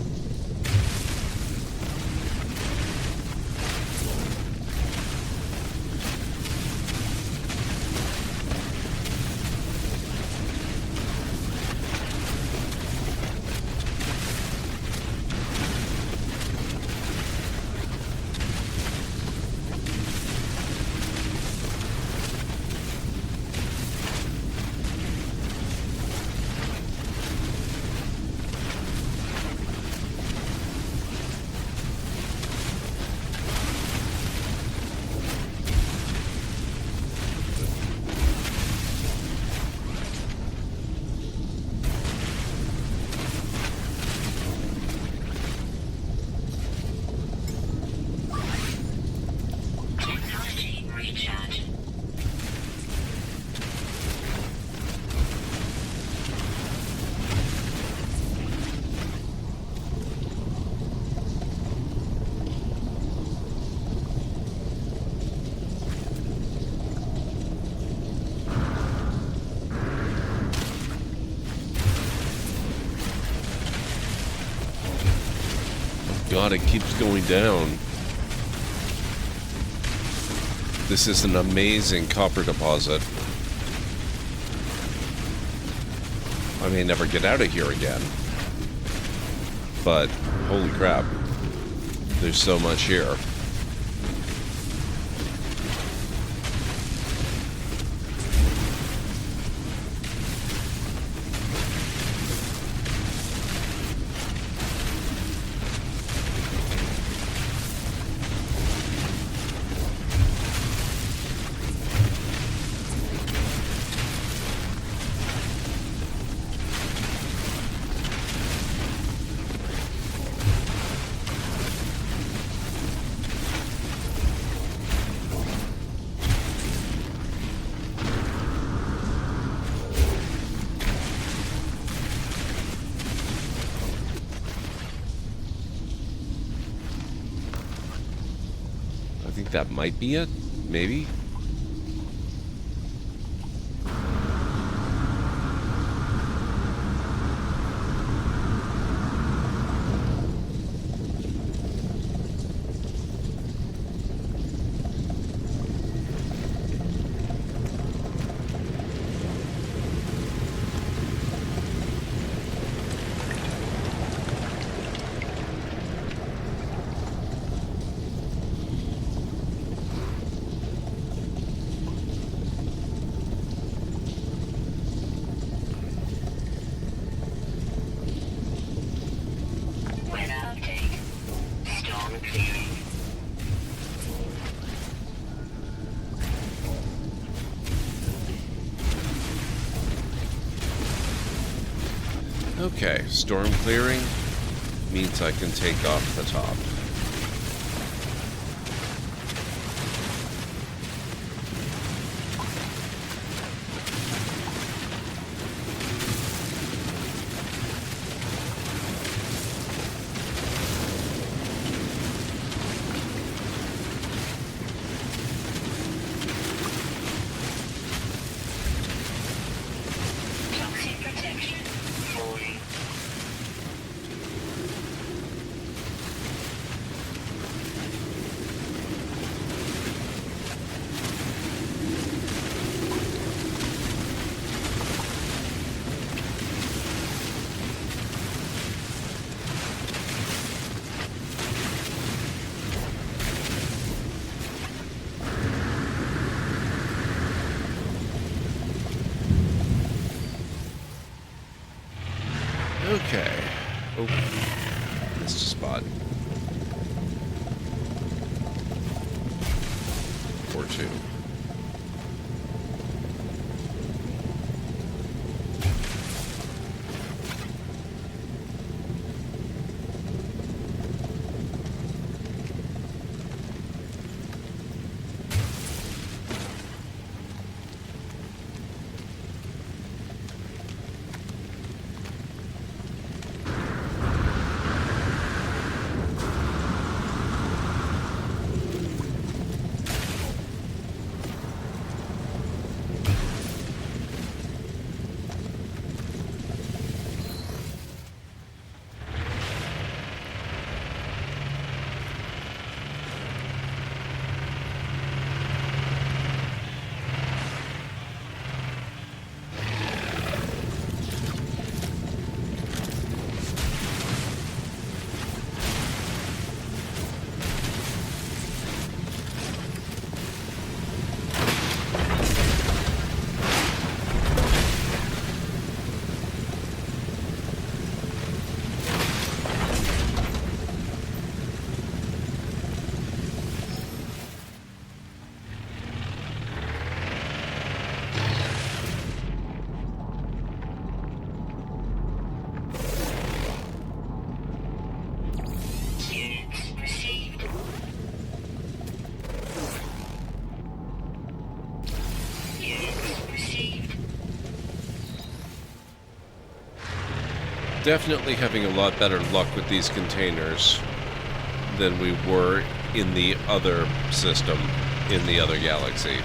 God, it keeps going down. This is an amazing copper deposit. I may never get out of here again. But, holy crap. There's so much here. I think that might be it. Maybe. Okay, storm clearing means I can take off the top. spot. Or two. Definitely having a lot better luck with these containers than we were in the other system, in the other galaxy.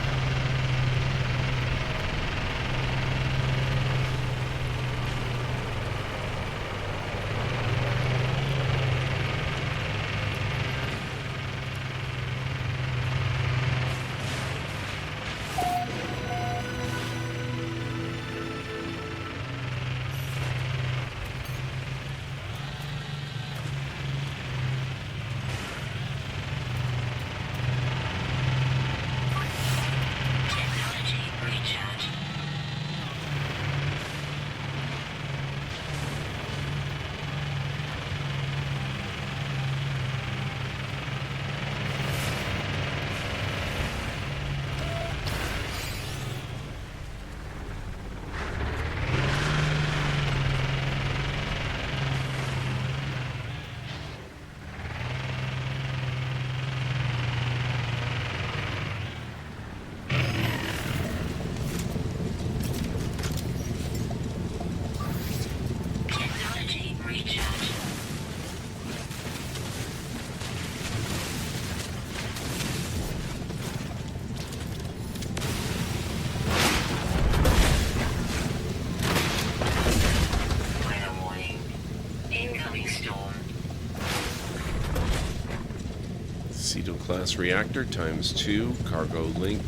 Class reactor times 2, cargo link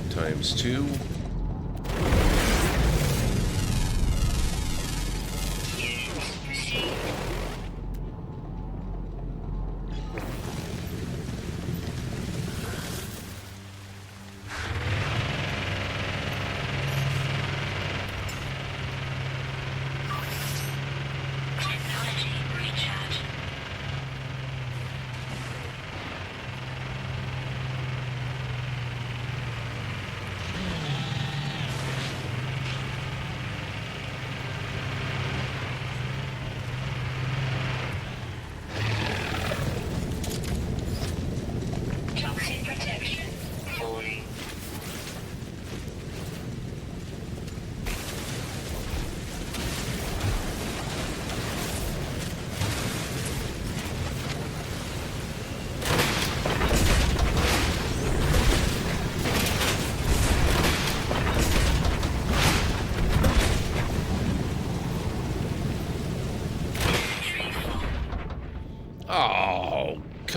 times 2.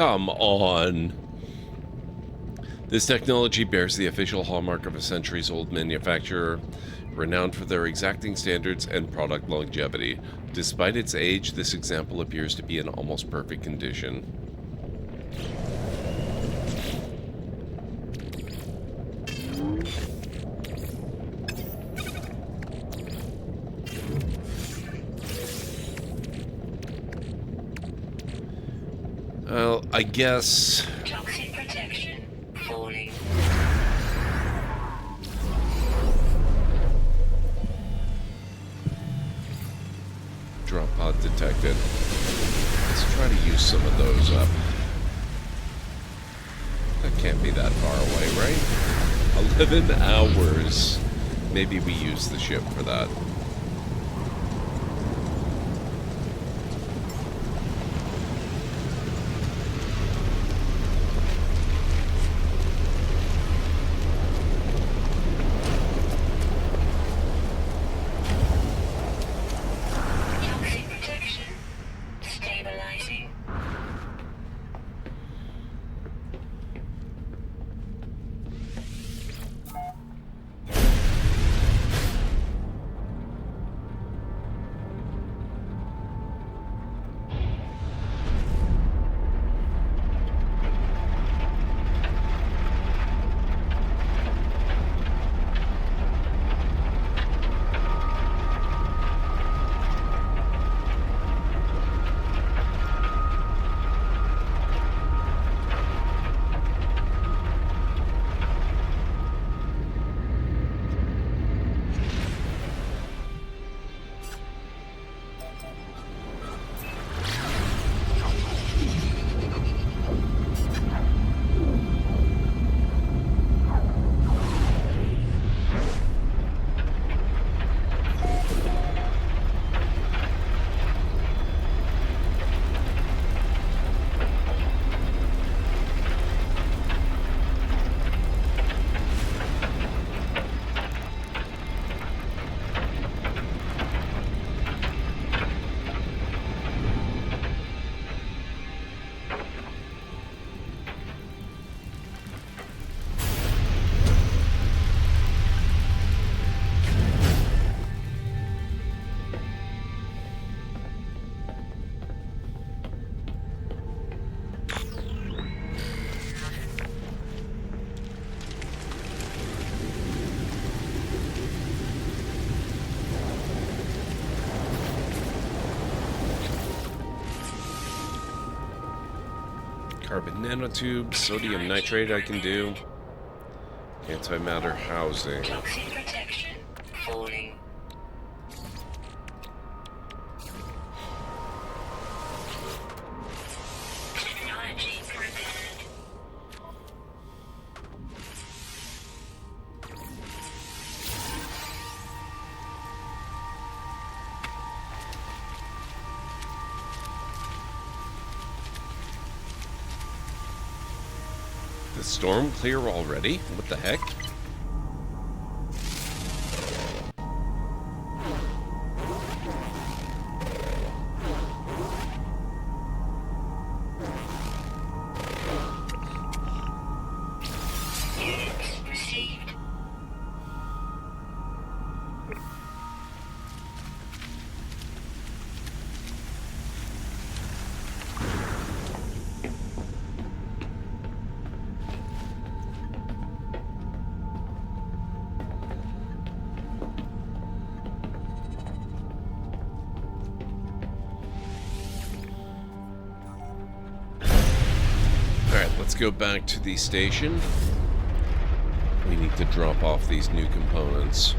Come on. This technology bears the official hallmark of a centuries-old manufacturer, renowned for their exacting standards and product longevity. Despite its age, this example appears to be in almost perfect condition. Well, I guess... Toxic protection falling. Drop pod detected. Let's try to use some of those up. That can't be that far away, right? 11 hours. Maybe we use the ship for that. Toxic protection stabilizing. Carbon nanotubes, sodium nitrate I can do. Antimatter housing. Toxic protection falling. Technology prepared. The storm clear already? What the heck? Units received. Alright, let's go back to the station. We need to drop off these new components.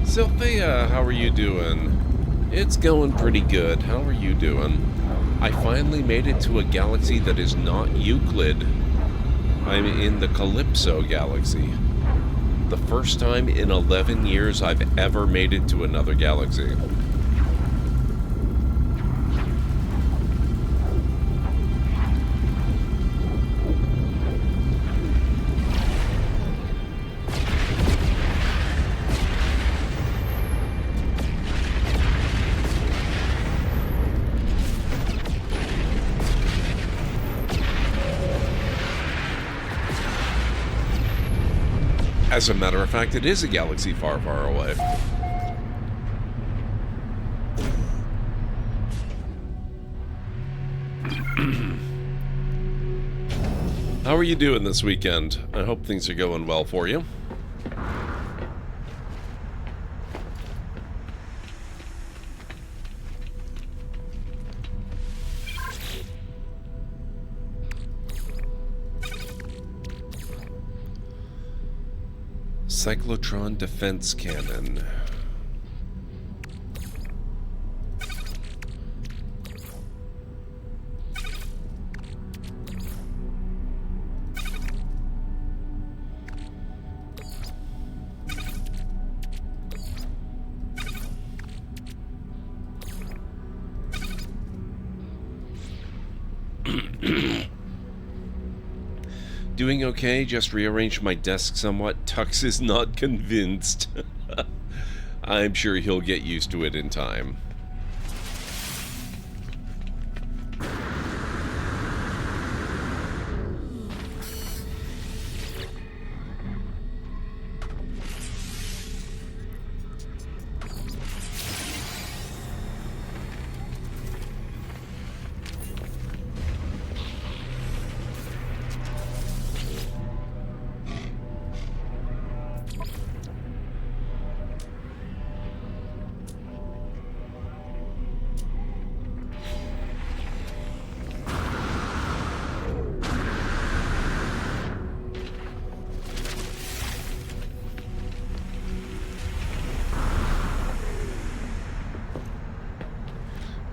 Sophia, how are you doing? It's going pretty good. How are you doing? I finally made it to a galaxy that is not Euclid. I'm in the Calypso galaxy. The first time in 11 years I've ever made it to another galaxy. As a matter of fact, it is a galaxy far, far away. How are you doing this weekend? I hope things are going well for you. Cyclotron defense cannon. Doing okay, just rearranged my desk somewhat. Tux is not convinced. I'm sure he'll get used to it in time.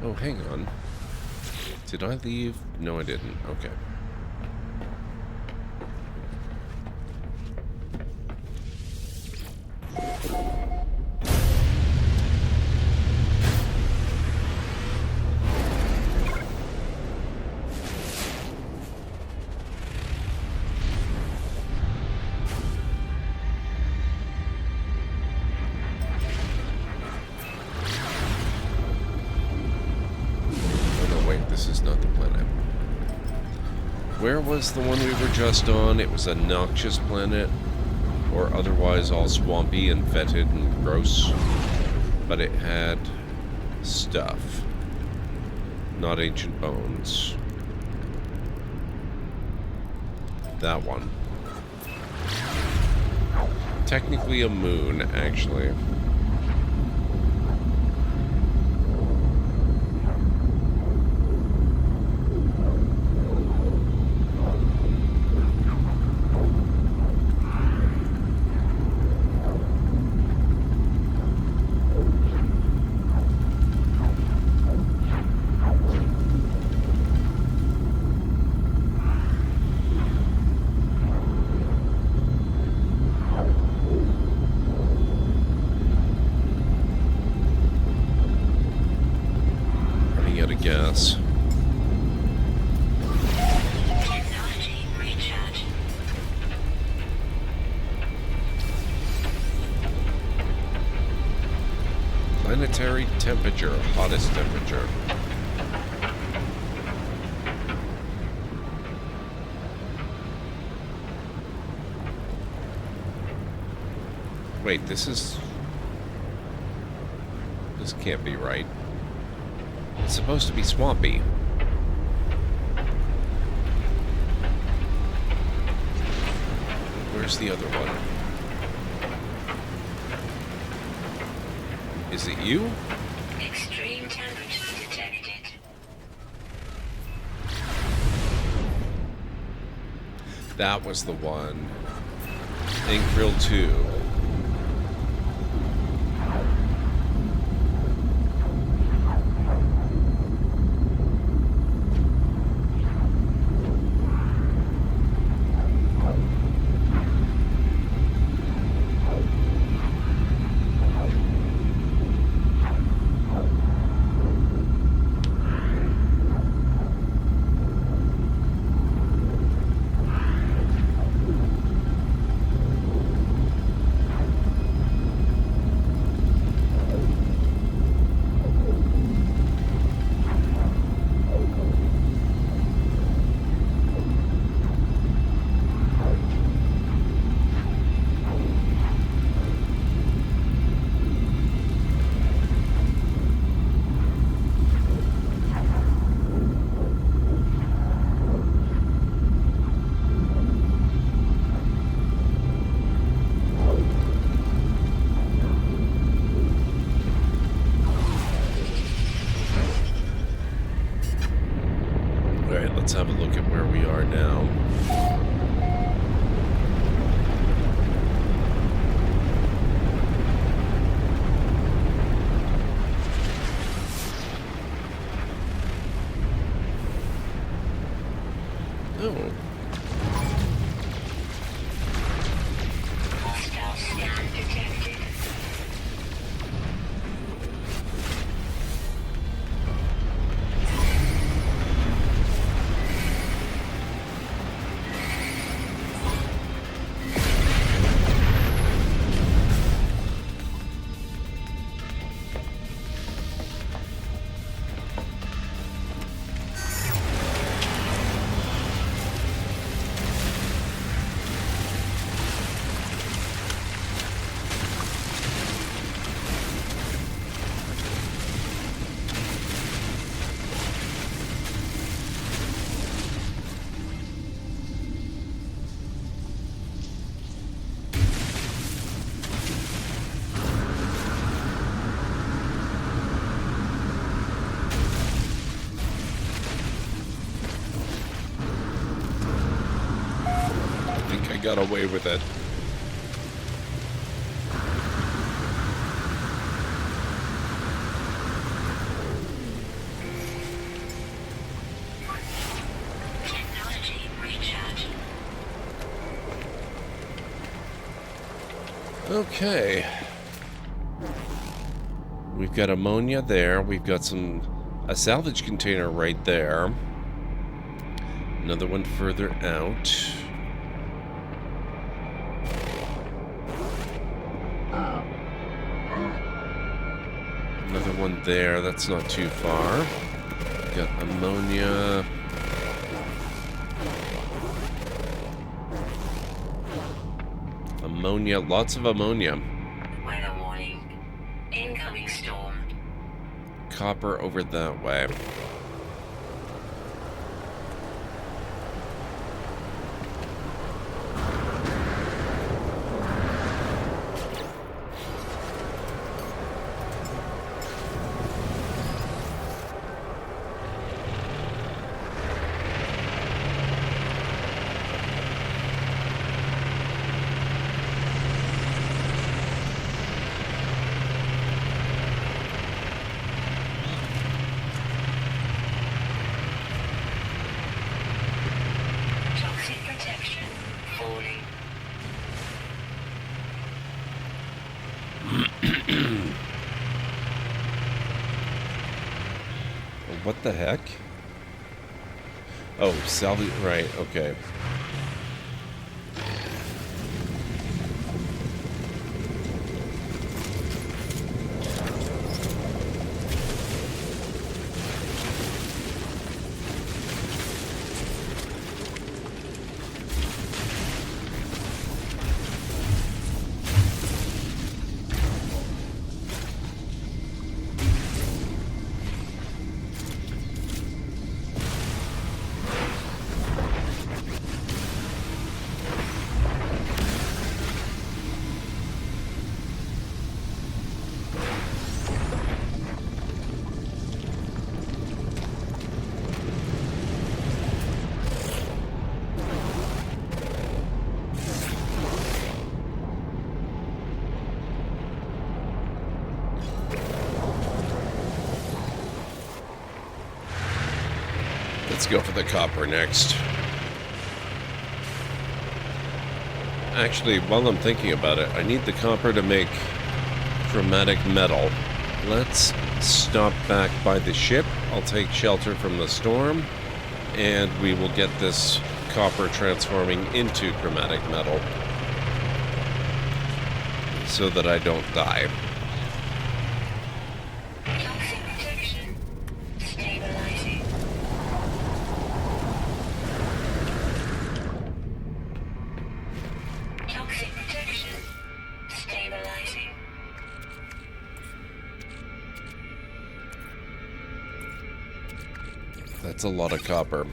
Oh, hang on. Did I leave? No, I didn't. Okay. This is not the planet. Where was the one we were just on? It was a noxious planet, or otherwise all swampy and fetid and gross. But it had stuff. Not ancient bones. That one. Technically a moon, actually. Gas. Technology recharge. Planetary temperature, hottest temperature. Wait, this can't be right. It's supposed to be swampy. Where's the other one? Is it you? Extreme temperature detected. That was the one. Inkrill 2. Alright, let's have a look at where we are now. Oh. Hostile scan detected. Got away with it. Technology recharge. Okay. We've got ammonia there. We've got a salvage container right there. Another one further out. Another one there, that's not too far. Got ammonia. Ammonia, lots of ammonia. Weather warning. Incoming storm. Copper over that way. Toxic protection falling. What the heck? Oh, salvage, right, okay. Let's go for the copper next. Actually, while I'm thinking about it, I need the copper to make chromatic metal. Let's stop back by the ship. I'll take shelter from the storm, and we will get this copper transforming into chromatic metal so that I don't die. Toxic protection stabilizing. Toxic protection stabilizing. That's a lot of copper.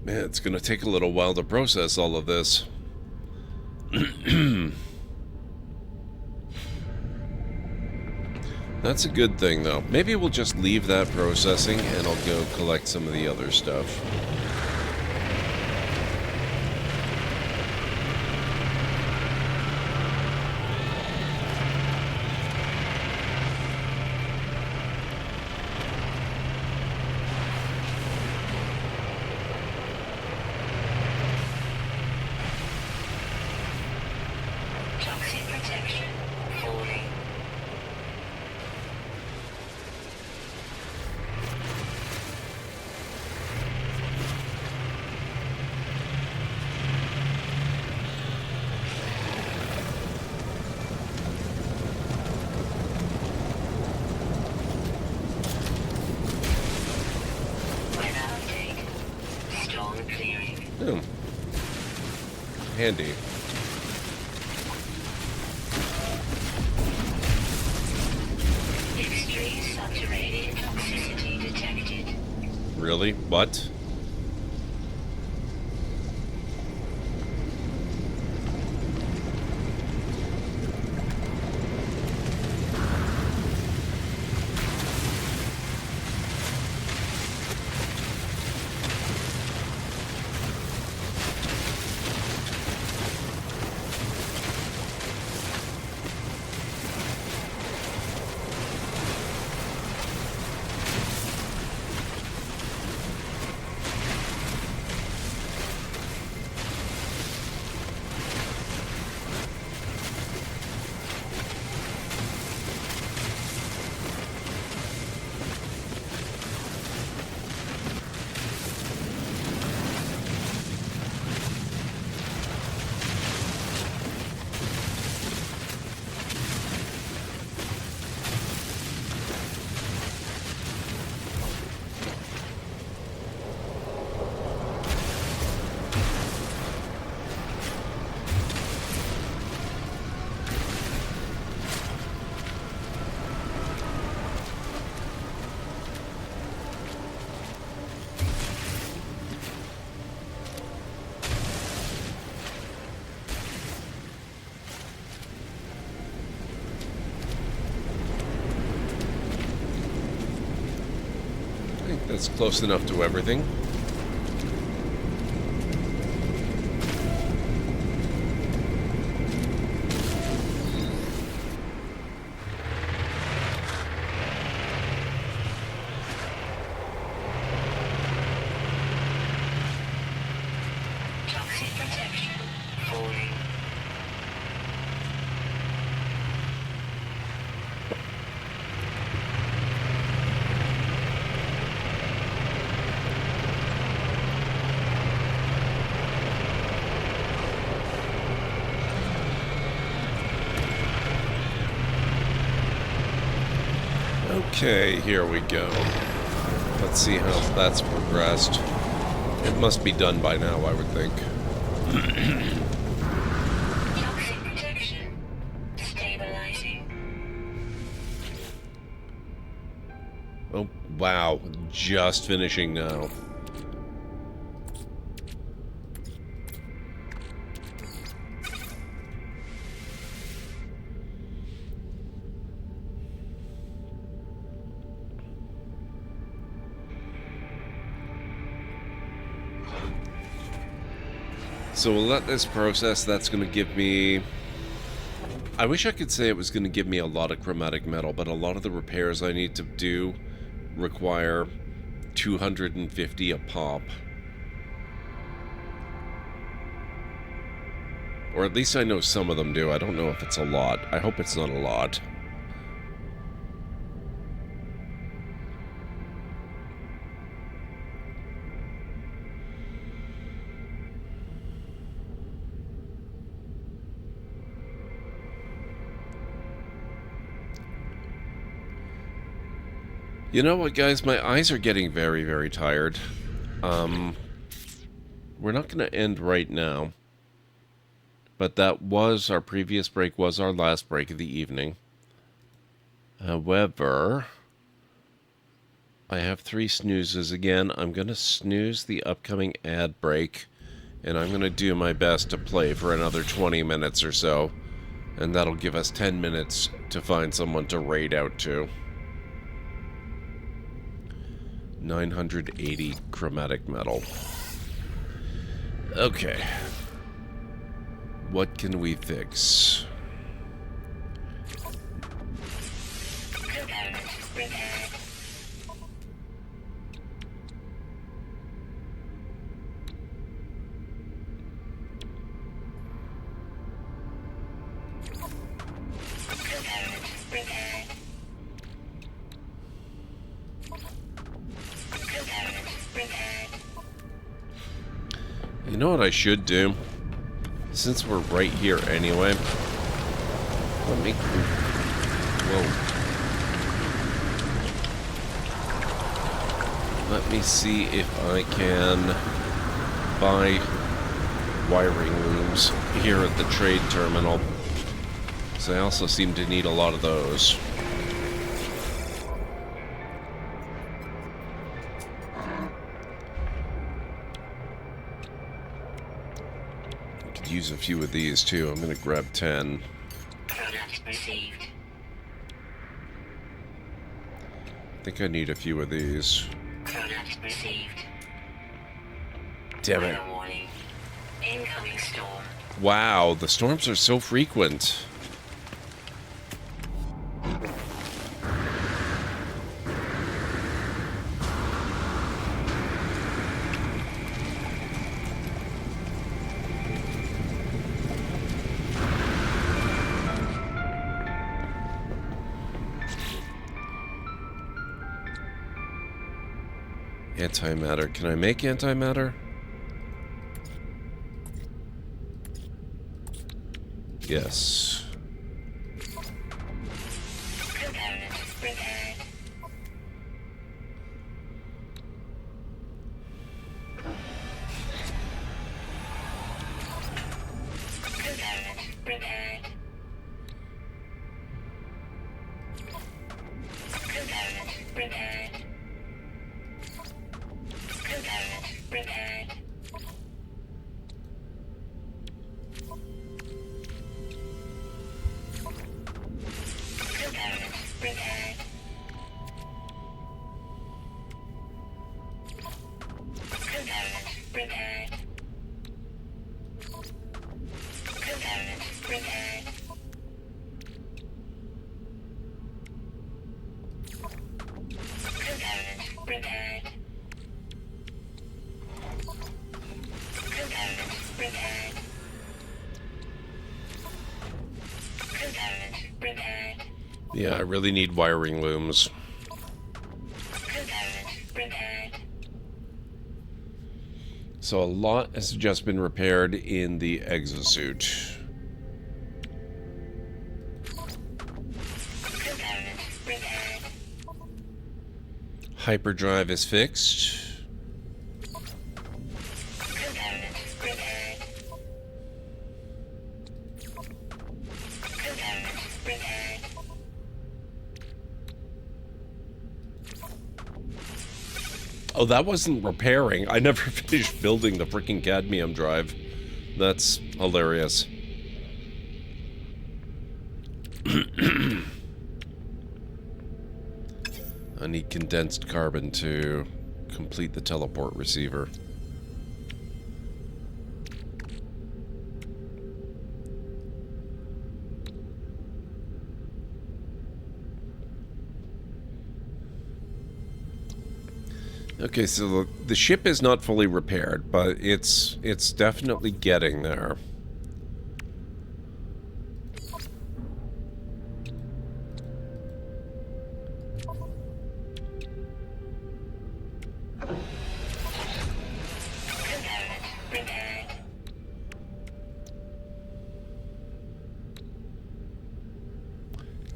Man, it's gonna take a little while to process all of this. That's a good thing, though. Maybe we'll just leave that processing, and I'll go collect some of the other stuff. Toxic protection falling. Weather update. Storm clearing. Oh. Handy. Extreme subterranean toxicity detected. Really? What? I think that's close enough to everything. Toxic protection falling. Okay, here we go. Let's see how that's progressed. It must be done by now, I would think. Toxic protection stabilizing. Oh, wow. Just finishing now. So we'll let this process. That's going to give me... I wish I could say it was going to give me a lot of chromatic metal, but a lot of the repairs I need to do require 250 a pop. Or at least I know some of them do. I don't know if it's a lot. I hope it's not a lot. You know what, guys? My eyes are getting very, very tired. We're not going to end right now. But that was our previous break, was our last break of the evening. However, I have 3 snoozes again. I'm going to snooze the upcoming ad break, and I'm going to do my best to play for another 20 minutes or so, and that'll give us 10 minutes to find someone to raid out to. 980 chromatic metal. Okay. What can we fix? You know what I should do? Since we're right here anyway, let me... Whoa. Let me see if I can buy wiring looms here at the trade terminal. So I also seem to need a lot of those. Use a few of these too. I'm gonna grab 10. Product received. I think I need a few of these. Product received. Damn it. Weather warning. Incoming storm. Wow, the storms are so frequent. Antimatter. Can I make antimatter? Yes. Yeah, I really need wiring looms. So a lot has just been repaired in the exosuit. Hyperdrive is fixed. Oh, that wasn't repairing. I never finished building the freaking cadmium drive. That's hilarious. I need condensed carbon to complete the teleport receiver. Okay, so the ship is not fully repaired, but it's definitely getting there.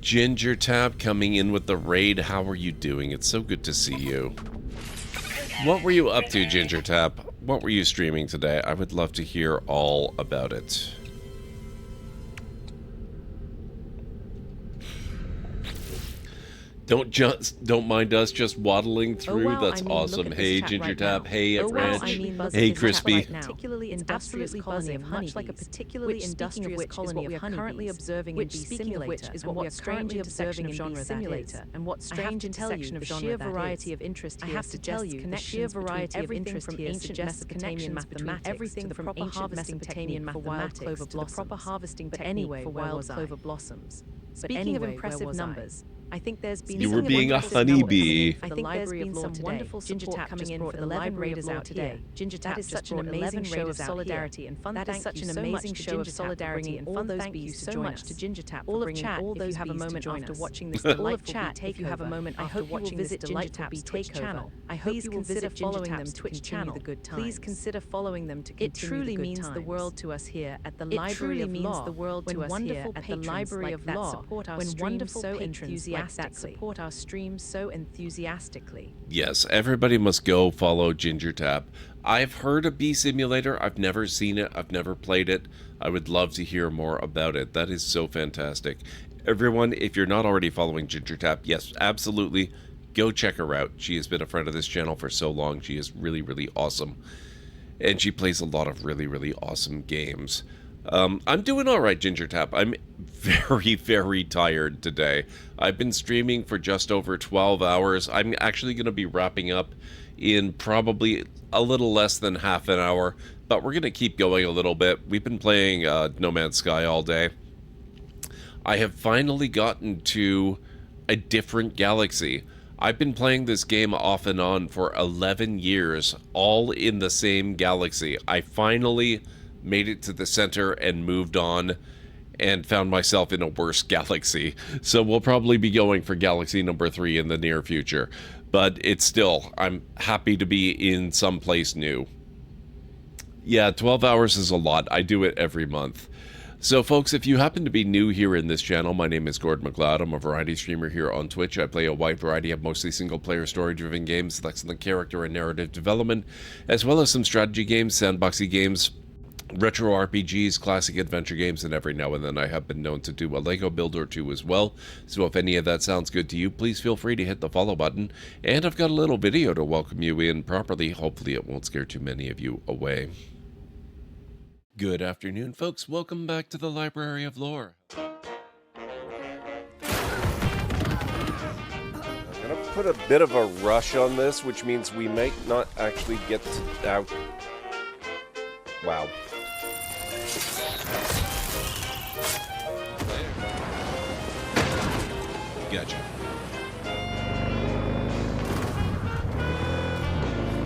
Ginger Tab coming in with the raid. How are you doing? It's so good to see you. What were you up to, Ginger Tap? What were you streaming today? I would love to hear all about it. Don't mind us just waddling through. That's awesome. Hey, Ginger Tap. Hey, Ranch. Hey, Crispy. Particularly industrious colony of honey, like a particularly industrious colony of honey currently observing in B Simulator, is what strange intersection of genre simulator, and what strange intersection of genre variety of interest here suggests connections between everything from ancient Mesopotamian mathematics, everything from ancient Mesopotamian mathematics to the proper harvesting technique for wild clover blossoms. Speaking of impressive numbers, I think there's been You were being a honeybee. I think there's been some wonderful support coming in for the 11 Raiders out today. Ginger Tap is such an amazing show of solidarity and fun. That is such an amazing show of solidarity and fun. Thank you so much to Ginger Tap for bringing all those have a moment after watching this delightful takeover. If you have a moment after watching this delightful Twitch channel, I hope you will visit following them Twitch channel. Please consider following them to continue the good times. It truly means the world to us here at the Library of Law. When wonderful patrons like that support our stream so enthusiastically. That support our stream so enthusiastically. Yes, everybody must go follow Ginger Tap. I've heard of Bee Simulator. I've never seen it. I've never played it. I would love to hear more about it. That is so fantastic. Everyone, if you're not already following Ginger Tap, yes, absolutely, go check her out. She has been a friend of this channel for so long. She is really, really awesome. And she plays a lot of really, really awesome games. I'm doing all right, Ginger Tap. I'm very, very tired today. I've been streaming for just over 12 hours. I'm actually going to be wrapping up in probably a little less than half an hour, but we're going to keep going a little bit. We've been playing No Man's Sky all day. I have finally gotten to a different galaxy. I've been playing this game off and on for 11 years, all in the same galaxy. I finally made it to the center and moved on and found myself in a worse galaxy. So we'll probably be going for galaxy number 3 in the near future. But it's still, I'm happy to be in someplace new. Yeah, 12 hours is a lot. I do it every month. So folks, if you happen to be new here in this channel, my name is GordMcLeod. I'm a variety streamer here on Twitch. I play a wide variety of mostly single-player story-driven games with excellent character and narrative development, as well as some strategy games, sandboxy games, retro RPGs, classic adventure games, and every now and then I have been known to do a Lego build or two as well. So if any of that sounds good to you, please feel free to hit the follow button. And I've got a little video to welcome you in properly. Hopefully it won't scare too many of you away. Good afternoon, folks. Welcome back to the Library of Lore. I'm gonna put a bit of a rush on this, which means we might not actually get out. Wow. Gotcha.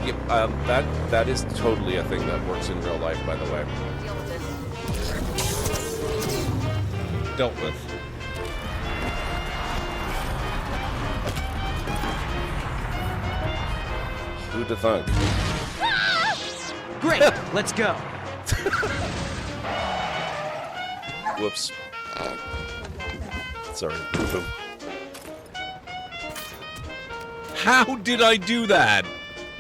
Yep, that is totally a thing that works in real life, by the way. Dealt with. Who'd have thunk? Great, let's go. Whoops. Sorry. Boom. How did I do that?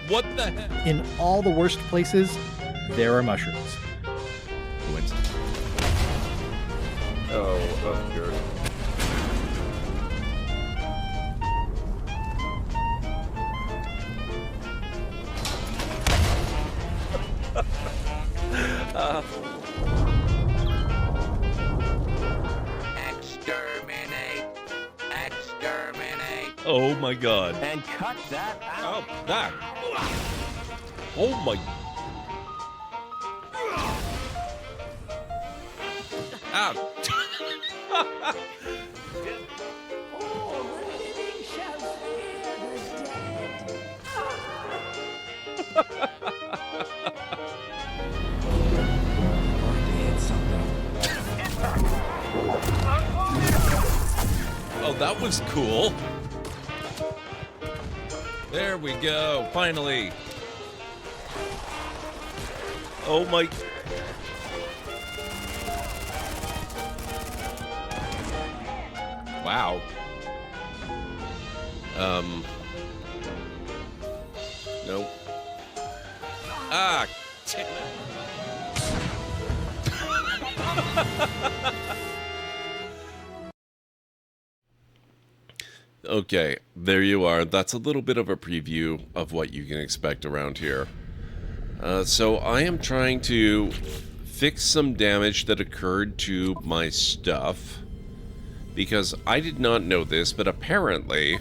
What the heck? In all the worst places, there are mushrooms. Coincidence. Oh, good. Exterminate! Exterminate! Oh my god. And cut that out! Oh, that! Oh my... Ow! Oh, that was cool. There we go, finally. Oh my... Wow. Nope. Ah! Okay, there you are. That's a little bit of a preview of what you can expect around here. So I am trying to fix some damage that occurred to my stuff, because I did not know this, but apparently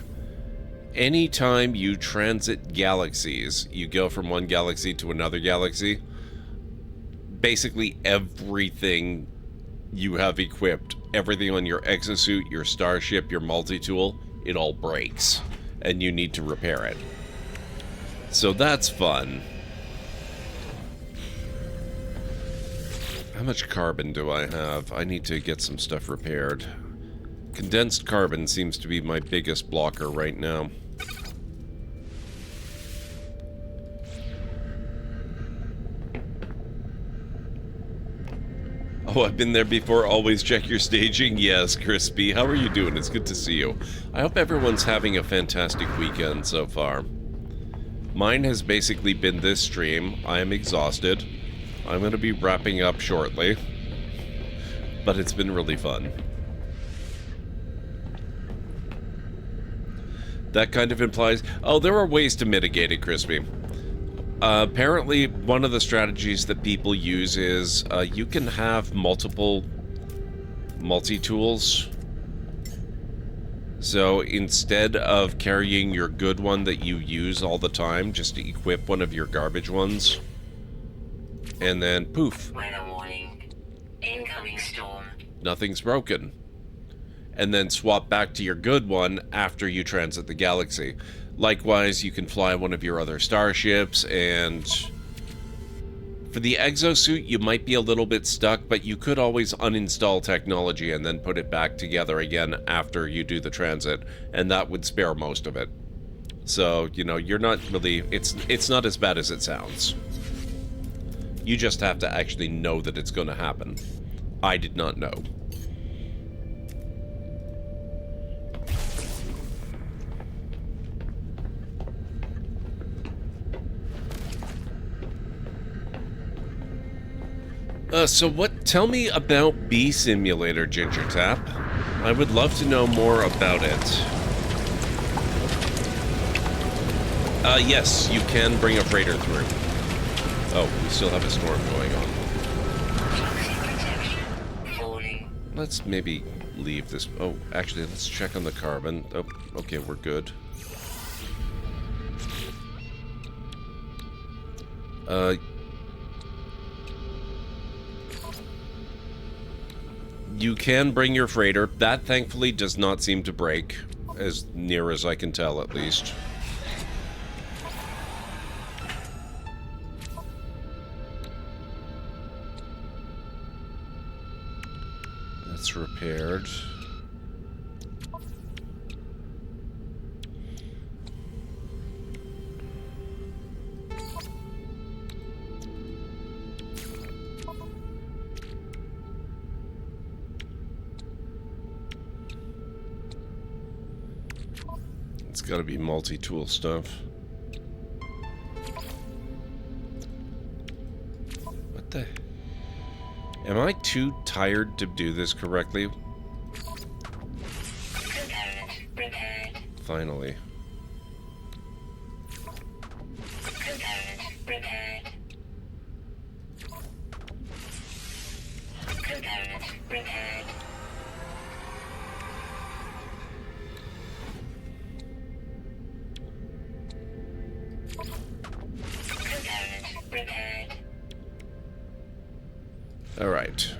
anytime you transit galaxies, you go from one galaxy to another galaxy, basically everything you have equipped, everything on your exosuit, your starship, your multi-tool, it all breaks, and you need to repair it. So that's fun. How much carbon do I have? I need to get some stuff repaired. Condensed carbon seems to be my biggest blocker right now. Oh, I've been there before. Always check your staging. Yes, Crispy. How are you doing? It's good to see you. I hope everyone's having a fantastic weekend so far. Mine has basically been this stream. I am exhausted. I'm going to be wrapping up shortly. But it's been really fun. That kind of implies... Oh, there are ways to mitigate it, Crispy. Apparently, one of the strategies that people use is you can have multiple multi-tools. So instead of carrying your good one that you use all the time, just to equip one of your garbage ones. And then, poof. Weather warning. Incoming storm. Nothing's broken. And then swap back to your good one after you transit the galaxy. Likewise, you can fly one of your other starships, and for the exosuit, you might be a little bit stuck, but you could always uninstall technology and then put it back together again after you do the transit, and that would spare most of it. So, you know, you're not really... It's not as bad as it sounds. You just have to actually know that it's going to happen. I did not know. Tell me about Bee Simulator, Ginger Tap. I would love to know more about it. Yes, you can bring a freighter through. Oh, we still have a storm going on. Let's maybe leave this. Oh, actually, let's check on the carbon. Oh, okay, we're good. You can bring your freighter. That, thankfully, does not seem to break, as near as I can tell, at least. That's repaired. It's got to be multi-tool stuff. What the... Am I too tired to do this correctly? Finally. All right.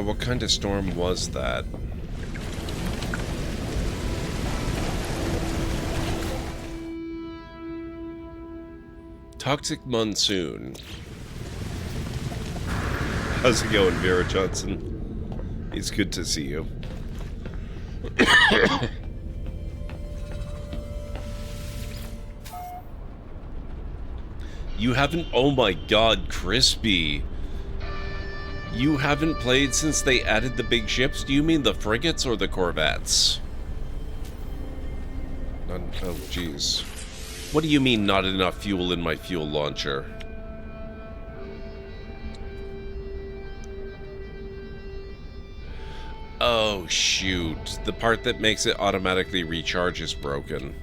What kind of storm was that? Toxic Monsoon. How's it going, Vera Johnson? It's good to see you. You haven't... Oh my god, Crispy. You haven't played since they added the big ships? Do you mean the frigates or the corvettes? Oh, jeez. What do you mean, not enough fuel in my fuel launcher? Oh, shoot. The part that makes it automatically recharge is broken.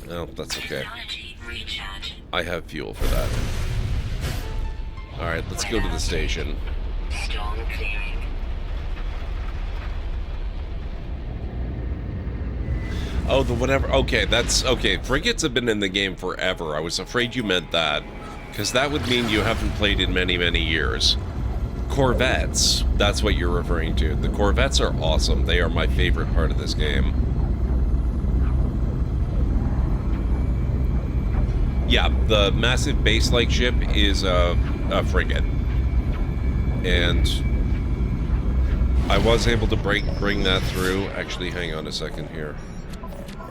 Oh, that's okay. I have fuel for that. Alright, let's go to the station. Storm clearing. Oh, the whatever. Okay, that's... Okay, frigates have been in the game forever. I was afraid you meant that. Because that would mean you haven't played in many, many years. Corvettes. That's what you're referring to. The Corvettes are awesome. They are my favorite part of this game. Yeah, the massive base-like ship is a frigate. And I was able to bring that through. Actually, hang on a second here.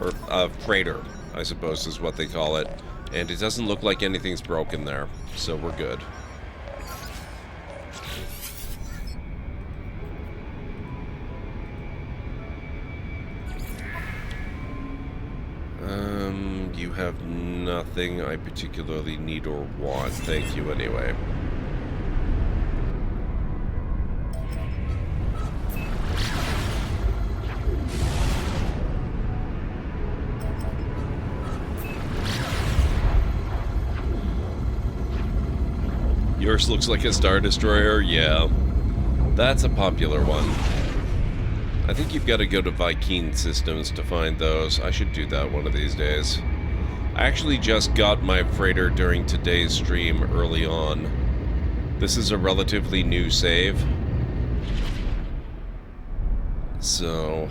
Or a freighter, I suppose is what they call it. And it doesn't look like anything's broken there, so we're good. You have nothing I particularly need or want. Thank you anyway. Yours looks like a Star Destroyer? Yeah. That's a popular one. I think you've got to go to Viking Systems to find those. I should do that one of these days. I actually just got my freighter during today's stream early on. This is a relatively new save. So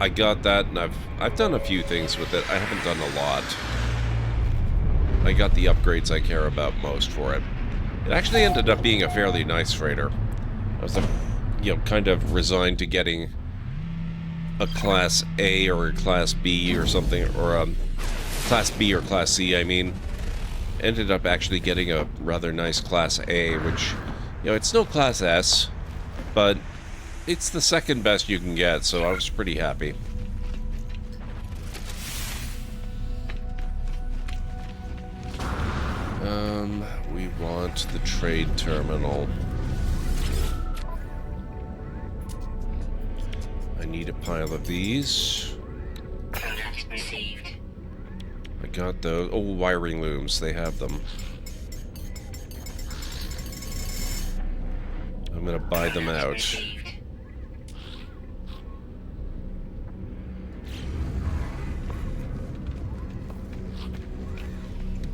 I got that, and I've done a few things with it. I haven't done a lot. I got the upgrades I care about most for it. It actually ended up being a fairly nice freighter. I was, kind of resigned to getting a Class A or a Class B or something, or a Class B or Class C, I mean. Ended up actually getting a rather nice Class A, which, it's no Class S, but it's the second best you can get, so I was pretty happy. We want the trade terminal. I need a pile of these. Product received. I got those. Oh, wiring looms. They have them. I'm gonna buy them out.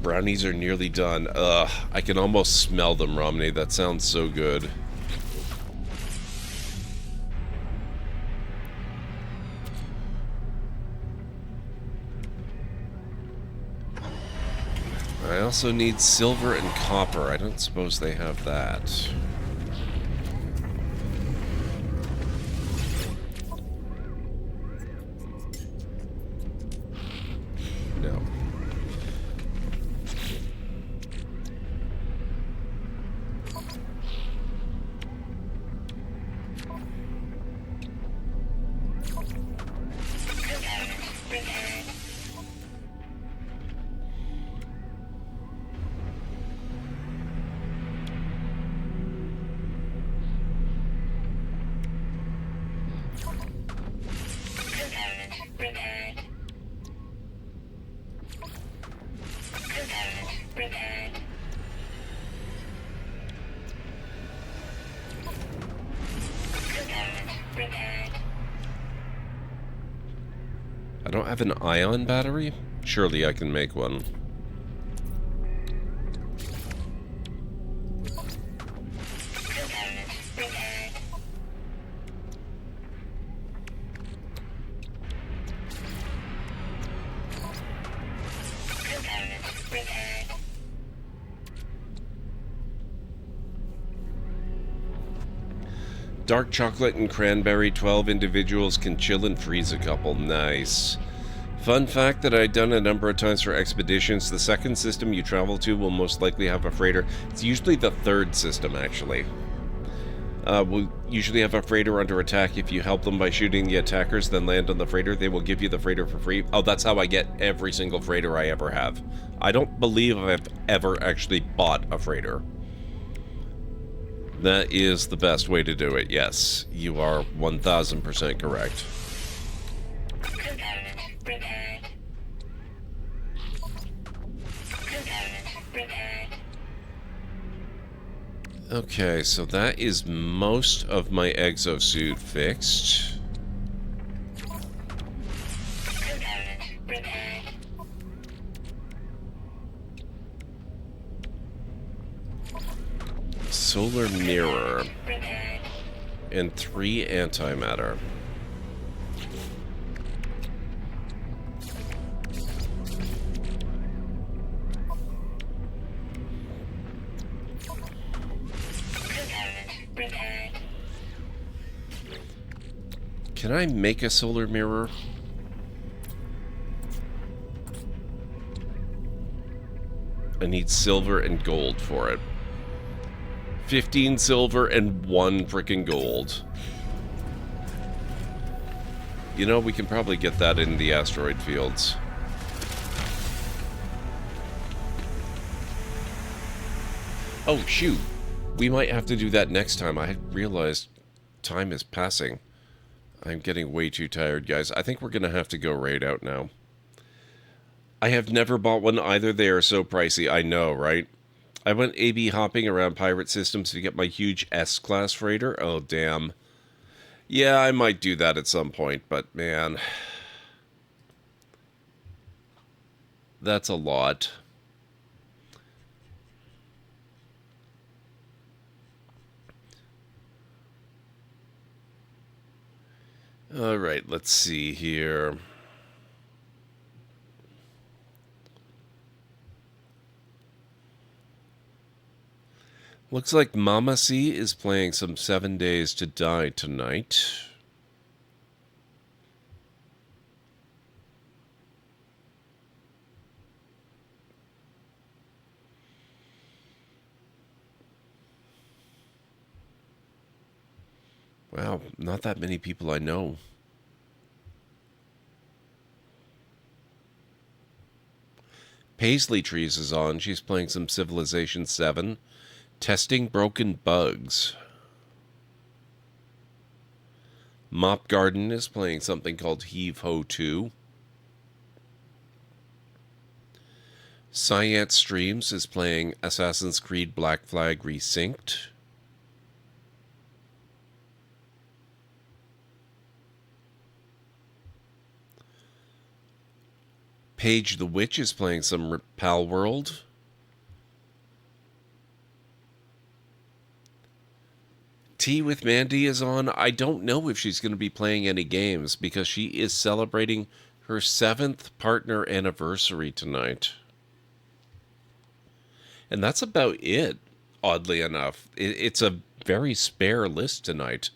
Brownies are nearly done. Ugh, I can almost smell them, Romney. That sounds so good. I also need silver and copper. I don't suppose they have that. No. I don't have an ion battery? Surely I can make one. Dark chocolate and cranberry, 12 individuals can chill and freeze a couple. Nice. Fun fact that I've done a number of times for expeditions, the second system you travel to will most likely have a freighter. It's usually the third system, actually. We'll usually have a freighter under attack. If you help them by shooting the attackers, then land on the freighter, they will give you the freighter for free. Oh, that's how I get every single freighter I ever have. I don't believe I've ever actually bought a freighter. That is the best way to do it, yes. You are 1000% correct. Component prepared. Component prepared. Okay, so that is most of my exosuit fixed. Component prepared. Solar mirror. Prepared. And 3 antimatter. Component prepared. Can I make a solar mirror? I need silver and gold for it. 15 silver and 1 frickin' gold. You know, we can probably get that in the asteroid fields. Oh, shoot. We might have to do that next time. I realized time is passing. I'm getting way too tired, guys. I think we're going to have to go raid out now. I have never bought one either. They are so pricey. I know, right? I went A/B hopping around pirate systems to get my huge S-class freighter. Oh, damn. Yeah, I might do that at some point, but man. That's a lot. Alright, let's see here. Looks like Mama C is playing some 7 Days to Die tonight. Wow, not that many people I know. Paisley Trees is on. She's playing some Civilization 7. Testing broken bugs. Mop Garden is playing something called Heave Ho 2. Science Streams is playing Assassin's Creed Black Flag Resynced. Paige the Witch is playing some Pal World. Tea with Mandy is on. I don't know if she's going to be playing any games because she is celebrating her 7th partner anniversary tonight. And that's about it, oddly enough. It's a very spare list tonight.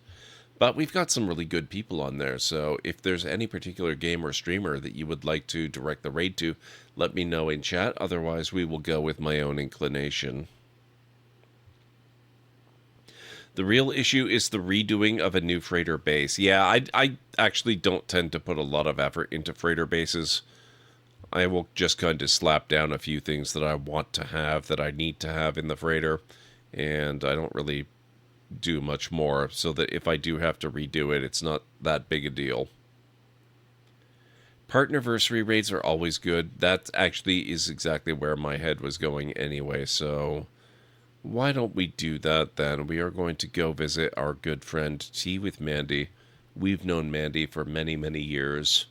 But we've got some really good people on there, so if there's any particular game or streamer that you would like to direct the raid to, let me know in chat. Otherwise, we will go with my own inclination. The real issue is the redoing of a new freighter base. Yeah, I actually don't tend to put a lot of effort into freighter bases. I will just kind of slap down a few things that I want to have, that I need to have in the freighter, and I don't really do much more, so that if I do have to redo it, it's not that big a deal. Partnerversary raids are always good. That actually is exactly where my head was going anyway, so why don't we do that then? We are going to go visit our good friend Tea with Mandy. We've known Mandy for many, many years.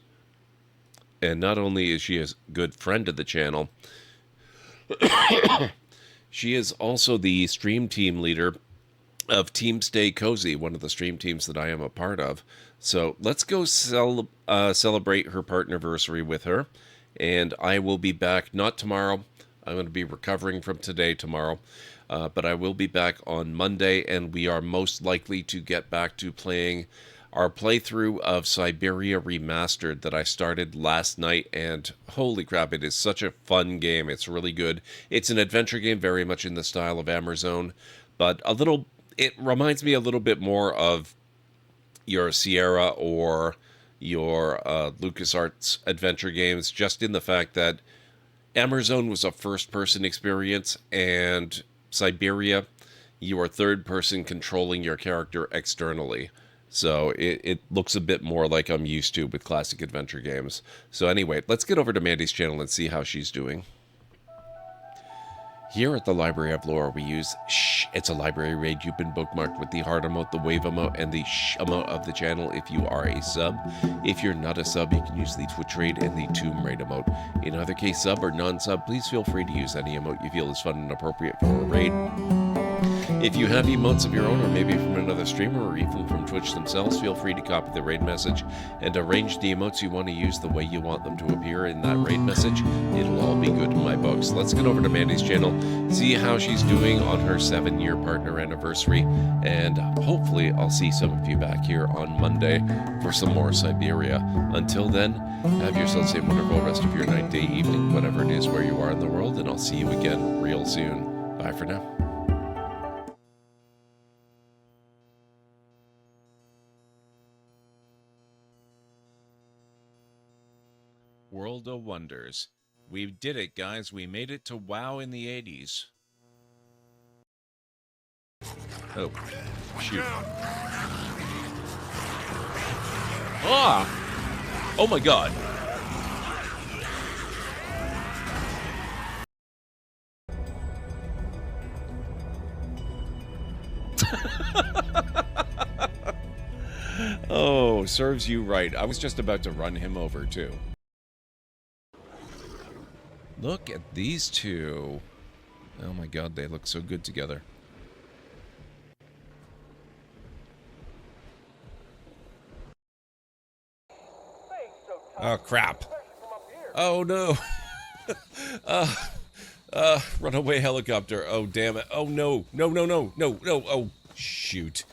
And not only is she a good friend of the channel, she is also the stream team leader of Team Stay Cozy, one of the stream teams that I am a part of. So let's go celebrate her partnerversary with her. And I will be back, not tomorrow. I'm going to be recovering from today tomorrow. But I will be back on Monday, and we are most likely to get back to playing our playthrough of Siberia Remastered that I started last night, and holy crap, it is such a fun game. It's really good. It's an adventure game very much in the style of Amazon, but it reminds me a little bit more of your Sierra or your LucasArts adventure games, just in the fact that Amazon was a first-person experience, and Siberia, you are third person controlling your character externally. So it looks a bit more like I'm used to with classic adventure games. So anyway, let's get over to Mandy's channel and see how she's doing. Here at the Library of Lore, we use shh. It's a library raid. You've been bookmarked with the heart emote, the wave emote, and the shh emote of the channel if you are a sub. If you're not a sub, you can use the Twitch raid and the Tomb Raid emote. In either case, sub or non-sub, please feel free to use any emote you feel is fun and appropriate for a raid. If you have emotes of your own, or maybe from another streamer, or even from Twitch themselves, feel free to copy the raid message and arrange the emotes you want to use the way you want them to appear in that raid message. It'll all be good in my books. Let's get over to Mandy's channel, see how she's doing on her 7-year partner anniversary, and hopefully I'll see some of you back here on Monday for some more Siberia. Until then, have yourselves a wonderful rest of your night, day, evening, whatever it is where you are in the world, and I'll see you again real soon. Bye for now. World of Wonders. We did it, guys. We made it to WoW in the 80s. Oh, shoot. Ah! Oh my god. Oh, serves you right. I was just about to run him over, too. Look at these two. Oh my god, they look so good together. Oh crap. Oh no. Runaway helicopter. Oh damn it. Oh no. No, no, no. No, no. Oh shoot.